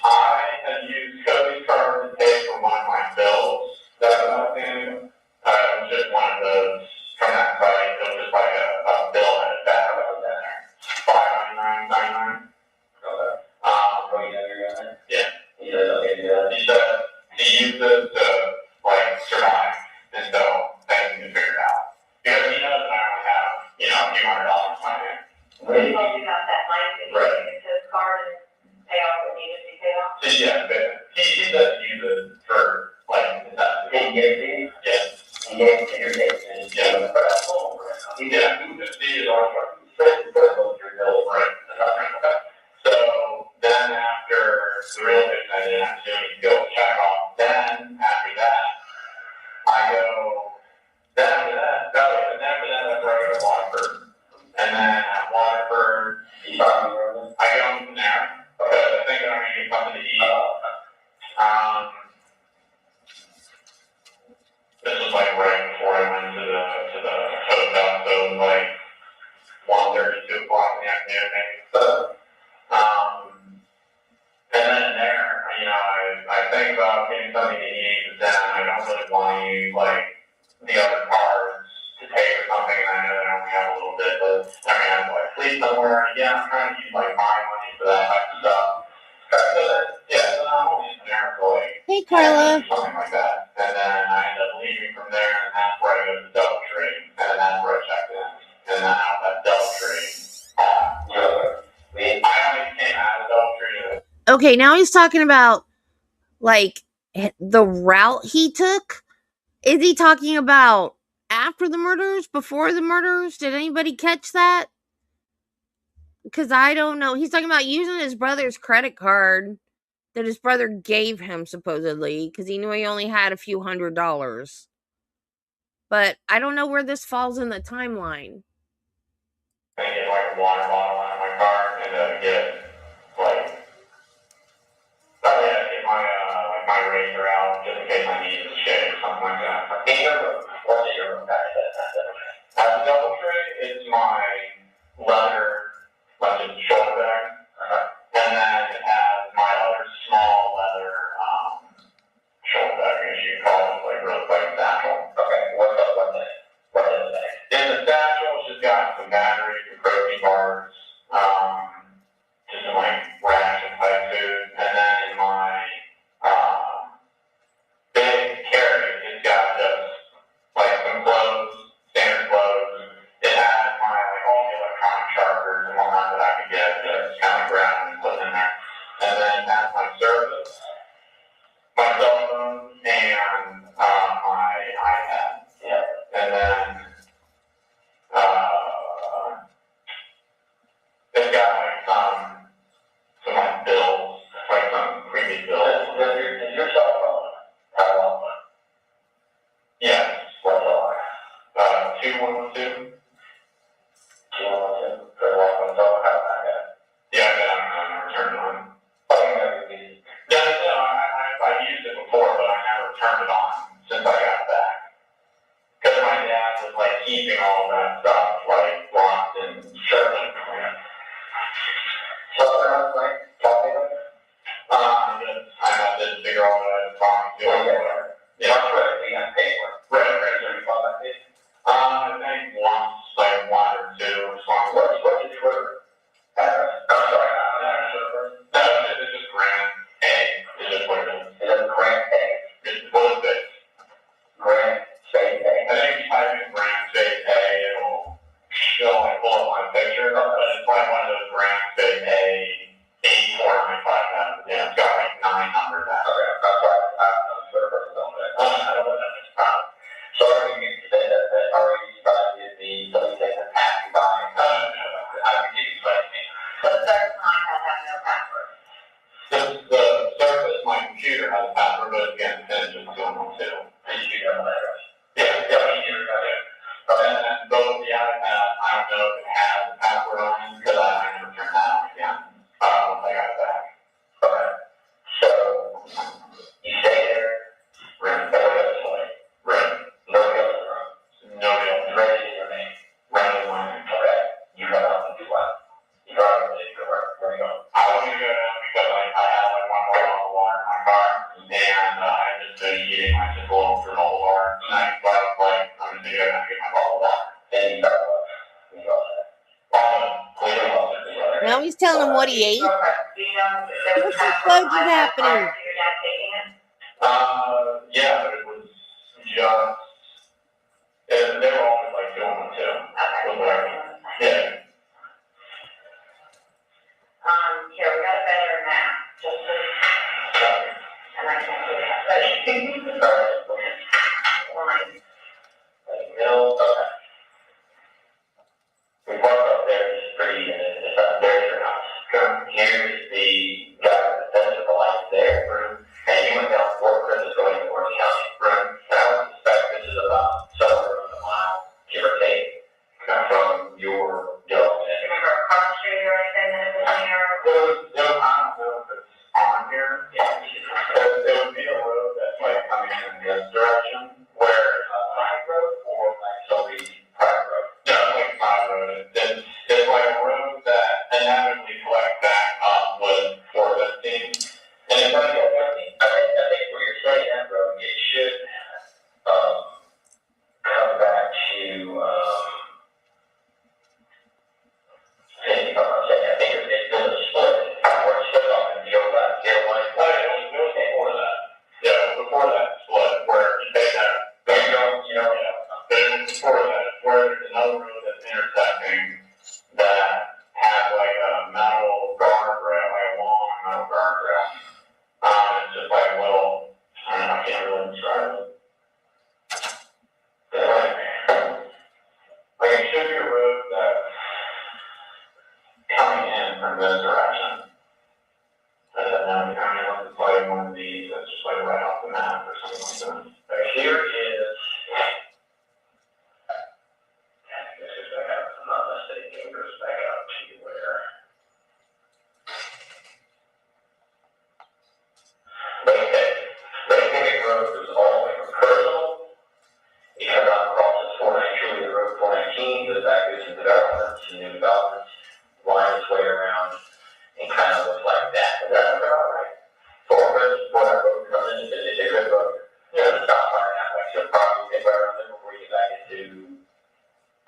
I had used Cody's card to pay for one of my bills that I was in. It was just one of those from that site. It was just like a bill that had back. What was that there? $599.99. Okay. What you know you're doing? Yeah. He said, okay, do that. He said he used it to like survive until things get figured out. Because he knows that I only have, a few $100 in my hand. Well, you told you about that money, so you Right. can use his card and pay off what needed to be paid off? Yeah, but he does use it for like necessity. He gave it to you? Yeah. He gave it to your date. Yeah. For that phone, right? He just did it on your bill, right? So then after the real estate, I didn't have to do any bill check off. Then after that, I go. Then after that, that's where I go to Waterford. And then at Waterford, I go from there because I think I'm gonna get something to eat. This was like right before I went to the hotel, so it was like 1:30, 2 o'clock in the afternoon, maybe. And then there, I think about getting something to eat, but then I don't really want to use like the other cards to pay for something, and I know that I only have a little bit, but I have to like sleep somewhere. Again, I'm trying to use like my money for that type of stuff. So I'm only there for like Hey, Carla. something like that, and then I end up leaving from there, and that's where I go to the Doubletree, and then that's where I checked in, and then out that Doubletree. I only came out of the Doubletree to Okay, now he's talking about like the route he took. Is he talking about after the murders, before the murders? Did anybody catch that? Because I don't know. He's talking about using his brother's credit card that his brother gave him, supposedly, because he knew he only had a few $100s. But I don't know where this falls in the timeline. I get like a water bottle out of my car and get like, probably had to get my razor out just in case I needed to shave or something like that. In your room, what's in your room back at the Doubletree? It's my leather, like a shoulder bag, and then it has my other small leather shoulder bag, I guess you can call it, like really like a satchel. Okay, what's in the bag? In the satchel, it's just got some batteries and protein bars, just some like ration type food, and then in my big carry, it's got just like some clothes, standard clothes. It has my like all the electronic chargers just going through all of our night, but like, I'm just gonna get my bottle of water. And, Now he's telling him what he ate. What the fudge is happening? Yeah, but it was just, they were always like doing it too. Yeah. Here, we got a better map, just so, and I can't do that, but. Line. No, okay. We park up there, it's pretty, it's up there's your house. Here's the guy that says the light there, and you went down Fort Christmas going to Orange County. Right. And I would suspect this is about somewhere around a mile, give or take, from your dome. Remember Cross Street or anything that was there? I don't know if it's on here. Yeah. It would be a road that's like coming in this direction, where side road or like somebody's private road. No, like side road. It's like a road that inevitably collects back up with for this team. And it's like, I think where you're saying that road, it should come back to I think it's been a split, or it's split off and go back here one. Oh, it was before that. Yeah, before that split, where they have, then before that, where there's another road that's intersecting that has like a metal guardrail, like a long metal guardrail. It's just like a little, I don't know, I can't really describe it. Like it should be a road that's coming in from this direction. I don't know, unless it's like one of these that's just like right off the map or something like that. But here is, this is back up, I'm not mistaken, it goes back up to where. Okay, Pacific Road goes all the way from Personal. You come down across this 419, the road 419, goes back to some developments, some new developments, winds its way around, and kind of looks like that. But that's all right. Before that road comes in, it's a good road. The stop sign aspects, you'll probably get right around there before you get back into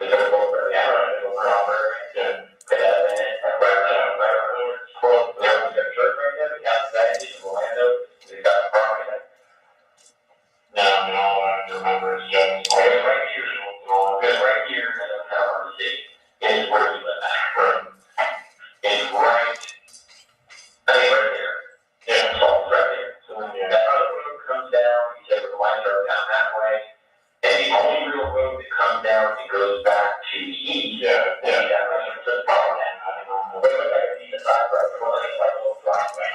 the middle of the middle proper. Put that in it, right around there. Close, there's a church right there, the outside, it's Orlando, they've got the property there. No, all I have to remember is just, it's right here, it's right here, and that's how I see it. Is where we live at. It's right, I mean, right there. Yeah, it's all right there. So that other road comes down, you say where the lights are down that way, and the only real road that comes down and goes back to the east. Yeah. So it's probably that. I don't know. But it's like a east side road, it's like a little driveway.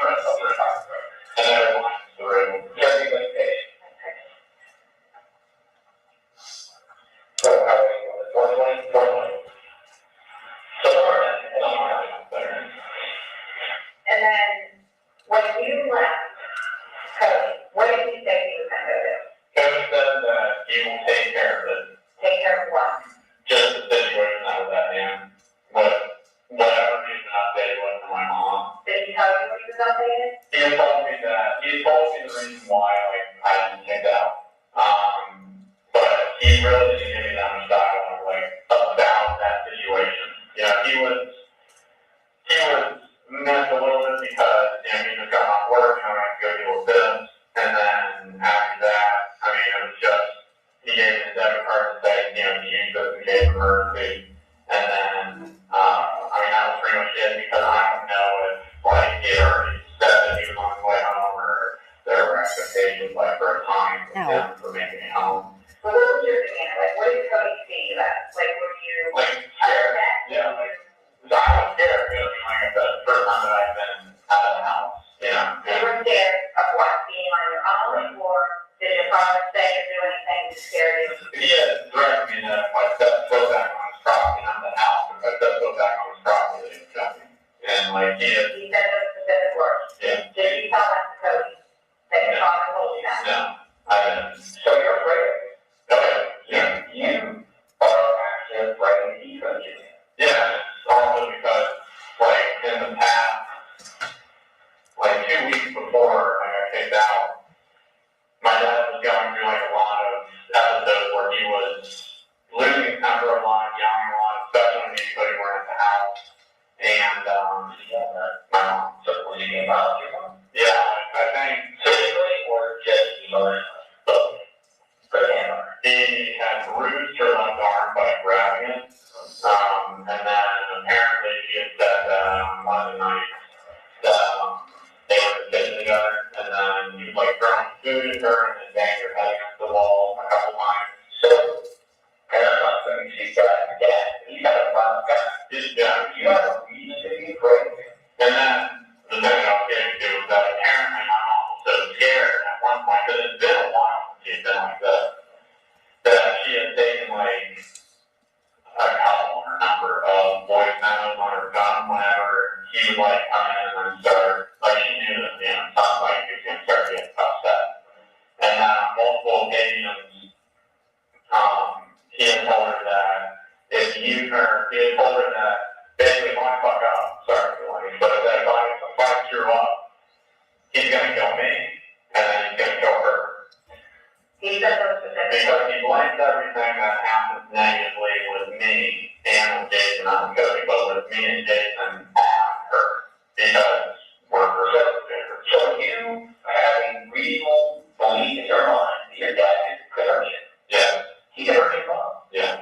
And then it lines the road. Yeah, it's like that. So how are you going? 420? 420. So there. And then, when you left, Cody, what did he say he was gonna do? Kevin said that he will take care of it. Take care of what? Just the situation I was at, man. But whatever needs an update was from my mom. Did he tell you what he was updating? He told me the reason why I didn't take it out. But he really didn't give me that much dialogue about that situation. He was missed a little bit because he just got off work and I had to go deal with this. And then after that, I mean, it was just he gave me the debit card to say, he used this in case of emergency. And then I mean that was pretty much it because I don't know if he already said that he was on his way home or there were expectations for a time for him for making it home. Well, what was your demand? What did Cody see that? Were you scared? Yeah. So I was scared because, like I said, the first time that I've been out of the house. You were scared of what? Being on your own, or did your father say or do anything to scare you? He had threatened me that if I stepped foot back on his property, not the house, if I stepped foot back on his property, he would cut me. And He said those specific words. Yeah. Did you tell that to Cody? That your father told you that? No, I didn't. So you're afraid of it? Okay. Yeah. You are actually afraid he's going to get you. Yeah. Also because, in the past, 2 weeks before I got kicked out, my dad was going through like a lot of episodes where he was losing temper a lot, yelling a lot, especially when anybody were at the house. And my mom, so was he being violent to your mom? Yeah, I think physically or just emotionally. Both. He had bruised her left arm by grabbing it. And then apparently she had said that one of the nights that they were in the kitchen together, and then he was like throwing food at her and then banged her head against the wall a couple times. So, and I'm not saying she's got dad. You got a mom guy. Yeah, you have a reason to be afraid. And then the thing I was getting to was that apparently my mom was so scared at one point, because it's been a while since she's been like this, that she had taken like a couple or number of voice memos on her phone whenever he would like come in and start, like she knew that, you know, something like he was going to start getting upset. And then on multiple occasions, he had told her that if you, or he had told her that basically, if I fuck up, sorry, but that if I screw up, he's going to kill me, and then he's going to kill her. He said those specific. Because he blames everything that happens negatively with me and with Jason on Cody, but with me and Jason on her. Because we're her. So you have a reasonable belief in your mind that your dad could hurt you? Yeah. He could hurt your mom? Yeah.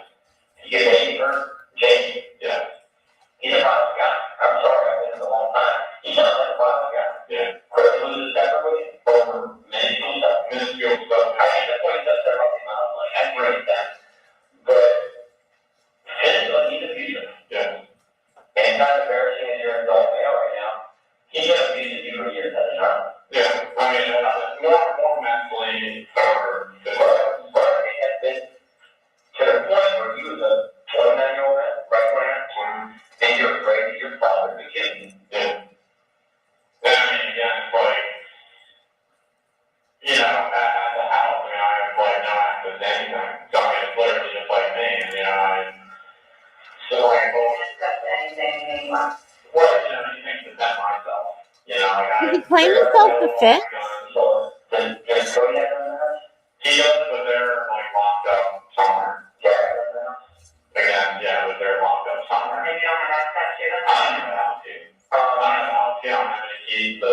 He could maybe hurt Jason? Yeah. He's a violent guy. I'm sorry, I've been in a long time. He's not like a violent guy. Yeah. Could he lose his temper with you? Over minuscule stuff? Minuscule stuff. I think that's what he does there off the mountain. Like, I agree with that. But physically, he's abusive. Yeah. And kind of embarrassing as you're an adult male right now. He's been abusing you for years, that's not. Yeah. I mean, more mentally or physically. But it has been to the point where you was a 29-year-old man, right, Grant? And you're afraid that your father could kill you. Yeah. And I mean, again, it's like, you know, at the house, I mean, I have like no access to anything. So I mean, it's literally just like me, and you know, so like, well, you know, he thinks to defend myself. You know, like Did he claim self-defense? He does, but they're like locked up somewhere. Again, yeah, but they're locked up somewhere. Maybe you don't have access to them? I don't know how to. I don't know how to. I don't have any keys to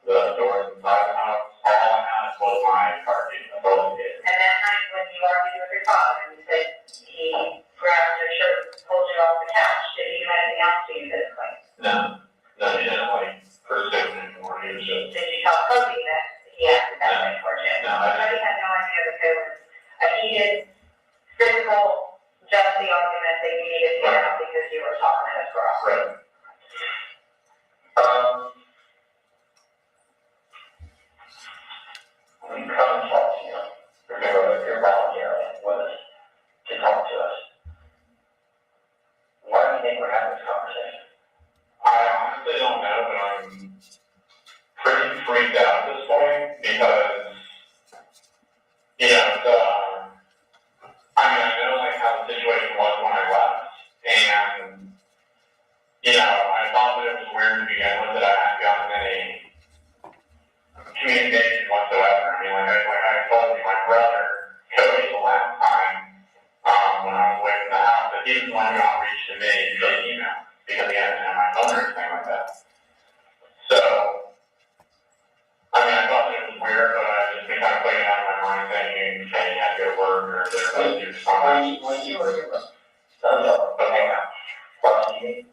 the doors inside the house. All I have was my car key. That's all it is. And that night when you argued with your father and you said he grabbed your shirt, pulled you off the couch, did he do anything else to you physically? No. No, he didn't like pursue me anymore. He was just. Did you tell Cody that he acted that way towards you? No, I Cody had no idea that there was a heated physical, just the argument that you needed to get out because you were talking to his girl. Right. When you come and talk to you, remember that you're volunteering with us to talk to us. Why do you think we're having this conversation? I honestly don't know, but I'm pretty freaked out at this point because, you know, I mean, I know like how the situation was when I left, and you know, I thought that it was weird to begin with that I hadn't gotten any communication whatsoever. I mean, like I told you, my brother Cody the last time when I was away from the house, that he was the one who outreached to me via email because he hadn't had my phone or anything like that. So, I mean, I thought that it was weird, but I just been kind of putting it out of my mind thinking, okay, you had to go to work or they're going to do something. When you were here, okay, watching TV?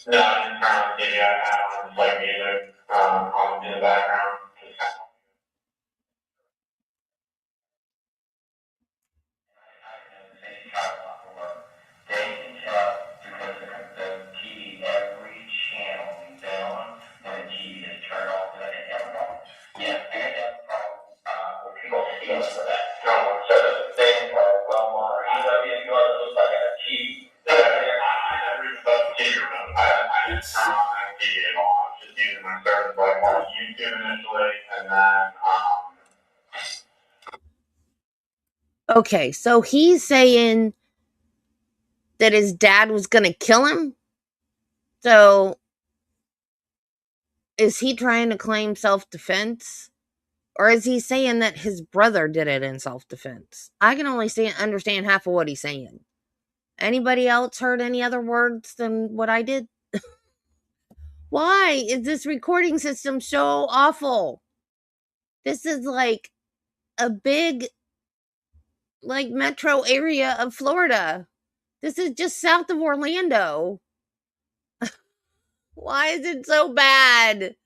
No, I didn't turn on the TV. I had on like music on in the background. Just kind of. They can tell because the TV, every channel we've been on, when the TV is turned off, then it has a problem. Yeah, and it has a problem with people stealing for that. So the things are well monitored. You know, if you look like a TV. I never even thought the TV remote. I didn't turn on that TV at all. I was just using my service like watching YouTube initially, and then Okay, so he's saying that his dad was gonna kill him? So is he trying to claim self-defense? Or is he saying that his brother did it in self-defense? I can only understand half of what he's saying. Anybody else heard any other words than what I did? Why is this recording system so awful? This is like a big, like, metro area of Florida. This is just south of Orlando. Why is it so bad?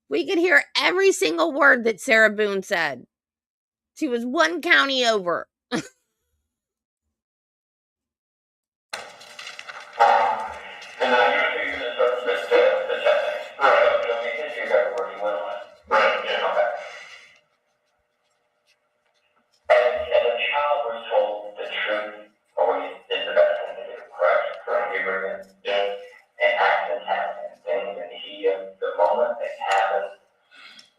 We could hear every single word that Sarah Boone said. She was one county over. And I usually use this reference to the setting. Right, so the history of where you went on it. Right, yeah, okay. As a child, we're told the truth always is the best thing to do, correct? Correct, you agree with me? Yeah. And accidents happen, things in the heat of the moment, things happen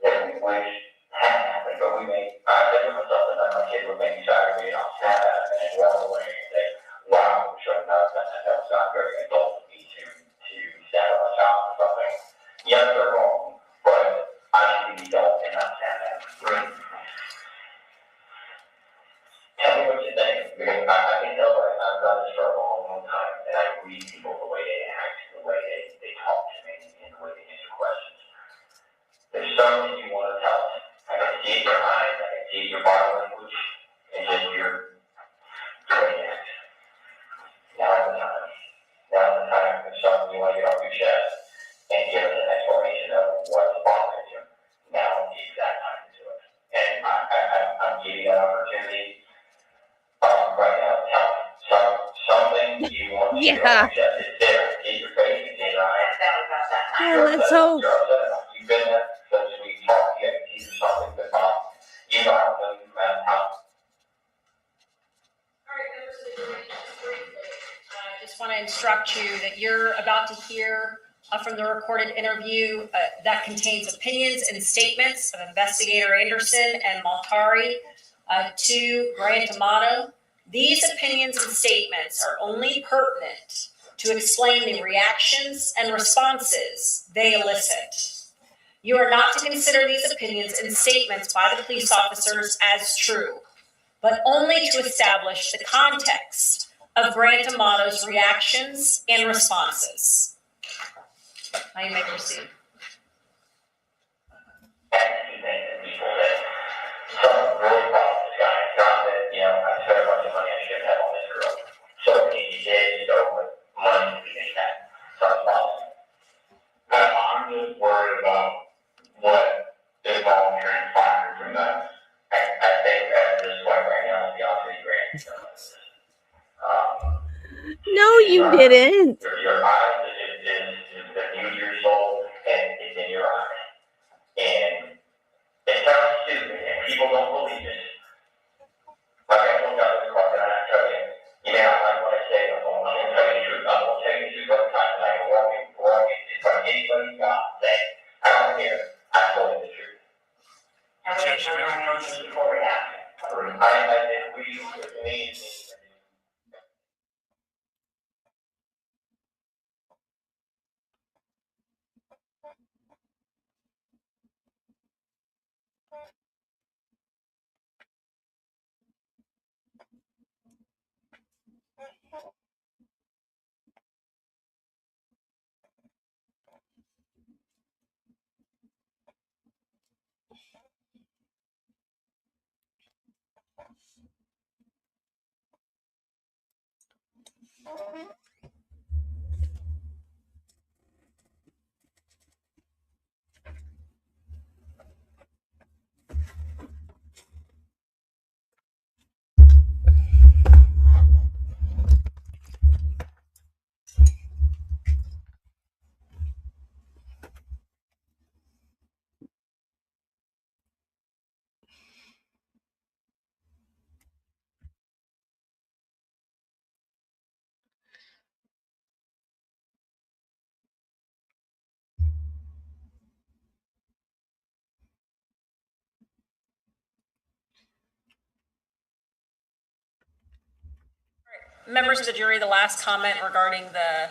that we wish hadn't happened, but we may, I think of myself as my kid would make me so angry and I'll snap at him and then walk away and say, wow, I'm showing up, that's not very adult of me to stand on a child or something. Yes, they're wrong, but I should be the adult and not stand at them. Right. Tell me what you think, because I can tell that I've done this for a long, long time, and I read people the way they act, the way they talk to me, and the way they answer questions. There's something you want to tell us. I can see it in your eyes, I can see your body language, and just your way you act. Now's the time. Now's the time for something you want to get off your chest and give us an explanation of what's bothering you. Now is the exact time to do it. And I'm giving you that opportunity. Right now, tell something you want to get off your chest. It's there. In your face, it's in your eyes. Yeah, let's hope. You've been there since we talked. You have to do something that's not. You know how to know you found out. All right, members of the jury, just briefly, I just want to instruct you that you're about to hear from the recorded interview that contains opinions and statements of Investigator Anderson and Maltari to Grant Amato. These opinions and statements are only pertinent to explain the reactions and responses they elicit. You are not to consider these opinions and statements by the police officers as true, but only to establish the context of Grant Amato's reactions and responses. Now you may proceed. Something really wrong with this guy. Not that, I spent a bunch of money I should have on this girl. So he did go with money to be that. Something wrong. I'm just worried about what is all transpiring from that. I think at this point right now, the opposite Grant. No, you didn't. Your eyes is the view of your soul, and it's in your eyes. And it sounds stupid, and people don't believe it. Like I told God this question, and I tell you, I'm going to say I'm going to tell you the truth. I'm going to tell you the truth every time, and I can walk in front of anybody God and say, I don't care, I told you the truth. And we have a motion before we have. I think we, with me, Members of the jury, the last comment regarding the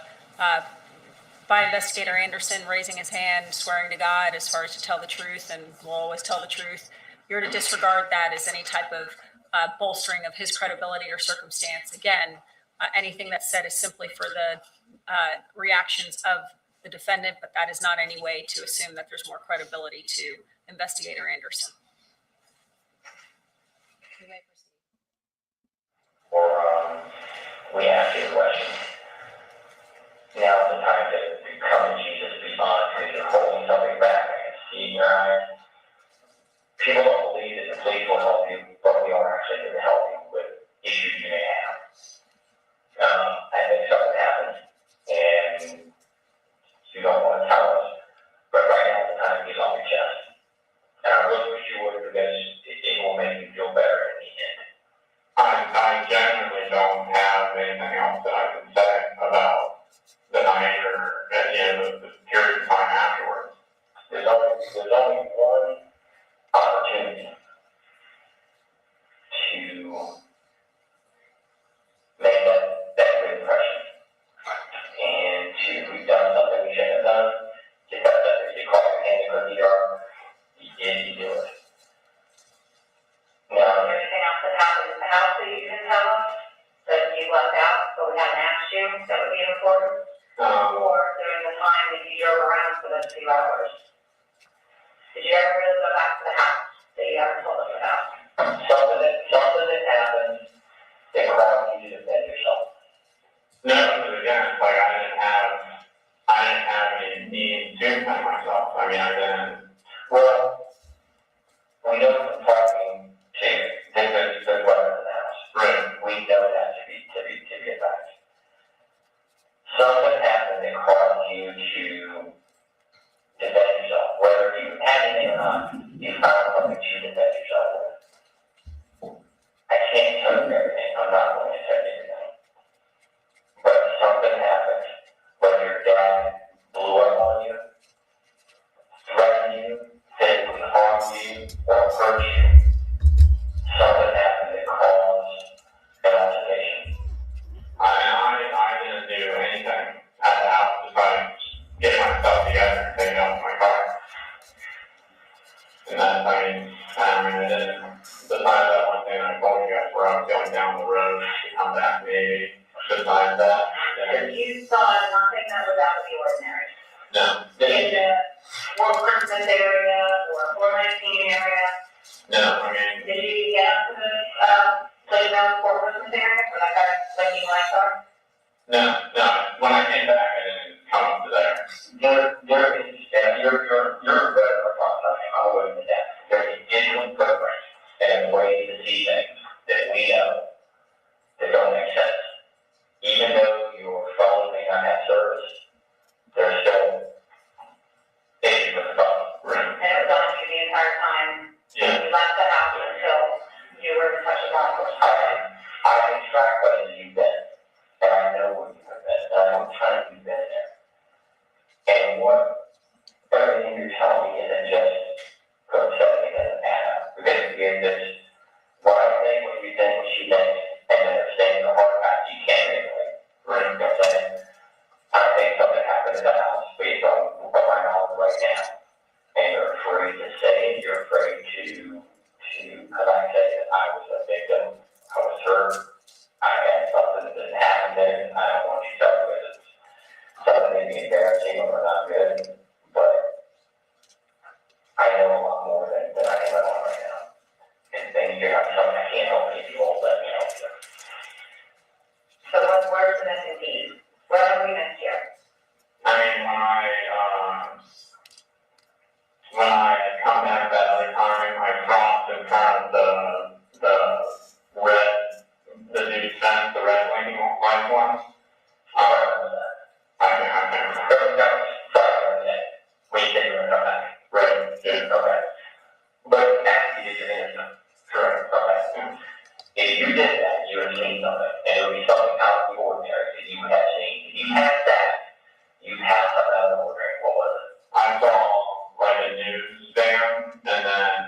by Investigator Anderson raising his hand, swearing to God as far as to tell the truth and will always tell the truth, you're to disregard that as any type of bolstering of his credibility or circumstance. Again, anything that's said is simply for the reactions of the defendant, but that is not any way to assume that there's more credibility to Investigator Anderson. Or we ask you a question. Now's the time to come to Jesus, respond, because you're holding something back. I can see in your eyes. People don't believe that the police will help you, but we are actually here to help you with issues you may have. I think something happened, and you don't want to tell us, but right now the time is on your chest. And I really wish you would, because it will make you feel better in the end. I genuinely don't have anything else that I can say about the night or at the end of the period of time afterwards. There's only one opportunity to make that good impression. And we've done something we shouldn't have done. You call your hand the cookie jar, you do it. Now, anything else that happened in the house that you can tell us that you left out, but we haven't asked you, that would be important? Or during the time that you drove around for those 2 hours? Did you ever really go back to the house that you ever told us about? Something that happened that caused you to defend yourself. No, because again, it's like I didn't have any need to defend myself. I mean, I didn't. Well, we know from talking to there's weapons in the house. Right. We know that to be a fact. Something happened that caused you to defend yourself. Whether you had anything or not, you found something to defend yourself with. I can't tell you everything. I'm not going to tell you everything. But something happened. Whether your dad blew up on you, threatened you, physically harmed you, or hurt you, something happened that caused an altercation. I didn't do anything at the house besides getting myself together and taking out my car. And that, I didn't, besides that one thing I told you guys where I was going down the road to come back maybe, besides that. If you saw nothing that was out of the ordinary? No. In the Fort Christmas area or 419 area? No, did you get up to the playground Fort Christmas area where that guy blinking lights are? No. When I came back, I didn't come up to there. There is, and you're better across something. I'm away from that. There's a digital footprint and ways to see things that we know that don't make sense. Even though your phone may not have service, there's still issues with the phone. Right. And it was on you the entire time. Yeah. You left the house until you were in touch with law enforcement. I can track places you've been, and I know where you've been, and I know what time you've been there. And what everything you're telling me isn't just go something that doesn't add up. Because again, this what I think, what you think, what she thinks, and then they're saying the hard facts you can't manipulate. Right? You know what I'm saying? I think something happened in the house based on what I know right now. And you're afraid to say it, you're afraid to because I say that I was a victim, I was hurt, I had something that didn't happen then, I don't want you to tell me it's something maybe embarrassing or not good, but I know a lot more than I can let on right now. And then you're not something I can't help you, you won't let me help you. So what's worse than this indeed? What have we missed here? When I come back that other time, I crossed in front of the new fence, the red blinking light one. I remember that. I can't remember. No, sorry, when you said you were going to come back. Right, yeah, okay. But after you did your answer. Correct, okay. If you did that, you would have seen something, and it would be something out of the ordinary that you would have seen. If you had that, you had something out of the ordinary. What was it? I saw like a news van, and then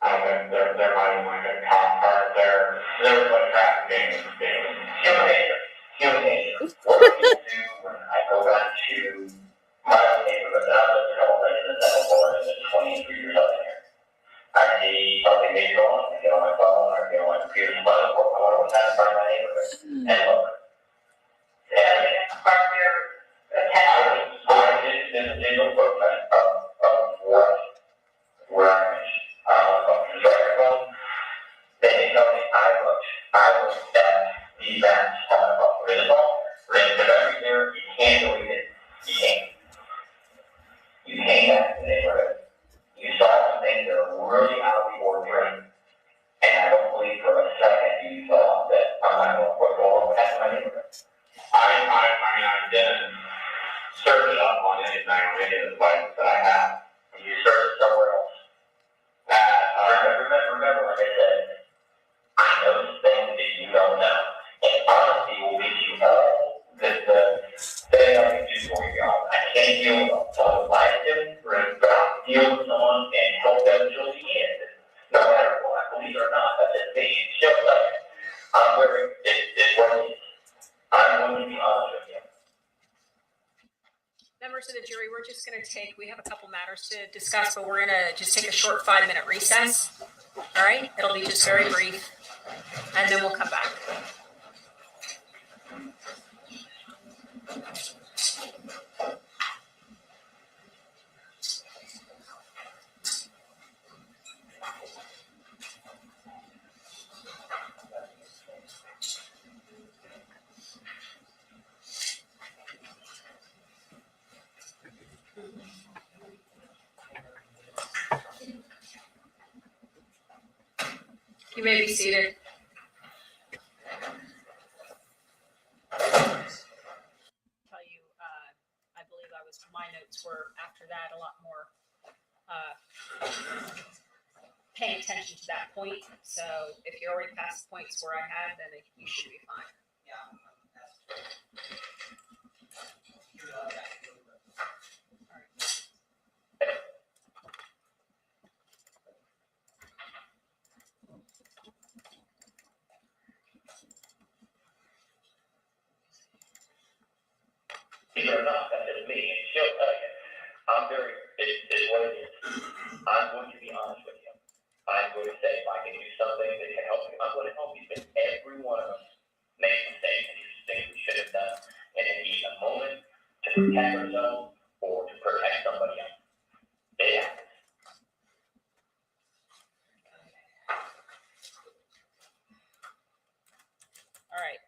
I don't know, there might have been like a cop car there. There was like traffic games. Human nature. What to my own neighborhood, that I've lived in a couple places in Central Florida, in the 23 years I've been here. I see something major going on, I get on my phone, or I get on my computer, I wonder what's happening in my neighborhood, and look. And Are there attachments? there's a digital footprint of where I'm at. They tell me I looked at the events on the phone. There's all every year, you can't delete it. You can't. You came back to the neighborhood. You saw some things that are really out of the ordinary. And I don't believe for a second you thought that I'm not going to put all that in my neighborhood. I didn't search it up on anything on any of the sites that I have. You search it somewhere else. Remember, like I said, I know things that you don't know. And honesty will get you all the thing I can do for you. I can't deal with someone like them, but I'll deal with someone and help them until the end. No matter what, believe it or not, that's just me. It's just like I'm wearing it's what it is. I'm going to be honest with you. Members of the jury, we're just going to we have a couple matters to discuss, but we're going to just take a short 5-minute recess. All right? It'll be just very brief, and then we'll come back. You may be seated. Tell you, I believe my notes were after that a lot more paying attention to that point. So if you're already past the points where I had, then you should be fine. Believe it or not, that's just me. And she'll tell you, it's what it is. I'm going to be honest with you. I'm going to say if I can do something that can help you, I'm going to help you. But every one of us makes mistakes and do things we should have done in a heat of moment to protect ourselves or to protect somebody else. It happens. All right.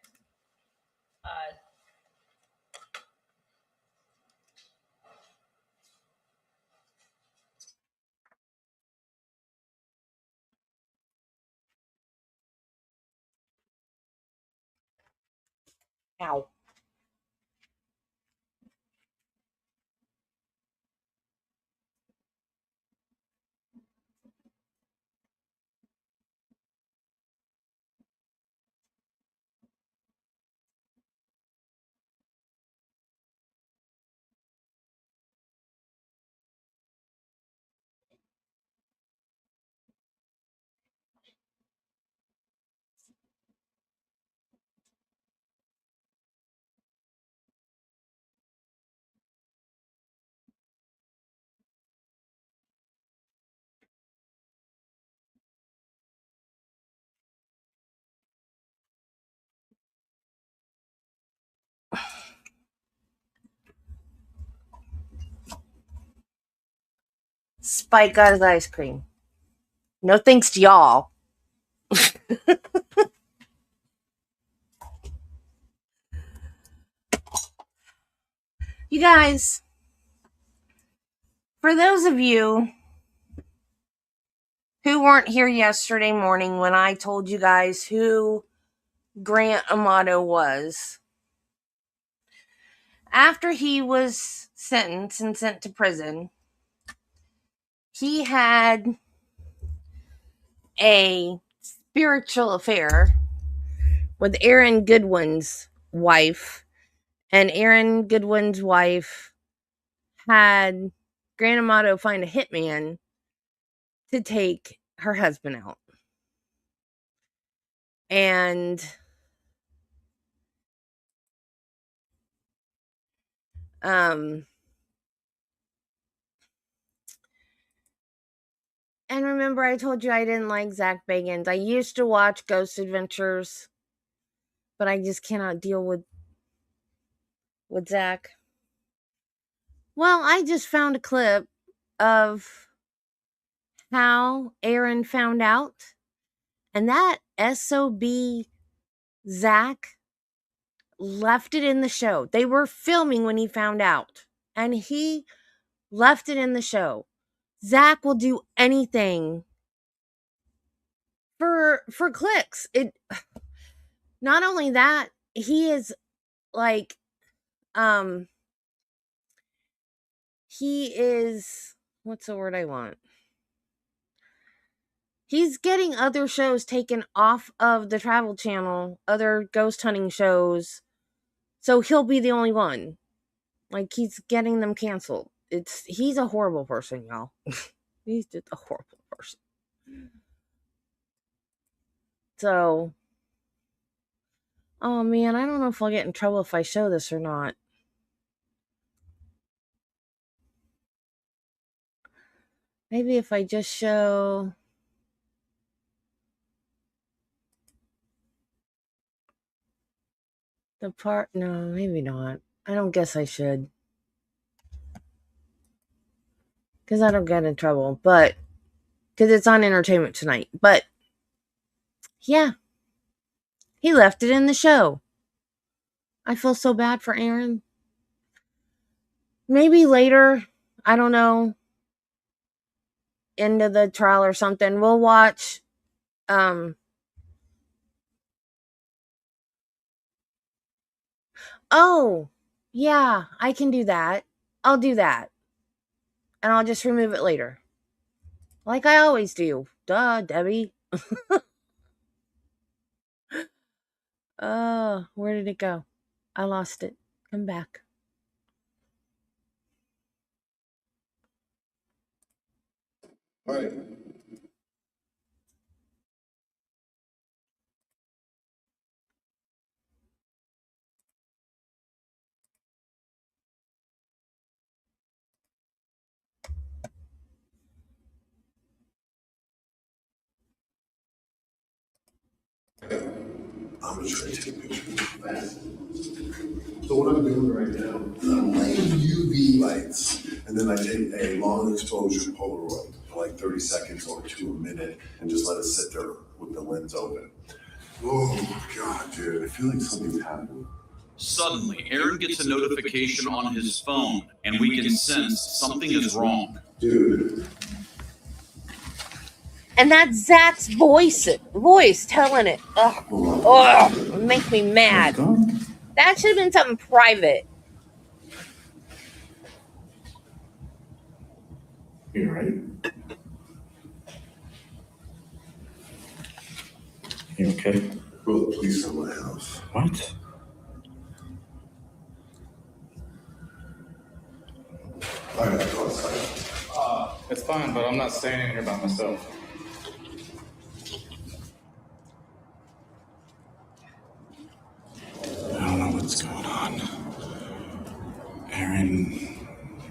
Ow. Spike got his ice cream. No thanks to y'all. You guys, for those of you who weren't here yesterday morning when I told you guys who Grant Amato was, after he was sentenced and sent to prison, he had a spiritual affair with Aaron Goodwin's wife, and Aaron Goodwin's wife had Grant Amato find a hitman to take her husband out. And And remember, I told you I didn't like Zach Bagans. I used to watch Ghost Adventures, but I just cannot deal with Zach. Well, I just found a clip of how Aaron found out, and that SOB Zach left it in the show. They were filming when he found out, and he left it in the show. Zach will do anything for clicks. It not only that, he is like he is, what's the word I want? He's getting other shows taken off of the Travel Channel, other ghost hunting shows. So he'll be the only one. Like, he's getting them canceled. He's a horrible person, y'all. He's just a horrible person. So, oh man, I don't know if I'll get in trouble if I show this or not. Maybe if I just show the part. No, maybe not. I don't guess I should. Because I don't get in trouble. But, because it's on Entertainment Tonight. But, yeah. He left it in the show. I feel so bad for Aaron. Maybe later, I don't know, into the trial or something, we'll watch oh, yeah, I can do that. I'll do that. And I'll just remove it later. Like I always do. Duh, Debbie. Where did it go? I lost it. Come back. All right. I'm just trying to take pictures. So what I'm doing right now, I'm laying UV lights, and then I take a long exposure Polaroid for like 30 seconds or to a minute, and just let it sit there with the lens open. Oh God, dude, I feel like something's happening. Suddenly, Aaron gets a notification on his phone, and we can sense something is wrong. Dude. And that's Zach's voice telling it. Ugh, it makes me mad. That should have been something private. You right? You okay? Well, the police are in my house. What? I gotta go outside. It's fine, but I'm not staying in here by myself. I don't know what's going on. Aaron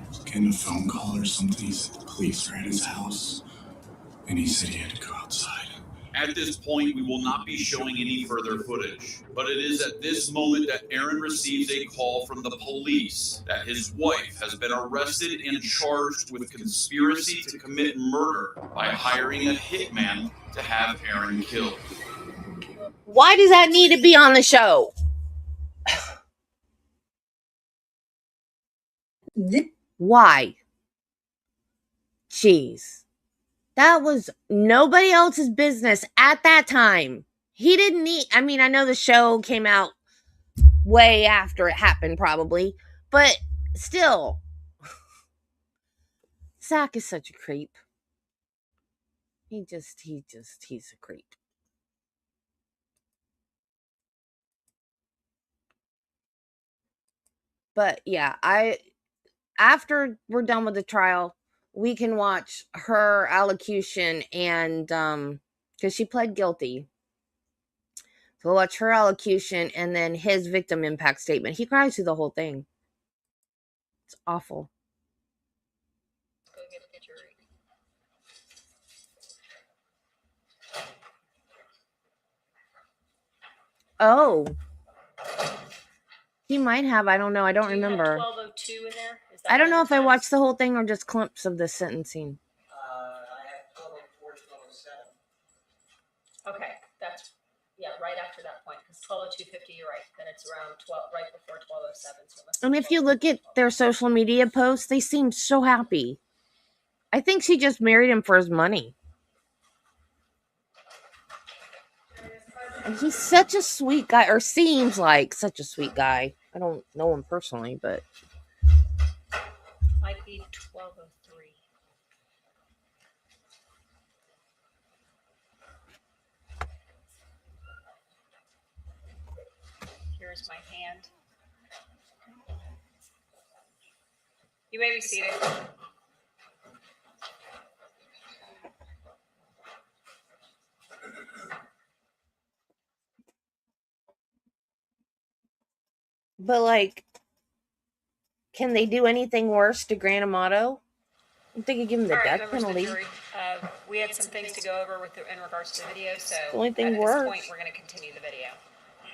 was getting a phone call or something. He said the police were at his house, and he said he had to go outside. At this point, we will not be showing any further footage, but it is at this moment that Aaron receives a call from the police that his wife has been arrested and charged with conspiracy to commit murder by hiring a hitman to have Aaron killed. Why does that need to be on the show? Why? Jeez. That was nobody else's business at that time. He didn't need, I mean, I know the show came out way after it happened probably, but still. Zach is such a creep. He's a creep. But yeah, after we're done with the trial, we can watch her allocution and because she pled guilty. So we'll watch her allocution and then his victim impact statement. He cries through the whole thing. It's awful. Go get a picture. Oh. He might have. I don't know. I don't Do you have remember. 1202 in there? Is that I don't one know of if your I times? watched the whole thing or just clips of the sentencing. I have 1204 to 1207. Okay, that's, yeah, right after that point, because 120250, you're right, then it's around 12, right before 1207. So it must be And if you 12. look at their social media posts, they seem so happy. I think she just married him for his money. And he's such a sweet guy, or seems like such a sweet guy. I don't know him personally, but Might be 1203. Here's my hand. You may be seated. like, can they do anything worse to Grant Amato? They could give him the All right, death members of the penalty. jury, we had some things to go over with in regards to the video, so The only thing at this worse. point, we're going to continue the video.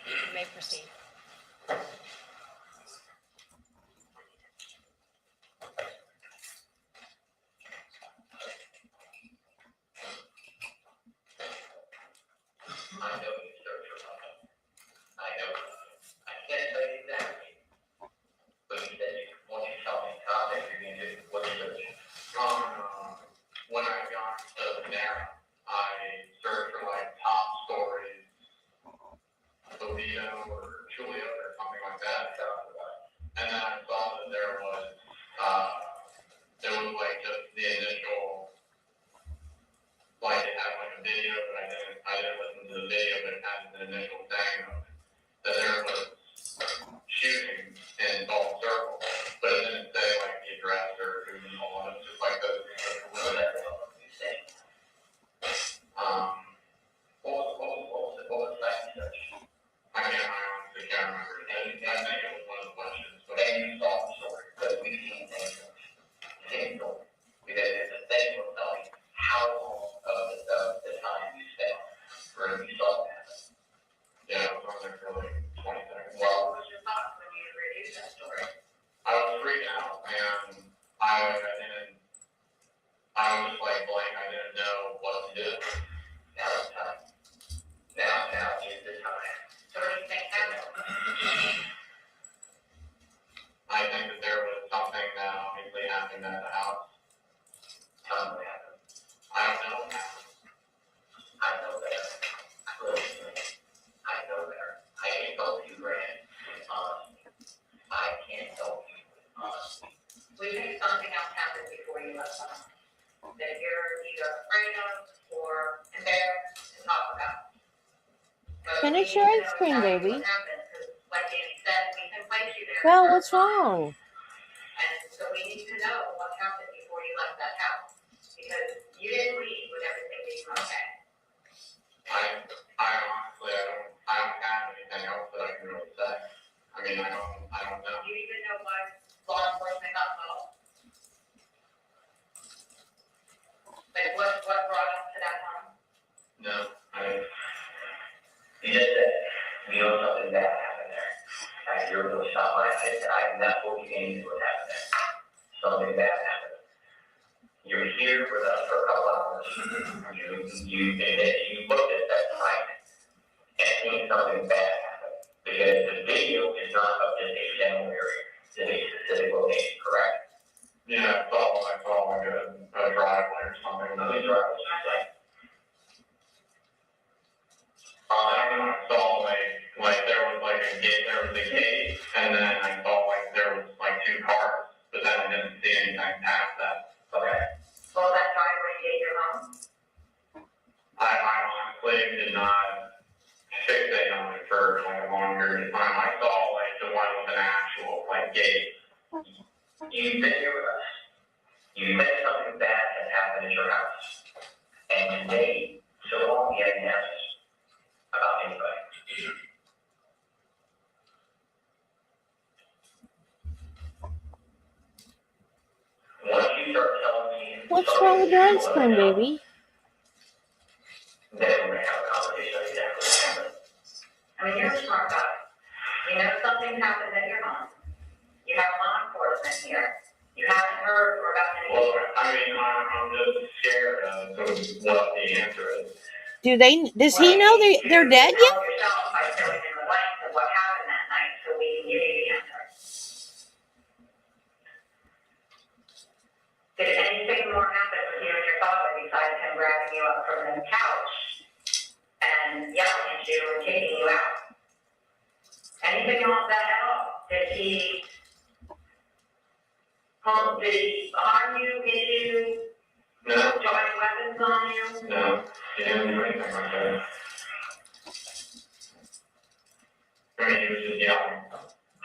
You may proceed. I know you search for something. I know. I can't tell you exactly. But you said you want to tell me how you're going to do what search. When I got to there, I searched for like top stories, Toledo or Julio or something like that. And then I saw that there was like just the initial, like it had like a video, but I didn't listen to the video, but it had the initial thing of that there was shooting in Dalton Circle, but it didn't say like the address or who was all of it, just like the what was that search? I honestly can't remember. I think it was one of the questions, but you saw the story, but we seen things. Same story. Because it's a thing will tell you how long of the time you spent where you saw that. Yeah, I was on there for like 20 seconds. Well, what was your thoughts when you reviewed that story? I was freaking out, and I was just like blank. I didn't know what to do. Now it's time. Now is the time. So what do you think happened? I think that there was something that obviously happened at the house. Tell me what happened. I don't know what happened. I know that. I know that. I can't help you, Grant. Honestly. I can't help you. Honestly. We think something else happened before you left home. That you're either afraid of or embarrassed to talk about. Finish your ice cream, baby. Like Danny said, we can place you there. Well, what's wrong? And so we need to know what happened before you left that house. Because you didn't leave with everything being okay. I honestly, I don't have anything else that I can really say. I mean, I don't know. Do you even know why law enforcement got involved? Like, what brought us to that point? No, you just said, you know something bad happened there. And you're really shocked by it. That's what we came to what happened there. Something bad happened. You're here with us for a couple hours. You looked at that time and seen something bad happen. Because the video is not of just a general area, it's a specific location, correct? Yeah, I saw like a driveway or something. Another driveway, like. I saw like there was like a gate, and then I saw like there was like two cars, but then I didn't see anything past that. Okay. Well, that driveway gate your home? I honestly did not fixate on it for like a long period of time. I saw like the one with an actual like gate. You've been here with us. You said something bad has happened at your house. And today, so long you haven't asked us about anybody. your ice cream, baby. Then we're gonna have a conversation on exactly what happened. I mean, you're a smart guy. You know something happened at your home. You have law enforcement here. You haven't heard for about an Well, year. I mean, I'm just scared of what the answer is. Does he know they're dead yet? Help yourself by filling in the blanks of what happened that night so we can give you the answer. Did anything more happen with you and your father besides him grabbing you up from the couch and yelling at you and kicking you out? Anything else that at all? Did he harm you, hit you? No. Draw any weapons on you? No, he didn't do anything like that. I mean, he was just yelling.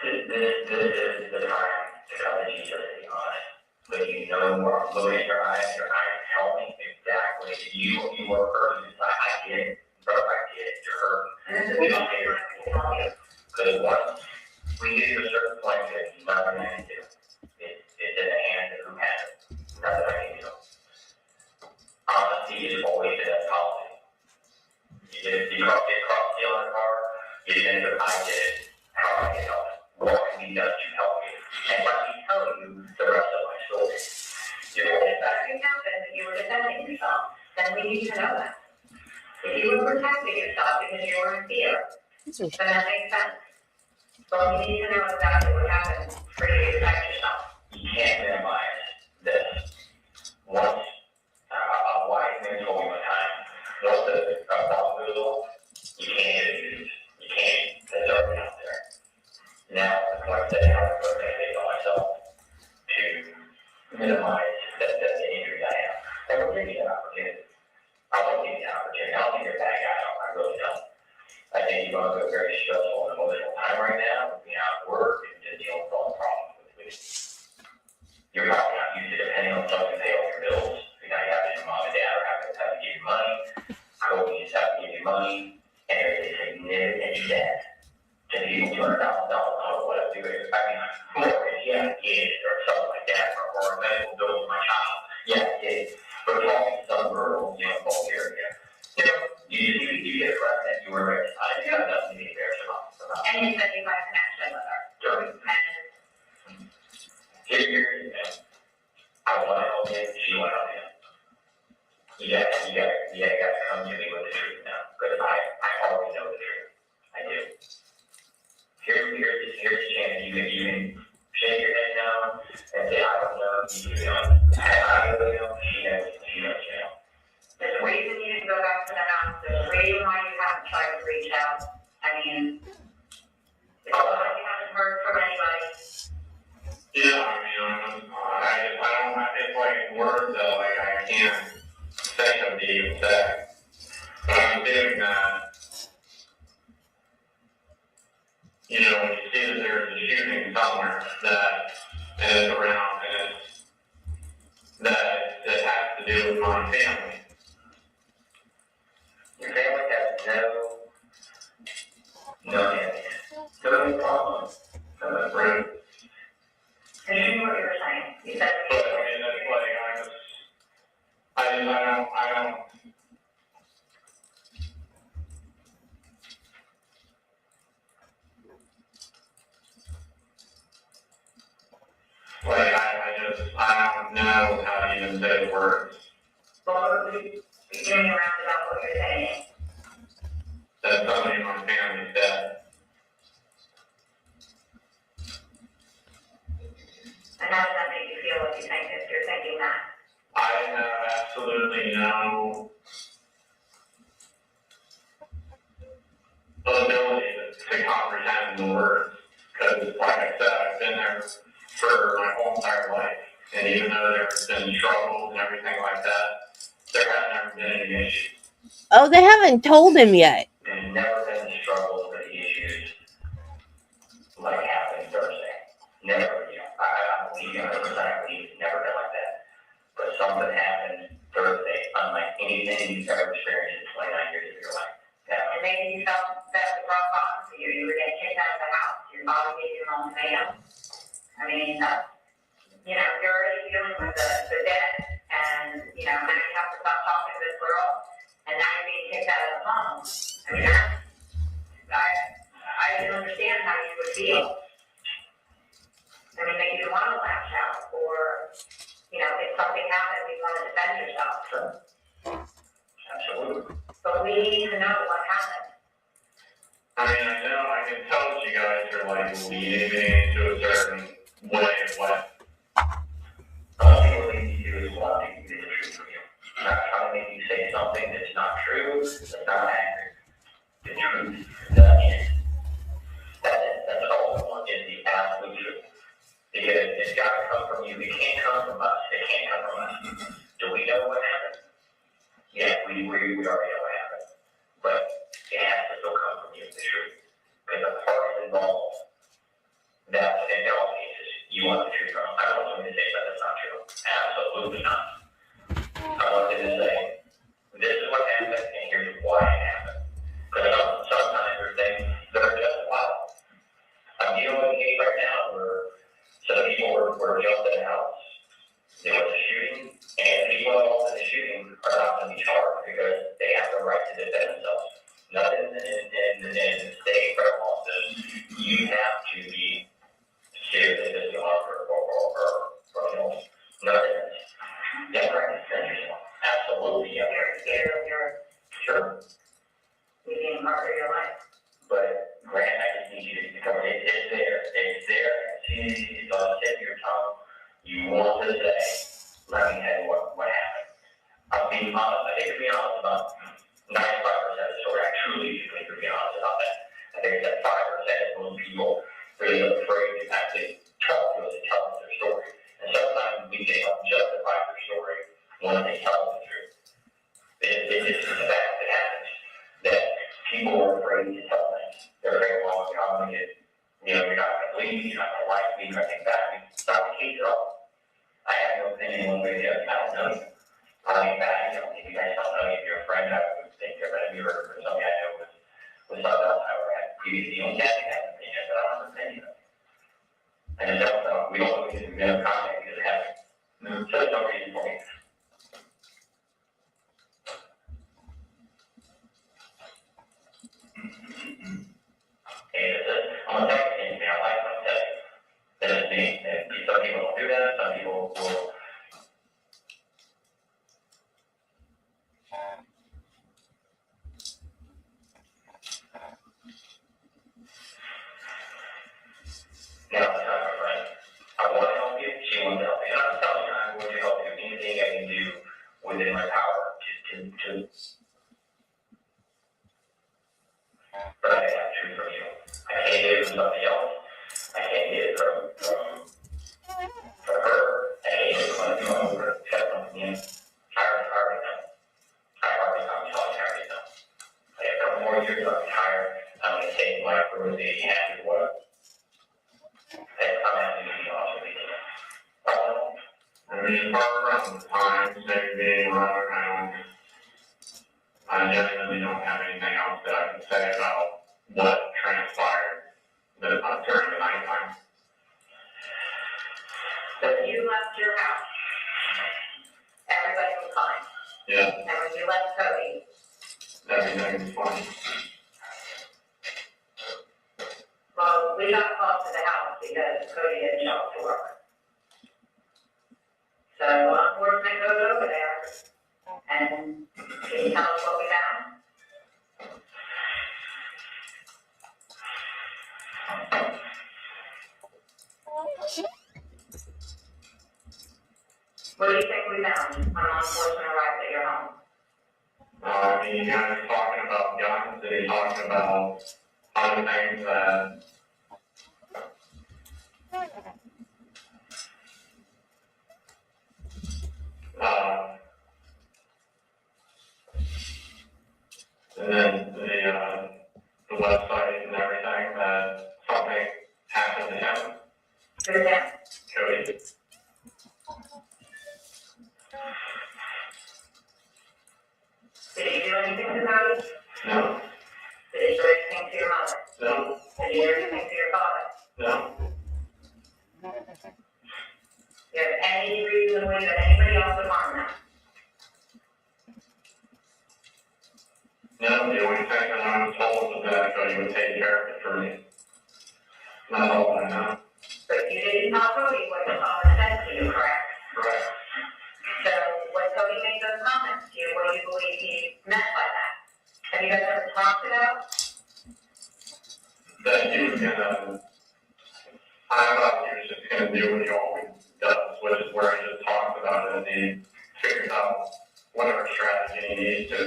This is the time to come to Jesus and be honest. When you know more, look at your eyes tell me exactly. You were hurt. I get it. Bro, I get it. You're hurt. We don't care what to tell you. Because once we get to a certain point, there's nothing I can do. It's in the hands of who has it. Nothing I can do. Honesty is always in that policy. You cross the other car, you think that I did it, how I can help. What can be done to help me? And let me tell you the rest of my story. If that can happen, that you were defending yourself, then we need to know that. If you were protecting yourself because you were in fear, then that makes sense. But we need to know exactly what happened for you to protect yourself. You can't minimize this. Once a wise man told me one time, once a ball goes off, you can't get it used. You can't. It's already out there. Now, like I said, I have to put things on myself to minimize the injuries I have. And we'll give you that opportunity. I won't give you that opportunity. I don't think you're a bad guy. I really don't. I think you're going through a very stressful and emotional time right now, being out of work and just dealing with all the problems with you're probably not used to depending on someone to pay all your bills. You know, you have your mom and dad are having to give you money. Coach just have to give you money. And there's a significant debt to people $200,000. I don't know what I'm doing. I mean, mortgage, yeah, kids or something like that, or a medical bill with my child. Yeah, kids. But it's all some rural, area. You get a friend that you were raised. I think I've nothing to be embarrassed about. And you said you had a connection with her. Here, I want to help you. She want to help you. You got to come to me with the truth now, because I already know the truth. I do. Here's the chance. You can shake your head now and say, I don't know. You know. I really know. She knows. You know. There's a reason you didn't go back to the house. There's a reason why you haven't tried to reach out. I mean, it's why you haven't heard from anybody. Yeah, I mean, I don't, it's like words that, like, I can't think of to even say. But I'm thinking that, when you see that there's a shooting somewhere that is around and that has to do with my family. Your family has no enemies. No problems. No friends. And you knew what you were saying. You said, but I mean, it's like, I don't. Like, I don't know how to even say the words. well, you're getting around about what you're saying. That somebody in my family's dead. And how does that make you feel if you're thinking that? I have absolutely no ability to comprehend the words. Because, like I said, I've been there for my whole entire life. And even though there's been struggles and everything like that, there has never been any issues. Oh, they haven't told him yet. There's never been struggles or issues like happened Thursday. Never, I believe you 100%. I believe it's never been like that. But something happened Thursday, unlike anything you've ever experienced in 29 years of your life. And maybe you felt that was rock bottom for you. You were getting kicked out of the house. Your mom gave you an ultimatum. I mean, you're already dealing with the debt and, now you have to stop talking to this girl, and now you're being kicked out of the home. I mean, I didn't understand how you would feel. I mean, that you want to lash out, or, you know, if something happens, you want to defend yourself. Absolutely. But we need to know what happened. I mean, I know, I can tell that you guys are like leading me into a certain way of what. All people need to do is want to get the truth from you. I'm not trying to make you say something that's not true, that's not accurate. The truth, that is. That's all I want, is the absolute truth. Because it's got to come from you. It can't come from us. It can't come from us. Do we know what happened? Yeah, we already know what happened. But it has to still come from you, the truth. Because the parties involved, that's in all cases, you want the truth from. I don't want somebody to say that that's not true. Absolutely not. I want them to say, this is what happened, and here's why it happened. Because sometimes there's things that are justifiable. I'm dealing with a case right now where some people were jumped in the house. There was a shooting, and the people involved in the shooting are not going to be charged because they have the right to defend themselves. Nothing in the state federal law says you have to be seriously dishonored or killed. Nothing. You have the right to defend yourself. Absolutely, you have the right to defend yourself. Sure. You being part of your life. But Grant, I just need you to come. It's there. It's there. It's on the tip of your tongue. You want to say, let me tell you what happened. I'm being honest. I think to be honest about 95% of the story. I truly think to be honest about that. I think that 5% of most people really afraid to actually talk to us and tell us their story. And sometimes we can help justify their story when they tell us the truth. It's just a fact that happens that people are afraid to tell things. They're afraid, well, I'm going to get, you're not going to believe me, you're not going to like me, you're going to think back to me. It's not the case at all. I have no opinion one way or the other. I don't know you. I mean, if you guys don't know you, if you're a friend, I would think that if you were somebody I know was something else I ever had previously on that, I have an opinion, but I don't have an opinion. I just don't know. We don't look at the contact because it happened. So there's no reason for me. I'm going to take it to me. I like what I'm saying. That's me. Some people don't do that. Some people will. No, it's not my friend. I want to help you. She wants to help you. And I'm telling you, I'm going to help you. Anything I can do within my power to but I have truth from you. I can't get it from somebody else. I can't get it from her. I can't get it from over. From you. I already know. I'm telling you, I already know. I have a couple more years, I'll retire. I'm going to take my career and what? And I'm asking you to be honest with me. I mean, apart from time, being wrong, I definitely don't have anything else that I can say about what transpired during the nighttime. So you left your house. Everybody was fine. Yeah. And when you left Cody, Everything was fine. well, we got called to the house because Cody didn't show up to work. So law enforcement goes over there, and can you tell us what we found? What do you think we found when law enforcement arrived at your home? I mean, you guys are talking about guns, and you're talking about other things that. And then the website and everything that something happened to him. Who's that? Cody. Did he do anything to Cody? No. Did he do anything to your mother? No. Did he do anything to your father? No. Do you have any reason to believe that anybody else would harm them? No, the only thing that I was told was that Cody would take care of it for me. That's all I know. But you didn't tell Cody what your father said to you, correct? Correct. So when Cody made those comments to you, what do you believe he meant by that? Have you guys ever talked about? That he was gonna, I thought he was just gonna do what he always does, which is where he just talks about it and he figures out whatever strategy he needs to.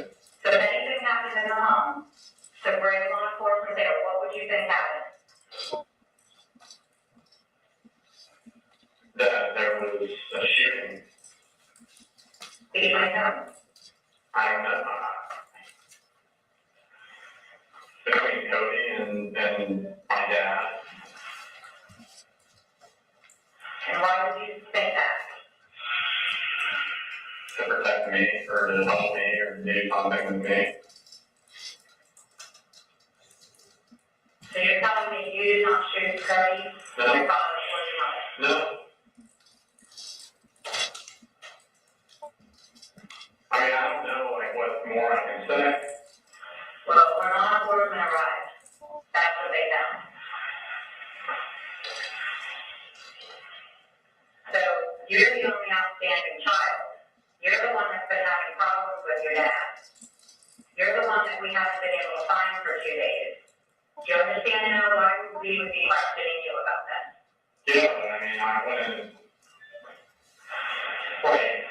So if anything happened in the home, to bring law enforcement there, what would you think happened? That there was a shooting. Between them? I don't know. Between Cody and my dad. And why would you think that? To protect me, or to help me, or to do something with me. So you're telling me you did not shoot Cody? No. Your father or your mother? No. I mean, I don't know, like, what more I can say. Well, when law enforcement arrived, that's what they found. So you're the only outstanding child. You're the one that's been having problems with your dad. You're the one that we haven't been able to find for 2 days. Do you understand now why we would be questioning you about that? Yeah, but I mean, I wouldn't, like,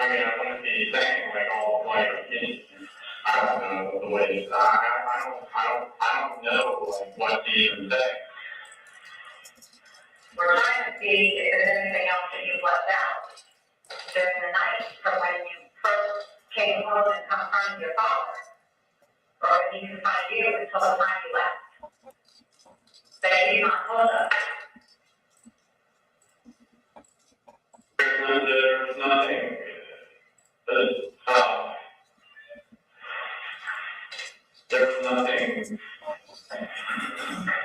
I wouldn't be saying, like, all, like, I don't know the way, I don't know, like, what to even say. We're trying to see if there's anything else that you've left out during the night from when you first came home and confronted your father. Or if he confronted you until the time you left. That you not told us. There's nothing, there's nothing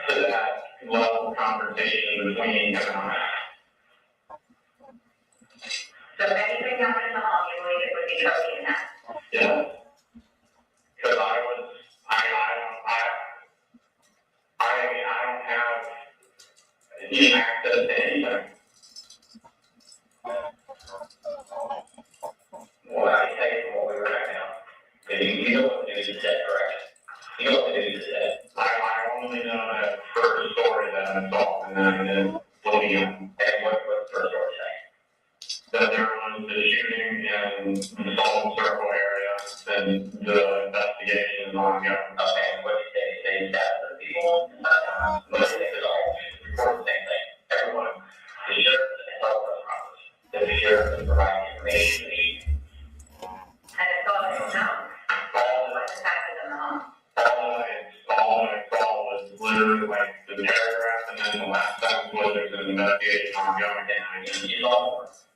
to that level of conversation between him and I. So if anything happened in the home, you believe it would be Cody in that? Yeah. Because I don't have any access to anything. Well, I can tell you from what we were right now. You know what the news has said, correct? You know what the news has said. I only know that first story that I saw, and then believe. And what's the first story saying? That there was the shooting in the Salt Circle area, and the investigation is ongoing. Okay, and what did they say that the people, what did they all report the same thing? Everyone, the sheriff and all those problems, the sheriff is providing information to me. And it's all you know. What has happened in the home. All I saw was literally like the paragraph, and then the last sentence was there's an investigation ongoing. And you saw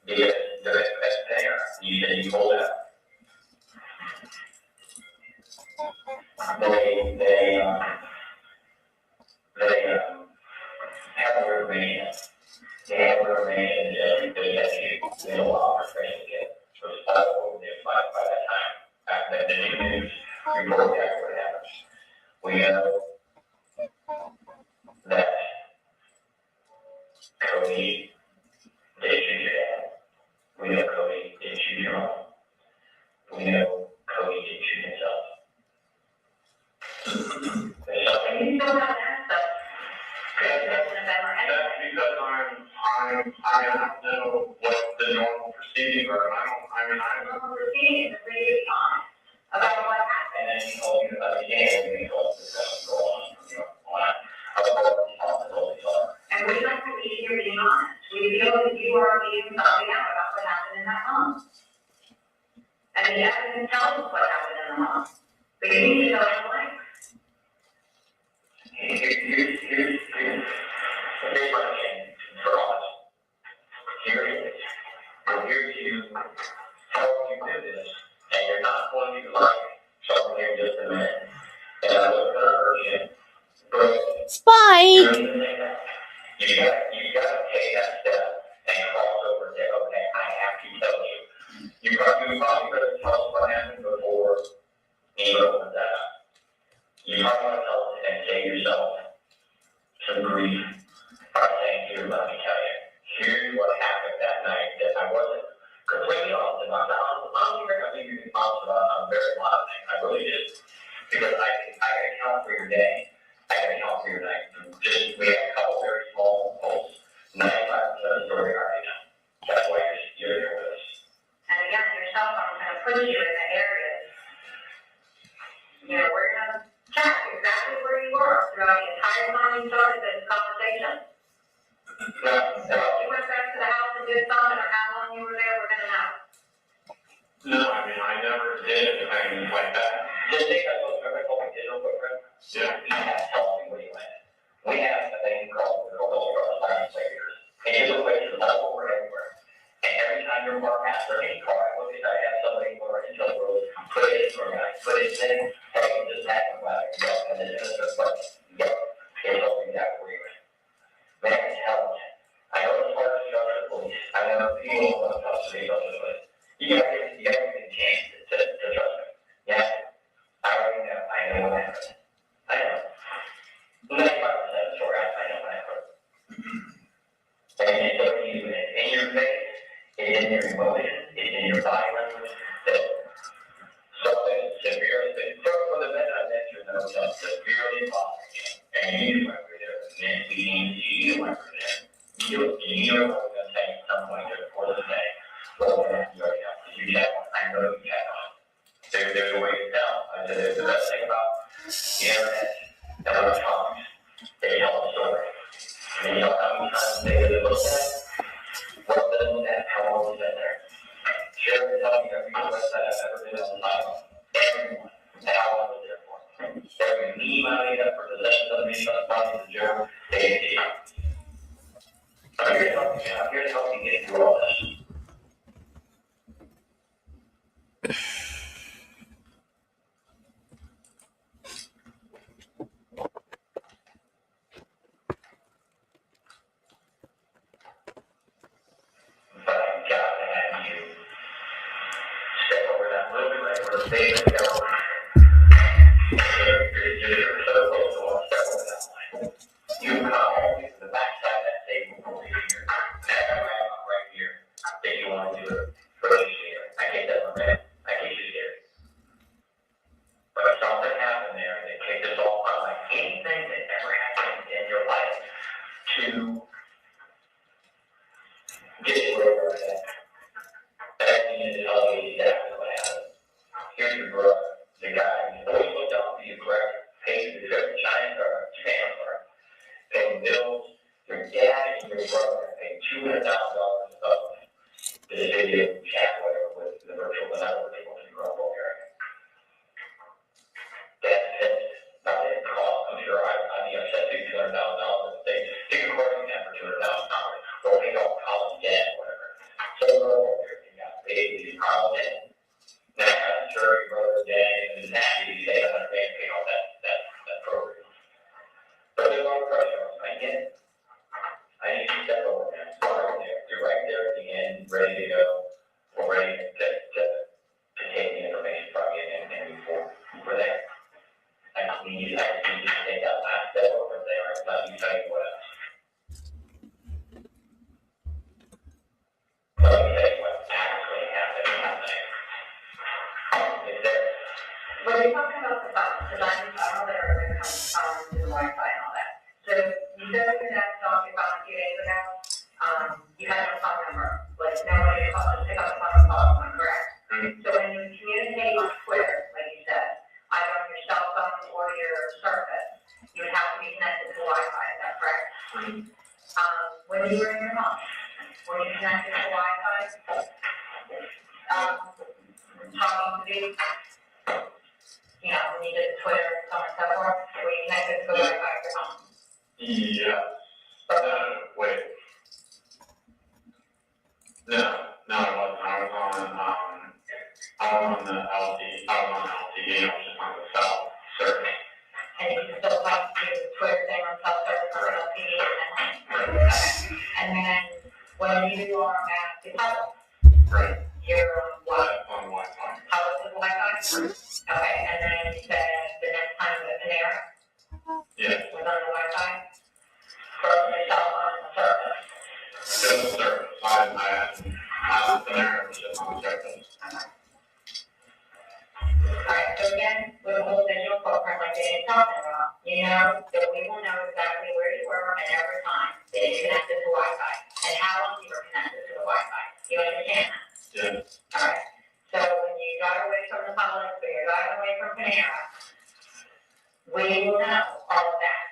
the investigator, you said you told that. They have their information. They have their information that they don't allow information to get. So it's possible by that time, after the news report back what happens. We know that Cody did shoot your dad. We know Cody did shoot your mom. We know Cody did shoot himself. You still have that stuff. That's because I don't know what the normal proceedings are. I Normal proceedings are pretty honest about what happened. And then he told you about the game, and he told us to go on, And we like to be here being honest. We feel that you are being something out about what happened in that home. And the evidence tells us what happened in the home. But you need to know the blanks. Here's my thing for us. Here it is. We're here to help you do this, and you're not going to like something here in just a minute. And I wasn't gonna hurt you, but Spike! you gotta take that step and cross over and say, okay, I have to tell you. You probably better tell us what happened before you open that really did. Because I can account for your day, I can account for your night. Just, we have a couple very small holes, 95% of the story already know. That's why you're here with us. And again, your cell phone's gonna put you in the areas. You know, we're gonna check exactly where you were throughout the entire time you started this conversation. No, So if you went back to the house and did something, or how long you were there, we're gonna know. no, I mean, I never did anything like that. Just take that little digital footprint. Yeah. You have to tell me where you went. We have a thing called the legislators. And it's a place to level over everywhere. And every time you're walking past any car, I look at, I have somebody go right into the road, put it in, or I put it in, hey, just happened about it, and then it's just like, yep, it tells me exactly where you went. Man, it's intelligent. I know it's hard to trust the police. I know people don't want to trust the police. You gotta give me a chance to trust me. Yeah. I already know. I know what happened. I know. 95% of the story, I know what happened. And it's so easy. It's in your face, it's in your emotions, it's in your body language. That something severely, for the men I mentioned, that was severely bothering you. And you knew I was there. And then you knew I was there. You knew I was going to take some point during the course of the day. Well, you already know. You check on. I know you check on. There's a way to tell. I said, there's the best thing about the internet and electronics. They tell a story. And you know how many times they looked at it? What they looked at, how long it's been there. Share and tell me every website I've ever been on the site. Everyone. And how long was there for. Every meme I made up for the lesson of me, the body of the joke, they did it. I'm here to help you. I'm here to help you get through all this. But I've got to have you step over that little bit like we're saying and go. You're so close to one step over that line. You come home to the backside of that table over here. That's right here. That you want to do it for this year. I get that one, man. I get you scared. But something happened there that kicked us all out. Like anything that ever happened in your life to get you where we're at. Everything is telling you exactly what happened. Here's your brother, the guy who's always looked out for you, correct? Paid the trip to China or Japan or paying bills. Your dad and your brother paid $200,000 of this video chat, whatever, with the virtual network people to grow up area. That's pissed. Not that it cost. I'm sure I'd be upset too, $200,000. They can court you that for $200,000. Or pay off college debt, whatever. So go over there and got paid to college debt. Now, I'm sure your brother's dad is happy to say $100,000 paid off that program. But there's a lot of pressure on us. I get it. I need you to step over there. You're right there at the end, ready to go. We're ready to take the information from you and move forward. We're there. I just need you to take that last step over there and let me tell you what else. Let me tell you what actually happened there. Is there? When you're talking about the phone, because I know that everybody comes to the Wi-Fi and all that. So you said your dad talked about a few days ago, you had no phone number, like nobody called to pick up the phone and call someone, correct? So when you communicate on Twitter, like you said, either on your cell phone or your surface, you would have to be connected to Wi-Fi, is that correct? When you were in your home, were you connected to Wi-Fi? Talking to me, you know, when you did Twitter, so on and so forth, were you connected to Wi-Fi at your home? Yeah. Wait. No, I wasn't. I was on the LTE. I was just on the cell service. And you can still talk to the Twitter thing on cell service on LTE and then, okay. And then when you are at the public, Right. you're on what? On Wi-Fi. Public Wi-Fi? Okay, and then you said the next time the Panera Yeah. was on the Wi-Fi? Danny's talking about. You know, that we will know exactly where you were and every time that you connected to Wi-Fi and how long you were connected to the Wi-Fi. You understand that? Yeah. All right. So when you got away from the public, when you got away from Panera, we will know all of that.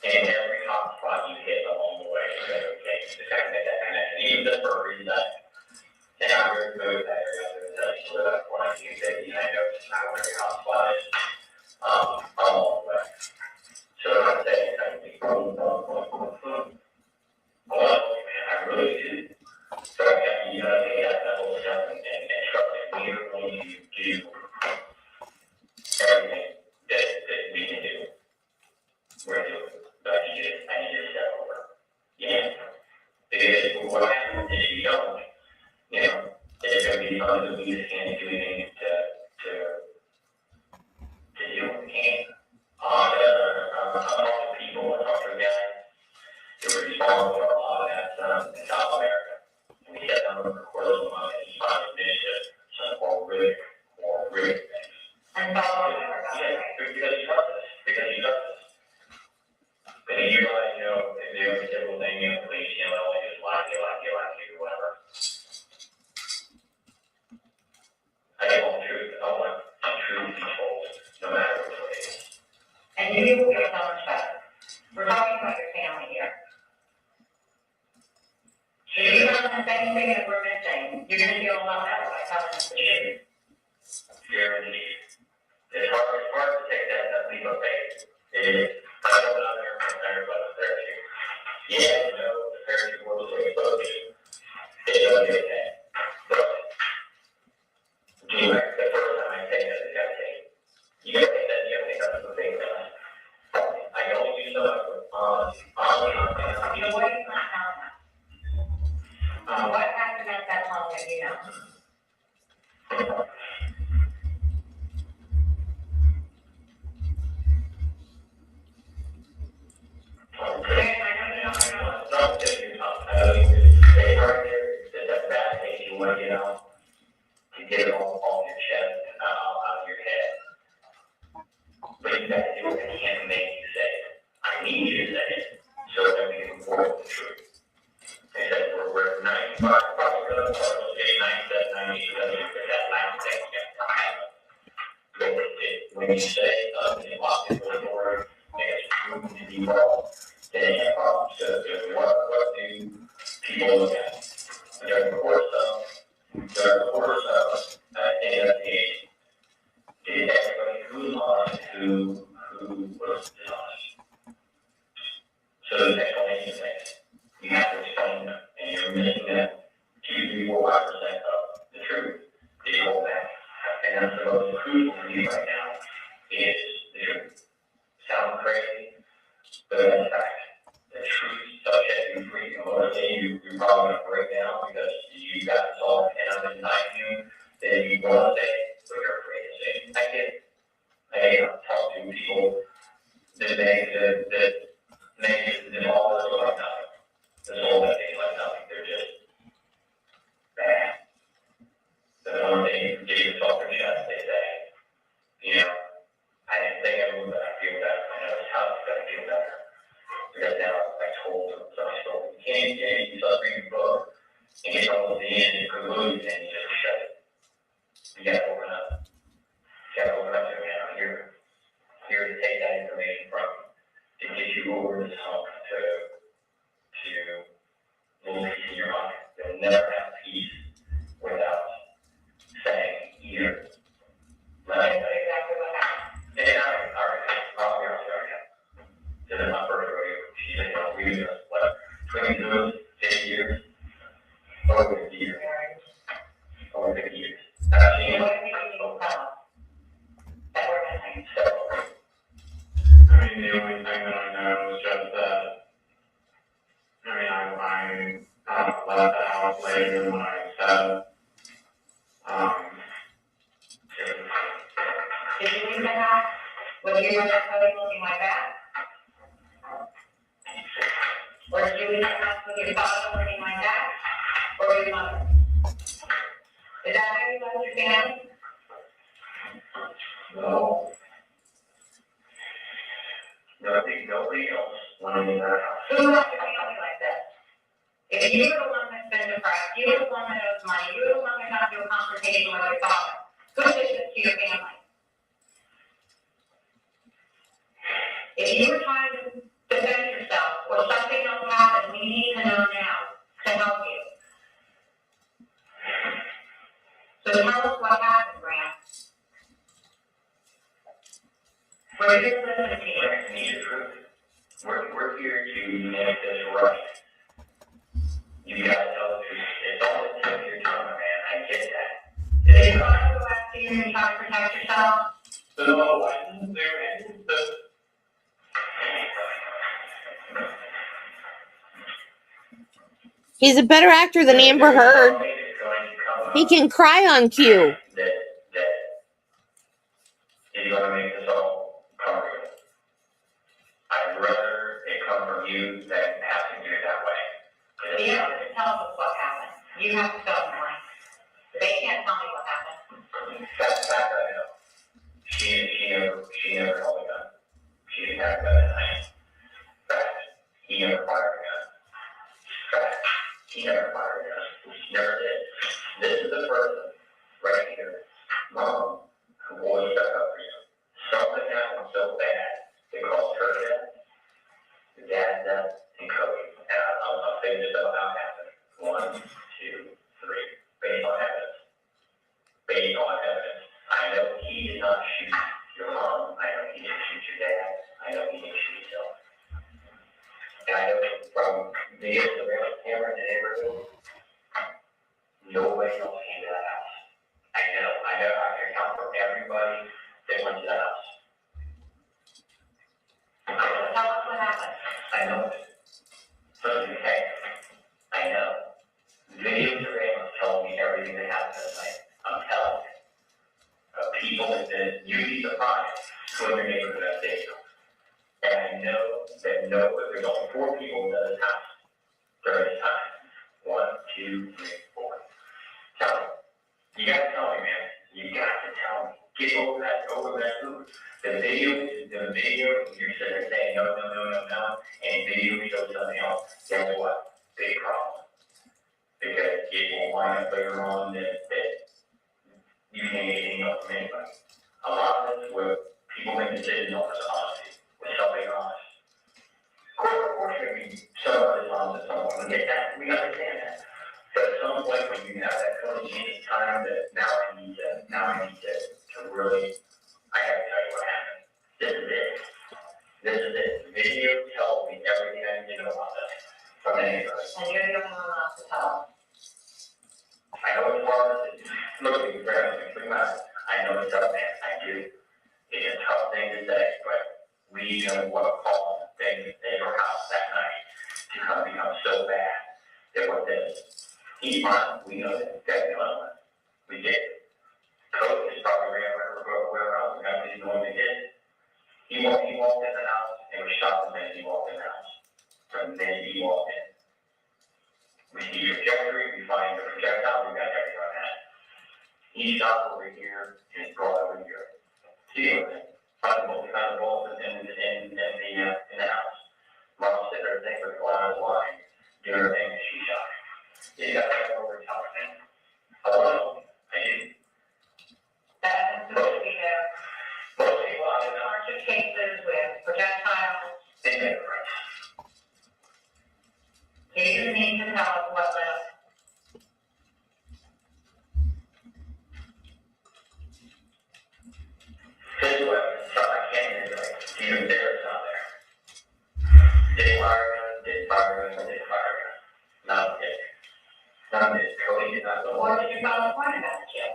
And every hotspot you hit along the way, you're going to take the second that connection, even the furries that, and I'm going to move that area up and so that when I do that, I know it's not where your hotspot is, along the way. So I'm saying, I mean, boom, boom, boom, boom, boom. Well, man, I really do. So you gotta take that whole stuff and trust that we are going to do everything that we can do. We're doing, but I need to step over. Yeah. Because what happens if you don't, you know, it's going to be fun that we just can't do anything to do what we can. I talk to people, I talk to guys who are responsible for a lot of that stuff in South America. And we get them to record them on and find initiative, some more really things. And South America. Yeah, because you trust us. Because you trust us. And you realize, you know, if they have a simple thing, you know, police, you know, they just like you, whatever. I just want truth. I want truth to be told, no matter which way it is. And you will get so much better. We're talking about your family here. So you know the same thing that we're missing. You're going to feel a lot better by telling us the truth. Guaranteed. It's hard to take that leap of faith. It is. I know out there, I'm there, but it's there too. Yeah, you know, the parents who work with exposed to it's going to be okay. But, the first time I say that, you gotta take that, you gotta take that as a thing that I can only do so much with, You know what? It's not telling us. What happened at that home that you know? To get it all off your chest and out of your head. But you gotta do what I can't make you say it. I need you to say it so that we can move forward with the truth. And that we're 95, probably good, 97, 98, that last thing when you say something about the story and it's proven to be wrong, then you have problems. So what do people look at? During the course of investigation, did everybody who's honest who was dishonest? So the explanation is you have to explain them, and you're missing that 2, 3, 4, 5% of the truth. They go back. And that's the most crucial for you right now is the truth. Sound crazy, but that's fact. The truth subject you free. Emotionally, you're probably going to break down because you got this all pent up inside you. Then you want to say it, but you're afraid to say it. I get it. I talk to people that make all this look like nothing. This whole thing like nothing. They're just bad. The one thing you can get yourself in chest, they say, you know, I didn't think I would, but I feel better. I know it's tough, but I feel better. Because now I told them, so I told them, you can't start reading a book and get all the end and conclude and you just shut it. You gotta open up. You gotta open up to me. I'm here to take that information from you, to get you over this hump to little peace in your mind. You'll never have peace without saying either. Right? Exactly what happened. And all right, I'll be honest with you. This is my first rodeo. She's been on weed, what, 22, 50 years? Over 50 years. Over 50 years. I've seen What do you need to tell us that we're missing? I mean, the only thing that I know is just that, I left the house later than what I said. Did you leave the house? Was you in the code looking like that? Or did you leave the house with your father looking like that? Or your mother? Is that how you left your family? No. nobody else wanted in that house. Who has a family like this? If you were the one that's been depressed, you were the one that owes money, you were the one that got into a confrontation with your father, who did this to your family? If you were trying to defend yourself or something else happened, we need to know now to help you. So tell us what happened, Grant. We're here to listen to you. We need the truth. We're here to make this right. You gotta tell the truth. It's all it took your time, man. I get that. Did you want to go after you and try to protect yourself? No, I didn't do anything. He's a better actor than Amber Heard. He can cry on cue. That is going to make this all comfortable. I'd rather it come from you than have to do it that way. You have to tell us what happened. You have to tell them why. They can't tell me what happened. That's fact I know. She never held a gun. She didn't have a gun at night. Fact. He never fired a gun. Fact. He never fired a gun. He never did. This is the person right here, Mom, who always stuck up for you. Something happened so bad, they called her death, your dad's death, and Cody. And I'll say this about how it happened. 1, 2, 3. Based on evidence. Based on evidence. I know he did not shoot your mom. I know he didn't shoot your dad. I know he didn't shoot himself. And I know from the surveillance camera in the neighborhood, nobody else came to that house. I know I can count for everybody that went to that house. Tell us what happened. I know it. So okay. I know. Video surveillance tells me everything that happened that night. I'm telling you. People that you'd be surprised when your neighborhood has data. And I know that there's only 4 people in this house during this time. 1, 2, 3, 4. Tell me. You gotta tell me, man. You got to tell me. Get over that food. The video, you're sitting there saying no, and video shows something else. Guess what? Big problem. Because it will wind up later on that you can't get anything else from anybody. A lot of this where people make decisions on this honesty, with somebody honest. Of course, some of it's honest at some point. We get that. We understand that. But at some point, when you have that conscious time that now I need to really, I gotta tell you what happened. This is it. The video tells me everything I need to know about this from anybody. And you're the only one else to tell. I know it's hard to look at you, I know it's tough, man. I do. It's a tough thing to say, but we know what caused things in your house that night to become so bad that what this. He's fine. We know that. We did. Coach is probably where else. He's the one that did. He walked in the house and was shot the minute he walked in the house. From the minute he walked in. We see your trajectory, we find the projectile, we got everything on that. He shot over here and it's brought over here. See it? Found the bolts in the house. Mom said her thing was going on his line, doing her thing, and she shot. You got that over television. Hello? I did. That is supposed to be there. Most people I know. Aren't your cases with projectiles? They make it right. So you need to tell us what left. This way, so I can't do it. Even there, it's not there. Did fire gun. Not it. Not it. Cody did not go. Or did you file a point about the jail?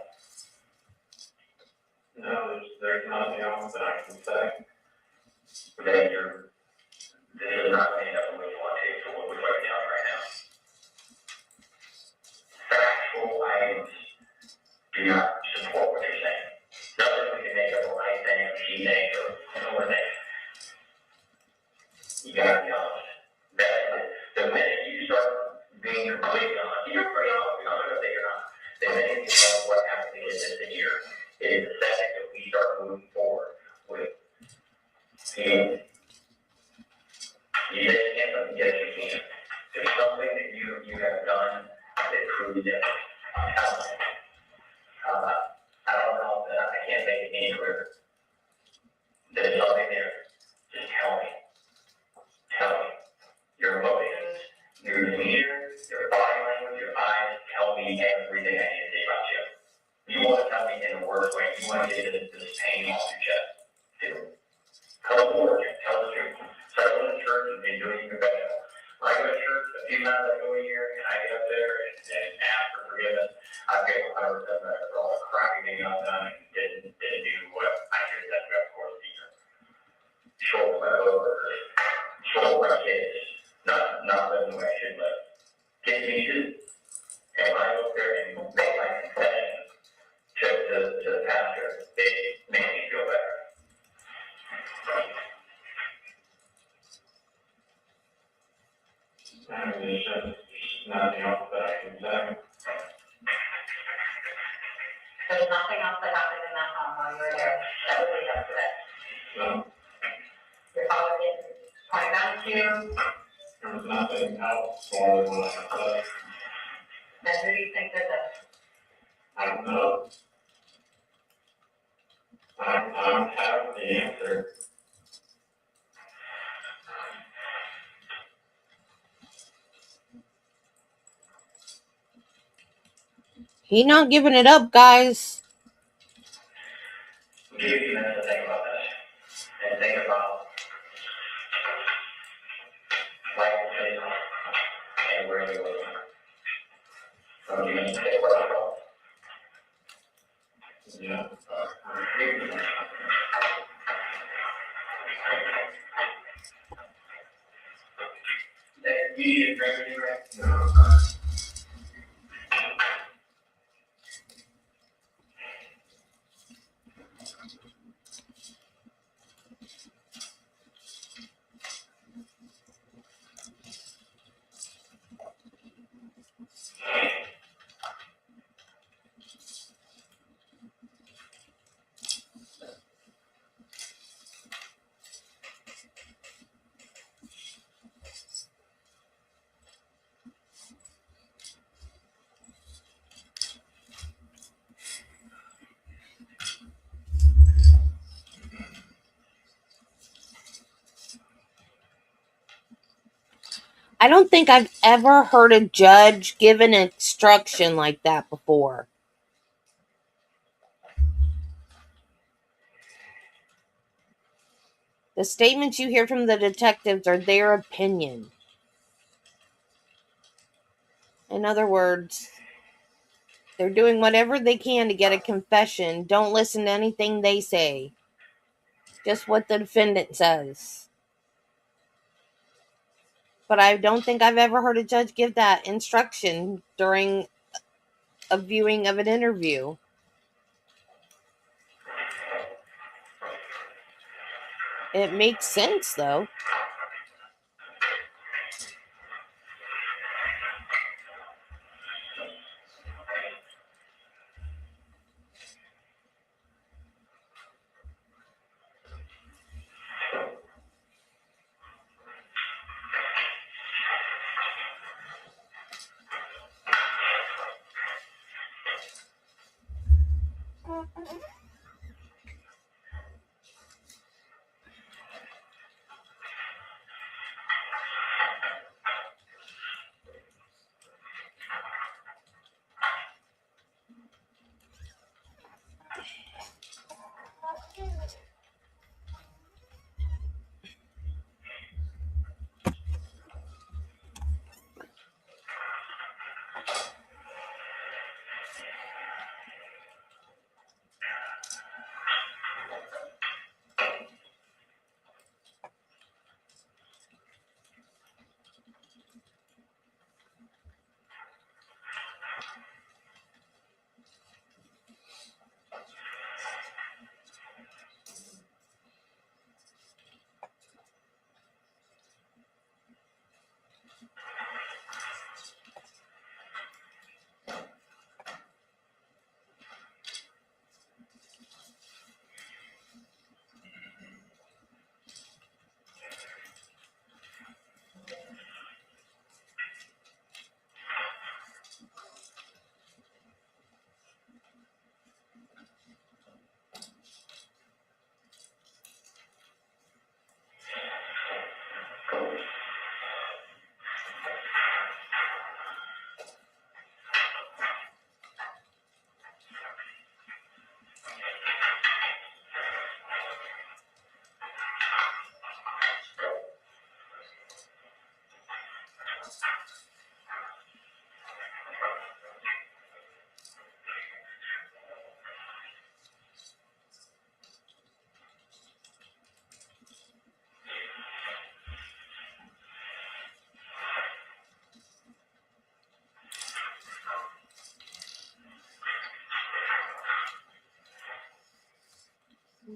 No, there's nothing else that I can say. That this is not made up of what you want to take for what we're right now, right now. Factual items do not support what you're saying. Nothing we can make up what I think, she thinks, or thinks. You gotta be honest. The minute you start being completely honest, you're pretty honest, I'm not gonna say you're not. The minute you know what happened to get this in here, it is the second that we start moving forward with healing. You say you can't, but yes, you can. There's something that you have done that proves it. I'm telling you. I don't know, I can't make it any clearer. There's something there. Just tell me. Tell me. Your emotions, your demeanor, your body language, your eyes, tell me everything I need to say about you. You want to tell me in the worst way. You want to get this pain off your chest. Do it. Come forward, tell the truth. Start going to church and doing your best. When I go to church, a few times I go a year and I get up there and ask for forgiveness, I feel 100% better for all the crappy things I've done and didn't do what I should have done throughout the course of the year. Show my coworkers, show my kids, not living the way I should live. Get me too. And when I go up there and make my confession to the pastor, it makes me feel better. There's nothing else that I can say. There's nothing else that happened in that home while you were there that would lead up to that. So, Your father didn't point out to you, there was nothing else more than what I said. then who do you think did this? I don't know. I don't have the answer. He not giving it up, guys. Give you a few minutes to think about this. And think about life and where you live. From you to take where I go. Yeah. You need a drink anyway? No. I don't think I've ever heard a judge give an instruction like that before. The statements you hear from the detectives are their opinion. In other words, they're doing whatever they can to get a confession. Don't listen to anything they say. Just what the defendant says. But I don't think I've ever heard a judge give that instruction during a viewing of an interview. It makes sense, though.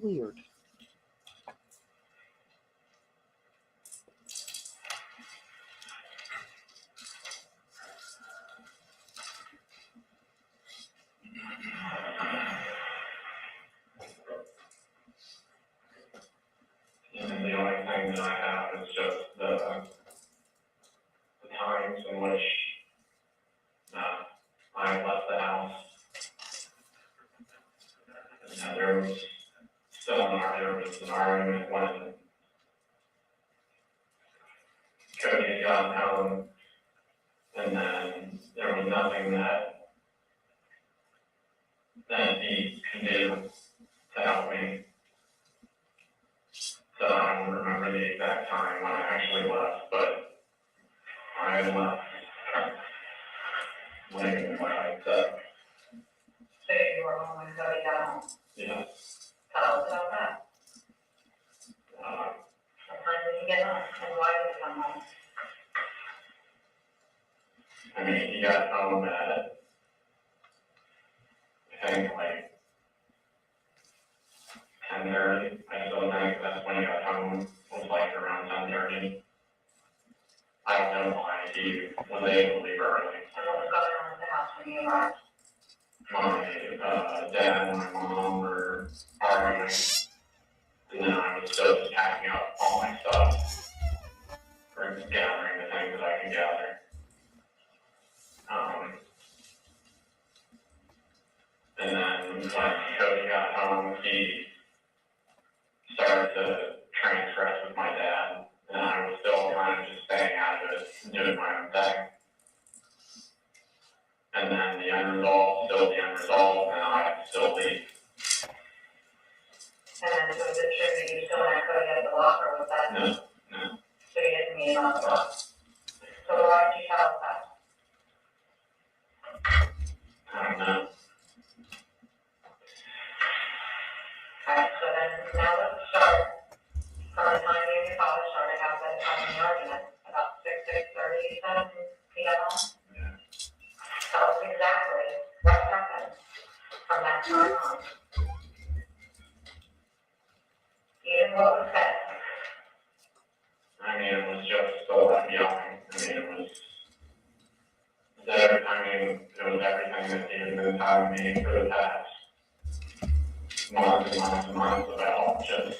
Weird. And the only thing that I have is just the times in which I left the house. And there was there was an argument when Cody had gotten home, and then there was nothing that he can do to help me. So I don't remember the exact time when I actually left, but I had left later than what I said. So you were home when Cody got home? Yes. Tell us about that. What time did he get home, and why did he come home? I mean, he got home at, I think, like 10:30. I still think that's when he got home, was like around 10:30. I don't know why he was able to leave early. And what was going on at the house when you arrived? My dad and my mom were arguing, and then I was still just packing up all my stuff, or gathering the things that I can gather. And then when Cody got home, he started to transgress with my dad, and I was still kind of just staying out of it, and doing my own thing. And then the end result, still the end result, and I still leave. And then so was it true that you still had Cody at the locker, was that? No, no. So you didn't meet him on the locker? So why did you tell us that? I don't know. Alright, so then now let's start from the time you and your father started having the argument, about 6:30, you said, he got home? Yeah. Tell us exactly what happened from that time on. Even what was said. I mean, it was just so yelling. I mean, it was everything that he had been telling me for the past months and months and months about just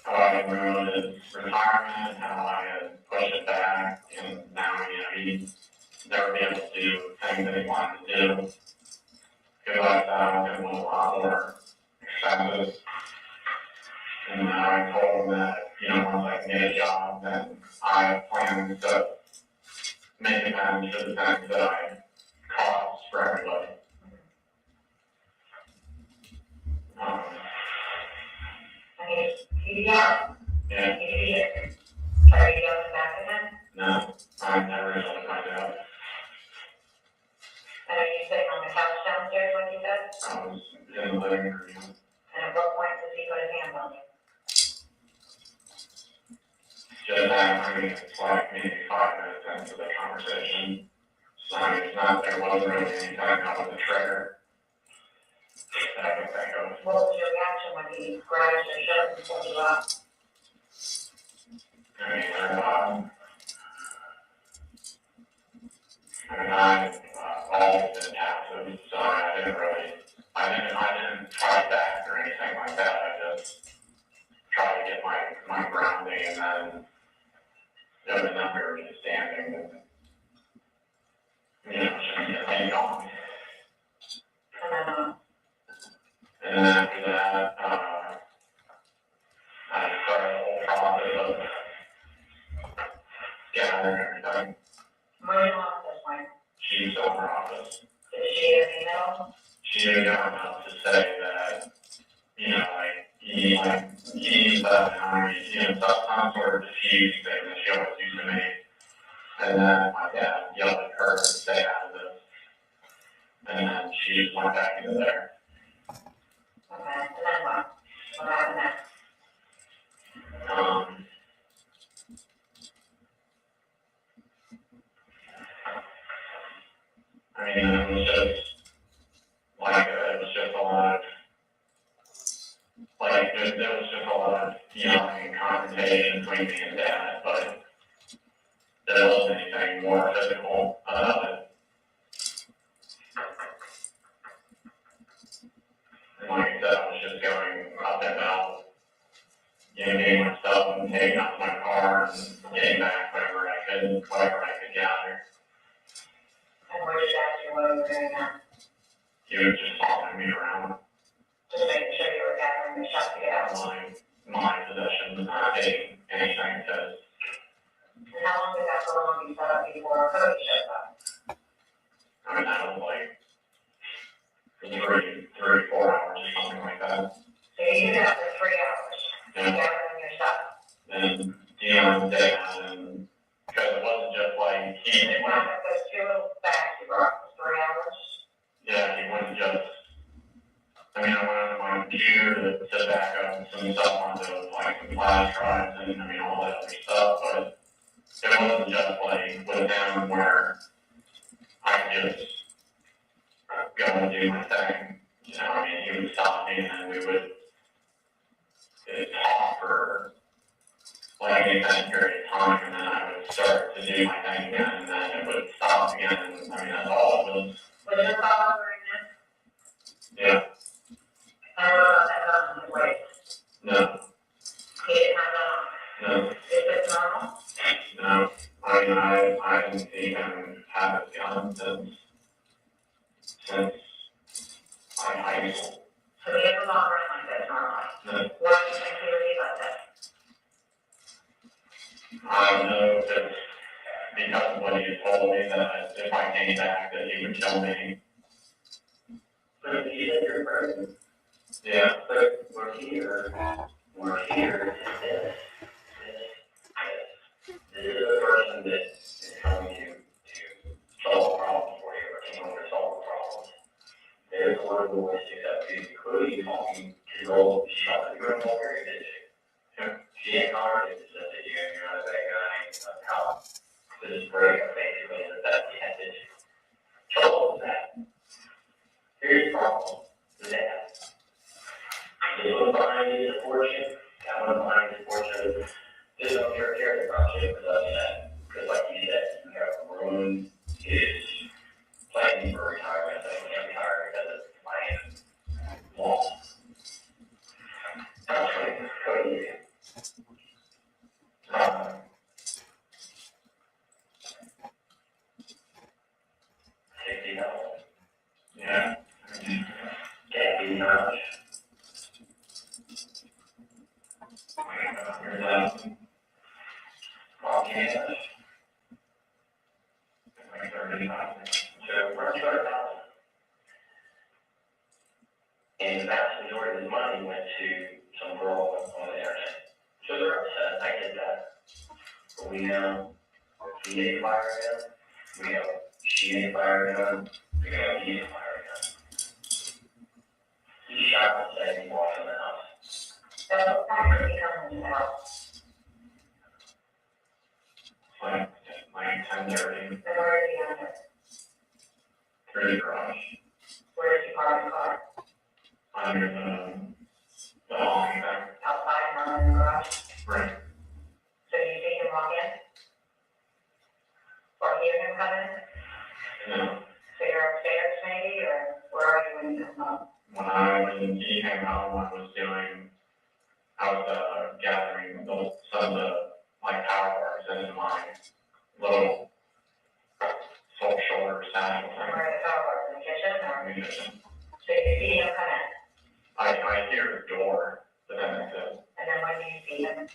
how I had ruined his retirement, how I had pushed it back, and now, he'd never be able to do things that he wanted to do. Because I thought it was a lot more expensive. And I told him that, once I can get a job, then I have plans to make amends for the things that I caused for everybody. He's young. Yeah. Are you yelling back at him? No, I never yelled at my dad. And are you sitting on the couch downstairs like you said? I was in the living room. And at what point does he put his hands on you? Just it's like maybe 5 minutes into the conversation. So it's not, there wasn't really anything that was a trigger that I can think of. What was your reaction when he grabbed your shirt and pulled you up? I mean, I've always been passive, so I didn't fight back or anything like that. I just tried to get my grounding, and then we were just standing and, just get things on. And then after that, I started the whole process of gathering everything. Where's your mom at this point? She's still in her office. Did she let me know? She didn't got enough to say that, he some sort of diffuse thing that she always used to make. And then my dad yelled at her to stay out of this. And then she just went back into there. Okay, and then what? What happened next? I mean, it was just a lot of like, there was just a lot of yelling and confrontation between me and Dad, but there wasn't anything more physical about it. And like I said, I was just going up and out, getting my stuff and taking out my car and getting back whatever I could gather. And where did that you were doing that? He was just following me around. Just making sure you were gathering the stuff to get out. My possessions, not taking anything to. And how long did that go on before Cody showed up? I mean, that was like 3-4 hours or something like that. So you did that for 3 hours, gathering your stuff. And dealing with Dad, and because it wasn't just like he And one of those 2 little bags you brought was 3 hours? Yeah, he wouldn't just. I mean, I went on my computer to back up some stuff onto like some flash drives and I mean all that other stuff, but it wasn't just like with him where I could just go and do my thing. You know, I mean, he would stop me and then we would talk for like an extended period of time, and then I would start to do my thing again, and then it would stop again. And I mean, that's all it was. Was your father wearing this? Yeah. And what about that gun in his waist? No. He didn't have that on? No. Is this normal? No. I mean, I didn't see him have a gun since high school. So he doesn't walk around like this normally? No. Why do you think he would be like that? I don't know if it's because of what he told me that if I came back that he would kill me. But he said you're a person. Yeah. But we're here this is a person that is coming to solve a problem for you, or came over to solve a problem. There's political ways to accept it, including talking to girls she thought that you were all very busy. She ain't hard, it says that you're not a bad guy, how this is great, basically, that we had this trouble with that. Here's the problem with that. This one behind you supports you, that one behind you supports you. This one here cares about you, but doesn't that? Because like you said, you have ruined his planning for retirement, so he can't retire because it's plan long. That's what Cody did. $60. Yeah. Can't be much. Here's that. All cash. Like 30,000. So we're $200,000. And the vast majority of his money went to some girl on the internet. So they're upset. I did that. But we know he ain't fire gun. We know she ain't fire gun. We know he ain't fire gun. He shot and said he walked in the house. So how did he come in the house? Like 10:30. And where did he enter? Through the garage. Where did he park the car? Under the awning there. Outside, not in the garage? Right. So you see him walk in? Or hear him come in? No. So you're upstairs maybe, or where are you when you come home? When he came home, I was gathering some of the like power parts into my little shoulder satchel And thing. where the power was, in the kitchen, or? In the kitchen. So you see him come in, I hear the door, but then that's it. and then when do you see him?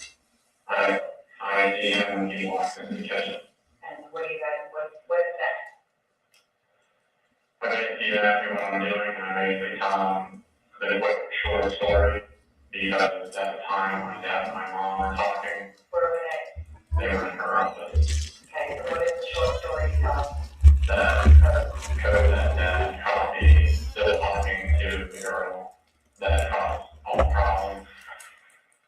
I see him when he walks into the kitchen. And what do you guys, what is that? I basically asked me what I'm doing, and I basically tell him the quick short story, because at the time my dad and my mom were talking. Where were they? They were in her office. Okay, so what is the short story you tell? That code that dad caught me still talking to the girl that caused all the problems,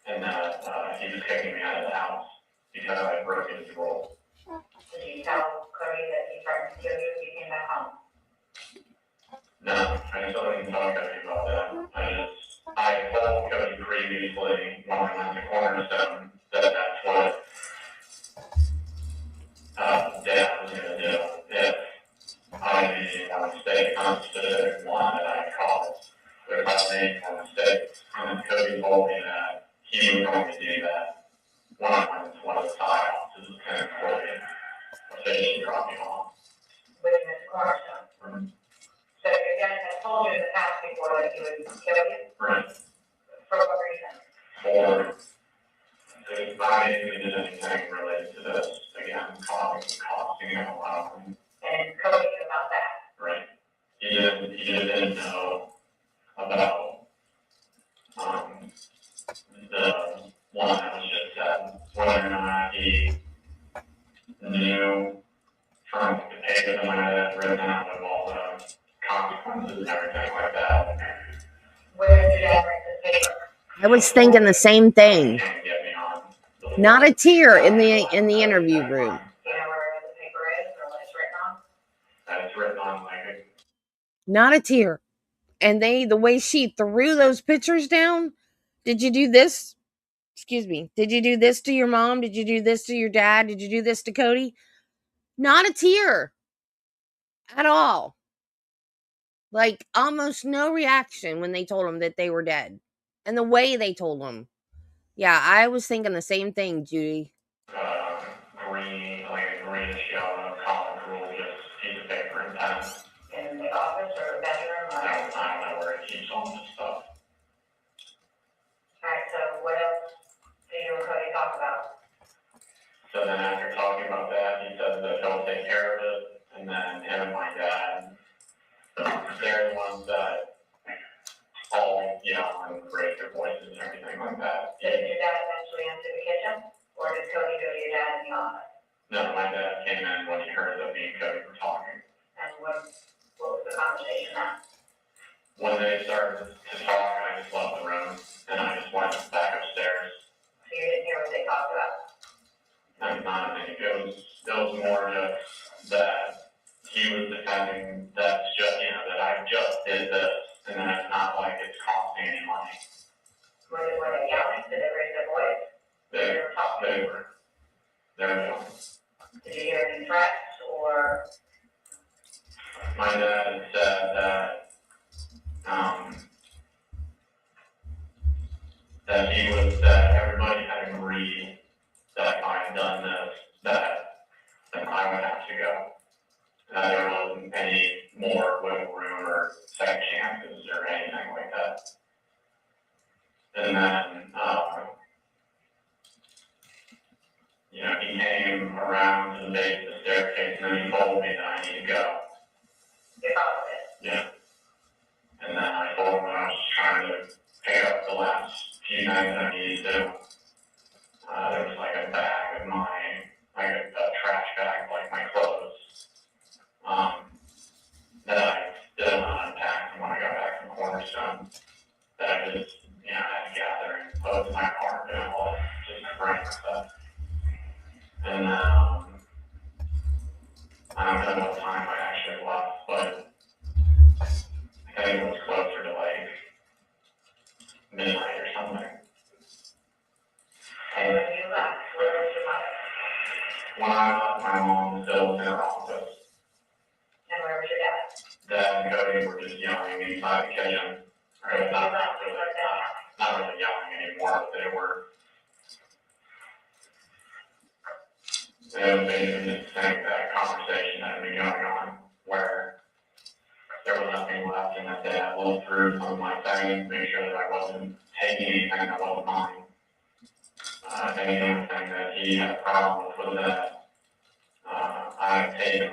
and that he was kicking me out of the house because I broke his rule. Did you tell Cody that he threatened to kill you if you came back home? No, I still didn't talk to him about that. I I told Cody previously when I went to Cornerstone that that's what Dad was gonna do if I made one mistake on a specific one that I called. But if I made one mistake, and then Cody told me that he was going to do that when I went into one of the side offices with him for the officially dropped me off. with Mr. Cornerstone. So your dad had told you in the past before that he would kill you? Right. For what reason? For if I did anything related to this, again, costing him a lot of money. And Cody knew about that? Right. He didn't know about, the one that was just said, whether or not he knew from the papers that I had written out of all the consequences and everything like that. Where did your dad write this paper? I was thinking the same thing. Can't get me on. Not a tear in the interview room. Do you know where the paper is or what it's written on? That's written on like Not a tear. And the way she threw those pictures down, did you do this? Excuse me. Did you do this to your mom? Did you do this to your dad? Did you do this to Cody? Not a tear at all. Like almost no reaction when they told him that they were dead. And the way they told him. Yeah, I was thinking the same thing, Judy. green, like a greenish yellow common rule, just piece of paper and pen. In the office or bedroom? I don't know where it keeps all this stuff. Alright, so what else do you and Cody talk about? So then after talking about that, he said that he'll take care of it, and then him and my dad, they're the ones that all yell and raise their voices and everything like that. Did your dad eventually enter the kitchen? Or did Cody go to your dad in the office? No, my dad came in when he heard that me and Cody were talking. And what was the conversation then? When they started to talk, I just left the room, and I just went back upstairs. So you didn't hear what they talked about? Not I think it was more just that he was defending that's just, that I just did this, and then it's not like it's costing any money. Were they yelling? Did they raise their voice? They were talking? They were yelling. Did you hear any threats or? My dad said that, that everybody had agreed that if I had done this, that I would have to go. That there wasn't any more wiggle room or second chances or anything like that. And then, he came around to the base of the staircase and then he told me that I need to go. Your father did? Yeah. And then I told him that I was trying to pick up the last few things I needed to do. There was like a bag of a trash bag, like my clothes, that I still not unpacked when I got back from Cornerstone. That I just, had to gather and put in my car and all that, just bring stuff. And I don't know what time I actually left, but I think it was closer to like midnight or something. And when you left, where was your mother? When I left, my mom was still in her office. And where was your dad? Dad and Cody were just yelling inside the kitchen. Or not really yelling anymore, but they were. It was basically just the same exact conversation that had been going on, where there was nothing left, and that they had looked through some of my things, make sure that I wasn't taking anything that wasn't mine. I think the only thing that he had a problem with was that I had taken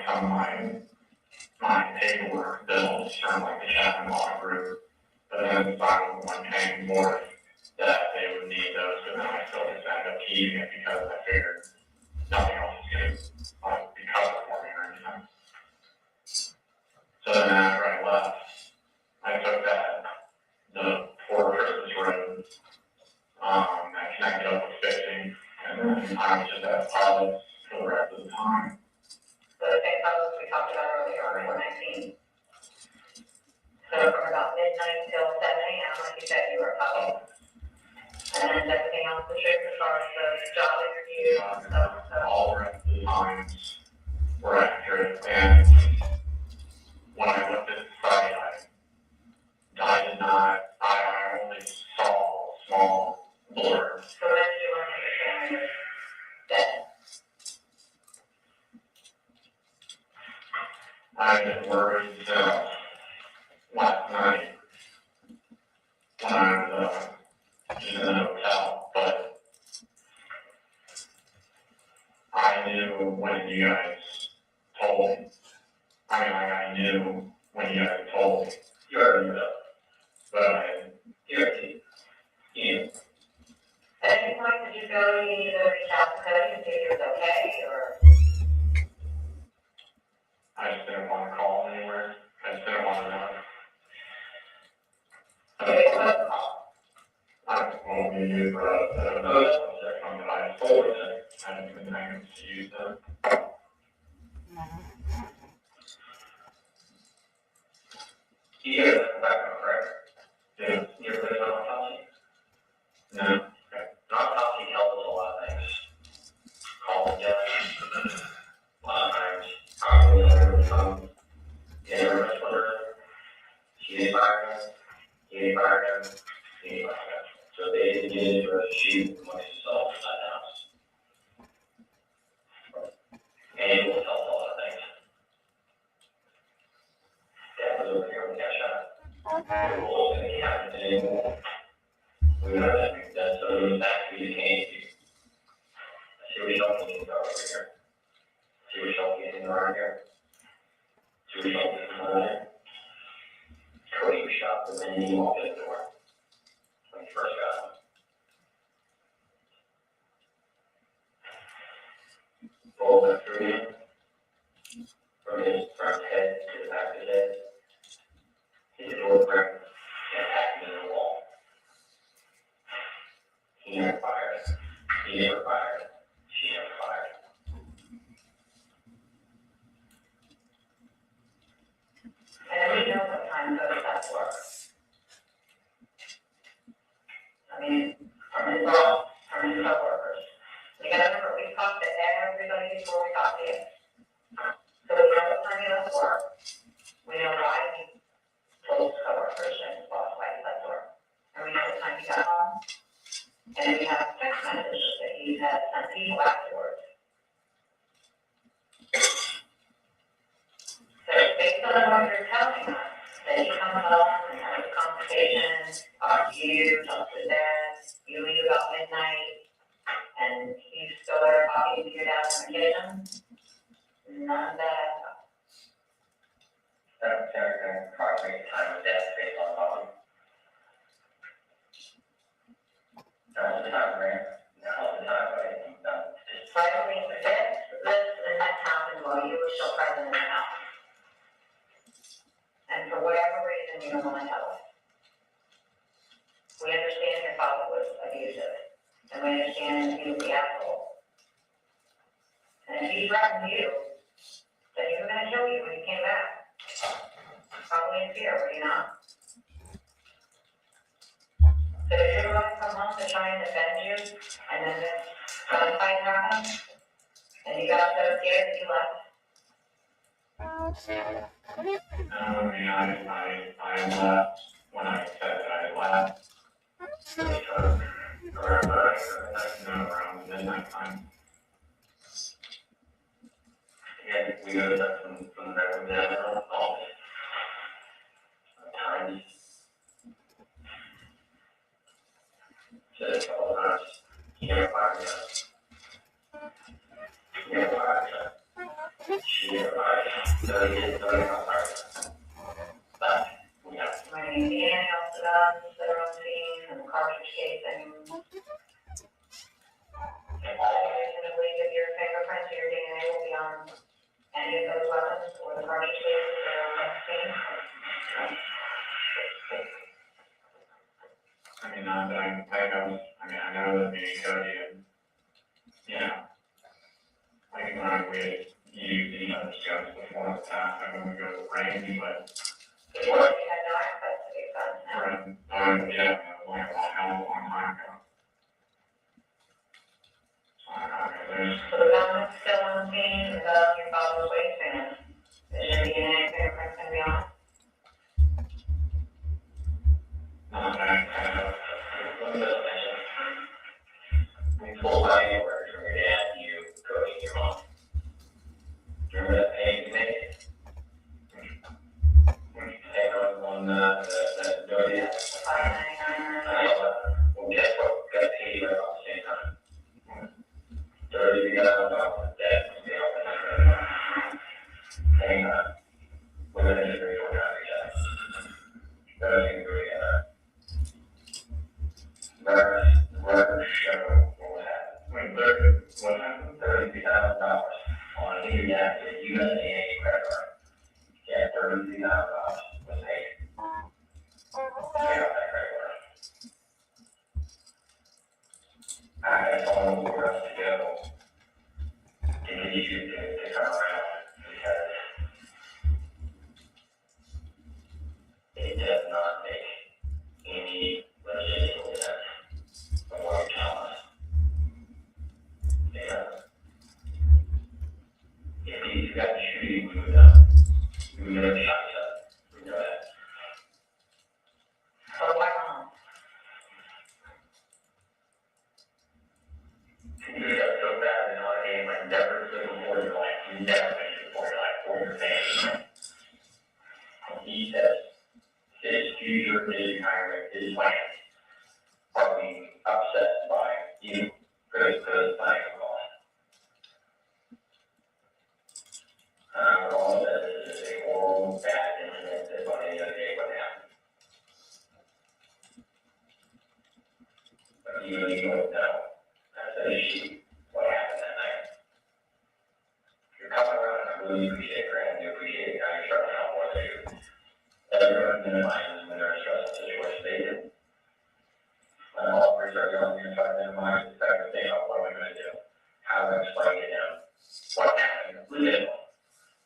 some of my paperwork bills from the Chapman Law Group, but then the final one came forth that they would need those, but then I still just ended up keeping it because I figured nothing else was going to be covered for me or anything. So then after I left, I took the Fort Christmas Road that connected up with 50, and then I was just at Pilot for the rest of the time. So the same public we talked about earlier on 419? from about midnight till 7 a.m., like you said, you were about. And then everything else was true as far as the job interview and stuff, so. All the rest of the times were accurate, and when I looked at the site, I did not, I only saw small blur. So when did you learn that your family was dead? I didn't worry until last night when I was in the hotel, but I knew when you guys told me. I knew when you guys told me. You already knew that. But I guarantee you. At any point, did you go, you need to reach out to Cody and see if he was okay, or? I just didn't want to call him anywhere. I just didn't want to know. I won't be used for another subject on that I told him that I didn't even think him to use them. You guys come back on correct? Yeah. You're putting on autopsy? No. An autopsy tells us a lot of things. Call death. A lot of times, probably from the other wrestler. She didn't fire him. He didn't fire him. He didn't fire him. So they didn't get into a shoot amongst themselves inside the house. And it will tell us a lot of things. Dad was over here when he got shot. We were looking at the cabin anymore. We know that so it was back to the came to. See what Shelton is over here. See what Shelton is around here. See what Shelton is around here. Cody was shot the minute he walked in the door. When he first got him. Bullet went through him. From his head to the back of his head. Hit the door frame and tapped him in the wall. He never fired. He never fired. She never fired. And we know what time goes that work. I mean, from his boss, from his coworkers. You gotta remember, we talked to everybody before we talked to you. So we know what time he left work. We know why he told his coworkers and his boss why he left work. And we know what time he got home. And we have text messages that he had sent people afterwards. So based on what you're telling us, that he comes home and has a conversation, talks to you, talks to dad, you leave about midnight, and he's still there talking to your dad in the kitchen, none of that adds up. Can I approximate the time of death based on the body? That was the time, right? That was the time, right? So I believe this and that happened while you were still present in the house. And for whatever reason, you don't want to tell us. We understand your father was abusive, and we understand he was the asshole. And if he threatened you, then he was gonna kill you when you came back. Probably in fear, were you not? So did your wife come home to try and defend you, and then this gunfight happened? And you got so scared that you left? I left when I said that I left. Because around midnight time. Again, we know that from the never all times. Said a couple of times, he never fired us. He never fired us. She never fired us. So he didn't fire us. But we have. I mean, the in-house guns that are on scene and the cartridge casing. And reasonably, if your fingerprints or your DNA will be on any of those weapons or the cartridge cases that are on scene. I know that me and Cody and, when we used each other's guns before in the past, when we go to the range, but He had no access to these funds now. Yeah, like a hell of a long time ago. So the government's still on the scene, developing your father's waste van. Is your DNA fingerprints gonna be on it? We pulled my neighbor from your dad, you, Cody, your mom. Remember that payment you made? When you paid on that Jody had? Well, guess what? Got paid right about the same time. $30,000 debt was the open. Hang on. Within a degree, we're not together. Those agree together. Records show what happened. What happened? $33,000 on a new gas at USA credit card. Yeah, $33,000 was paid. Pay off that credit card. I told them for us to go to get you to come around because it does not make any logistical sense from what you tell us. Because if these guys shooting, we would know. We would know the shots up. We know that. So why not? You got so bad in our game, like never before in your life. You never been before in your life or your family. He says his future, his retirement, his plans are being upset by you because financial cost. All of that is a horrible, bad incident that on any other day would happen. But you really don't know. That's the issue. What happened that night? You're coming around, and I really appreciate it, Grant. I appreciate it. Now you're starting to help more than you. Everyone minimizes when they're in a stressful situation. They do. My offers are going to try to minimize the fact that they know what am I going to do? How am I explain to them what happened? Legitimately.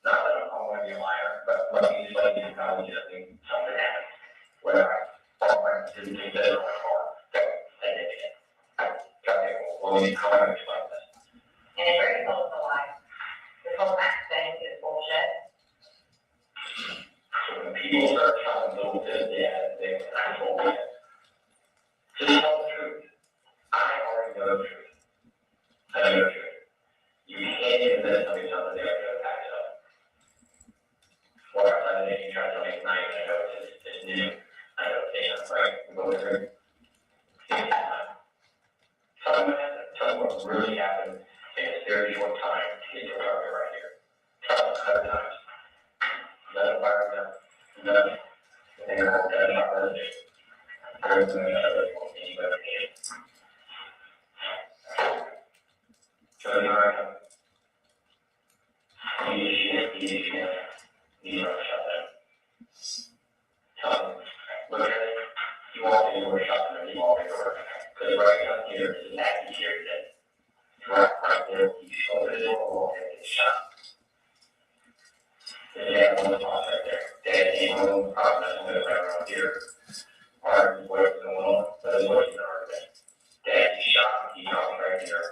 Not that I'm going to be a liar, but let me explain to you how legitimately something happened. Where I didn't take that on my car. I did it. Okay, well, how am I going to explain this? And it really told us a lie. This whole Max thing is bullshit. So when people start telling little bit, they told me, just tell the truth. I already know the truth. I know the truth. You can't convince somebody something they already know to back it up. Or I think you try to make nice, I know it's new. I know it's damn, right? We go through. Tell them what really happened in a very short time to get to where we're right here. Tell them 100 times. Let them fire them. No. They are all dead shot residue. There's no other anybody can. So you're right. You know, shut them. Tell them, look at it. You walk in the door, shut them, and you walk in the door. Because right down here is an active here today. Right there, you open the door, walk in, and get shot. They have one spot right there. Dad came home, probably nothing right around here. Arguing what's going on, but it wasn't an argument. Dad, he shot me, he shot me right here.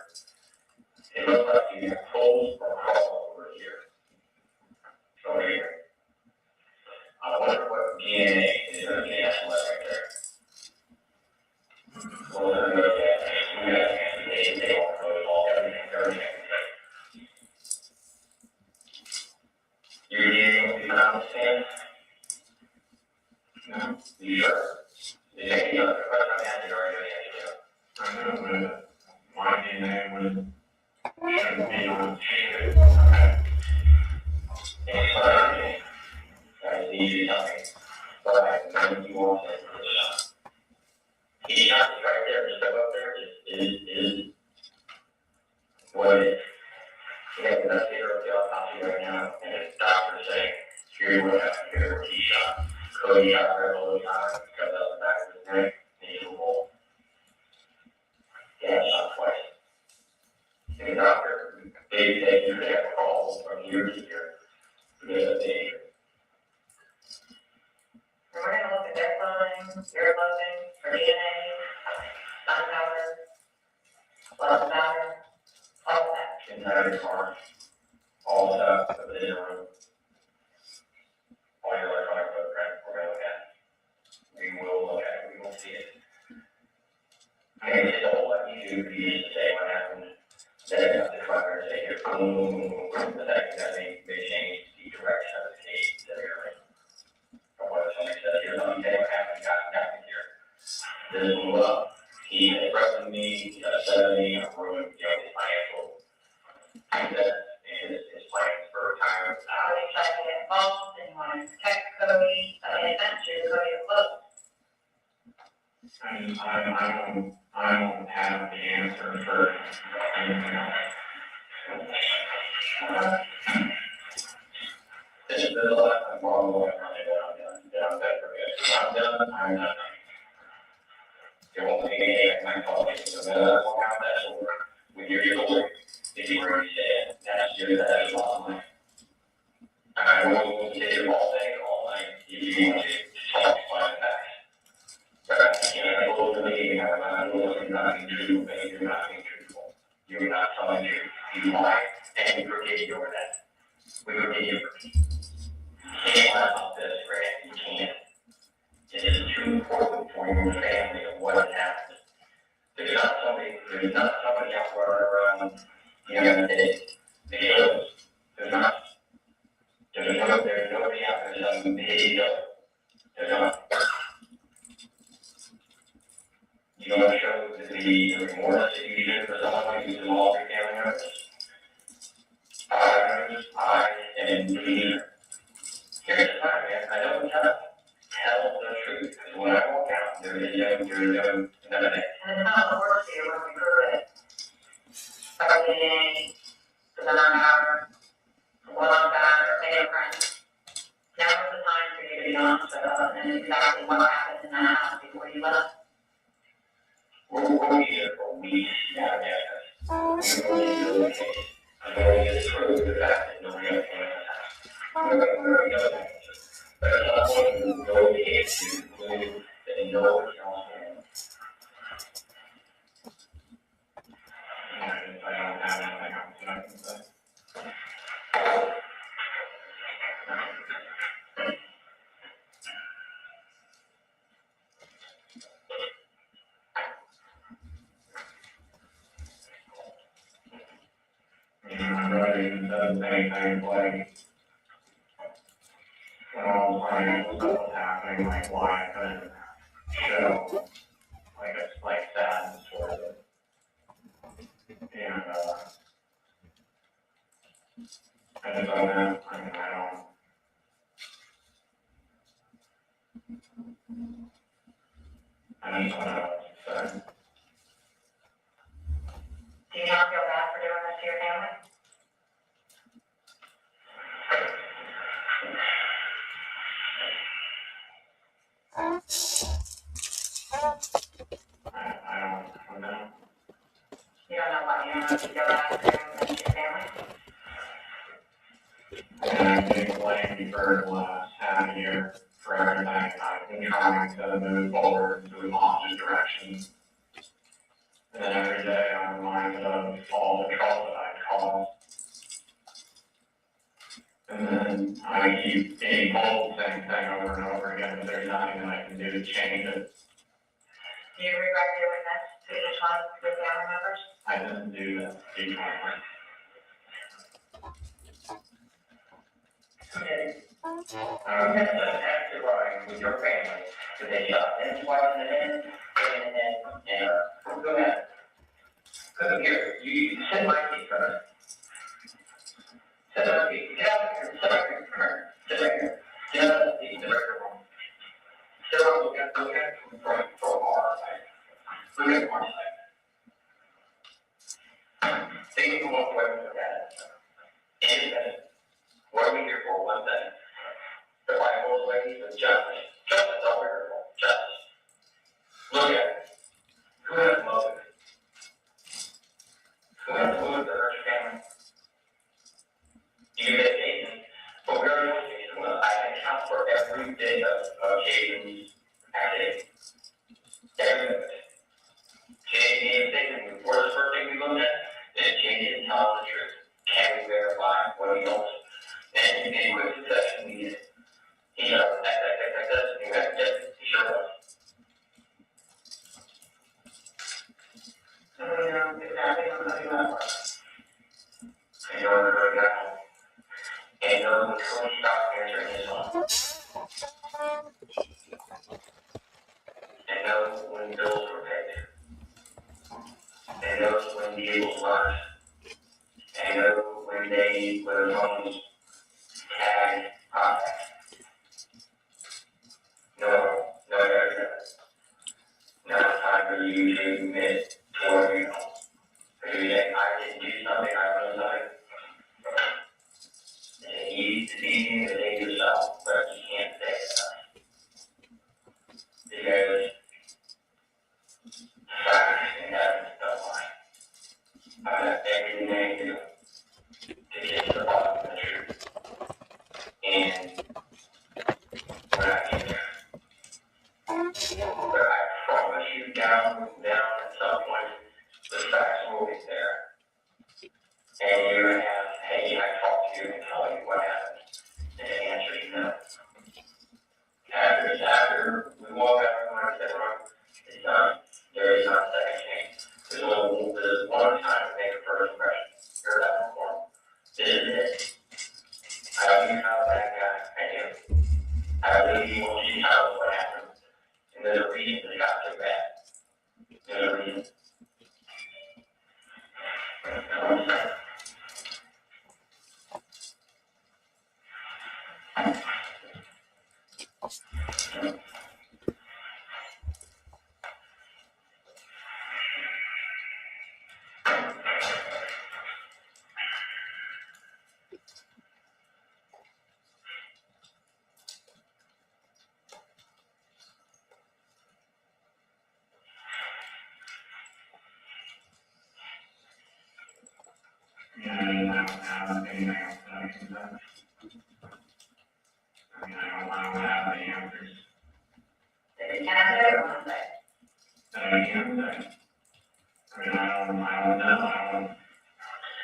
It looks like you got holes or crawl over here. Over here. I wonder what DNA is going to be at right there. Well, they're going to look at it. They want to know all everything. Your DNA will be found the same? No. You sure? You think you know the question I'm asking already? I know, but my DNA would shouldn't be on shit. Okay. Explain. I need you to tell me. But when you want to take the shot. He shot is right there, just up there, is what it is. We have an investigator at the autopsy right now, and the doctor saying, here's what happened, here's where he shot. Cody shot right below the eye, cut out the back of his neck, and he's a hole. Yeah, shot twice. And the doctor, they say you could have calls from year to year because of danger. clothing, your clothing, for DNA, gunpowder, blood powder, all that. Entire car, all stuff within the room. All your electronic footprint, we're gonna look at. We will look at it, we will see it. Maybe it's all what you do, you just say what happened. Then up the front and say, here, boom, but that may change the direction of the case that you're in. Or what if somebody says, here's what happened here. This move up, he has threatened me, he upset me, I've ruined, his financial assets and his plans for retirement. They try to get involved, and want to protect Cody, they essentially Cody to close. I don't have the answer for anything else. There's a lot of wrong that I'm done for good. I'm done, I'm done. There won't be any my colleagues, so that's what happened, that's over. When you're here, if you already said, that's a lot of money. And I will sit here all day, all night, if you want to talk about that. But I can't go to the meeting, I'm not doing nothing true, and you're not being truthful. You're not telling the truth, you lie, and we forgive you over that. We forgive you for you can't lie about this, Grant, you can't. It is too important for your family of what has happened. There's not somebody out running around, the hills. There's not. There's nobody out there some video. There's not. You want to show the remorse that you did for someone who's involved in family members? I am neither. Here's the time, man. I don't tell the truth. Because when I walk out, there is no nothing. And it's not the worst here when we prove it. By DNA, the gunpowder, blood powder, fingerprints. Now is the time for you to be honest with us and exactly what happened in that house before you left. We're here for weeks now, guys. We're going to do the case. I'm going to disprove the fact that nobody else came in the house. We're going to go back. But at some point, we will go to the case to conclude that nobody else came in. I don't have anything else that I can say. My brother even said the same thing, like, when all the financial stuff was happening, like, why I couldn't show, like sadness towards it. And, I just don't know, I mean, I just don't know what to say. Do you not feel bad for doing this to your family? I don't know. You don't know what, you don't know if you feel bad for doing this to your family? And I've been blaming for the last half year for everything. I've been trying to move forward into a positive direction. And then every day I'm reminded of all the trouble that I caused. And then I keep being told the same thing over and over again, but there's nothing that I can do to change it. Do you regret doing this to each one of your family members? I didn't do that to each one. I'm going to ask you right with your family, because they shot them twice in the head, and go ahead. Come here, you sit my feet first. Sit my feet, get out of here, sit right here, come here, sit right here. Get out of the seat, sit right here. Sit right, look at for a bar, right? Look at the bar side. Think you can walk away with that. Independent. What are we here for? One thing. The Bible lady with justice. Justice, all we're here for. Justice. Look at it. Who has motive? Who has motive to hurt your family? You get Jason, but we already know Jason. I can count for every bit of Jason's know when bills were paid. They know when vehicles left. They know when the phones tagged contact. No, not time for you to admit to what you know. If you say, I didn't do something, I know something. It's easy to say yourself, but you can't say it. Because facts and evidence don't lie. I've got everything to do to get to the bottom of the truth. And when I get there, but I promise you down at some point, the facts will be there. And you're gonna have, hey, I talked to you and tell you what happened. And the answer is no. After we walk out and I said, right, it's done. There is not a second chance. There's one time to make a first impression. Hear that before. This is it. I don't even know that guy. I do. I believe he wants you to tell us what happened. And there's a reason it got so bad. There's a reason.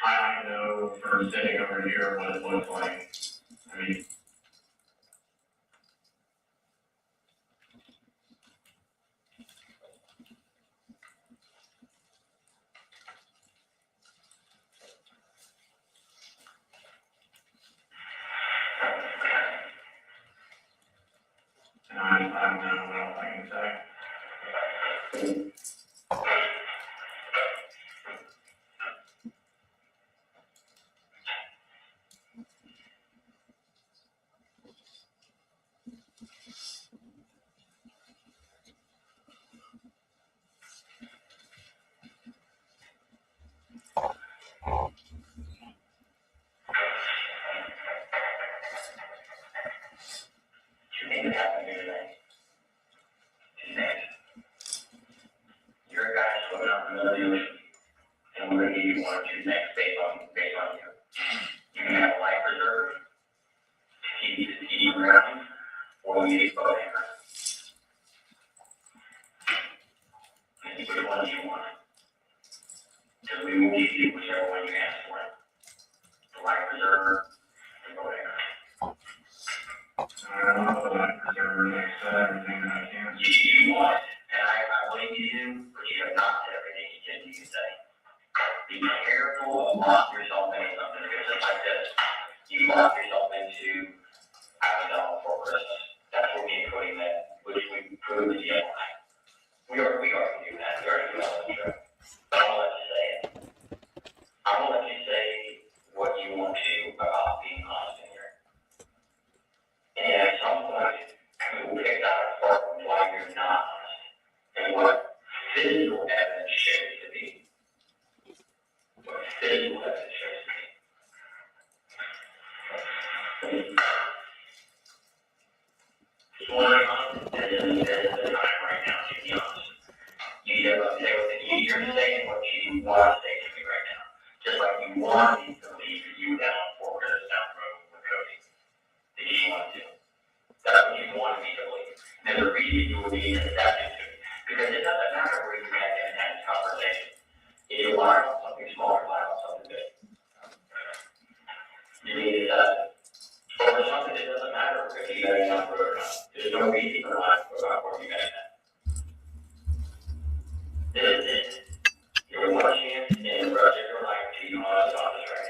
I don't know from sitting over here what it looks like. I mean, I don't know what else I can say. Two things happened here today. Two things. You're a guy swimming out in the middle of the ocean, and we're gonna give you one or two things based on you. You can have a life preserver to keep you around, or you need a boat anchor. And which one do you want? Because we will give you whichever one you ask for. The life preserver, the boat anchor. I don't know the life preserver makes everything that I can. You want it, and I believe you do, but you have not said everything you can do today. Be careful of locking yourself into something because just like this, you lock yourself into $1,000 for Christmas. That's what we including that, which we proved to be a lie. We already do that. We already do that. But I'm gonna let you say it. I'm gonna let you say what you want to about being honest in here. And at some point, we will pick that apart from why you're not honest and what physical evidence shows to be. What physical evidence shows to be. Sworn honest, this is the time right now to be honest. You either say what you're saying what you want to say to me right now. Just like you want me to leave you down 4 minutes down the road with Cody. That you want to. That's what you want me to believe. And the reason you will be accepting to me. Because it doesn't matter where you have an intense conversation. If you lie about something small or lie about something big. You need to accept it. Or something that doesn't matter if you guys down the road or not. There's no reason for lying about where you guys at. This is it. Your one chance in the rest of your life to be honest right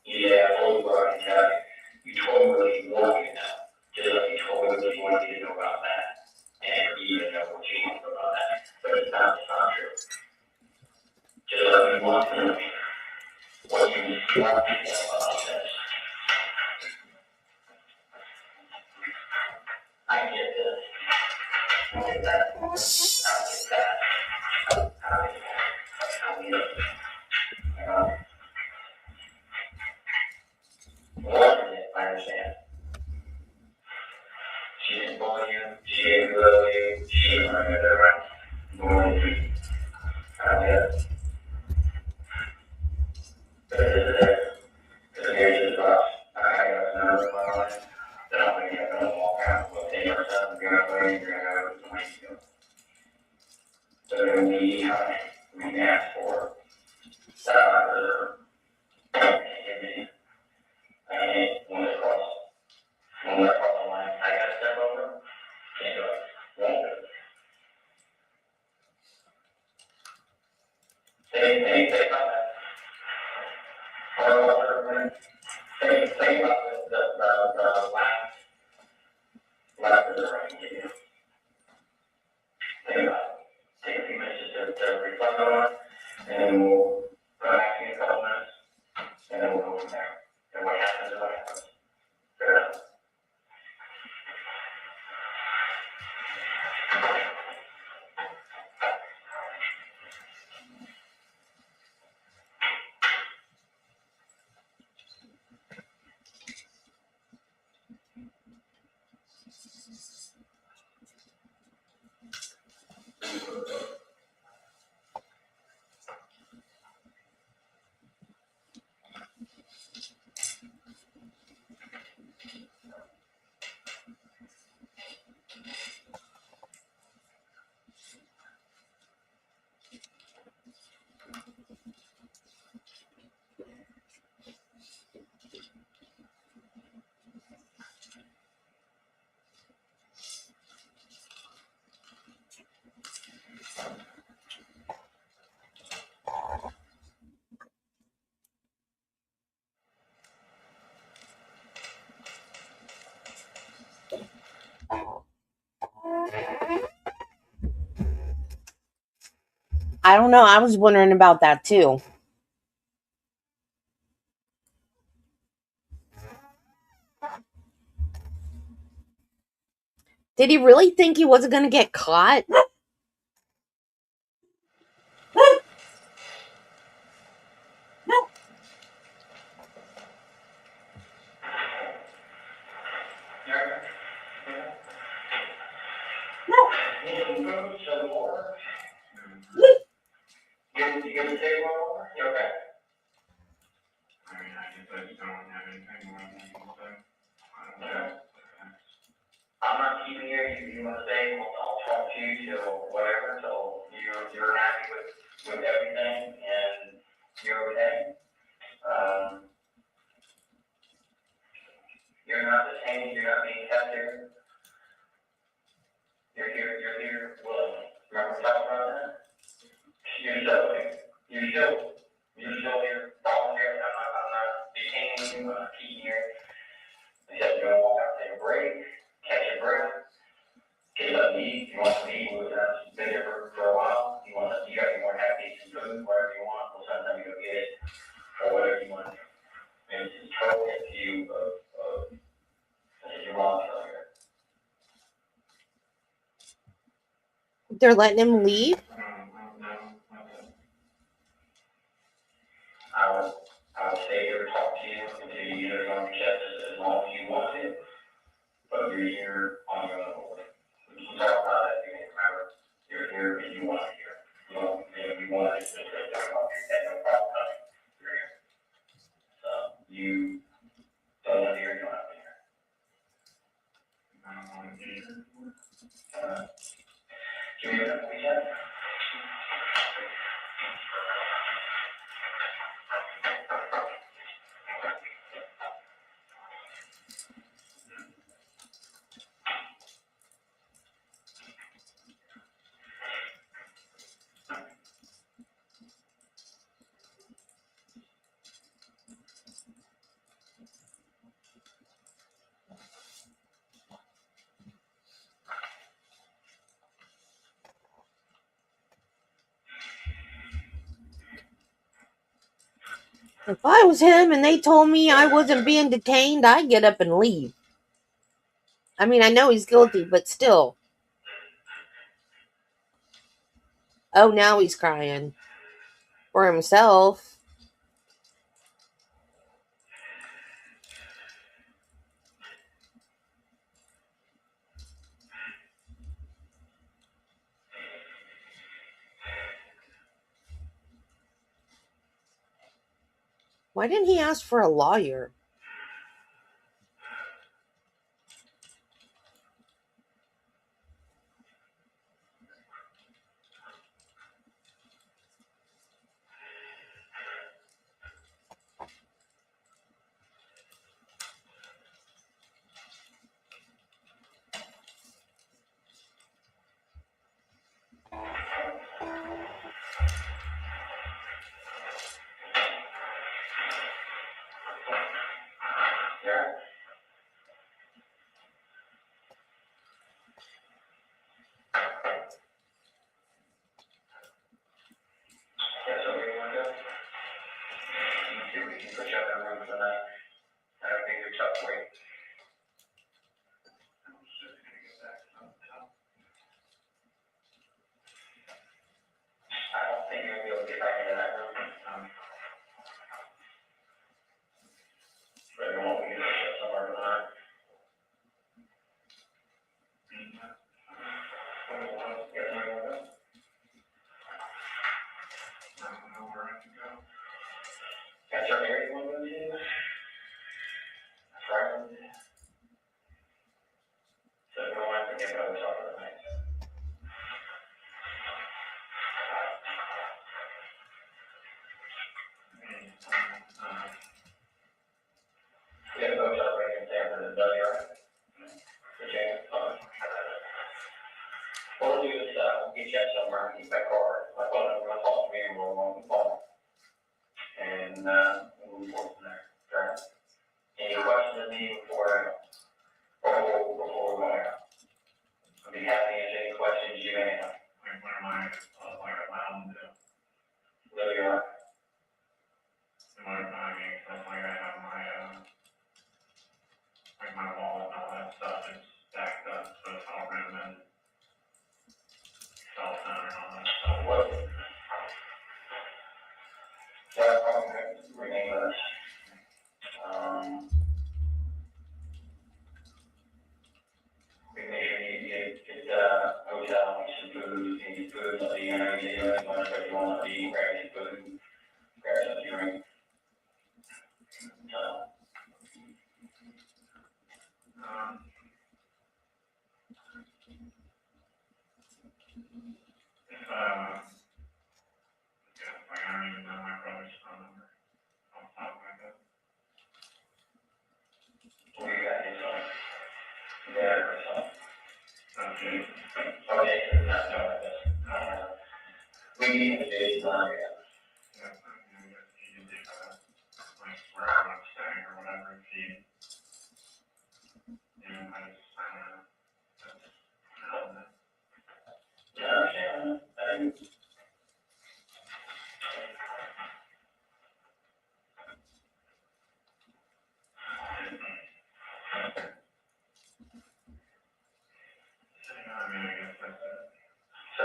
here. Yeah, I told you what I can tell you. You told me what you want me to know. Just like you told me what you wanted me to know about that. And you even know what get that. I'll get that. I'll get it. You know? I understand. She didn't bully you. She didn't belittle you. She didn't run you around. I get it. But here's the box. I got a number in my life that I'm going to get to walk out with 10% of the driveway. You're going to have it 20 to go. So we asked for that reserve. When they cross the line, I got to step over. Can't do it. Won't do it. Think about that. Think about the last reserve I can give you. Think about it. Take a few minutes just to reflect on it, and then we'll come back in a couple minutes, and then we'll go from there. And what happens is what happens. Fair enough. I don't know. I was wondering about that too. Did he really think he wasn't going to get caught? Some more. You gonna take one more? Okay. I mean, I just don't have anything more than you can say. I'm not keeping you want to stay, I'll talk to you till whatever, till you're happy with everything and you're okay. You're not detained, you're not being kept here. You're here willingly. Remember we talked about that? You're still here voluntarily. I'm not detaining you, I'm not keeping you here. Except you're gonna walk out, take a break, catch your breath, get up and eat. If you want to eat, we'll been here for a while. You got any more happy some food, whatever you want, we'll sometime you go get it, or whatever you want. And it's totally up to you of your voluntarily here. They're letting him leave? I would stay here and talk to you until you get it on your chest as long as you want to. But you're here on your own accord. We can talk about that again. Remember, you're here and you want to hear. You want to just talk about your head, no problem coming. You're here. So you don't want to hear, you don't have to hear. I don't want to hear. Give me a minute, please. If I was him and they told me I wasn't being detained, I'd get up and leave. I mean, I know he's guilty, but still. Oh, now he's crying for himself. Why didn't he ask for a lawyer? Yeah. That's where you want to go? Let's see if we can put you up in a room tonight. I don't think they're tough for you. I don't think you're gonna be able to get back into that room. But you won't be able to get somewhere tonight. Yes, where you want to go? I don't know where I can go. Got your area you want to go to? Friend? So we don't have to get by the top of the night. We have a hotel right in Sanford, is that right? Virginia, what we'll do is, we'll get you up somewhere and keep that car. My phone number, my phone, me and we'll on the phone. And, we'll move forward from there. Okay? Any questions of me before we go out? I'll be happy to answer any questions you may have. Like, what am I, like, allowed to do? Whether you are. What am I mean, stuff like I have my, like my wallet and all that stuff is stacked up, so it's all written in cell phone and all that stuff. What? Yeah, probably rename this. We make sure you get hotel, get some food, any food, let you know, you want to want to eat, grab any food, grab something to drink. Like, I don't even know my brother's phone number off the top of my head. We got his phone. Yeah, his phone. Okay. Okay, that's all right, that's, we need to do it, yeah. Yeah, you can do that, like, where I'm staying or whatever, if you, I just, I don't know. Yeah, I understand. I mean, I guess that's it. So,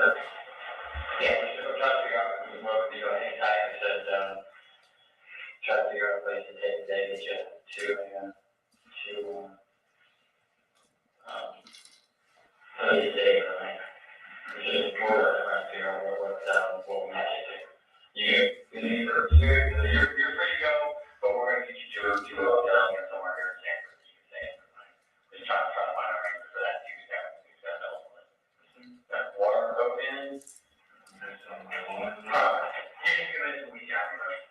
yeah, we're trying to figure out if we can work with you anytime. I said, try to figure out a place to take the day, get you a day, right? It's just more trying to figure out what we'll match it to. You're free to go, but we're gonna get you to a hotel here somewhere here in Sanford. You can stay in, right? Just trying to find our answer for that too, Scott. Got water open. You can come in the week after, right?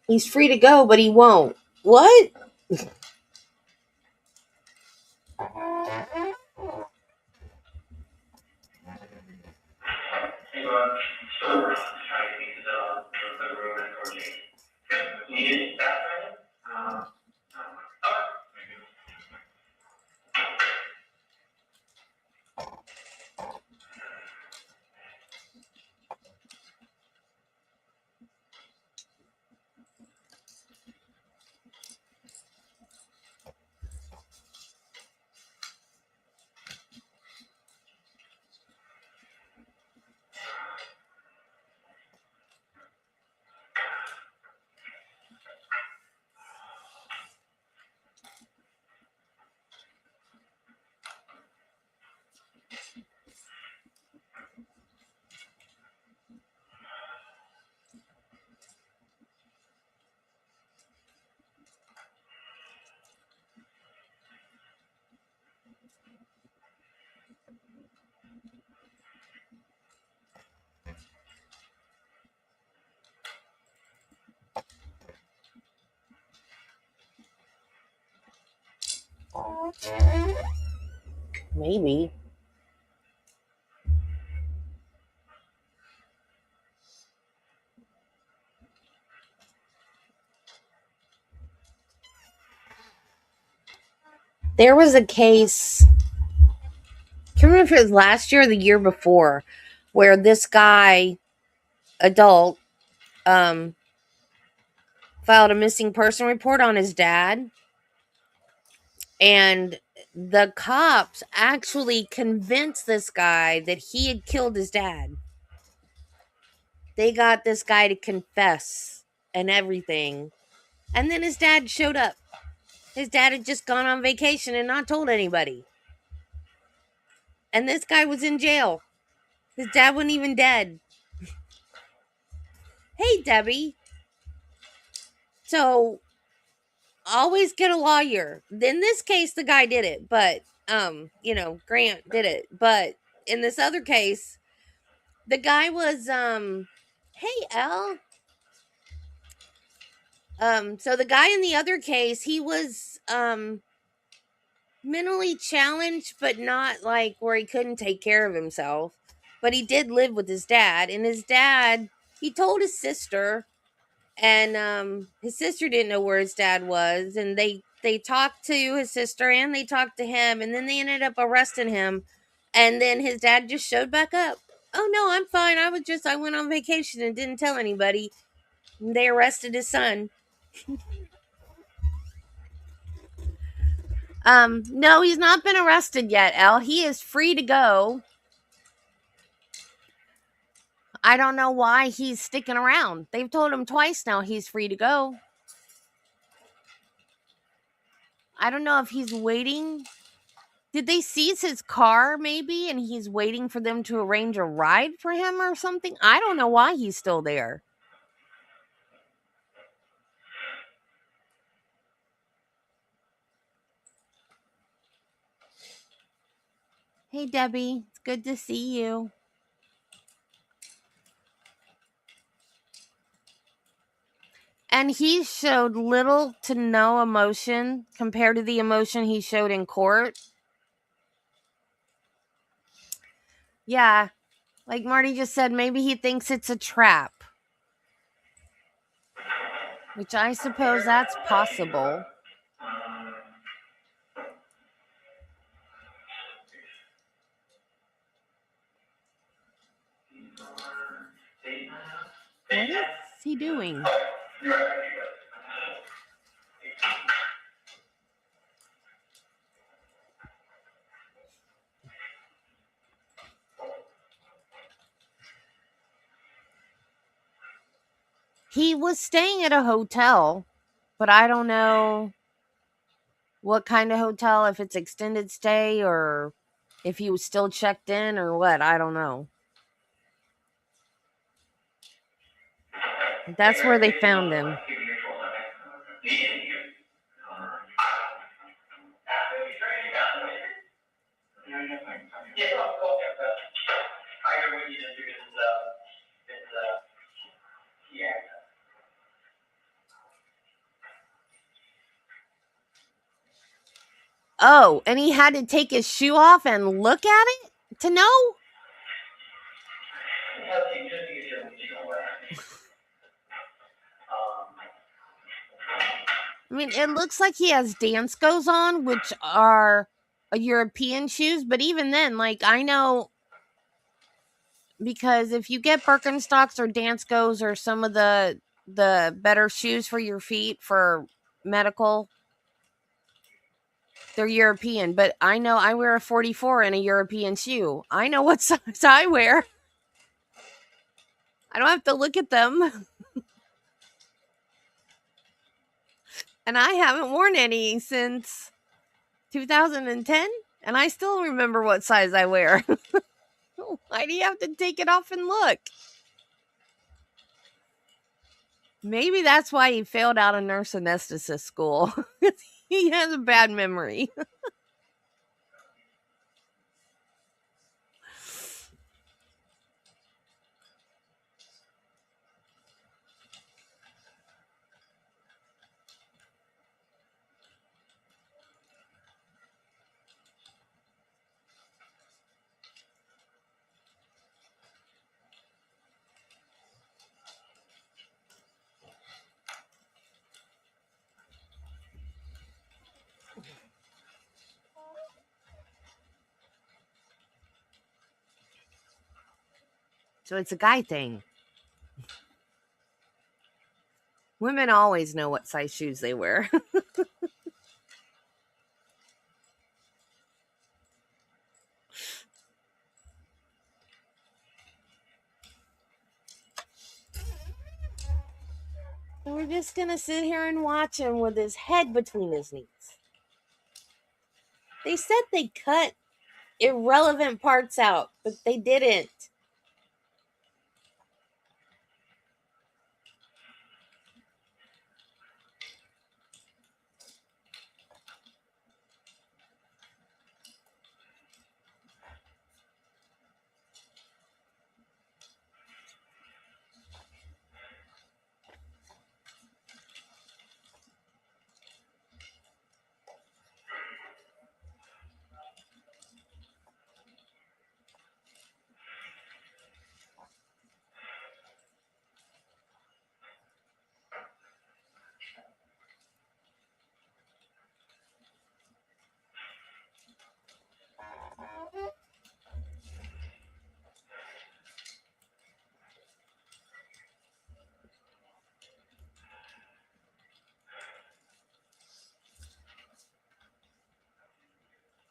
He's free to go, but he won't. What? Maybe. There was a case, I can't remember if it was last year or the year before, where this guy, adult, filed a missing person report on his dad. And the cops actually convinced this guy that he had killed his dad. They got this guy to confess and everything. And then his dad showed up. His dad had just gone on vacation and not told anybody. And this guy was in jail. His dad wasn't even dead. Hey, Debbie. So, always get a lawyer. In this case, the guy did it, but, Grant did it. But in this other case, the guy was, hey, Elle. So the guy in the other case, he was, mentally challenged, but not like where he couldn't take care of himself. But he did live with his dad, and his dad, he told his sister, and his sister didn't know where his dad was, and they talked to his sister and they talked to him, and then they ended up arresting him, and then his dad just showed back up. Oh no, I'm fine. I went on vacation and didn't tell anybody. And they arrested his son. No, he's not been arrested yet, Elle. He is free to go. I don't know why he's sticking around. They've told him twice now he's free to go. I don't know if he's waiting. Did they seize his car maybe and he's waiting for them to arrange a ride for him or something? I don't know why he's still there. Hey, Debbie. It's good to see you. And he showed little to no emotion compared to the emotion he showed in court. Yeah, like Marty just said, maybe he thinks it's a trap. Which I suppose that's possible. What is he doing? He was staying at a hotel, but I don't know what kind of hotel, if it's extended stay or if he was still checked in or what. I don't know. That's where they found him. Oh, and he had to take his shoe off and look at it to know? I mean, it looks like he has dance goes on, which are European shoes, but even then, like, I know, because if you get Birkenstocks or dance goes or some of the better shoes for your feet for medical, they're European. But I know I wear a 44 in a European shoe. I know what size I wear. I don't have to look at them. And I haven't worn any since 2010, and I still remember what size I wear. Why do you have to take it off and look? Maybe that's why he failed out of nurse anesthetist school. He has a bad memory. So it's a guy thing. Women always know what size shoes they wear. We're just gonna sit here and watch him with his head between his knees. They said they cut irrelevant parts out, but they didn't.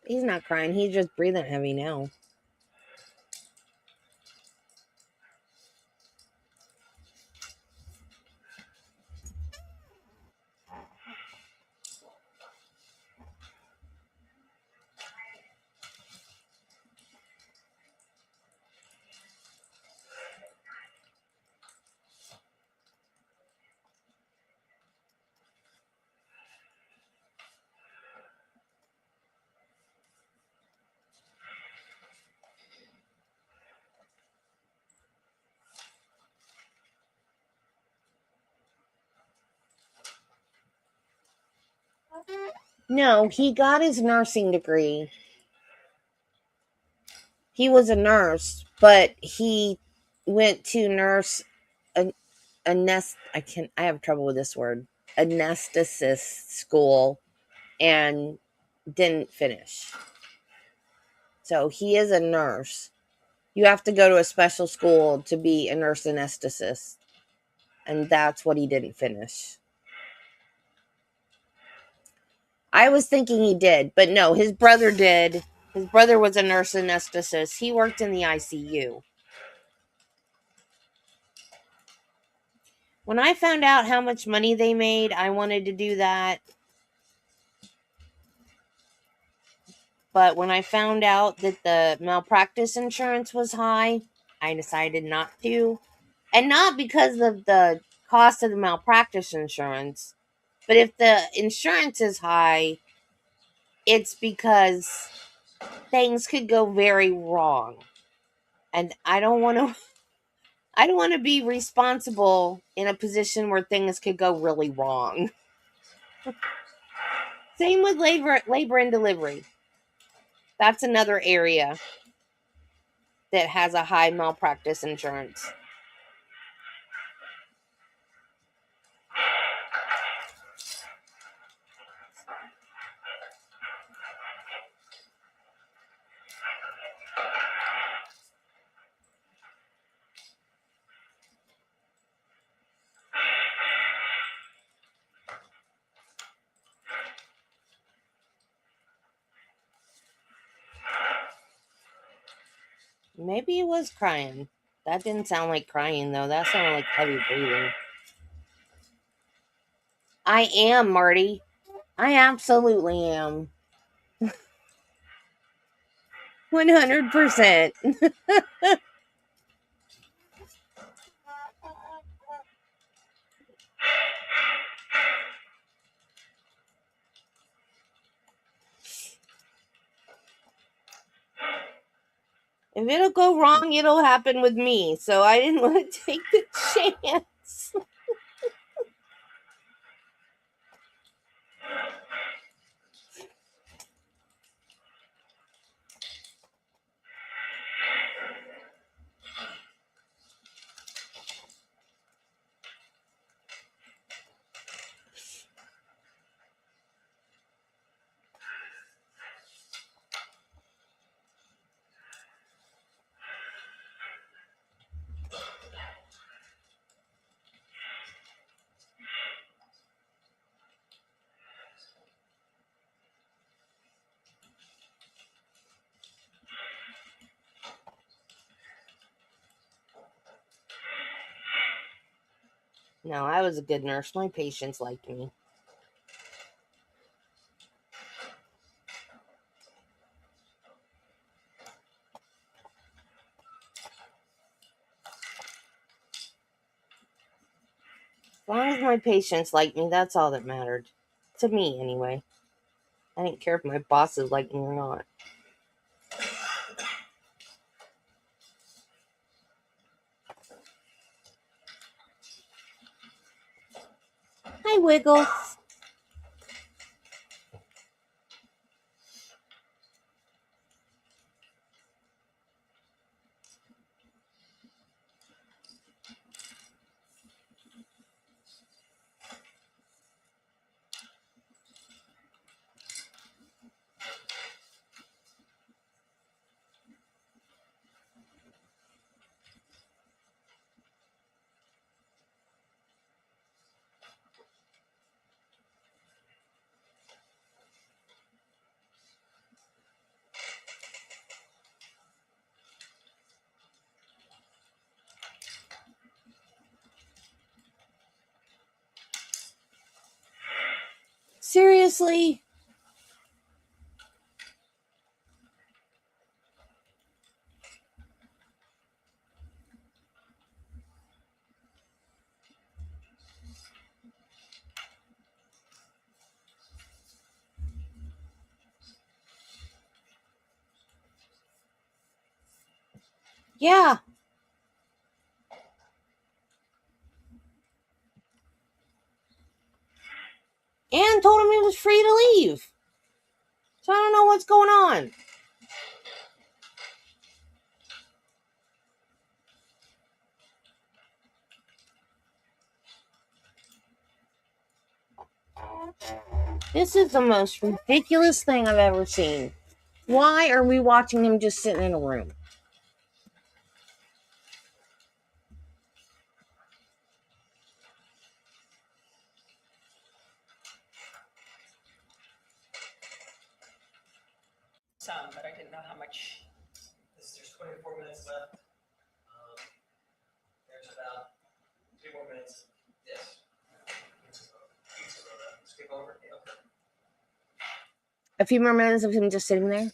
He's not crying. He's just breathing heavy now. No, he got his nursing degree. He was a nurse, but he went to nurse I have trouble with this word. Anesthetist school and didn't finish. So he is a nurse. You have to go to a special school to be a nurse anesthetist. And that's what he didn't finish. I was thinking he did, but no, his brother did. His brother was a nurse anesthetist. He worked in the ICU. When I found out how much money they made, I wanted to do that. But when I found out that the malpractice insurance was high, I decided not to. And not because of the cost of the malpractice insurance, but if the insurance is high, it's because things could go very wrong. And I don't want to be responsible in a position where things could go really wrong. Same with labor and delivery. That's another area that has a high malpractice insurance. Maybe it was crying. That didn't sound like crying, though. That sounded like heavy breathing. I am, Marty. I absolutely am. 100%. If it'll go wrong, it'll happen with me. So I didn't want to take the chance. No, I was a good nurse. My patients liked me. As long as my patients liked me, that's all that mattered. To me, anyway. I didn't care if my bosses liked me or not. Hi, Wiggles. Seriously? Yeah. And told him he was free to leave. So I don't know what's going on. This is the most ridiculous thing I've ever seen. Why are we watching him just sitting in a room? Some, but I didn't know how much. There's 24 minutes left. There's about 3 more minutes. Yes. Skip over? Yeah, okay. A few more minutes of him just sitting there?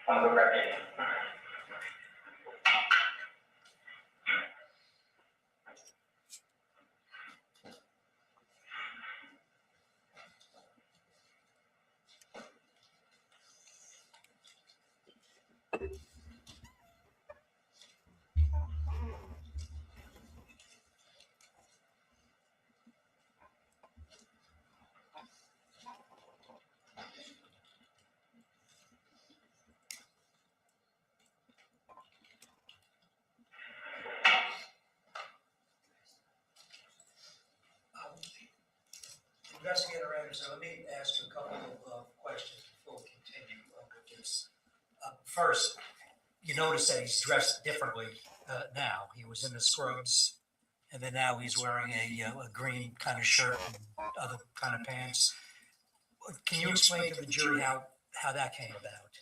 On the record. Investigator Anderson, let me ask you a couple of questions before we continue with this. First, you notice that he's dressed differently now. He was in the scrubs, and then now he's wearing a green kind of shirt and other kind of pants. Can you explain to the jury how that came about?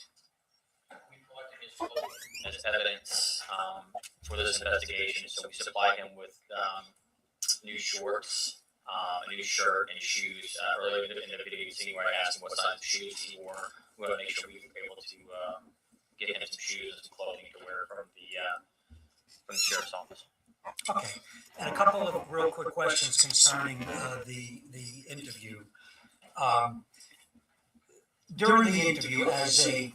We collected his clothing as evidence for this investigation, so we supplied him with new shorts, a new shirt, and shoes. Earlier in the video, you see where I asked him what size of shoes he wore. We want to make sure we were able to get him some shoes and some clothing to wear from the sheriff's office. Okay, and a couple of real quick questions concerning the interview. During the interview, as an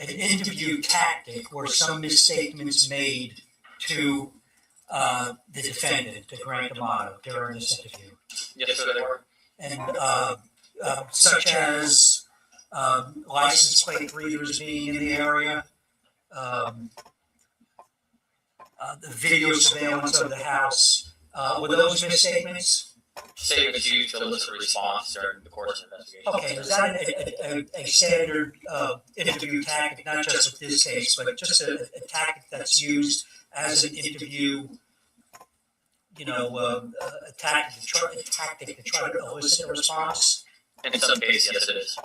interview tactic, were some misstatements made to the defendant, to Grant Amato, during this interview? Yes, sir, they were. And such as license plate readers being in the area, the video surveillance of the house, were those misstatements? statements used to elicit a response during the course of the investigation. Okay, is that a standard interview tactic, not just with this case, but just a tactic that's used as an interview, a tactic to try to elicit a response? In some cases, yes, it is.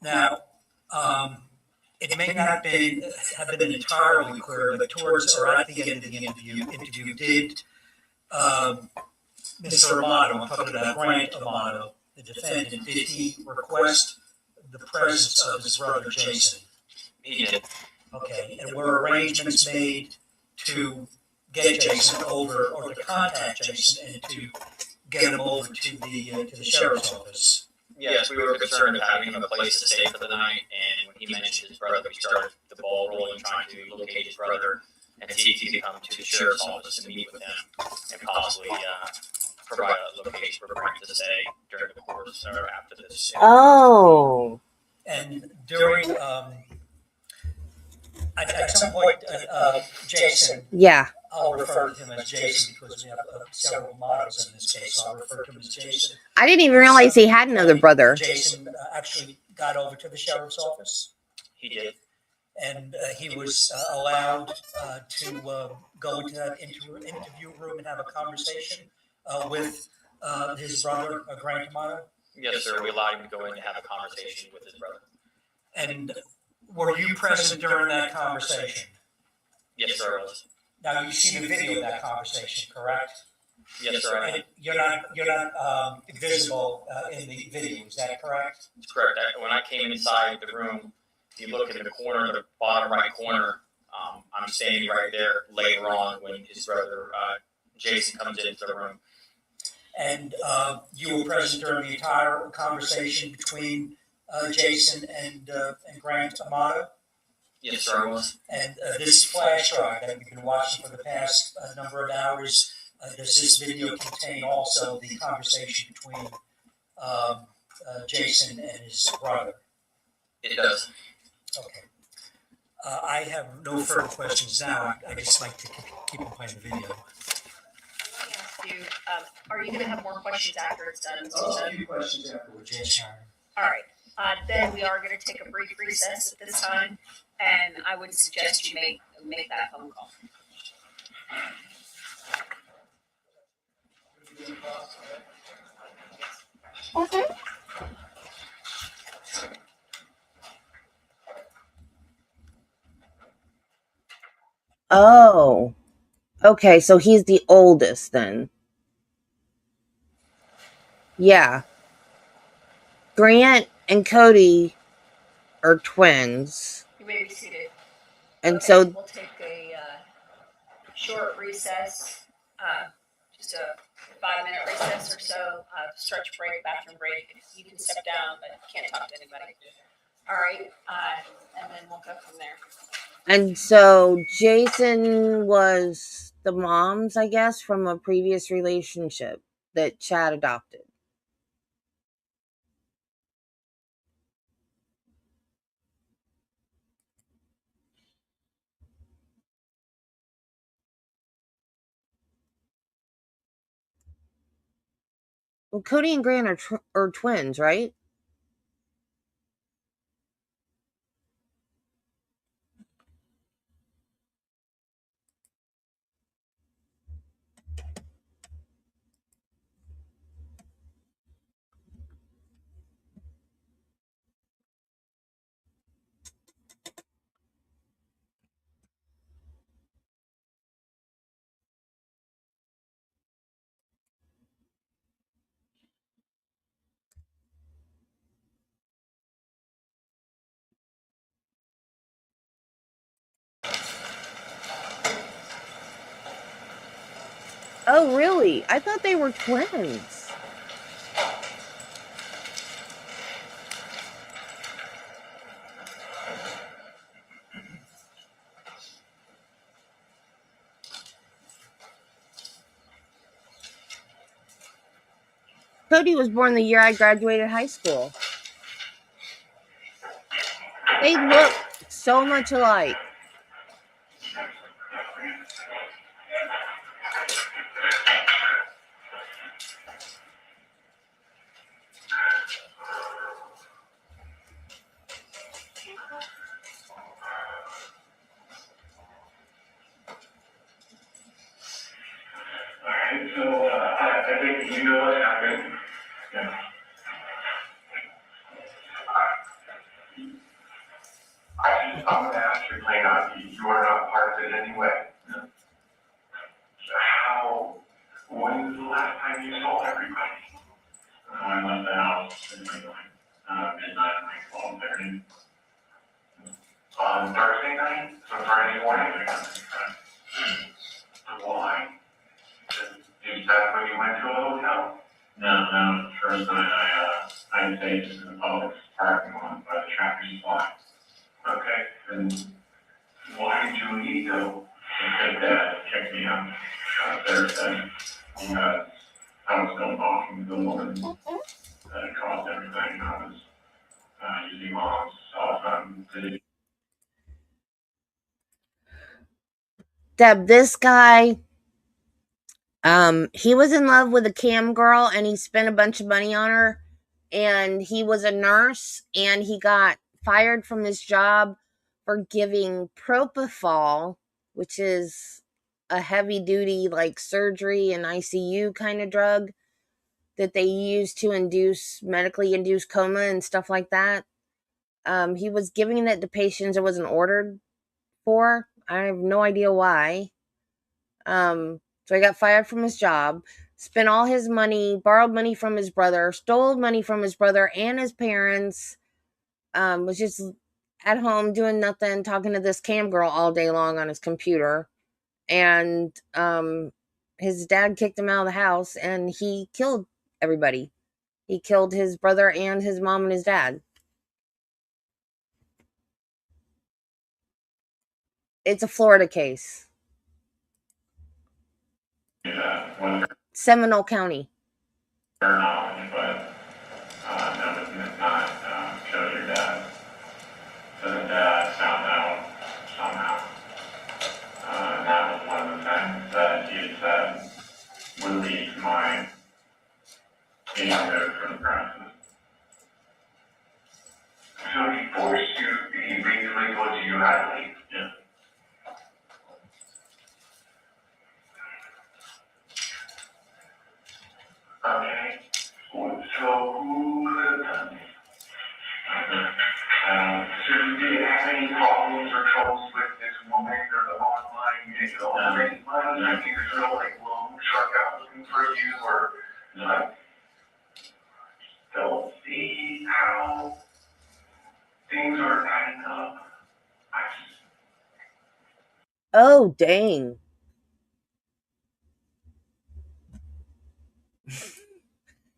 Now, it may not have been entirely clear, but towards or at the end of the interview did Mr. Amato, I'm talking about Grant Amato, the defendant, did he request the presence of his brother Jason? He did. Okay, and were arrangements made to get Jason over, or to contact Jason and to get him over to the sheriff's office? Yes, we were concerned of having him a place to stay for the night, and when he mentioned his brother, we started the ball rolling, trying to locate his brother and see if he could come to the sheriff's office and meet with him and possibly provide a location for Grant to stay during the course or after this. Oh. And during, at some point, Jason, Yeah. I'll refer to him as Jason because we have several Amatos in this case, so I'll refer to him as Jason. I didn't even realize he had another brother. Jason actually got over to the sheriff's office. He did. And he was allowed to go into that interview room and have a conversation with his brother, Grant Amato? Yes, sir. We allowed him to go in and have a conversation with his brother. And were you present during that conversation? Yes, sir, I was. Now, you see the video of that conversation, correct? Yes, sir, I am. And you're not visible in the video, is that correct? That's correct. When I came inside the room, you look in the corner, the bottom right corner, I'm standing right there later on when his brother, Jason, comes into the room. And you were present during the entire conversation between Jason and Grant Amato? Yes, sir, I was. And this flash drive that we've been watching for the past number of hours, does this video contain also the conversation between Jason and his brother? It does. Okay. I have no further questions now. I just like to keep on playing the video. Are you going to have more questions after it's done? A few questions afterwards, yes, Sharon. All right. Then we are going to take a brief recess at this time, and I would suggest you make that phone call. Okay. Oh. Okay, so he's the oldest then. Yeah. Grant and Cody are twins. You may be seated. And okay, so we'll take a short recess, just a 5-minute recess or so, stretch break, bathroom break. You can step down, but you can't talk to anybody. All right, and then we'll go from there. And so Jason was the mom's, I guess, from a previous relationship that Chad adopted. Well, Cody and Grant are twins, right? Oh, really? I thought they were twins. Cody was born the year I graduated high school. They look so much alike. So, I think you know what happened. Yeah. I'm gonna ask you plain out, you are not part of it anyway. So how, when was the last time you saw everybody? I left the house at midnight, like 12:30. On Thursday night, so Friday morning, why? You said when you went to a hotel? No, first night I stayed just in the public parking lot by the Tractor Supply. Okay, and why did you leave though? Because Dad kicked me out Thursday, because I was still talking to the woman that caused everything. I was using Mom's cell phone to. Deb, this guy, he was in love with a cam girl and he spent a bunch of money on her, and he was a nurse and he got fired from his job for giving propofol, which is a heavy duty like surgery and ICU kind of drug that they use to medically induce coma and stuff like that. He was giving it to patients it wasn't ordered for. I have no idea why. So he got fired from his job, spent all his money, borrowed money from his brother, stole money from his brother and his parents, was just at home doing nothing, talking to this cam girl all day long on his computer. And his dad kicked him out of the house and he killed everybody. He killed his brother and his mom and his dad. It's a Florida case. Seminole County. But that was not kill your dad. So the dad found out somehow. And that was one of the things that he had said would lead to my being removed from the process. So he forced you, he basically told you you had to leave. Yeah. Okay. So who could have done this? So you didn't have any problems or troubles with this woman or the online video? I think there's no like loan shark out looking for you or like don't see how things are adding up. Oh, dang.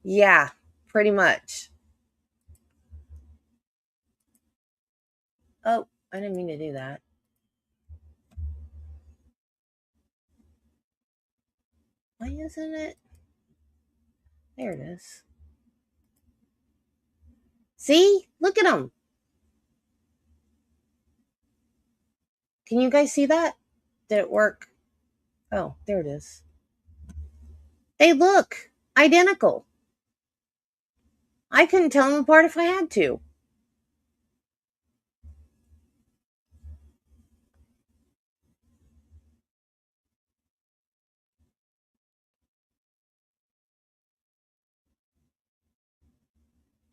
Yeah, pretty much. Oh, I didn't mean to do that. Why isn't it? There it is. See? Look at them. Can you guys see that? Did it work? Oh, there it is. They look identical. I couldn't tell them apart if I had to.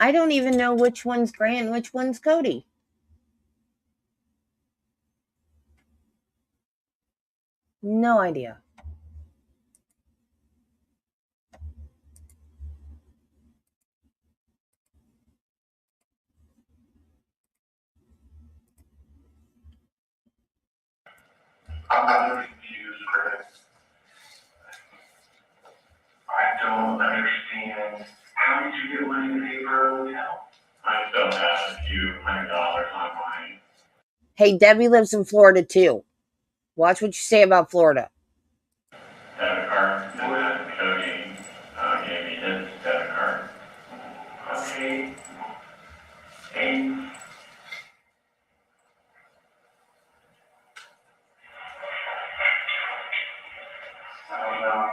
I don't even know which one's Grant and which one's Cody. No idea. I'm not confused, Chris. I don't understand. How did you get money to pay for a hotel? I still have a few $100 on mine. Hey, Debbie lives in Florida too. Watch what you say about Florida. Debit card. Cody gave me his debit card. Okay. And I don't know.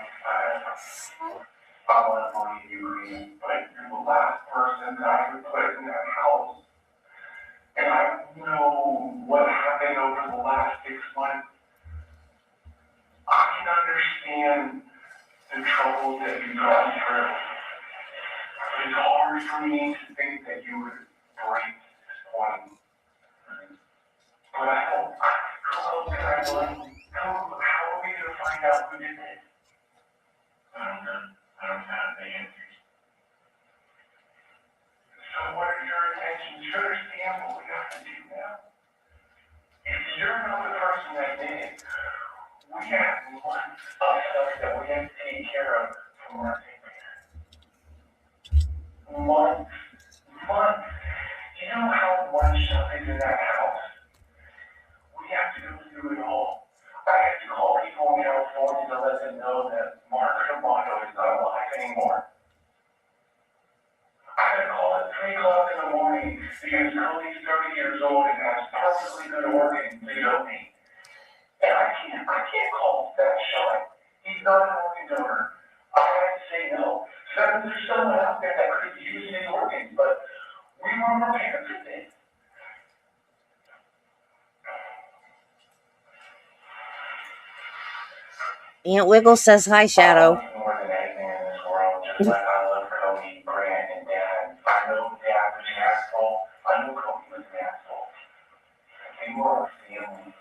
I want money to be, but you're the last person that I could put in that house. And I know what happened over the last 6 months. I can understand the troubles that you've gone through. It's hard for me to think that you would break this point. But I don't, who else can I blame? How are we gonna find out who did it? I don't have the answers. So what are your intentions? You understand what we have to do now? If you're not the person that did it, we have months of stuff that we have to take care of from our months. You know how much stuff is in that house? We have to go through it all. I have to call people in California to let them know that Grant Amato is not alive anymore. I had to call at 3 o'clock in the morning because Cody's 30 years old and has perfectly good organs to go me. And I can't call that shot. He's not an organ donor. I had to say no. So there's someone out there that could use his organs, but we were prepared for this. Aunt Wiggle says hi, Shadow. More than anything in this world, just like I love Cody, Grant, and Dad. I know Dad was an asshole. I know Cody was an asshole. They were a family.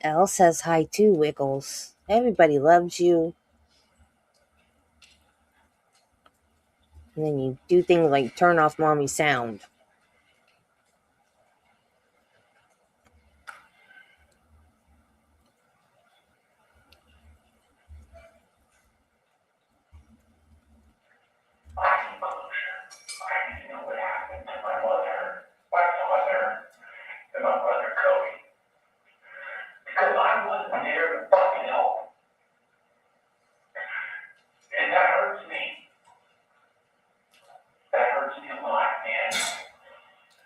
Elle says hi too, Wiggles. Everybody loves you. And then you do things like turn off Mommy's sound. And that hurts me. That hurts me a lot, man.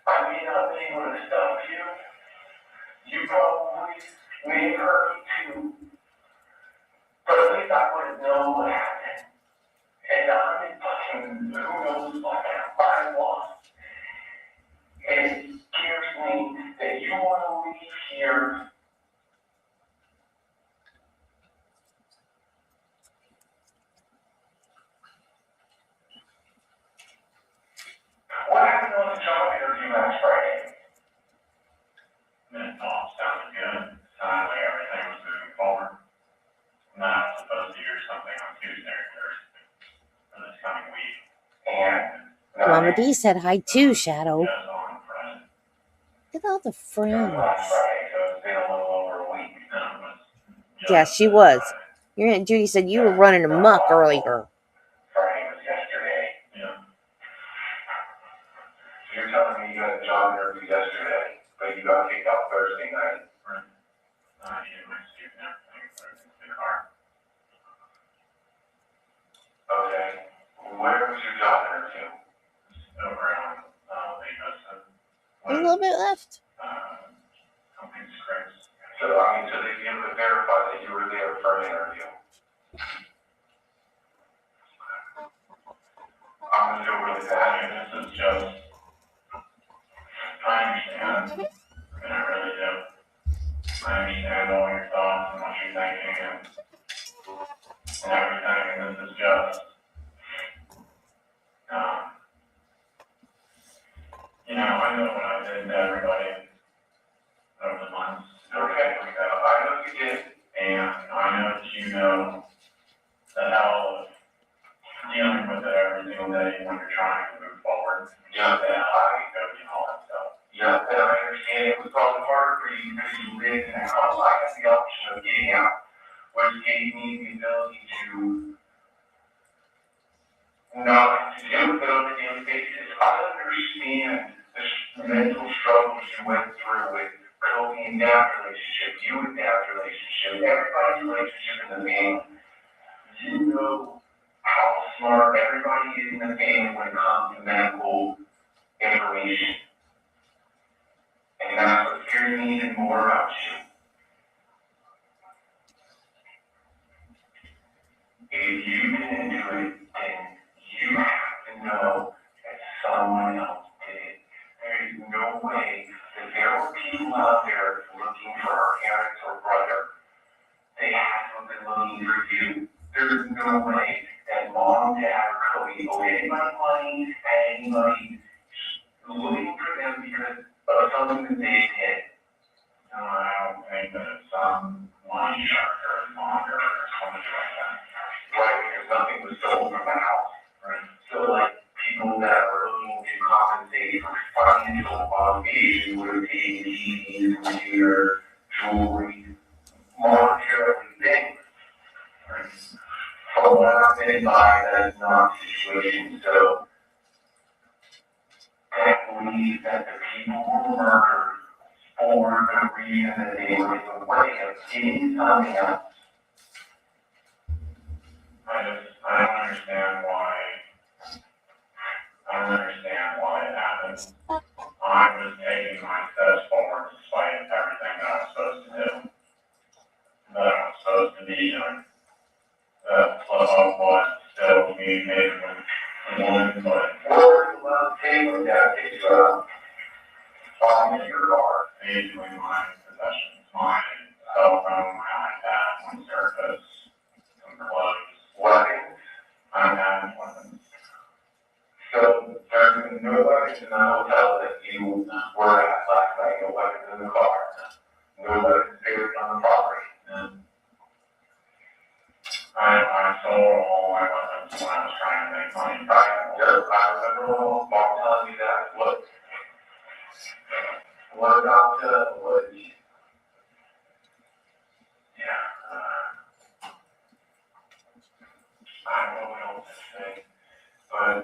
I may not be able to stop you. You probably may hurt me too. But at least I would have known what happened. And I'm in fucking who knows what I lost. And it scares me that you want to leave here. What happened on the job interview last Friday? It all sounded good. Sounded like everything was moving forward. Not supposed to hear something on Tuesday or Thursday for this coming week. And Mama D said hi too, Shadow. just on Friday. Look at all the friends. Last Friday, so it's been a little over a week. Yeah, she was. Your Aunt Judy said you were running amok earlier. Friday was yesterday. Yeah. So you're telling me you got a job interview yesterday, but you got kicked out Thursday night? Right. I needed my suit and everything, so it's been hard. Okay. Where was your job interview? Over on A little bit left. Company's Chris. So they'd be able to verify that you were there for an interview. I'm gonna feel really bad, and this is just, I understand, and I really do. I understand all your thoughts and what you're thinking and everything, and this is just, I know what I did to everybody over the months. Okay, I know you did, and I know that you know the hell of dealing with it every single day when you're trying to move forward. Yeah, and all that stuff. Yeah, and I understand it was probably harder for you because you lived in a house. I got the option of getting out, which gave me the ability to not to deal with it on a daily basis. I understand the mental struggles you went through with Kobe and Dad's relationship, you and Dad's relationship, everybody's relationship in the family. You know how smart everybody is in the family when it comes to medical information. And that's what scares me even more about you. If you didn't do it, then you have to know that someone else did it. There is no way that there were people out there looking for our parents or brother. They have to have been looking for you. There's no way that mom, dad, or Cody owed anybody money, had anybody looking for them because of something that they did. No, I don't think that it's some money shark or monger or something like that. Right, because nothing was stolen from the house. Right. So like people that are looking to compensate for financial obligations would have taken TVs, computer, jewelry, monetary things. Right. So what I've been by that is not the situation. So I believe that the people who were murdered for the reason that they were in the way of getting something else. I don't understand why. I don't understand why it happened. I was taking my steps forward despite everything that I was supposed to do. That I was supposed to be doing. That plus I was still communicating with the woman, but forward to love table that takes you out. Talking to your car, basically my possessions, my cell phone, my iPad, my surface, some clothes, weapons. I have weapons. So there's no weapons in the hotel that you were at last night, no weapons in the car, no weapons buried on the property. I sold all my weapons when I was trying to make money. I remember mom telling me that. What about I don't know what else to say, but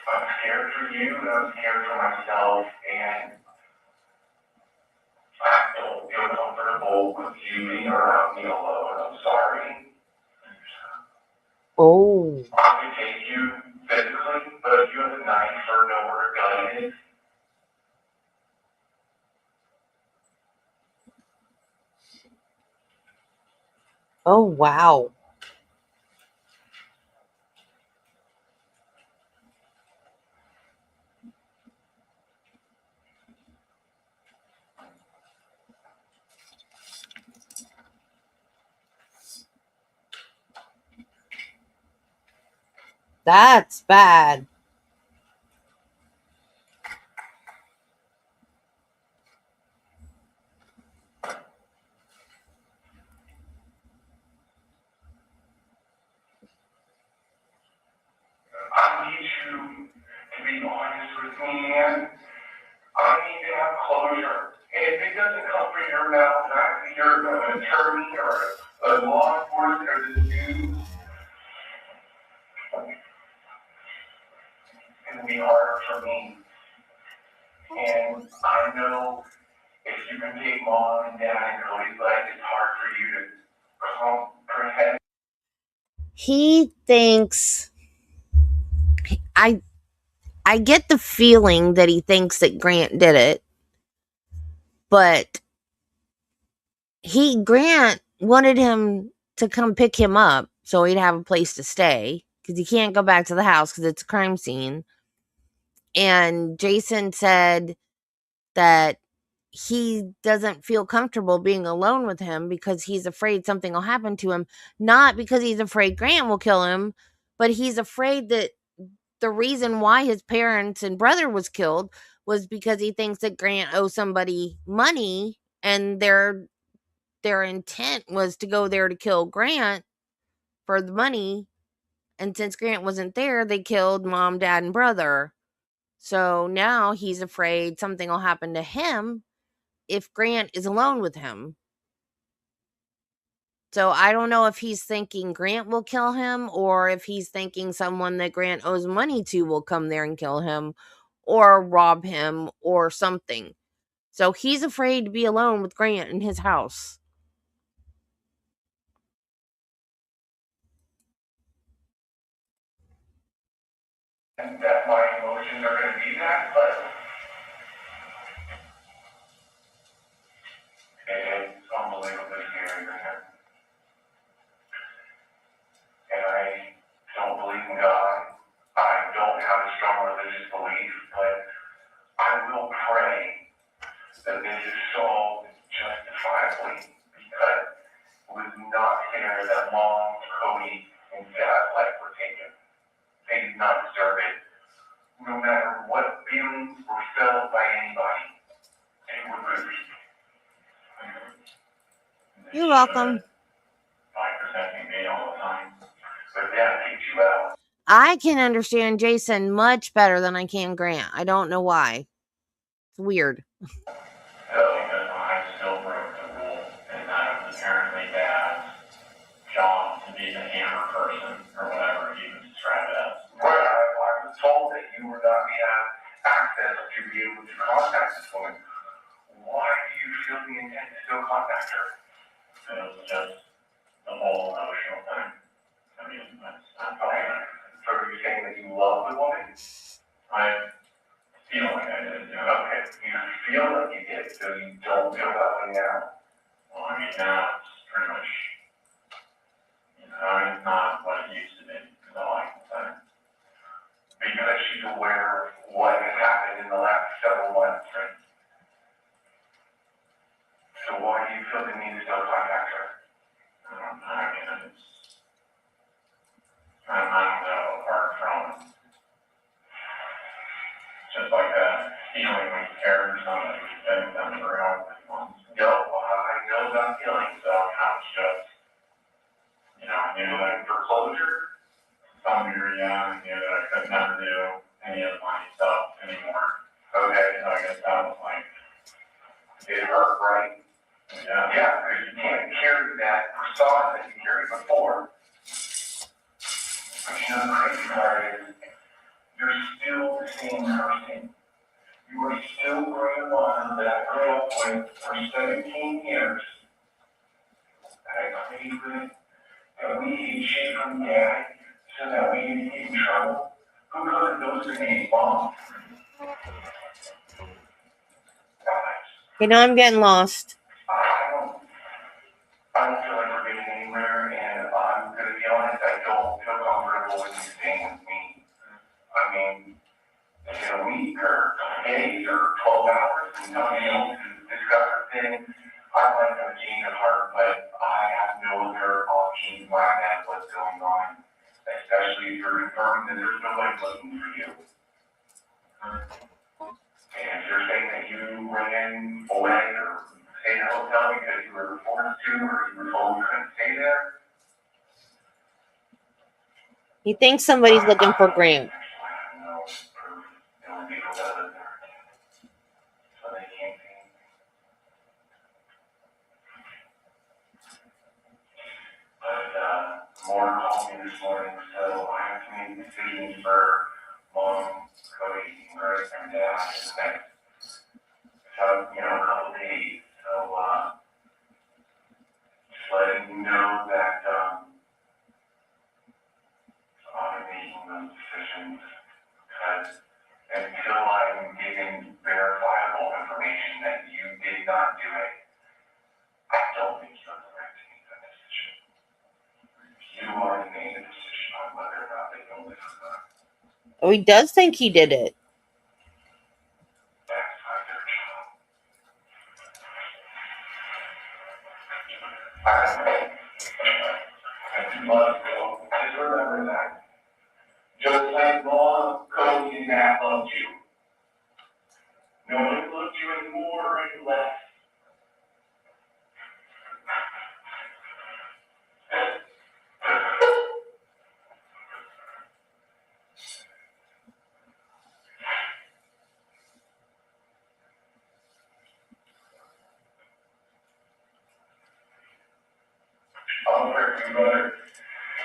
I'm scared for you and I'm scared for myself, and I don't feel comfortable with you being around me alone. I'm sorry. Oh. I can take you physically, but if you have a knife or know where a gun is, Oh, wow. That's bad. I need you to be honest with me, and I need to have closure. And if it doesn't come from your mouth, and you're an attorney or a law enforcement or the news, it's going to be harder for me. And I know if you can take mom and dad and Cody's life, it's hard for you to comprehend. He thinks I get the feeling that he thinks that Grant did it, but Grant wanted him to come pick him up so he'd have a place to stay because he can't go back to the house because it's a crime scene. And Jason said that he doesn't feel comfortable being alone with him because he's afraid something will happen to him, not because he's afraid Grant will kill him, but he's afraid that the reason why his parents and brother was killed was because he thinks that Grant owes somebody money, and their intent was to go there to kill Grant for the money. And since Grant wasn't there, they killed mom, dad, and brother. So now he's afraid something will happen to him if Grant is alone with him. So I don't know if he's thinking Grant will kill him or if he's thinking someone that Grant owes money to will come there and kill him or rob him or something. So he's afraid to be alone with Grant in his house. And that my emotions are gonna be that, but it's unbelievably scary, man. And I don't believe in God. I don't have a strong religious belief, but I will pray that this is solved justifiably because it was not fair that Mom, Cody, and Dad's life were taken. They did not deserve it. No matter what feelings were felt by anybody, they were bruised. You're welcome. By protecting me all the time. But Dad kicked you out. I can understand Jason much better than I can Grant. I don't know why. It's weird. Because I still broke the rule, and that was apparently Dad's job to be the hammer person, or whatever he was described as. Right, I was told that you were not to have access to be able to contact this woman. Why do you feel the intent to still contact her? It was just the whole emotional thing. I mean, that's okay. So are you saying that you love the woman? I feel like I did, yeah. Okay, you feel like you did, so you don't feel that way now? Well, I mean, now it's pretty much, it's not what it used to be, is all I can say. Because she's aware of what has happened in the last several months, right? So why do you feel the need to still contact her? I don't know, I mean, I don't know, apart from just like that feeling when you care for somebody who's been with them for however many months. No, I know that feeling, so I was just, I knew that for closure, some degree, yeah, I knew that I could never do any of my stuff anymore. Okay, so I guess that was like, it hurt, right? Yeah. Yeah, because you can't carry that persona that you carried before. But the crazy part is, you're still the same person. You are still grandma that I grew up with for 17 years. That I played with, that we hid shit from Dad so that we didn't get in trouble. Who could have those grenades bombs? I'm getting lost. I don't feel like we're getting anywhere, and I'm gonna be honest, I don't feel comfortable with you staying with me. I mean, is it a week or days or 12 hours and coming home to discuss a thing? I'd like to change of heart, but I have no other options right now what's going on, especially if you're confirming that there's nobody looking for you. And you're saying that you ran away or stayed in a hotel because you were forced to or you were told you couldn't stay there? He thinks somebody's looking for Grant. More called me this morning, so I have to make decisions for Mom, Cody, Greg, and Dad in the next, a couple days. So, just letting you know that, I'm making those decisions because until I'm given verifiable information that you did not do it, I don't think you have the right to make that decision. You already made a decision on whether or not they know this or not. Oh, he does think he did it. That's not their job. I do love you. Just remember that. Just like Mom, Cody, and Matt loved you. Nobody loved you any more or any less. I'll pray for you, brother.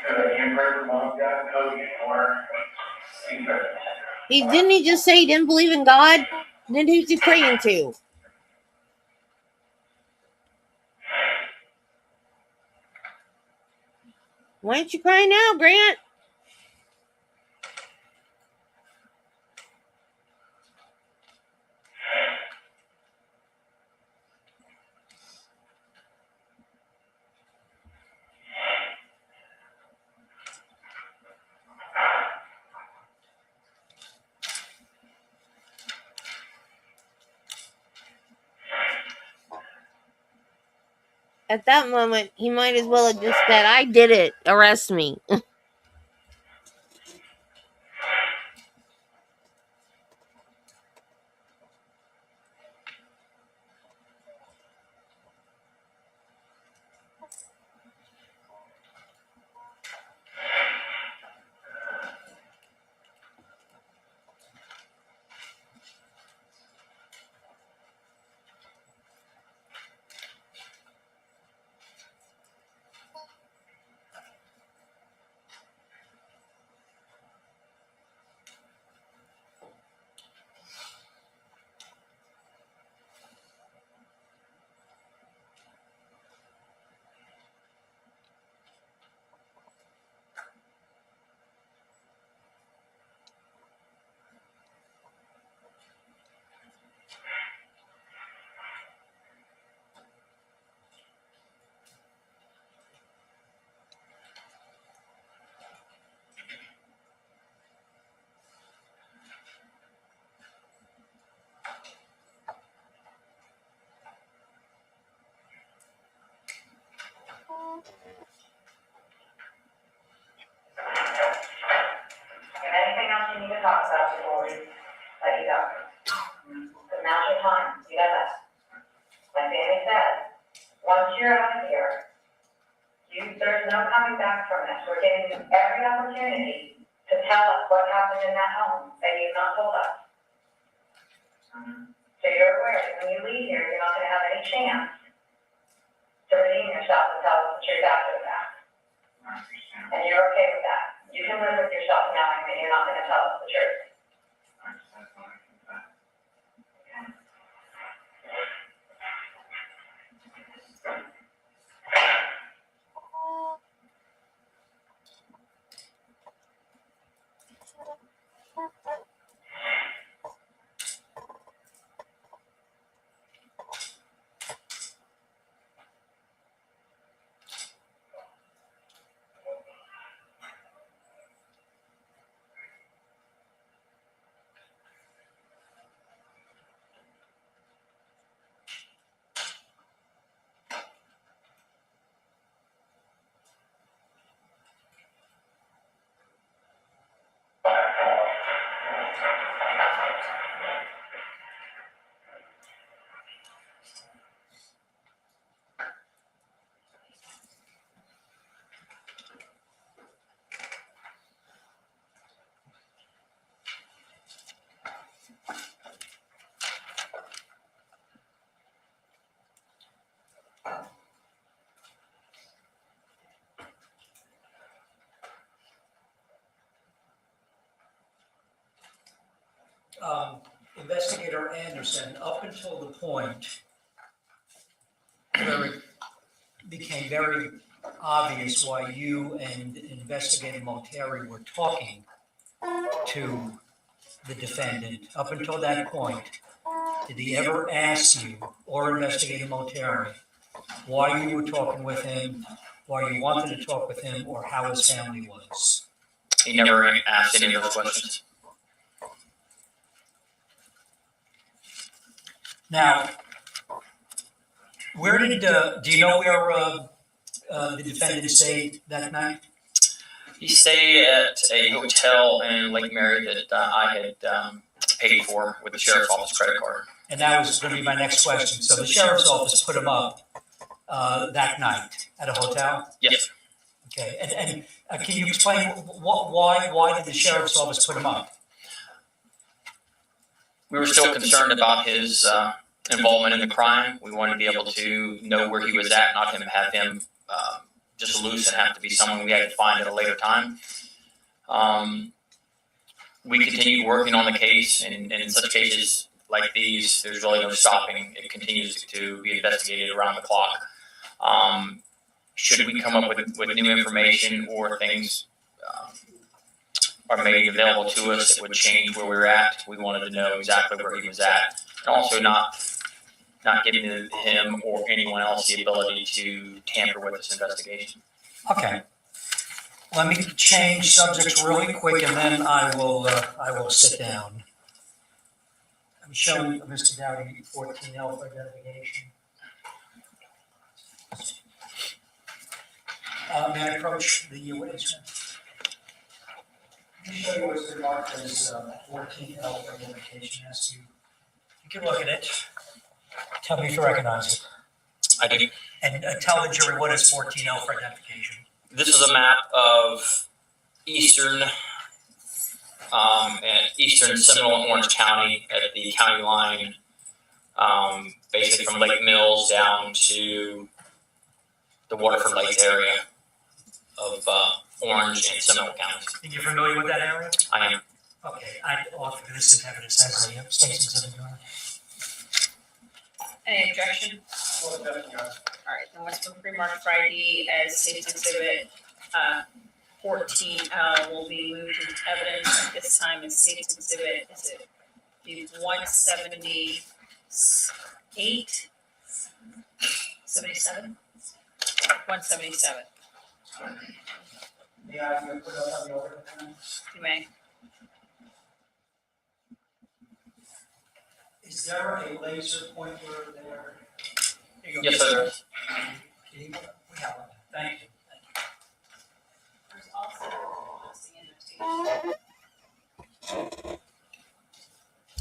I can't pray for mom, dad, and Cody anymore. Didn't he just say he didn't believe in God? Then who's he praying to? Why aren't you crying now, Grant? At that moment, he might as well have just said, I did it. Arrest me. If anything else you need to talk about before we let you go? Because now's your time, you know that. Like Danny said, once you're out of here, there's no coming back from this. We're giving you every opportunity to tell us what happened in that home that you've not told us. So you're aware that when you leave here, you're not gonna have any chance to redeem yourself and tell us the truth after the fact. And you're okay with that. You can live with yourself knowing that you're not gonna tell us the truth. Investigator Anderson, up until the point where it became very obvious why you and Investigator Monteri were talking to the defendant, up until that point, did he ever ask you or Investigator Monteri why you were talking with him, why you wanted to talk with him, or how his family was? He never asked any of those questions. Now, where did, do you know where the defendant stayed that night? He stayed at a hotel in Lake Mary that I had paid for with the sheriff's office credit card. And that was going to be my next question. So the sheriff's office put him up that night at a hotel? Yes. Okay. And can you explain why did the sheriff's office put him up? We were still concerned about his involvement in the crime. We wanted to be able to know where he was at, not have him just loose and have to be someone we had to find at a later time. We continue working on the case, and in such cases like these, there's really no stopping. It continues to be investigated around the clock. Should we come up with new information or things are made available to us that would change where we're at, we wanted to know exactly where he was at, and also not giving him or anyone else the ability to tamper with this investigation. Okay. Let me change subjects really quick and then I will sit down. I'm showing Mr. Dowdy 14L for identification. May I approach the witness? Let me show you what's marked as 14L for identification. You can look at it. Tell me if you recognize it. I do. And tell the jury what is 14L for identification. This is a map of eastern Seminole and Orange County at the county line, basically from Lake Mills down to the Waterford Lakes area of Orange and Seminole counties. And you're familiar with that area? I am. Okay, I offer this in evidence as a state's exhibit. Any objection? All right, then what's been pre-marked for ID as state's exhibit 14L will be moved into evidence at this time as state's exhibit, is it 178, 77? 177. May I put it on the order? You may. Is there a laser pointer there? Yes, sir. We have one. Thank you. There's also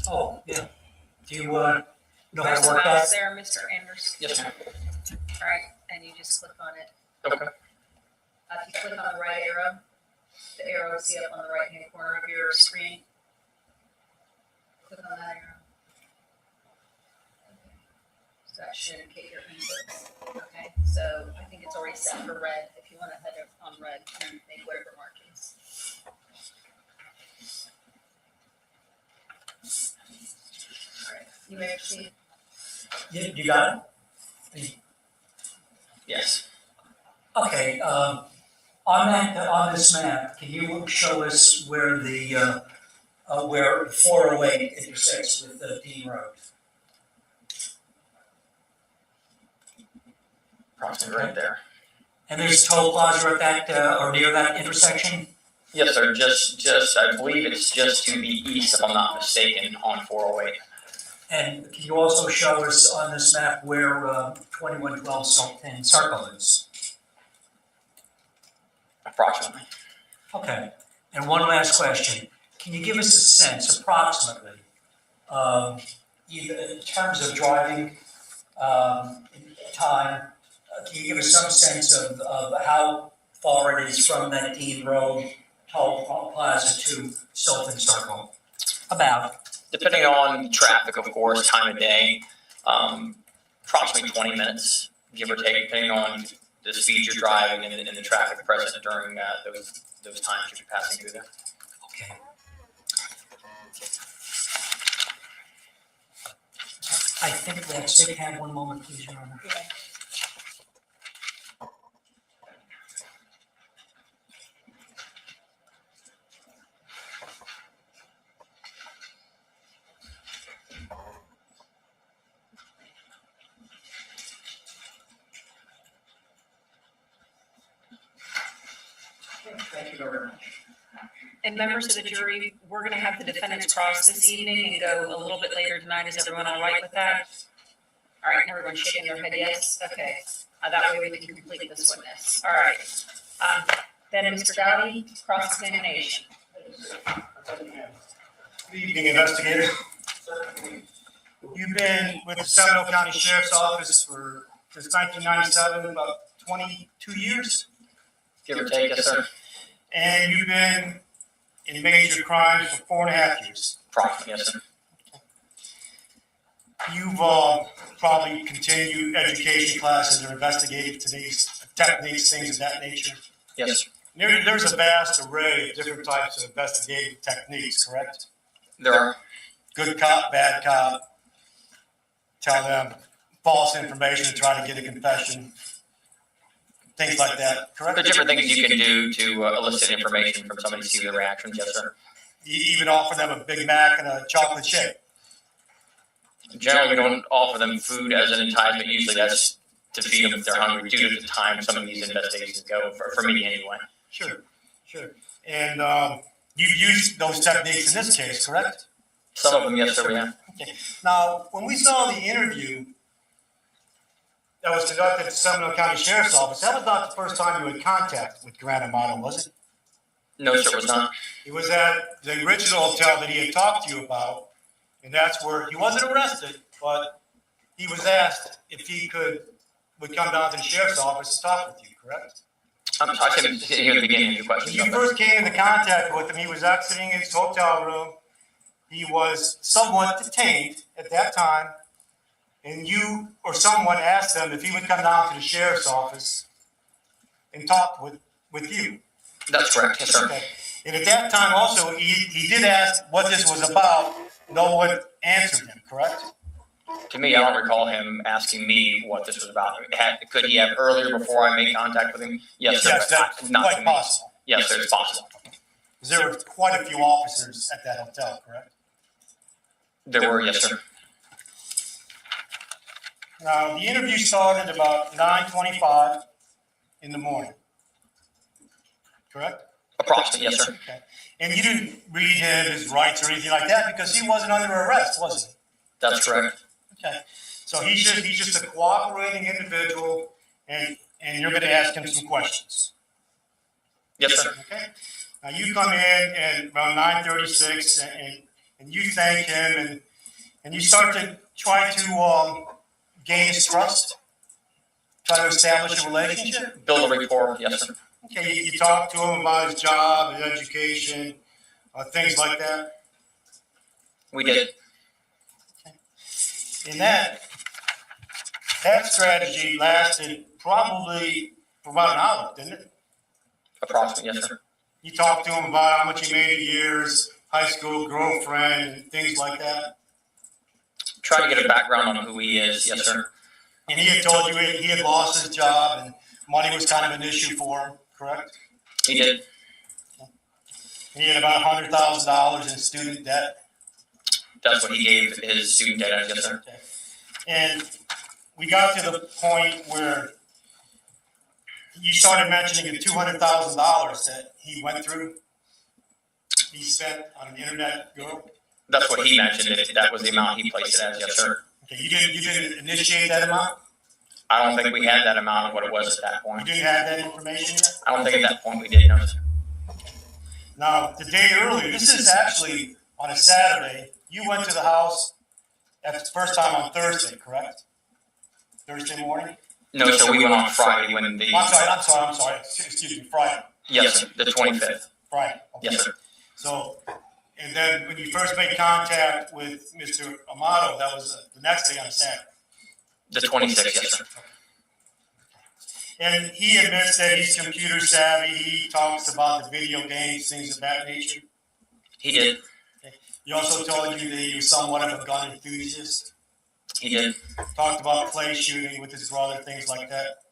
Oh, yeah. Do you know how to there's work a mouse that? there, Mr. Anderson. Yes, ma'am. All right, and you just click on it. Okay. If you click on the right arrow, the arrow will see up on the right-hand corner of your screen. Click on that arrow. So that should indicate your inputs. Okay, so I think it's already set for red. If you want to head on red and make whatever markings. All right, you may proceed. You got it? Yes. Okay, on this map, can you show us where the where 408 intersects with the Dean Road? Approximately right there. And there's a toll plaza at that or near that intersection? Yes, sir. Just I believe it's just to the east, if I'm not mistaken, on 408. And can you also show us on this map where 2112 Sultan Circle is? Approximately. Okay. And one last question. Can you give us a sense, approximately, in terms of driving time, can you give us some sense of how far it is from that Dean Road toll plaza to Sultan Circle? About? Depending on traffic, of course, time of day, approximately 20 minutes, give or take, depending on the speed you're driving and the traffic present during those times you're passing through there. Okay. I think that's it. Have one moment, please, Your Honor. Yeah. Thank you very much. And members of the jury, we're going to have the defendants cross this evening and go a little bit later tonight. Is everyone all right with that? All right, everyone's shaking their head yes? Okay. That way we can complete this witness. All right. Then Mr. Dowdy, cross-examination. Good evening, investigator. You've been with the Seminole County Sheriff's Office since 1997, about 22 years? Give or take, yes, sir. And you've been in major crimes for 4.5 years? Approximately, yes, sir. You've probably continued education classes or investigated today's techniques, things of that nature? Yes, There's a vast array of different types of investigative techniques, correct? there are. Good cop, bad cop, tell them false information to try to get a confession, things like that, correct? There are different things you can do to elicit information from somebody to see their reactions. Yes, sir. You even offer them a Big Mac and a chocolate shake. Generally, we don't offer them food as an enticement. Usually that's to feed them if they're hungry due to the time some of these investigations go, for me anyway. Sure. And you used those techniques in this case, correct? Some of them, yes, sir, we have. Okay. Now, when we saw the interview that was conducted at the Seminole County Sheriff's Office, that was not the first time you had contact with Grant Amato, was it? No, sir, it was not. It was at the original hotel that he had talked to you about, and that's where he wasn't arrested, but he was asked if he would come down to the sheriff's office to talk with you, correct? I'm sorry, I didn't hear the beginning of your question. When you first came into contact with him, he was exiting his hotel room. He was somewhat detained at that time, and you or someone asked him if he would come down to the sheriff's office and talk with you. That's correct, yes, sir. Okay. And at that time also, he did ask what this was about. No one answered him, correct? To me, I don't recall him asking me what this was about. Could he have earlier before I made contact with him? Yes, sir. Yes, that's not quite to me. possible. Yes, sir, it's possible. Because there were quite a few officers at that hotel, correct? There were, yes, sir. Now, the interview started about 9:25 in the morning, correct? Approximately, yes, sir. Okay. And you didn't read him his rights or anything like that because he wasn't under arrest, was he? That's correct. Okay. So he's just a cooperating individual, and you're going to ask him some questions. Yes, sir. Okay. Now you come in at around 9:36, and you thank him, and you start to try to gain his trust, try to establish a relationship. Build a rapport, yes, sir. Okay. You talk to him about his job, his education, things like that. We did. And that strategy lasted probably for about an hour, didn't it? Approximately, yes, sir. You talked to him about how much he made in years, high school girlfriend, and things like that. Try to get a background on who he is, yes, sir. And he had told you he had lost his job and money was kind of an issue for him, correct? He did. And he had about $100,000 in student debt. That's what he gave his student debt as, yes, sir. And we got to the point where you started mentioning the $200,000 that he went through. He spent on an internet girl. That's what he mentioned. That was the amount he placed it as, yes, sir. Okay, you didn't initiate that amount? I don't think we had that amount of what it was at that point. You didn't have that information yet? I don't think at that point we did, no, sir. Now, the day earlier, this is actually on a Saturday. You went to the house at the first time on Thursday, correct? Thursday morning? No, sir, we went on Friday when the... I'm sorry. Excuse me, Friday. Yes, sir, the 25th. Friday. Okay. Yes, sir. So, and then when you first made contact with Mr. Amato, that was the next day on Saturday. The 26th, yes, sir. And he admits that he's computer savvy. He talks about the video games, things of that nature. He did. He also told you that he was somewhat of a gun enthusiast. He did. Talked about clay shooting with his brother, things like that.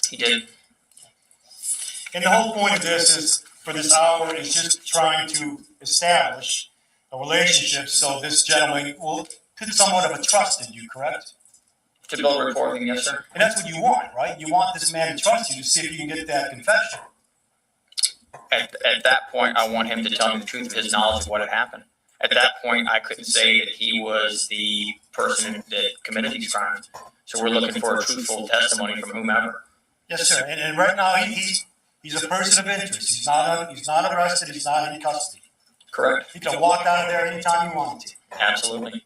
He did. And the whole point of this is, for this hour, is just trying to establish a relationship so this gentleman will put somewhat of a trust in you, correct? To build a rapport, yes, sir. And that's what you want, right? You want this man to trust you to see if you can get that confession. At that point, I want him to tell me the truth of his knowledge of what had happened. At that point, I couldn't say that he was the person that committed these crimes. So we're looking for a truthful testimony from whomever. Yes, sir. And right now, he's a person of interest. He's not arrested. He's not in custody. Correct. He can walk out of there anytime he wanted to. Absolutely.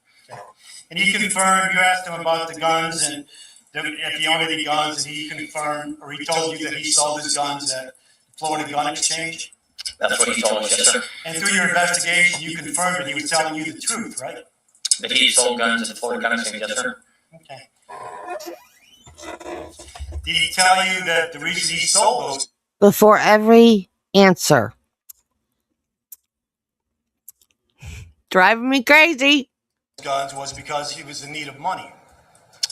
And he confirmed, you asked him about the guns and if he owned any guns, and he confirmed, or he told you that he sold his guns at Florida Gun Exchange? That's what he told us, yes, sir. And through your investigation, you confirmed that he was telling you the truth, right? That he sold guns at the Florida Gun Exchange, yes, sir. Okay. Did he tell you that the reason he sold those Before every answer. Driving me crazy. guns was because he was in need of money?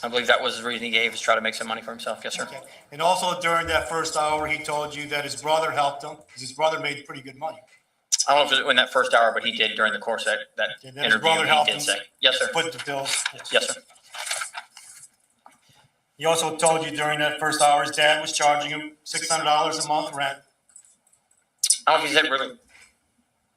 I believe that was the reason he gave, is try to make some money for himself. Yes, sir. Okay. And also during that first hour, he told you that his brother helped him because his brother made pretty good money. I don't know if it was in that first hour, but he did during the course of that Okay, then his interview. brother He helped did him say, yes, sir. Put the bills. Yes, sir. He also told you during that first hour his dad was charging him $600 a month rent. I don't know if he said really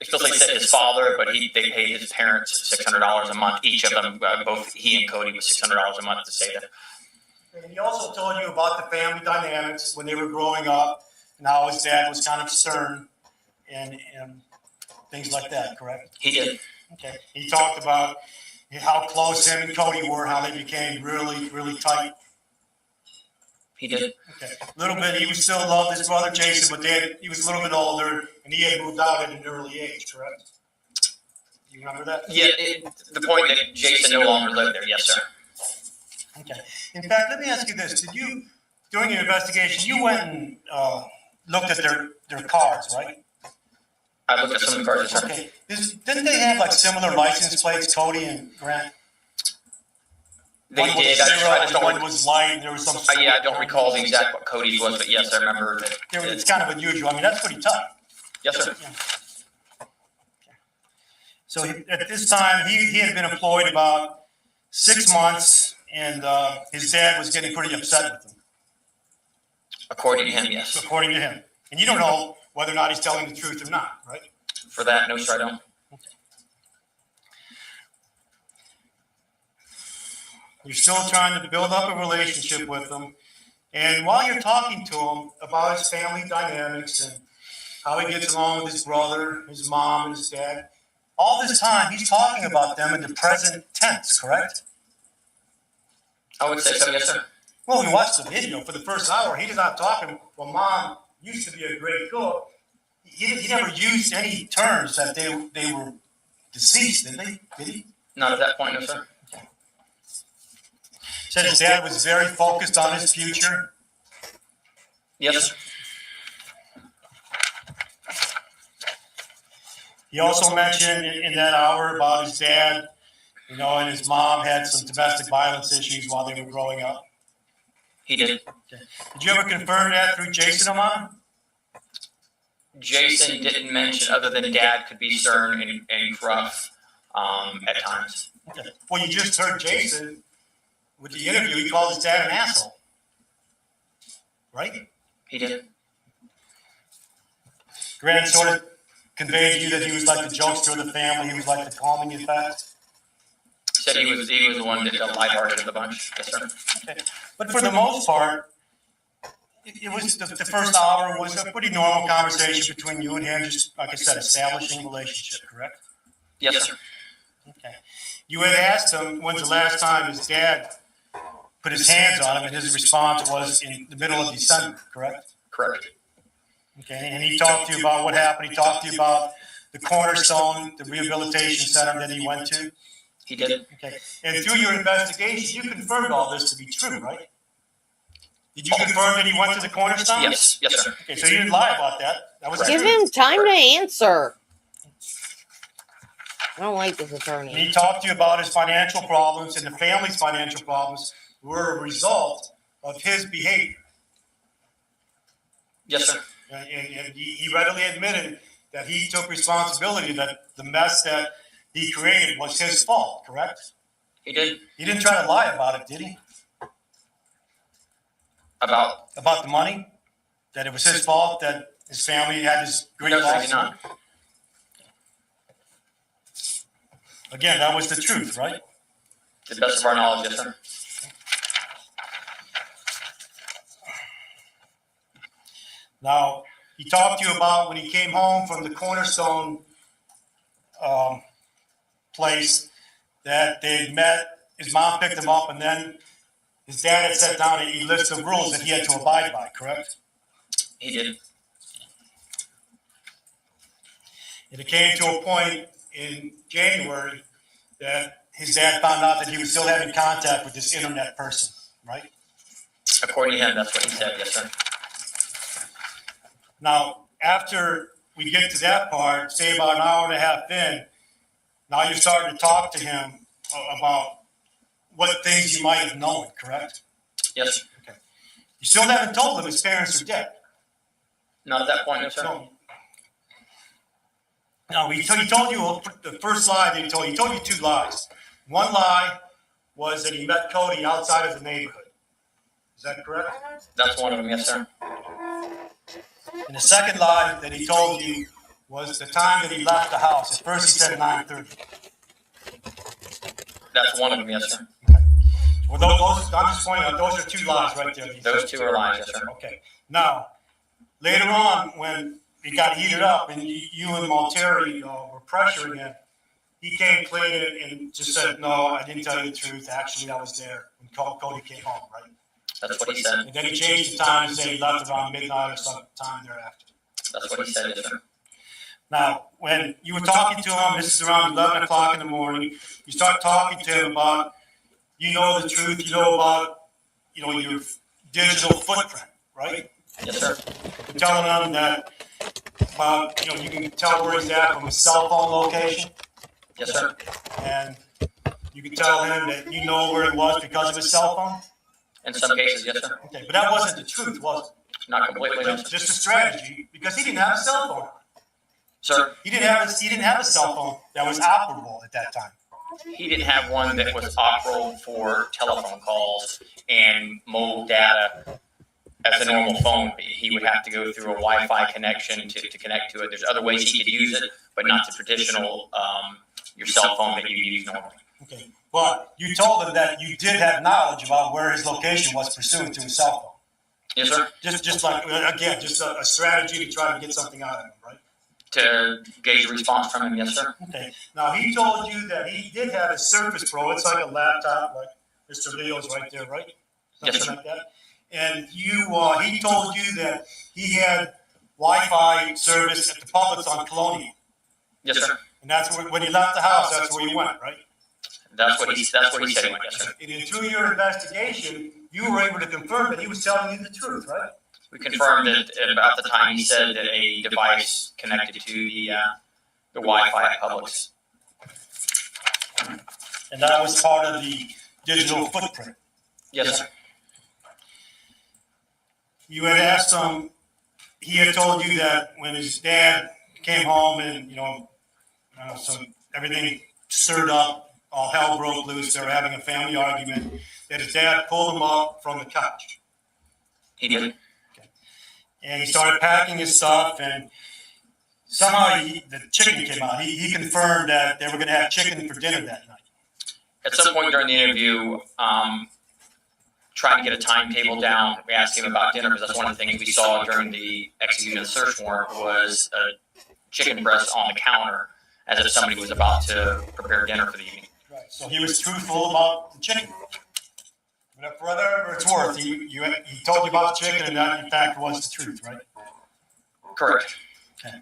explicitly said his father, but they paid his parents $600 a month. Each of them, both he and Cody, was $600 a month to stay there. And he also told you about the family dynamics when they were growing up and how his dad was kind of stern and things like that, correct? He did. Okay. He talked about how close him and Cody were, how they became really, really tight. He did. Okay. A little bit, he was still loved his brother Jason, but he was a little bit older and he had moved out at an early age, correct? You remember that? Yeah, the point that Jason no longer lived there. Yes, sir. Okay. In fact, let me ask you this. Did you, during your investigation, you went and looked at their cars, right? I looked at some of the cars, yes, sir. Okay. Didn't they have like similar license plates, Cody and Grant? They One was did. zero, I just don't. one was light, and there was some. Yeah, I don't recall the exact what Cody's was, but yes, I remember that. It's kind of unusual. I mean, that's pretty tough. Yes, sir. Yeah. So at this time, he had been employed about 6 months, and his dad was getting pretty upset with him. According to him, yes. According to him. And you don't know whether or not he's telling the truth or not, right? For that, no, sir, I don't. You're still trying to build up a relationship with him. And while you're talking to him about his family dynamics and how he gets along with his brother, his mom, and his dad, all this time he's talking about them in the present tense, correct? I would say so, yes, sir. Well, we watched the video for the first hour. He's not talking, well, mom used to be a great cook. He never used any terms that they were deceased, did they? Did he? Not at that point, no, sir. Said his dad was very focused on his future. Yes, sir. He also mentioned in that hour about his dad, and his mom had some domestic violence issues while they were growing up. He did. Did you ever confirm that through Jason Amato? Jason didn't mention, other than dad could be stern and rough at times. Okay. Well, you just heard Jason with the interview. He called his dad an asshole, right? He did. Grant sort of conveyed to you that he was like the jokester of the family. He was like the calming effect. Said he was the one that got lighthearted of the bunch. Yes, sir. Okay. But for the most part, it was the first hour was a pretty normal conversation between you and him, just like I said, establishing a relationship, correct? Yes, sir. Okay. You had asked him when's the last time his dad put his hands on him, and his response was in the middle of December, correct? Correct. Okay, and he talked to you about what happened. He talked to you about the Cornerstone, the rehabilitation center that he went to. He did. Okay, and through your investigation, you confirmed all this to be true, right? Did you confirm that he went to the Cornerstone? Yes, yes, sir. Okay, so you didn't lie about that. That was Give him time to answer. I don't like this attorney. And he talked to you about his financial problems, and the family's financial problems were a result of his behavior. Yes, sir. And he readily admitted that he took responsibility, that the mess that he created was his fault, correct? He did. He didn't try to lie about it, did he? About the money? That it was his fault, that his family had this great no, loss? not. Again, that was the truth, right? To the best of our knowledge, yes, sir. Now, he talked to you about when he came home from the Cornerstone place that they had met, his mom picked him up, and then his dad had sat down and he listed the rules that he had to abide by, correct? He did. And it came to a point in January that his dad found out that he was still having contact with this internet person, right? According to him, that's what he said, yes, sir. Now, after we get to that part, say about an hour and a half in, now you're starting to talk to him about what things you might have known, correct? Yes. Okay. You still haven't told him his parents are dead. Not at that point, no, sir. No, he told you the first lie that he told you two lies. One lie was that he met Cody outside of the neighborhood. Is that correct? That's one of them, yes, sir. And the second lie that he told you was the time that he left the house. At first he said 9:30. That's one of them, yes, sir. Well, those I'm just pointing out, those are two lies right there. Those two are lies, yes, sir. Okay. Now, later on, when it got heated up and you and Malteri were pressuring him, he came clean and just said, no, I didn't tell you the truth. Actually, I was there when Cody came home, right? That's what he said. And then he changed the time and said he left around midnight or some time thereafter. That's what he said, yes, sir. Now, when you were talking to him, this is around 11 o'clock in the morning, you start talking to him about, you know the truth, you know about, your digital footprint, right? Yes, sir. You're telling him that, you can tell where he's at from his cell phone location. Yes, sir. And you can tell him that you know where he was because of his cell phone. In some cases, yes, sir. Okay, but that wasn't the truth, was it? Not completely, no, sir. Just a strategy, because he didn't have a cell phone. Sir? He didn't have a cell phone that was operable at that time. He didn't have one that was operable for telephone calls and mobile data as a normal phone. He would have to go through a Wi-Fi connection to connect to it. There's other ways he could use it, but not the traditional your cell phone that you use normally. Okay, but you told him that you did have knowledge about where his location was pursuant to his cell phone. Yes, sir. Just like, again, just a strategy to try to get something out of him, right? To gauge a response from him, yes, sir. Okay. Now, he told you that he did have a Surface Pro. It's like a laptop, like Mr. Leo's right there, right? Something Yes, sir. like that. And he told you that he had Wi-Fi service at the Publix on Colonial. Yes, sir. And that's when he left the house, that's where you went, right? That's what he said he went, yes, sir. And through your investigation, you were able to confirm that he was telling you the truth, right? We confirmed that at about the time he said that a device connected to the Wi-Fi at Publix. And that was part of the digital footprint. Yes, sir. You had asked him, he had told you that when his dad came home and, so everything stirred up, all hell broke loose, they were having a family argument, that his dad pulled him up from the couch. He did. And he started packing his stuff, and somehow the chicken came out. He confirmed that they were going to have chicken for dinner that night. At some point during the interview, trying to get a timetable down, we asked him about dinner because that's one of the things we saw during the execution of the search warrant was a chicken breast on the counter as if somebody was about to prepare dinner for the evening. Right. So he was truthful about the chicken. But for whatever it's worth, he told you about the chicken, and that in fact was the truth, right? Correct. Okay.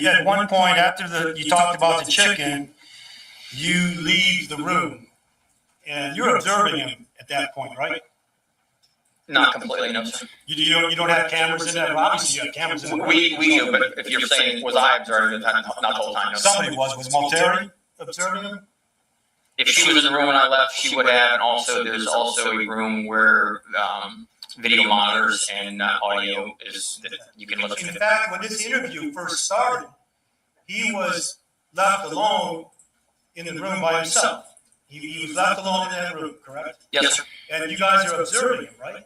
You at one point after you talked about the chicken, you leave the room, and you're observing him at that point, right? Not completely, no, sir. You don't have cameras in there? Obviously, you have cameras in there. We do, but if you're saying, was I observing, not the whole time, no. Somebody was. Was Malteri observing him? If she was in the room when I left, she would have, and also there's also a room where video monitors and audio is that you can listen In to. fact, when this interview first started, he was left alone in the room by himself. He was left alone in that room, correct? Yes, sir. And you guys are observing him, right?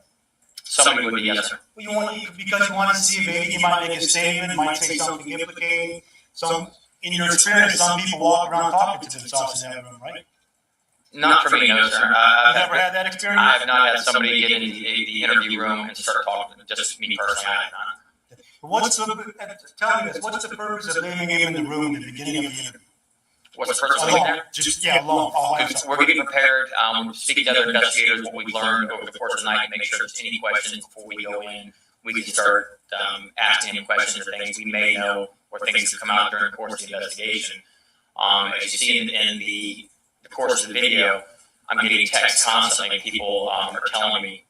Somebody would be, yes, sir. Well, because you want to see maybe he might make a statement, might say something implicating. In your experience, some people walk around talking to themselves in that room, right? Not for me, no, sir. You never had that experience? I have not had somebody get in the interview room and start talking. Just me personally, I have not. Tell me this, what's the purpose of leaving him in the room at the beginning of the interview? What's the purpose of leaving there? Alone. We're getting prepared. We're speaking to other investigators, what we've learned over the course of the night, to make sure there's any questions before we go in. We can start asking any questions or things we may know or things that come out during the course of the investigation. As you see in the course of the video, I'm getting texts constantly. People are telling me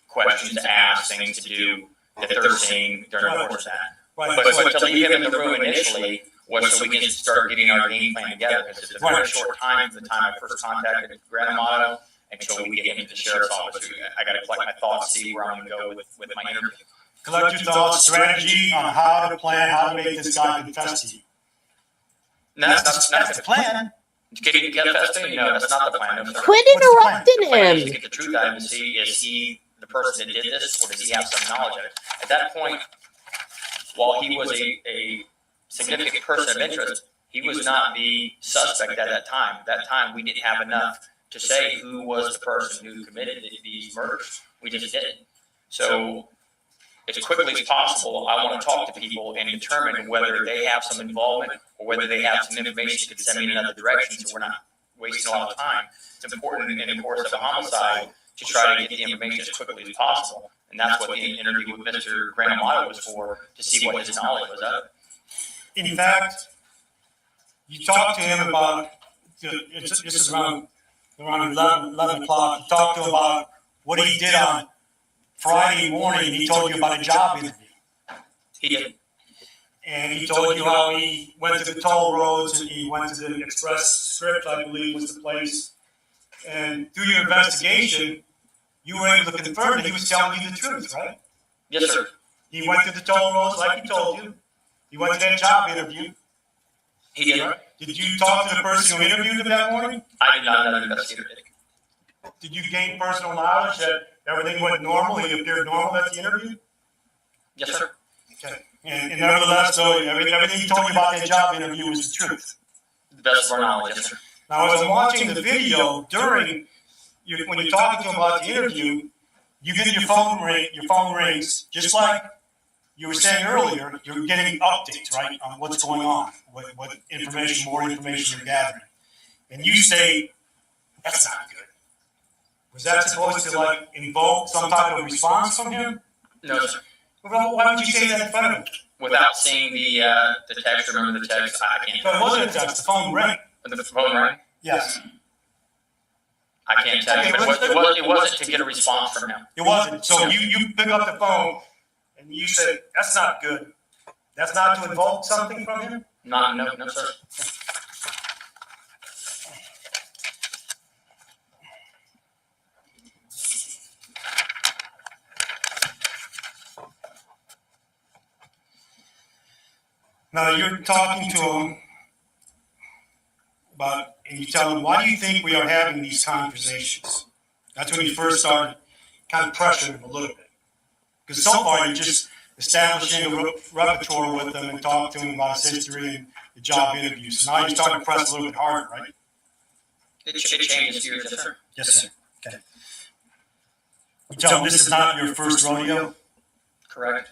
questions to ask, things to do that they're seeing during the course of that. But to leave him in the room initially was so we can start getting our game plan together, because it's a very short time from the time I first contacted Grant Amato until we get him to the sheriff's office. I got to collect my thoughts, see where I'm going to go with my interview. Collect your thoughts, strategy on how to plan, how to make this guy confess to you. No, that's the plan. Getting to confess to you? No, that's not the plan. No, Quit interrupting the plan is to him. get the truth out and see, is he the person that did this, or does he have some knowledge of it? At that point, while he was a significant person of interest, he was not the suspect at that time. At that time, we didn't have enough to say who was the person who committed these murders. We just didn't. So, as quickly as possible, I want to talk to people and determine whether they have some involvement or whether they have some information that could send me in another direction, so we're not wasting a lot of time. It's important in the course of a homicide to try to get the information as quickly as possible. And that's what the interview with Mr. Grant Amato was for, to see what his knowledge was of it. In fact, you talked to him about, this is around 11 o'clock, you talked to him about what he did on Friday morning. He told you about a job interview. He did. And he told you how he went to the toll roads and he went to the Express Script, I believe was the place. And through your investigation, you were able to confirm that he was telling you the truth, right? Yes, sir. He went to the toll roads like he told you. He went to that job interview. He did. Right? Did you talk to the person who interviewed him that morning? I did not know the investigator did. Did you gain personal knowledge that everything went normal? He appeared normal at the interview? Yes, sir. Okay. And nevertheless, though, everything he told you about that job interview was the truth. The best of our knowledge, yes, sir. Now, as I'm watching the video, when you're talking to him about the interview, you get your phone rings, just like you were saying earlier, you're getting updates, right, on what's going on, what information, more information you're gathering. And you say, that's not good. Was that supposed to, like, invoke some type of response from him? No, sir. Well, why would you say that in front of him? Without seeing the text, remember the text, I can't. No, it wasn't a text, the phone rang. The phone rang? Yes. I can't tell you, but it wasn't to get a response from him. It wasn't. So you pick up the phone and you say, that's not good. That's not to invoke something from him? No, sir. Now you're talking to him about, and you tell him, why do you think we are having these conversations? That's when you first started kind of pressuring him a little bit. Because so far you're just establishing a repertoire with him and talking to him about his history and the job interviews. So now you're starting to press a little bit harder, right? It changes here, yes, sir. Yes, sir. Okay. You tell him this is not your first rodeo? Correct.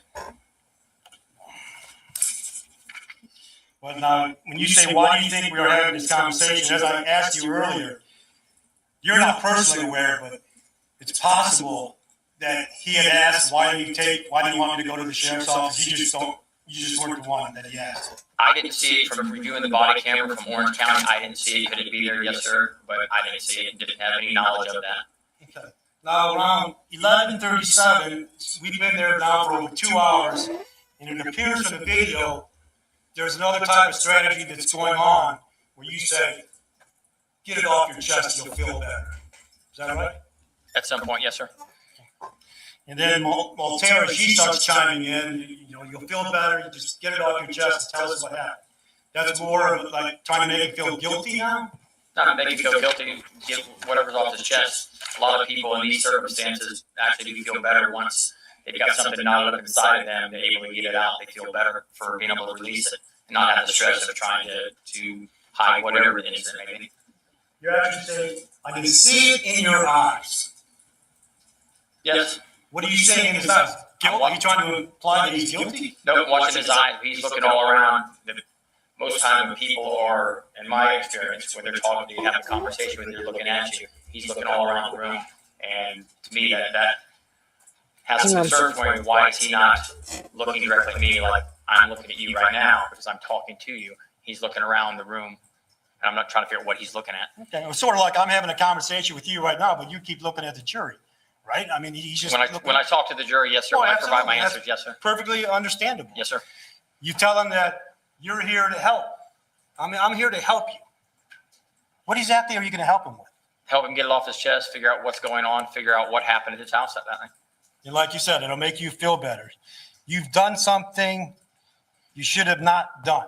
Well, now, when you say, why do you think we are having this conversation, as I asked you earlier, you're not personally aware, but it's possible that he had asked, why do you want me to go to the sheriff's office? You just weren't the one that he asked. I didn't see it from reviewing the body camera from Orange County. I didn't see it. Could it be there? Yes, sir. But I didn't see it and didn't have any knowledge of that. Okay. Now, around 11:37, we've been there now for over 2 hours, and it appears from the video there's another type of strategy that's going on where you say, get it off your chest, you'll feel better. Is that right? At some point, yes, sir. And then Maltera, she starts chiming in, you'll feel better, you just get it off your chest and tell us what happened. That's more of like trying to make him feel guilty now? Not make him feel guilty, get whatever's off his chest. A lot of people in these circumstances actually do feel better once they've got something knotted up inside of them, they're able to get it out, they feel better for being able to release it and not have the stress of trying to hide whatever it is they're making. You're actually saying, I can see it in your eyes. Yes. What are you saying in his eyes? Guilt? Are you trying to imply that he's guilty? No, watching his eyes, he's looking all around. Most time when people are, in my experience, when they're talking to you, having a conversation with you, they're looking at you, he's looking all around the room. And to me, that has some concern for me. Why is he not looking directly at me like I'm looking at you right now because I'm talking to you? He's looking around the room And I'm not trying to figure out what he's looking at. Okay, well, sort of like I'm having a conversation with you right now, but you keep looking at the jury, right? I mean, he's just When I talk to the jury, yes, sir. Oh, When I provide my absolutely. answers, yes, sir. perfectly understandable. Yes, sir. You tell him that you're here to help. I mean, I'm here to help you. What exactly are you going to help him with? Help him get it off his chest, figure out what's going on, figure out what happened at his house that night. And like you said, it'll make you feel better. You've done something you should have not done.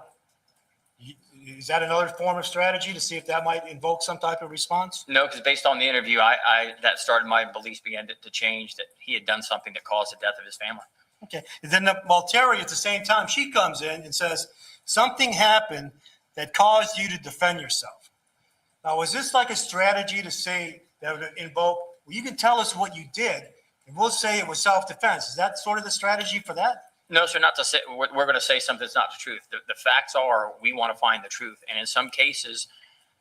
Is that another form of strategy to see if that might invoke some type of response? No, because based on the interview, that started my beliefs began to change that he had done something that caused the death of his family. Okay. And then Terry, at the same time, she comes in and says, something happened that caused you to defend yourself. Now, was this like a strategy to say that would invoke, well, you can tell us what you did, and we'll say it was self-defense. Is that sort of the strategy for that? No, sir, not to say, we're going to say something that's not the truth. The facts are we want to find the truth. And in some cases,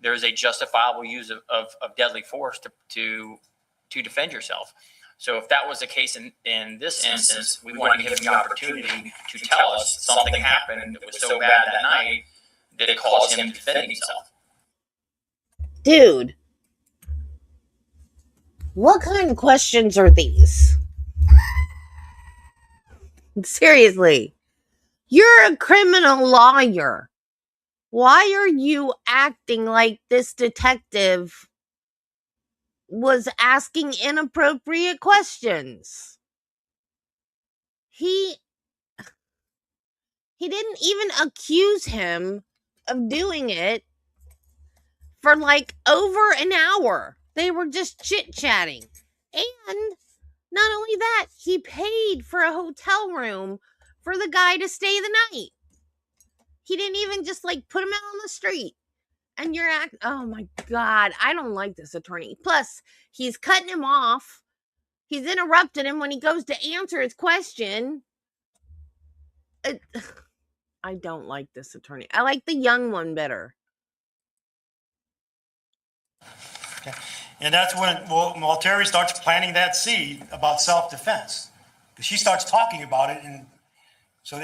there is a justifiable use of deadly force to defend yourself. So if that was the case in this instance, we wanted to give him the opportunity to tell us something happened that was so bad that night that it caused him to defend himself. Dude, what kind of questions are these? Seriously, you're a criminal lawyer. Why are you acting like this detective was asking inappropriate questions? He didn't even accuse him of doing it for like over an hour. They were just chit-chatting. And not only that, he paid for a hotel room for the guy to stay the night. He didn't even just like put him out on the street. And you're oh my God, I don't like this attorney. Plus, he's cutting him off. He's interrupting him when he goes to answer his question. I don't like this attorney. I like the young one better. Okay. And that's when Terry starts planting that seed about self-defense. Because she starts talking about it, and so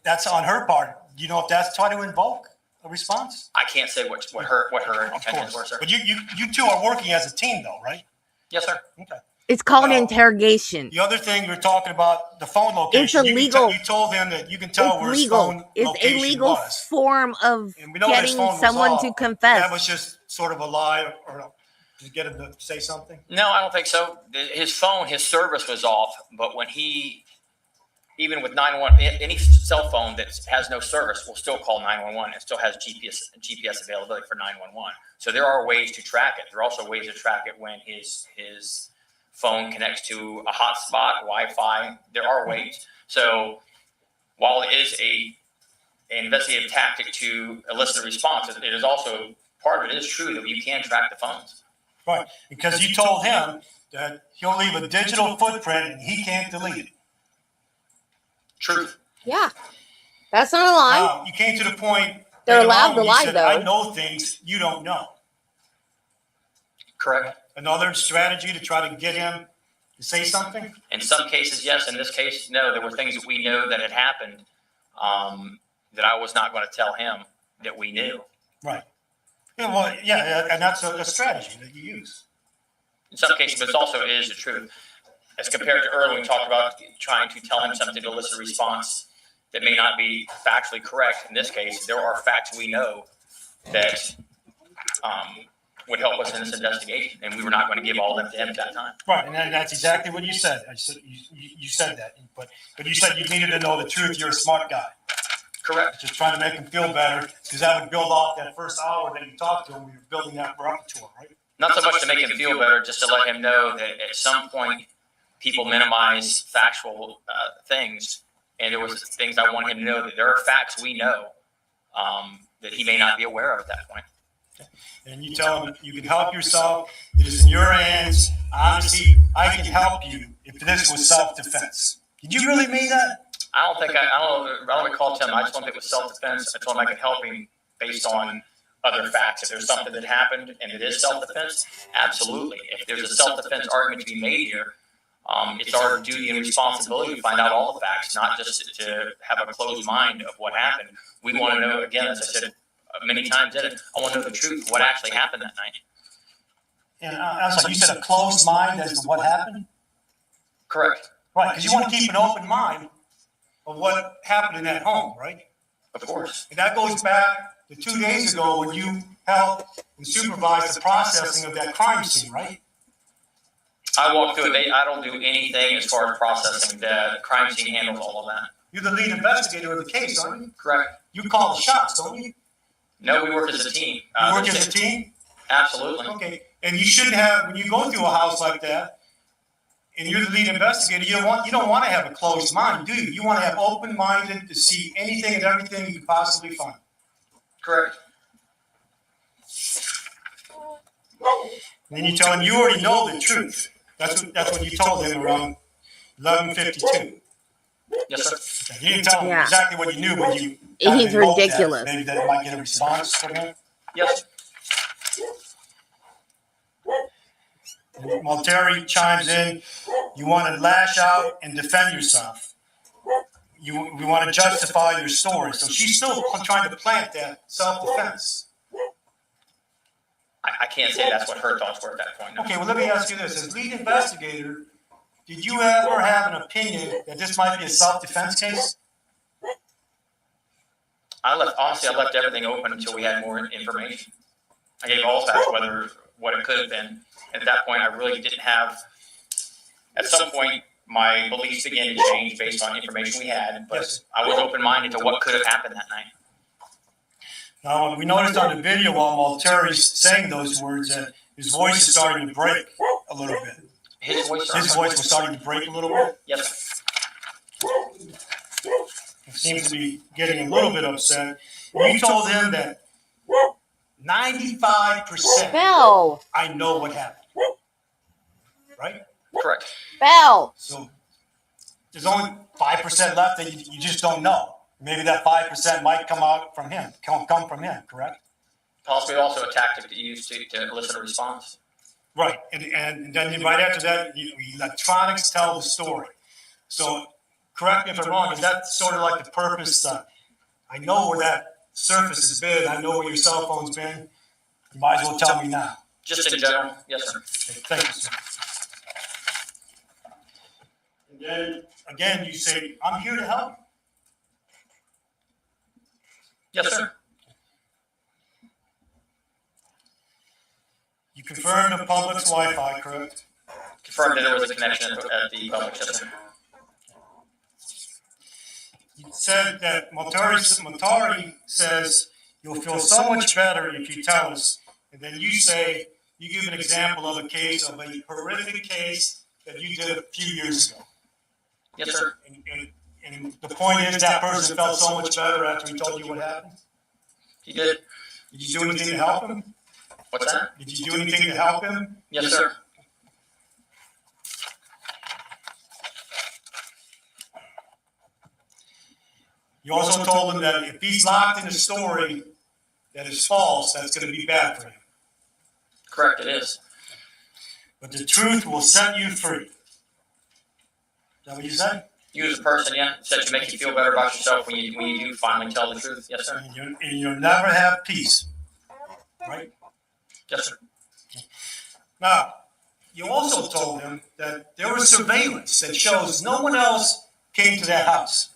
that's on her part. You know if that's trying to invoke a response? I can't say what her intentions were, sir. But you two are working as a team, though, right? Yes, sir. Okay. It's called interrogation. The other thing we're talking about, the phone location. It's illegal. You told him that you can tell where his legal. phone It's location a legal was. form of And we know getting his phone was someone off. to confess. That was just sort of a lie, or to get him to say something? No, I don't think so. His phone, his service was off, but when even with 911, any cell phone that has no service will still call 911. It still has GPS availability for 911. So there are ways to track it. There are also ways to track it when his phone connects to a hotspot, Wi-Fi. There are ways. So while it is an investigative tactic to elicit a response, it is also, part of it is true that you can track the phones. Right, because you told him that he'll leave a digital footprint and he can't delete it. Truth. Yeah, that's not a lie. You came to the point. They're allowed to lie, said, though. I know things you don't know. Correct. Another strategy to try to get him to say something? In some cases, yes. In this case, no. There were things that we know that had happened that I was not going to tell him that we knew. Right. Yeah, well, yeah, and that's a strategy that you use. In some cases, but it also is the truth. As compared to earlier, when we talked about trying to tell him something to elicit a response that may not be factually correct. In this case, there are facts we know that would help us in this investigation, and we were not going to give all of them to him at that time. Right, and that's exactly what you said. You said that, but you said you needed to know the truth. You're a smart guy. Correct. Just trying to make him feel better, because that would build off that first hour that you talked to him. We were building that repertoire, right? Not so much to make him feel better, just to let him know that at some point people minimize factual things, and there was things I want him to know that there are facts we know that he may not be aware of at that point. And you tell him you can help yourself. It is in your hands. Honestly, I can help you if this was self-defense. Did you really mean that? I don't recall telling him. I just don't think it was self-defense. I told him I could help him based on other facts. If there's something that happened and it is self-defense, absolutely. If there's a self-defense argument to be made here, it's our duty and responsibility to find out all the facts, not just to have a closed mind of what happened. We want to know, again, as I said many times in it. I want to know the truth of what actually happened that night. And I'm sorry, you said a closed mind as to what happened? Correct. Right, because you want to keep an open mind of what happened in that home, right? Of course. And that goes back to 2 days ago when you helped and supervised the processing of that crime scene, right? I walk through it. I don't do anything as far as processing. The crime scene handles all of that. You're the lead investigator of the case, aren't you? Correct. You call the shots, don't you? No, we work as a team. You work as a team? Absolutely. Okay, and you shouldn't have, when you go through a house like that, and you're the lead investigator, you don't want to have a closed mind, do you? You want to have open-minded to see anything and everything you could possibly find. Correct. And then you tell him you already know the truth. That's what you told him around 11:52. Yes, sir. You didn't tell him Yeah. exactly what you knew, but you. He's ridiculous. Maybe that it might get a response from him. Yes. While Terry chimes in, you want to lash out and defend yourself. You want to justify your story. So she's still trying to plant that self-defense. I can't say that's what her thoughts were at that point. No. Okay, well, let me ask you this. As lead investigator, did you ever have an opinion that this might be a self-defense case? I left everything open until we had more information. I gave all facts, what it could have been. At that point, I really didn't have. At some point, my beliefs began to change based on information we had, but Yes. I was open-minded to what could have happened that night. Now, we noticed on the video while Terry's saying those words that his voice is starting to break a little bit. His voice was starting to break a little bit. Yes, sir. He seems to be getting a little bit upset. You told him that 95% Bell. I know what happened. Right? Correct. Bell. So there's only 5% left that you just don't know. Maybe that 5% might come out from him, come from him, correct? Possibly also a tactic to use to elicit a response. Right, and then right after that, electronics tell the story. So correct me if I'm wrong, is that sort of like the purpose? I know where that surface has been, I know where your cell phone's been. You might as well tell me now. Just in general, yes, sir. Okay, thank you, sir. And then, again, you say, I'm here to help. Yes, sir. You confirmed the public's Wi-Fi, correct? Confirmed that there was a connection at the public, yes, sir. You said that Motari says you'll feel so much better if you tell us. And then you say, you give an example of a case, of a horrific case that you did a few years ago. Yes, sir. And the point is that person felt so much better after he told you what happened? He did. Did you do anything to help him? What's that? Did you do anything to help him? Yes, sir. You also told him that if he's locked in a story that is false, that's going to be bad for him. Correct, it is. But the truth will set you free. Is that what you said? You as a person, yeah, said to make you feel better about yourself when you do finally tell the truth. Yes, sir. And you'll never have peace. Right? Yes, sir. Now, you also told him that there was surveillance that shows no one else came to that house.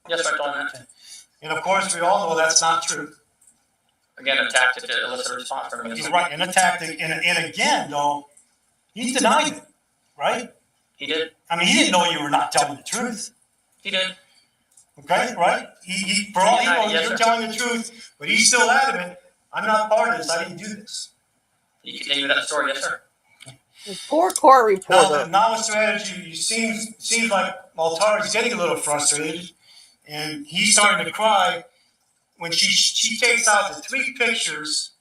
Yes, I told him that. And of course, we all know that's not true. Again, a tactic to elicit a response from him. You're right, and a tactic. And again, though, he denied it, right? He did. I mean, he didn't know you were not telling the truth. He did. Okay, right? He for all he knows, Yes, you're sir. telling the truth, but he's still adamant. I'm not part of this. I didn't do this. You continue that story, yes, sir. Poor court reporter. Now the strategy seems like Maltari's getting a little frustrated, and he's starting to cry when she takes out the 3 pictures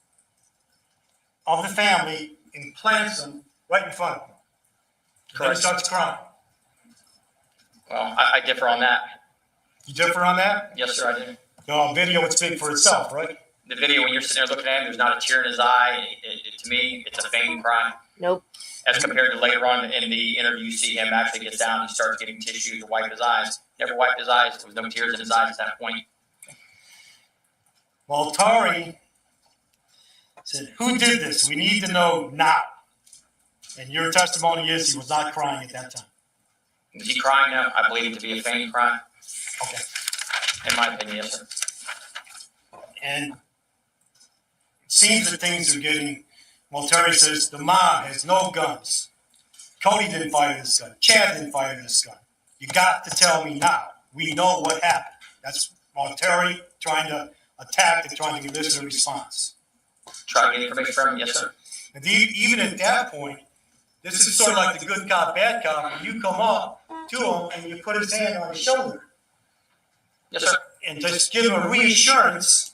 of the family and plants them right in front of him. Then he starts crying. Well, I differ on that. You differ on that? Yes, sir, I do. The video would speak for itself, right? The video, when you're sitting there looking at him, there's not a tear in his eye. To me, it's a faint cry. Nope. As compared to later on in the interview, you see him actually gets down and starts getting tissue to wipe his eyes. Never wiped his eyes. There was no tears in his eyes at that point. Waltari said, "Who did this? We need to know now." And your testimony is he was not crying at that time. Is he crying now? I believe it to be a faint cry. Okay. In my opinion, yes, sir. And it seems that things are getting, Waltari says, the mob has no guns. Cody didn't fire this gun. Chad didn't fire this gun. You got to tell me now. We know what happened. That's Waltari trying to attack and trying to elicit a response. Try to get information from him, yes, sir. And even at that point, this is sort of like the good cop, bad cop. When you come up to him and you put his hand on his shoulder. Yes, sir. And just give him a reassurance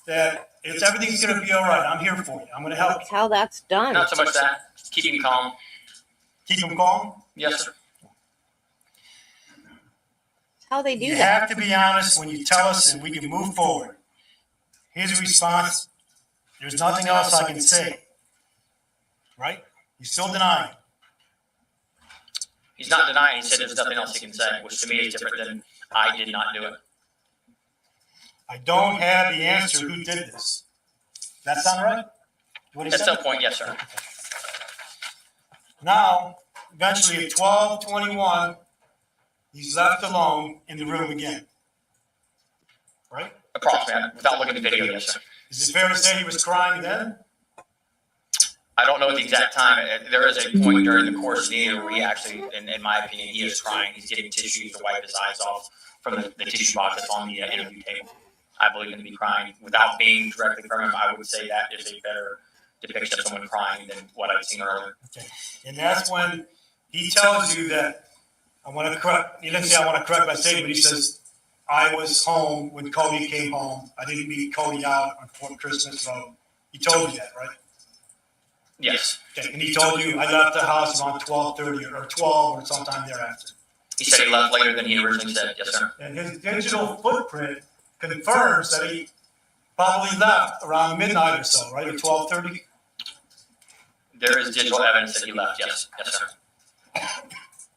that everything's going to be all right. I'm here for you. I'm going to help you. That's how that's done. Not so much that. Keep him calm. Keep him calm? Yes, sir. That's how they do You that. have to be honest when you tell us and we can move forward. His response, there's nothing else I can say. Right? He's still denying. He's not denying. He said there's nothing else he can say, which to me is different than I did not do it. I don't have the answer who did this. That sound right? At some point, yes, sir. Now, eventually at 12:21, he's left alone in the room again. Right? Approximately, without looking at the video, yes, sir. Is it fair to say he was crying then? I don't know at the exact time. There is a point during the course of the interview where he actually, in my opinion, he is crying. He's getting tissues to wipe his eyes off from the tissue box that's on the interview table. I believe him to be crying. Without being directly from him, I would say that is a better depiction of someone crying than what I've seen earlier. Okay. And that's when he tells you that, I want to correct, he didn't say I want to correct my statement, he says, I was home when Cody came home. I didn't meet Cody out on Fort Christmas Road. He told you that, right? Yes. Okay. And he told you, I left the house around 12:30 or 12 or sometime thereafter. He said he left later than he originally said, yes, sir. And his digital footprint confirms that he probably left around midnight or so, right, or 12:30? There is digital evidence that he left, yes, yes, sir.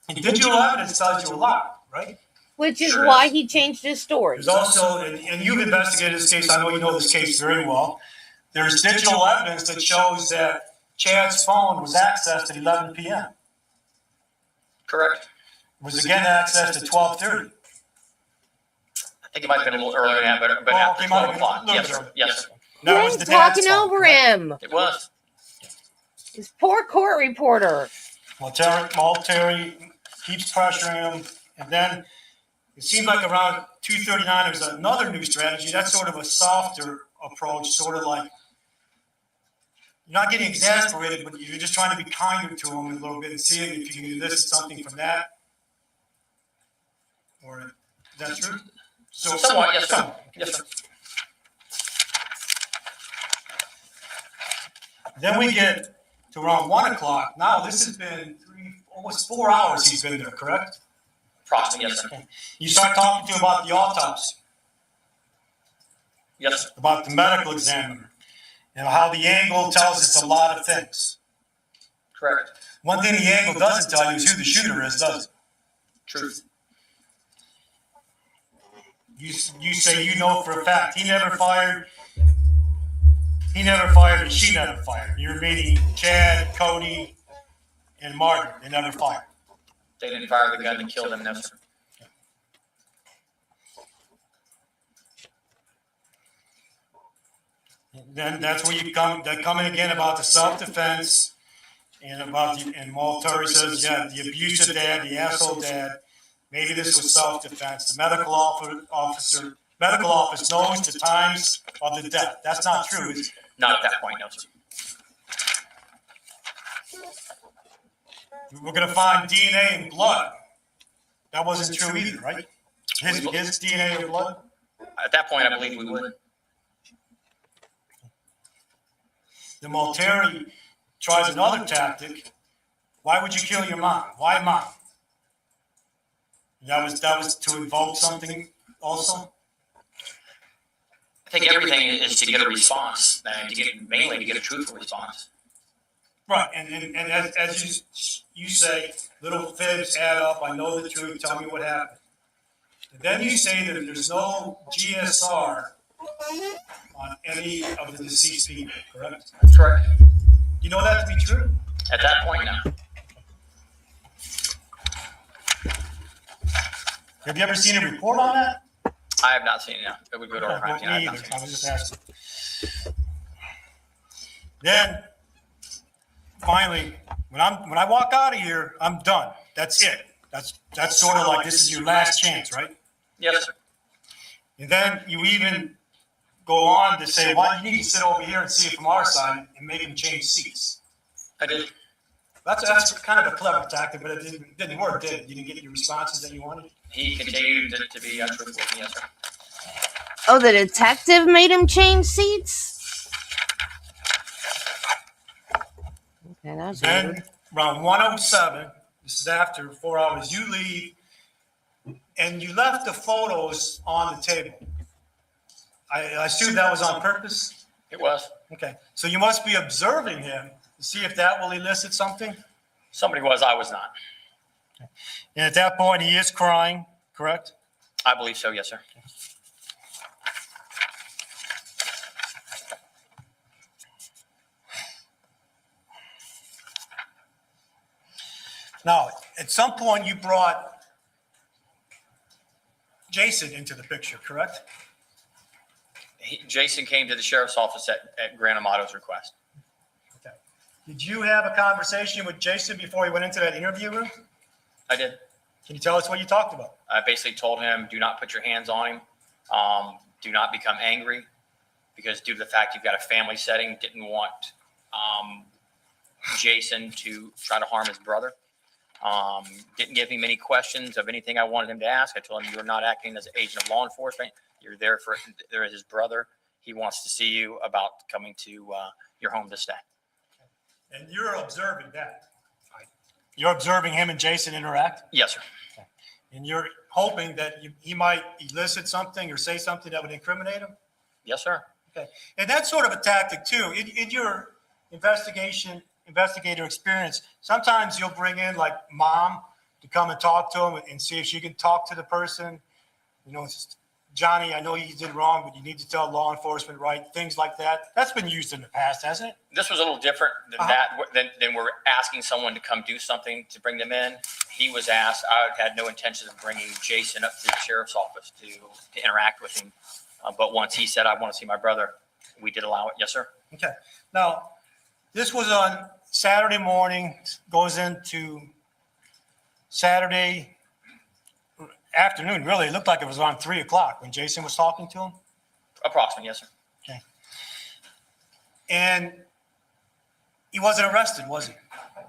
And digital evidence tells you a lot, right? Which is Sure why is. he changed his story. There's also, and you've investigated this case, I know you know this case very well. There's digital evidence that shows that Chad's phone was accessed at 11 p.m. Correct. Was again accessed at 12:30. I think it might have been a little earlier than that, but Oh, after okay, might 12 have been o'clock, a little yes, bit sir, early. yes, sir. That He was was the dad's talking phone, over correct? him. It was. This poor court reporter. Well, Terry keeps pressuring him, and then it seemed like around 2:39 there's another new strategy. That's sort of a softer approach, sort of like you're not getting exasperated, but you're just trying to be kinder to him a little bit and see if you can elicit something from that. Or is that true? So Somewhat, yes, sir. somewhat. Yes, sir. Then we get to around 1 o'clock. Now this has been almost 4 hours he's been there, correct? Approximately, yes, sir. You start talking to him about the autopsy, Yes, sir. about the medical examiner, you know, how the angle tells us a lot of things. Correct. One thing the angle doesn't tell you is who the shooter is, does it? Truth. You say you know for a fact he never fired, and she never fired. You're meaning Chad, Cody, and Margaret. They never fired. They didn't fire the gun to kill them, no, sir. Then that's where you come in again about the self-defense and about and Waltari says, yeah, the abusive dad, the asshole dad, maybe this was self-defense. The medical office knows the times of the death. That's not true, is it? Not at that point, no, sir. We're going to find DNA and blood. That wasn't true either, right? His DNA and blood? At that point, I believe we would. The Waltari tries another tactic. Why would you kill your mom? Why mom? That was to invoke something also? I think everything is to get a response, and mainly to get a truthful response. Right, and as you say, little fibs add up. I know the truth. Tell me what happened. And then you say that there's no GSR on any of the deceased people, correct? That's correct. You know that to be true? At that point, no. Have you ever seen a report on that? I have not seen it. No. It would go to our crime scene. I Me have either. not I seen was it. just asking. Then, finally, when I walk out of here, I'm done. That's it. That's sort of like this is your last chance, right? Yes, sir. And then you even go on to say, well, you need to sit over here and see it from our side and make them change seats. I did. That's kind of a clever tactic, but it didn't work, did it? You didn't get your responses that you wanted? He continued to be untruthful with me, yes, sir. Oh, the detective made him change seats? Okay, that's Then, weird. around 1:07, this is after 4 hours, you leave, and you left the photos on the table. I assume that was on purpose? It was. Okay, so you must be observing him to see if that will elicit something? Somebody was, I was not. And at that point, he is crying, correct? I believe so, yes, sir. Now, at some point, you brought Jason into the picture, correct? Jason came to the sheriff's office at Grant Amato's request. Okay. Did you have a conversation with Jason before he went into that interview room? I did. Can you tell us what you talked about? I basically told him, do not put your hands on him. Do not become angry, because due to the fact you've got a family setting, didn't want Jason to try to harm his brother. Didn't give him any questions of anything I wanted him to ask. I told him, you're not acting as an agent of law enforcement. You're there is his brother. He wants to see you about coming to your home to stay. And you're observing that. You're observing him and Jason interact? Yes, sir. And you're hoping that he might elicit something or say something that would incriminate him? Yes, sir. Okay. And that's sort of a tactic too. In your investigator experience, sometimes you'll bring in like mom to come and talk to him and see if she can talk to the person. You know, it's just, Johnny, I know you did wrong, but you need to tell law enforcement, right? Things like that. That's been used in the past, hasn't it? This was a little different than than we're asking someone to come do something to bring them in. He was asked, I had no intention of bringing Jason up to the sheriff's office to interact with him. But once he said, I want to see my brother, we did allow it. Yes, sir. Okay. Now, this was on Saturday morning, goes into Saturday afternoon, really. It looked like it was around 3:00 when Jason was talking to him. Approximately, yes, sir. Okay. And he wasn't arrested, was he?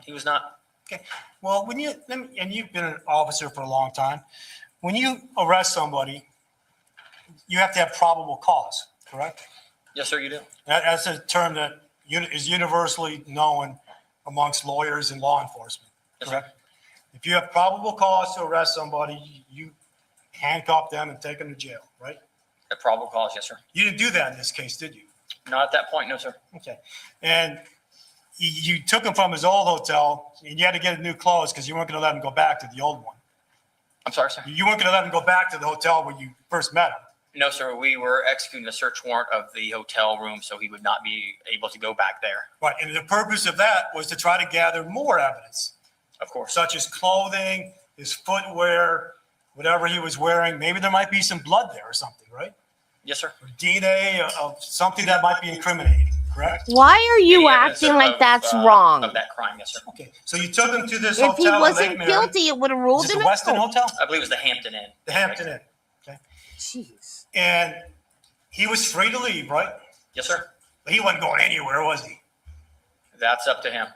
He was not. Okay. Well, and you've been an officer for a long time. When you arrest somebody, you have to have probable cause, correct? Yes, sir, you do. That's a term that is universally known amongst lawyers and law enforcement, correct? If you have probable cause to arrest somebody, you handcuff them and take them to jail, right? A probable cause, yes, sir. You didn't do that in this case, did you? Not at that point, no, sir. Okay. And you took him from his old hotel, and you had to get new clothes because you weren't going to let him go back to the old one. I'm sorry, sir? You weren't going to let him go back to the hotel where you first met him. No, sir. We were executing a search warrant of the hotel room, so he would not be able to go back there. Right. And the purpose of that was to try to gather more evidence. Of course. Such as clothing, his footwear, whatever he was wearing. Maybe there might be some blood there or something, right? Yes, sir. Or DNA of something that might be incriminating, correct? Why are you Any acting evidence like that's of wrong? Of that crime, yes, sir. Okay. So you took him to this If hotel he in Lake wasn't Mary. guilty, it would have ruled Is him it the Westin out. Hotel? I believe it was the Hampton Inn. The Hampton Inn. Okay. Jeez. And he was free to leave, right? Yes, sir. But he wasn't going anywhere, was he? That's up to him.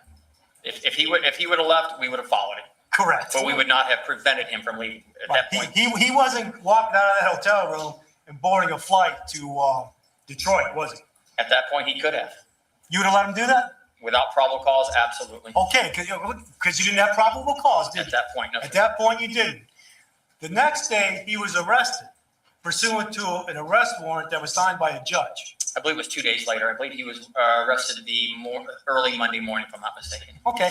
If he would have left, we would have followed him. Correct. But we would not have prevented him from leaving at that point. He wasn't walking out of that hotel room and boarding a flight to Detroit, was he? At that point, he could have. You would have let him do that? Without probable cause, absolutely. Okay, because you didn't have probable cause, did you? At that point, no, sir. At that point, you didn't. The next day, he was arrested pursuant to an arrest warrant that was signed by a judge. I believe it was 2 days later. I believe he was arrested early Monday morning, if I'm not mistaken. Okay.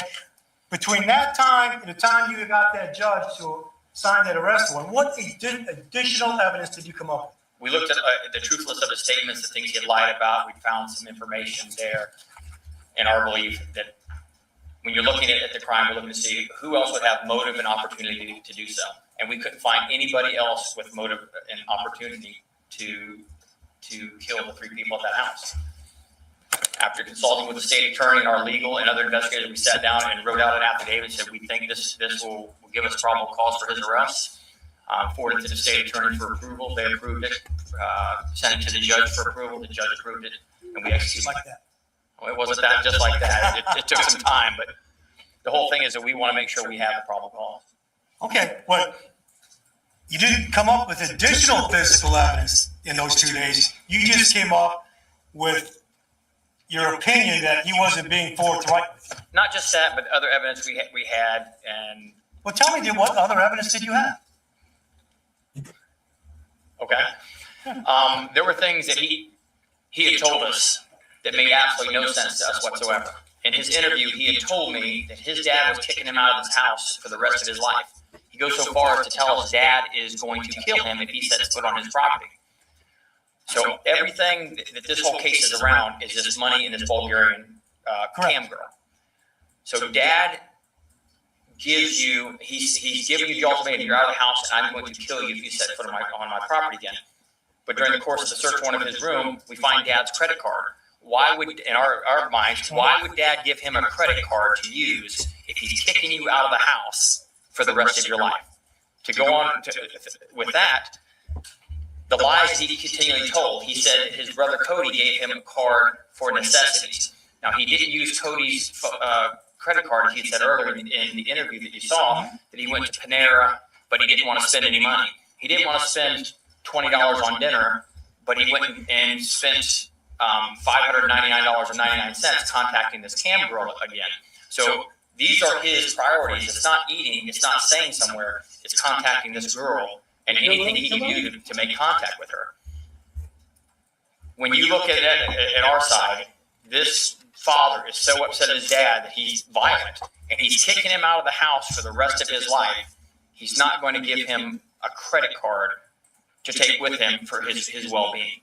Between that time and the time you got that judge to sign that arrest warrant, what additional evidence did you come up we looked at the truthfulness of his statements, the things he had lied about. We found some information there in our belief that when you're looking at the crime, we're looking to see who else would have motive and opportunity to do so. And we couldn't find anybody else with motive and opportunity to kill the 3 people at that house. After consulting with the state attorney and our legal and other investigators, we sat down and wrote out an affidavit and said, we think this will give us probable cause for his arrest. Forwarded to the state attorney for approval. They approved it, sent it to the judge for approval. The judge approved it, and we executed Like that. Well, it wasn't that just like that. It took some time, but the whole thing is that we want to make sure we have the probable cause. Okay, but you didn't come up with additional physical evidence in those 2 days. You just came up with your opinion that he wasn't being forthright with you. Not just that, but other evidence we had, and Well, tell me, what other evidence did you have? okay, there were things that he had told us that made absolutely no sense to us whatsoever. In his interview, he had told me that his dad was kicking him out of his house for the rest of his life. He goes so far as to tell his dad is going to kill him if he sets foot on his property. So everything that this whole case is around is this money and this Bulgarian cam girl. So dad gives you, he's giving you the ultimatum, you're out of the house and I'm going to kill you if you set foot on my property again. But during the course of the search warrant of his room, we find dad's credit card. Why would, in our minds, why would dad give him a credit card to use if he's kicking you out of the house for the rest of your life? To go on with that, the lies he continually told, he said his brother Cody gave him a card for necessities. Now, he didn't use Cody's credit card. He said earlier in the interview that you saw that he went to Panera, but he didn't want to spend any money. He didn't want to spend $20 on dinner, but he went and spent $599.99 contacting this cam girl again. So these are his priorities. It's not eating. It's not staying somewhere. It's contacting this girl and anything he can do to make contact with her. When you look at our side, this father is so upset at his dad that he's violent and he's kicking him out of the house for the rest of his life. He's not going to give him a credit card to take with him for his well-being.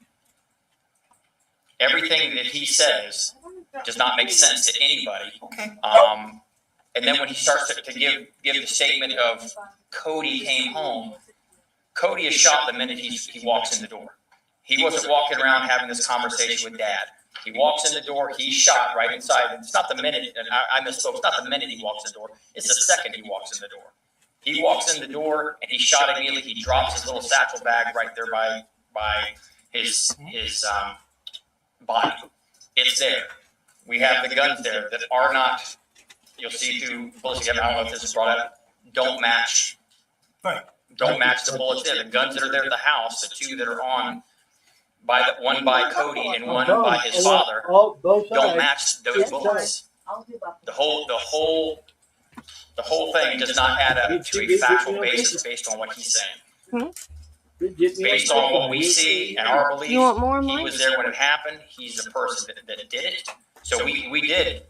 Everything that he says does not make sense to anybody. Okay. And then when he starts to give the statement of Cody came home, Cody is shot the minute he walks in the door. He wasn't walking around having this conversation with dad. He walks in the door, he's shot right inside. It's not the minute, and I misspoke, it's not the minute he walks in the door, it's the second he walks in the door. He walks in the door and he's shot immediately. He drops his little satchel bag right there by his body. It's there. We have the guns there that are not, you'll see through bullets again, I don't know if this is brought up, don't match. Right. Don't match the bullets there. The guns that are there at the house, the 2 that are on, one by Cody and one by his father, don't match those bullets. The whole thing does not add up to a factual basis based on what he's saying. Based on what we see and our belief, he was there when it happened. He's the person that did it. So we did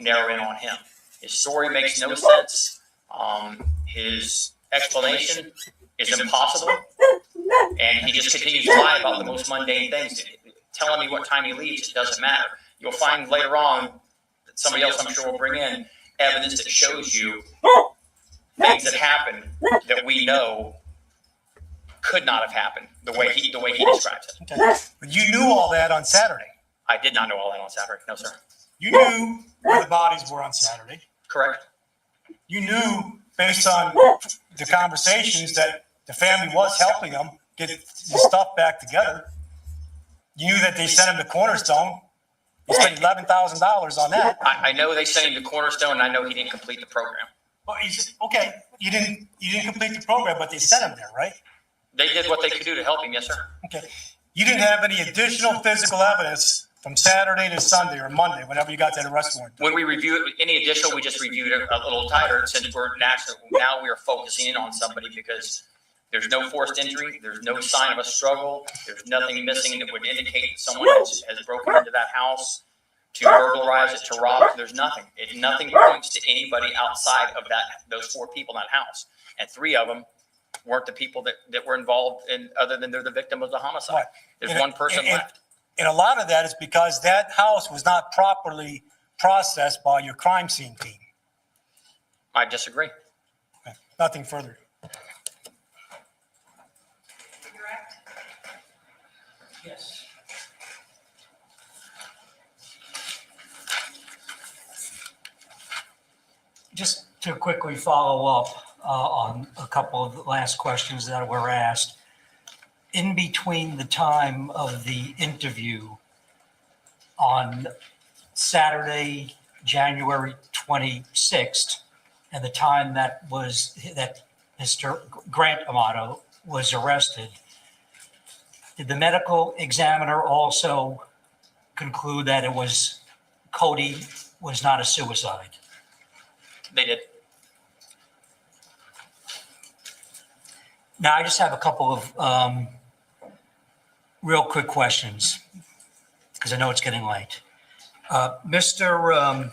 narrow in on him. His story makes no sense. His explanation is impossible, and he just continues to lie about the most mundane things. Telling me what time he leaves, it doesn't matter. You'll find later on that somebody else, I'm sure, will bring in evidence that shows you things that happened that we know could not have happened the way he describes it. Okay. But you knew all that on Saturday. I did not know all that on Saturday. No, sir. You knew where the bodies were on Saturday. Correct. You knew, based on the conversations, that the family was helping them get the stuff back together. You knew that they sent him to Cornerstone. You spent $11,000 on that. I know they sent him to Cornerstone, and I know he didn't complete the program. Well, okay, you didn't complete the program, but they sent him there, right? They did what they could do to help him, yes, sir. Okay. You didn't have any additional physical evidence from Saturday to Sunday or Monday, whenever you got that arrest warrant. When we reviewed any additional, we just reviewed it a little tighter since now we are focusing in on somebody because there's no forced injury, there's no sign of a struggle, there's nothing missing that would indicate that someone has broken into that house to burglarize it, to rob it. There's nothing. Nothing points to anybody outside of those 4 people in that house, and 3 of them weren't the people that were involved in, other than they're the victim of the homicide. Right. There's And- one person and- left. And a lot of that is because that house was not properly processed by your crime scene team. I disagree. Okay, nothing further. Yes. Just to quickly follow up on a couple of the last questions that were asked. In between the time of the interview on Saturday, January 26th, and the time that Mr. Grant Amato was arrested, did the medical examiner also conclude that Cody was not a suicide? They did. Now, I just have a couple of real quick questions, because I know it's getting late. Mr.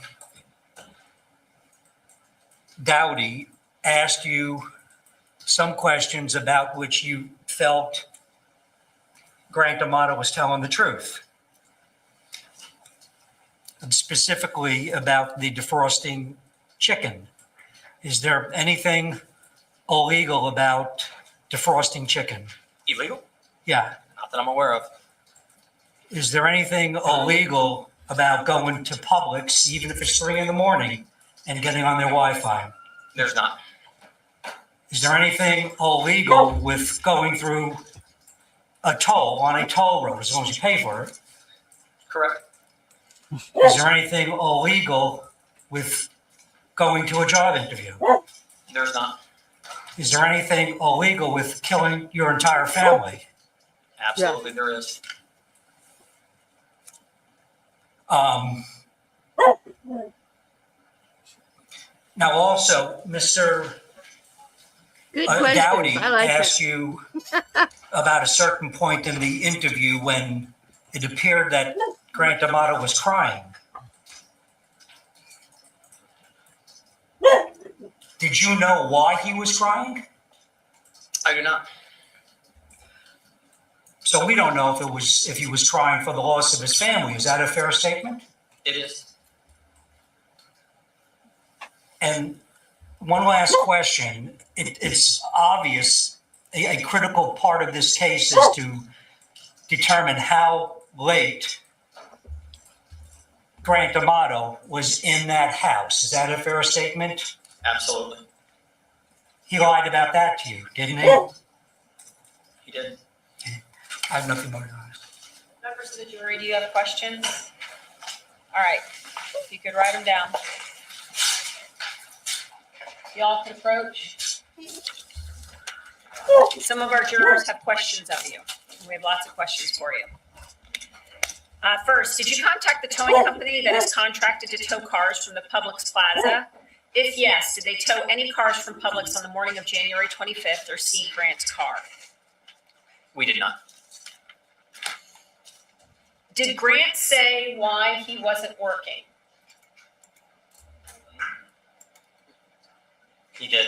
Dowdy asked you some questions about which you felt Grant Amato was telling the truth. And specifically about the defrosting chicken. Is there anything illegal about defrosting chicken? Illegal? Yeah. Not that I'm aware of. Is there anything illegal about going to Publix, even if it's 3 a.m, and getting on their Wi-Fi? There's not. Is there anything illegal with going through a toll on a toll road, as long as you pay for it? Correct. Is there anything illegal with going to a job interview? There's not. Is there anything illegal with killing your entire family? Absolutely, there is. Now also, Mr. Good Dowdy questions. I like asked that. you about a certain point in the interview when it appeared that Grant Amato was crying. Did you know why he was crying? I do not. So we don't know if he was crying for the loss of his family. Is that a fair statement? It is. And one last question. It's obvious a critical part of this case is to determine how late Grant Amato was in that house. Is that a fair statement? Absolutely. He lied about that to you, didn't he? He did. I have nothing more to add. Members of the jury, do you have questions? All right, if you could write them down. Y'all can approach. Some of our jurors have questions of you. We have lots of questions for you. First, did you contact the towing company that is contracted to tow cars from the Publix Plaza? If yes, did they tow any cars from Publix on the morning of January 25th or see Grant's car? We did not. Did Grant say why he wasn't working? He did.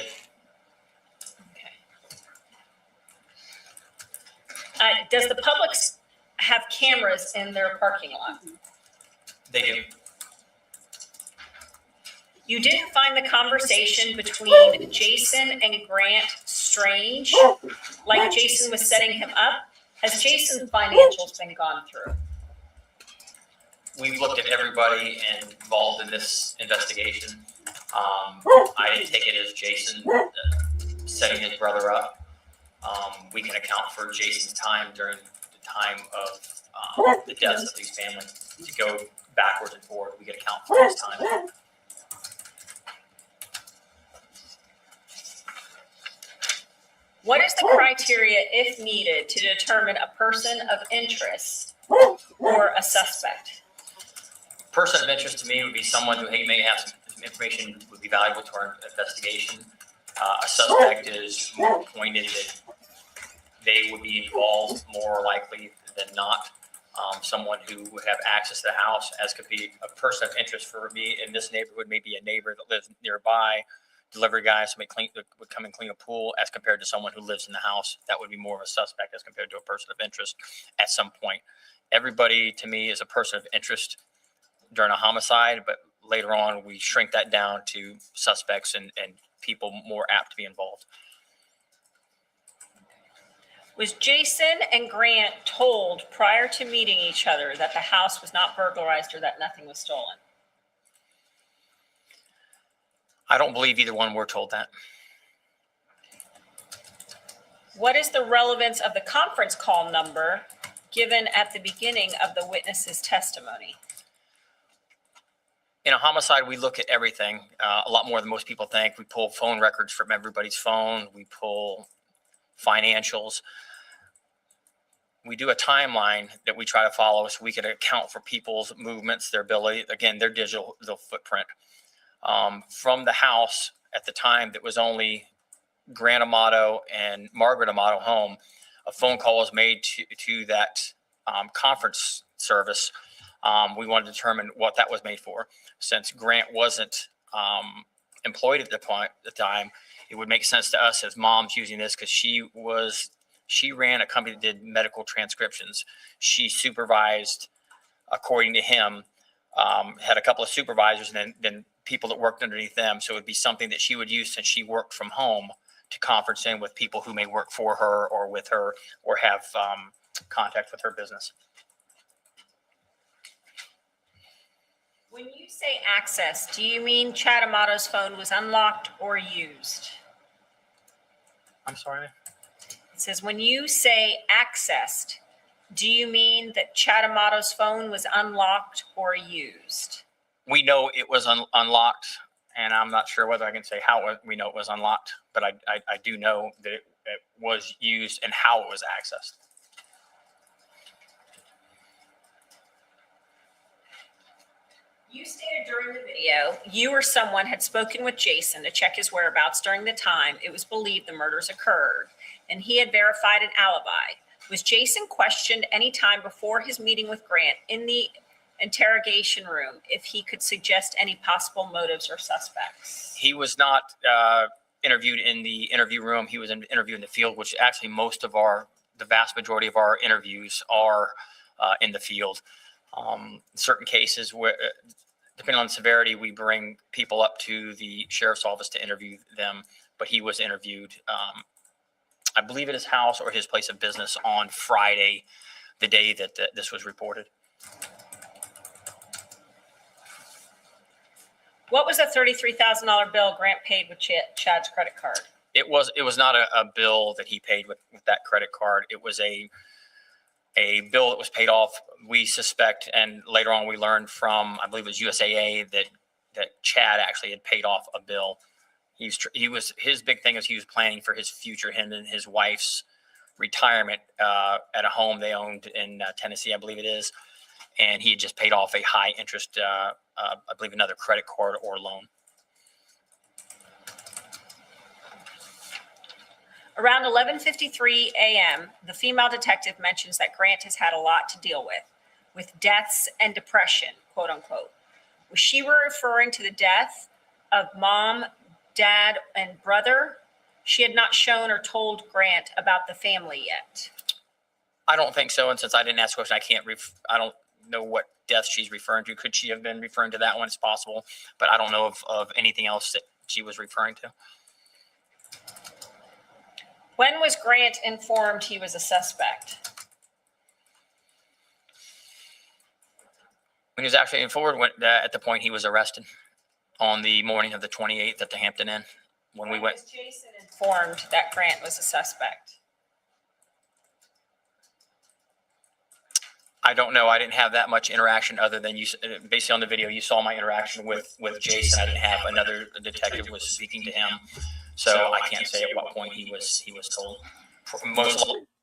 Does the Publix have cameras in their parking lot? They do. You didn't find the conversation between Jason and Grant strange, like Jason was setting him up? Has Jason's financials been gone through? We've looked at everybody involved in this investigation. I didn't take it as Jason setting his brother up. We can account for Jason's time during the time of the deaths of these families. To go backwards and forward, we can account for his time. What is the criteria, if needed, to determine a person of interest or a suspect? Person of interest to me would be someone who may have some information would be valuable to our investigation. A suspect is more pointed that they would be involved more likely than not. Someone who would have access to the house, as could be a person of interest for me in this neighborhood, maybe a neighbor that lives nearby delivery guy, somebody would come and clean a pool, as compared to someone who lives in the house. That would be more of a suspect as compared to a person of interest at some point. Everybody to me is a person of interest during a homicide, but later on we shrink that down to suspects and people more apt to be involved. Was Jason and Grant told prior to meeting each other that the house was not burglarized or that nothing was stolen? I don't believe either one were told that. What is the relevance of the conference call number given at the beginning of the witness's testimony? In a homicide, we look at everything, a lot more than most people think. We pull phone records from everybody's phone. We pull financials. We do a timeline that we try to follow so we can account for people's movements, their ability, again, their digital footprint. From the house at the time that was only Grant Amato and Margaret Amato home, a phone call was made to that conference service. We wanted to determine what that was made for. Since Grant wasn't employed at the time, it would make sense to us as moms using this, because she ran a company that did medical transcriptions. She supervised, according to him, had a couple of supervisors and then people that worked underneath them. So it would be something that she would use, since she worked from home, to conference in with people who may work for her or with her or have contact with her business. When you say access, do you mean Chad Amato's phone was unlocked or used? I'm sorry? It says, when you say accessed, do you mean that Chad Amato's phone was unlocked or used? We know it was unlocked, and I'm not sure whether I can say how we know it was unlocked, but I do know that it was used and how it was accessed. You stated during the video you or someone had spoken with Jason to check his whereabouts during the time it was believed the murders occurred, and he had verified an alibi. Was Jason questioned any time before his meeting with Grant in the interrogation room if he could suggest any possible motives or suspects? He was not interviewed in the interview room. He was interviewed in the field, which actually the vast majority of our interviews are in the field. In certain cases, where depending on the severity, we bring people up to the sheriff's office to interview them, but he was interviewed, I believe, at his house or his place of business on Friday, the day that this was reported. What was the $33,000 bill Grant paid with Chad's credit card? It was not a bill that he paid with that credit card. It was a bill that was paid off, we suspect, and later on we learned from, I believe it was USAA, that Chad actually had paid off a bill. His big thing is he was planning for his future, him and his wife's retirement at a home they owned in Tennessee, I believe it is, and he had just paid off a high interest, I believe another credit card or loan. Around 11:53 a.m., the female detective mentions that Grant has had a lot to deal with deaths and depression, quote unquote. Was she referring to the death of mom, dad, and brother? She had not shown or told Grant about the family yet. I don't think so, and since I didn't ask the question, I don't know what death she's referring to. Could she have been referring to that one? It's possible, but I don't know of anything else that she was referring to. When was Grant informed he was a suspect? When he was actually informed, at the point he was arrested on the morning of the 28th at the Hampton Inn. When we went. Was Jason informed that Grant was a suspect? I don't know. I didn't have that much interaction other than you. Basically on the video, you saw my interaction with Jason. I didn't have another detective was speaking to him. So I can't say at what point he was told.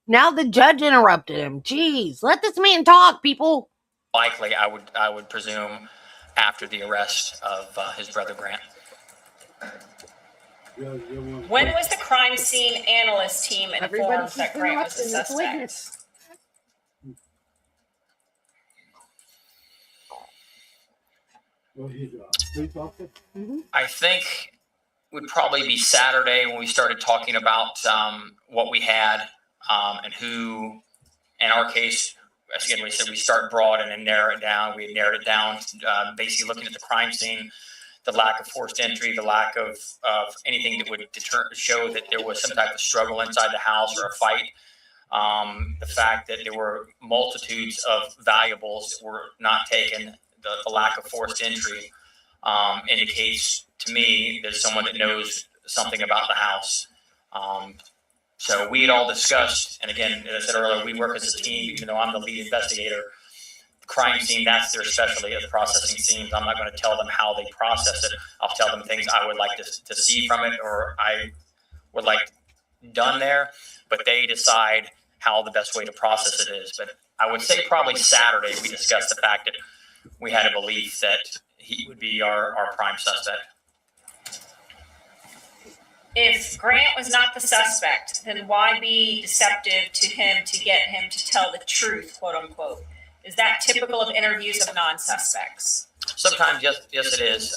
Now the judge interrupted him. Jeez, let this man talk, people. Likely, I would presume after the arrest of his brother Grant. When was the crime scene analyst team informed that Grant was a suspect? I think would probably be Saturday when we started talking about what we had and who, in our case, again, we said we start broad and then narrow it down. We narrowed it down, basically looking at the crime scene, the lack of forced entry, the lack of anything that would show that there was some type of struggle inside the house or a fight. The fact that there were multitudes of valuables that were not taken, the lack of forced entry indicates to me there's someone that knows something about the house. So we had all discussed, and again, as I said earlier, we work as a team, even though I'm the lead investigator. The crime scene, that's their specialty of processing scenes. I'm not going to tell them how they process it. I'll tell them things I would like to see from it or I would like done there, but they decide how the best way to process it is. But I would say probably Saturday we discussed the fact that we had a belief that he would be our prime suspect. If Grant was not the suspect, then why be deceptive to him to get him to tell the truth, quote unquote? Is that typical of interviews of non-suspects? Sometimes, yes, it is.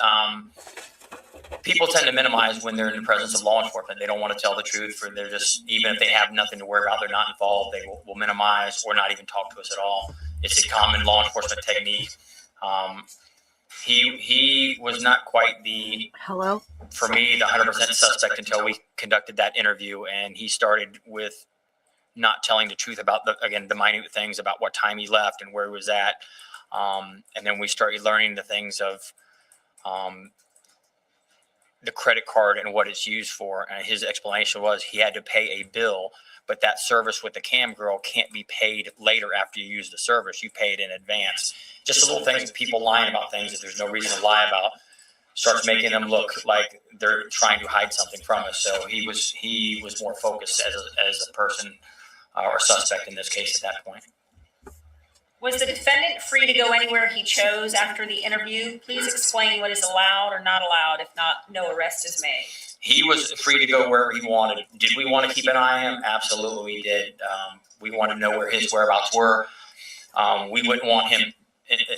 People tend to minimize when they're in the presence of law enforcement. They don't want to tell the truth, or they're just, even if they have nothing to worry about, they're not involved, they will minimize or not even talk to us at all. It's a common law enforcement technique. He was not quite for me, the 100% suspect until we conducted that interview, and he started with not telling the truth about the minute things about what time he left and where he was at. And then we started learning the things of the credit card and what it's used for. And his explanation was he had to pay a bill, but that service with the cam girl can't be paid later after you use the service. You pay it in advance. Just the little things, people lying about things that there's no reason to lie about, starts making them look like they're trying to hide something from us. So he was more focused as a person or suspect in this case at that point. Was the defendant free to go anywhere he chose after the interview? Please explain what is allowed or not allowed. If not, no arrest is made. He was free to go wherever he wanted. Did we want to keep an eye on him? Absolutely, we did. We wanted to know where his whereabouts were. We wouldn't want him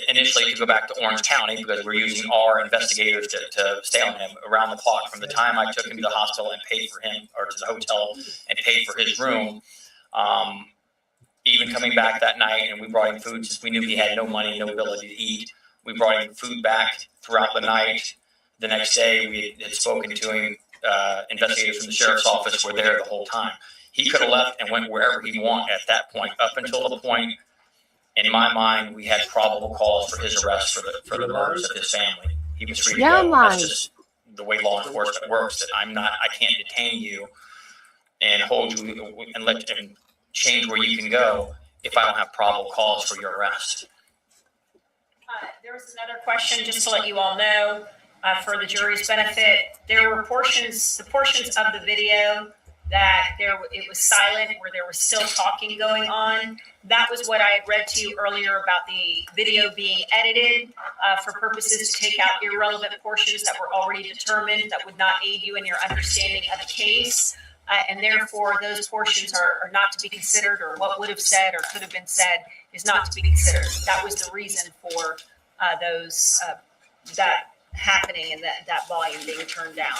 initially to go back to Orange County because we're using our investigators to stay on him around the clock. From the time I took him to the hospital and paid for him, or to the hotel and paid for his room, even coming back that night, and we brought him food since we knew he had no money, no ability to eat. We brought him food back throughout the night. The next day, we had spoken to him. Investigators from the sheriff's office were there the whole time. He could have left and went wherever he wanted at that point, up until the point, in my mind, we had probable cause for his arrest for the murders of his family. He was free to go. That's just the way law enforcement works. That I can't detain you and hold you and change where you can go if I don't have probable cause for your arrest. There was another question, just to let you all know, for the jury's benefit. There were portions of the video that it was silent, where there was still talking going on. That was what I had read to you earlier about the video being edited for purposes to take out irrelevant portions that were already determined that would not aid you in your understanding of the case. And therefore, those portions are not to be considered, or what would have said or could have been said is not to be considered. That was the reason for that happening and that volume being turned down.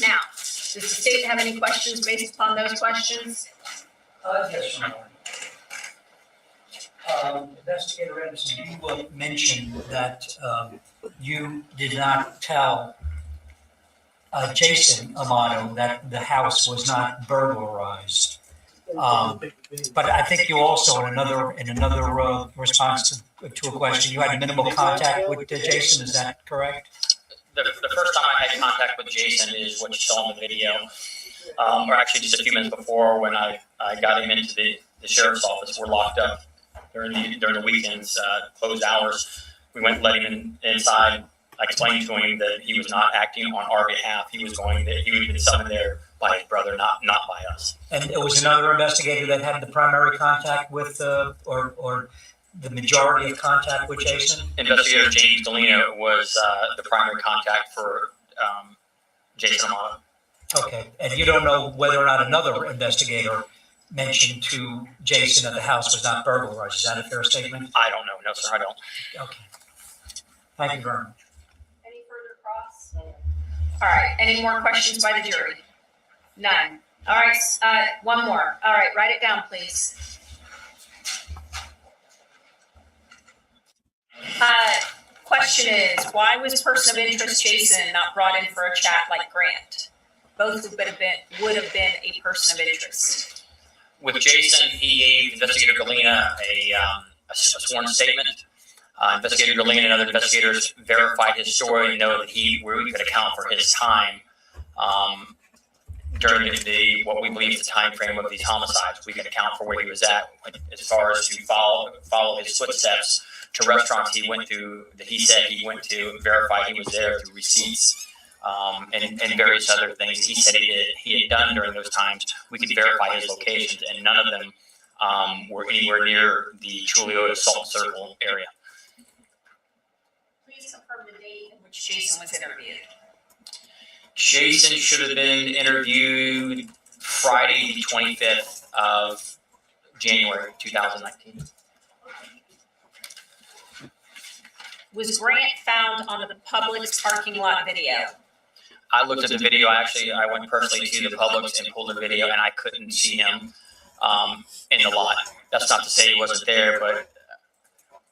Now, does the state have any questions based upon those questions? Yes, Your Honor. Investigator Anderson, you mentioned that you did not tell Jason Amato that the house was not burglarized. But I think you also, in another response to a question, you had minimal contact with Jason. Is that correct? The first time I had contact with Jason is what you saw in the video, or actually just a few minutes before, when I got him into the sheriff's office. We're locked up during the weekends, closed hours. We went and let him inside. I explained to him that he was not acting on our behalf. He had been summoned there by his brother, not by us. And it was another investigator that had the primary contact with, or the majority of contact with Jason? Investigator James Delino was the primary contact for Jason Amato. Okay, and you don't know whether or not another investigator mentioned to Jason that the house was not burglarized. Is that a fair statement? I don't know. No, sir, I don't. Okay. Thank you very much. Any further cross? All right, any more questions by the jury? None. All right, one more. All right, write it down, please. Question is, why was person of interest Jason not brought in for a chat like Grant? Both would have been a person of interest. With Jason, he gave Investigator Galena a sworn statement. Investigator Galena and other investigators verified his story and know that where we could account for his time during what we believe is the time frame of these homicides. We can account for where he was at as far as to follow his footsteps to restaurants he went to, that he said he went to, verify he was there through receipts and various other things he said he had done during those times. We could verify his locations, and none of them were anywhere near the Chulio Salt Circle area. Please confirm the date in which Jason was interviewed. Jason should have been interviewed Friday, the 25th of January, 2019. Was Grant found on the Publix parking lot video? I looked at the video. I went personally to the Publix and pulled the video, and I couldn't see him in the lot. That's not to say he wasn't there, but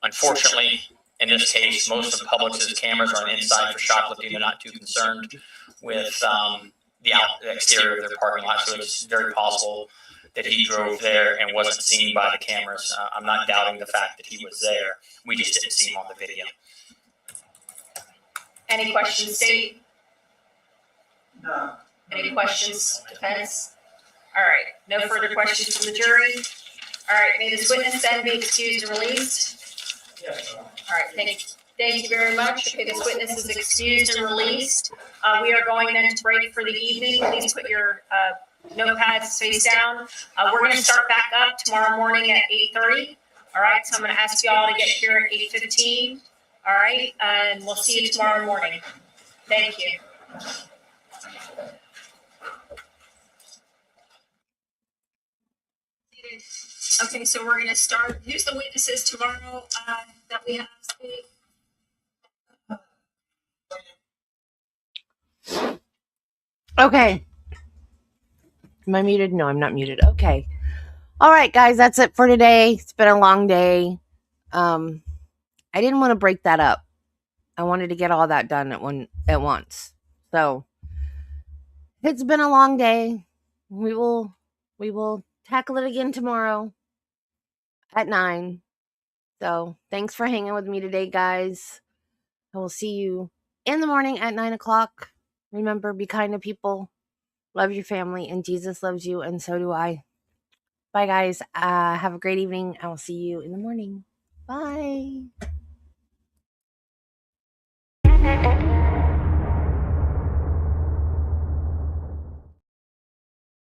unfortunately, in this case, most of Publix's cameras are on the inside for shoplifting. They're not too concerned with the exterior of their parking lot, so it's very possible that he drove there and wasn't seen by the cameras. I'm not doubting the fact that he was there. We just didn't see him on the video. Any questions, State? No. Any questions, defense? All right, no further questions from the jury. All right, may this witness then be excused and released? Yes. All right, thank you very much. Okay, this witness is excused and released. We are going then to break for the evening. Please put your notepads face down. We're going to start back up tomorrow morning at 8:30. All right, so I'm going to ask you all to get here at 8:15. All right, and we'll see you tomorrow morning. Thank you. Okay, so we're going to start. Who's the witnesses tomorrow that we have? Okay. Am I muted? No, I'm not muted. Okay. All right, guys, that's it for today. It's been a long day. I didn't want to break that up. I wanted to get all that done at once. So it's been a long day. We will tackle it again tomorrow at 9. So thanks for hanging with me today, guys. I will see you in the morning at 9 o'clock. Remember, be kind to people. Love your family, and Jesus loves you, and so do I. Bye, guys. Have a great evening. I will see you in the morning. Bye.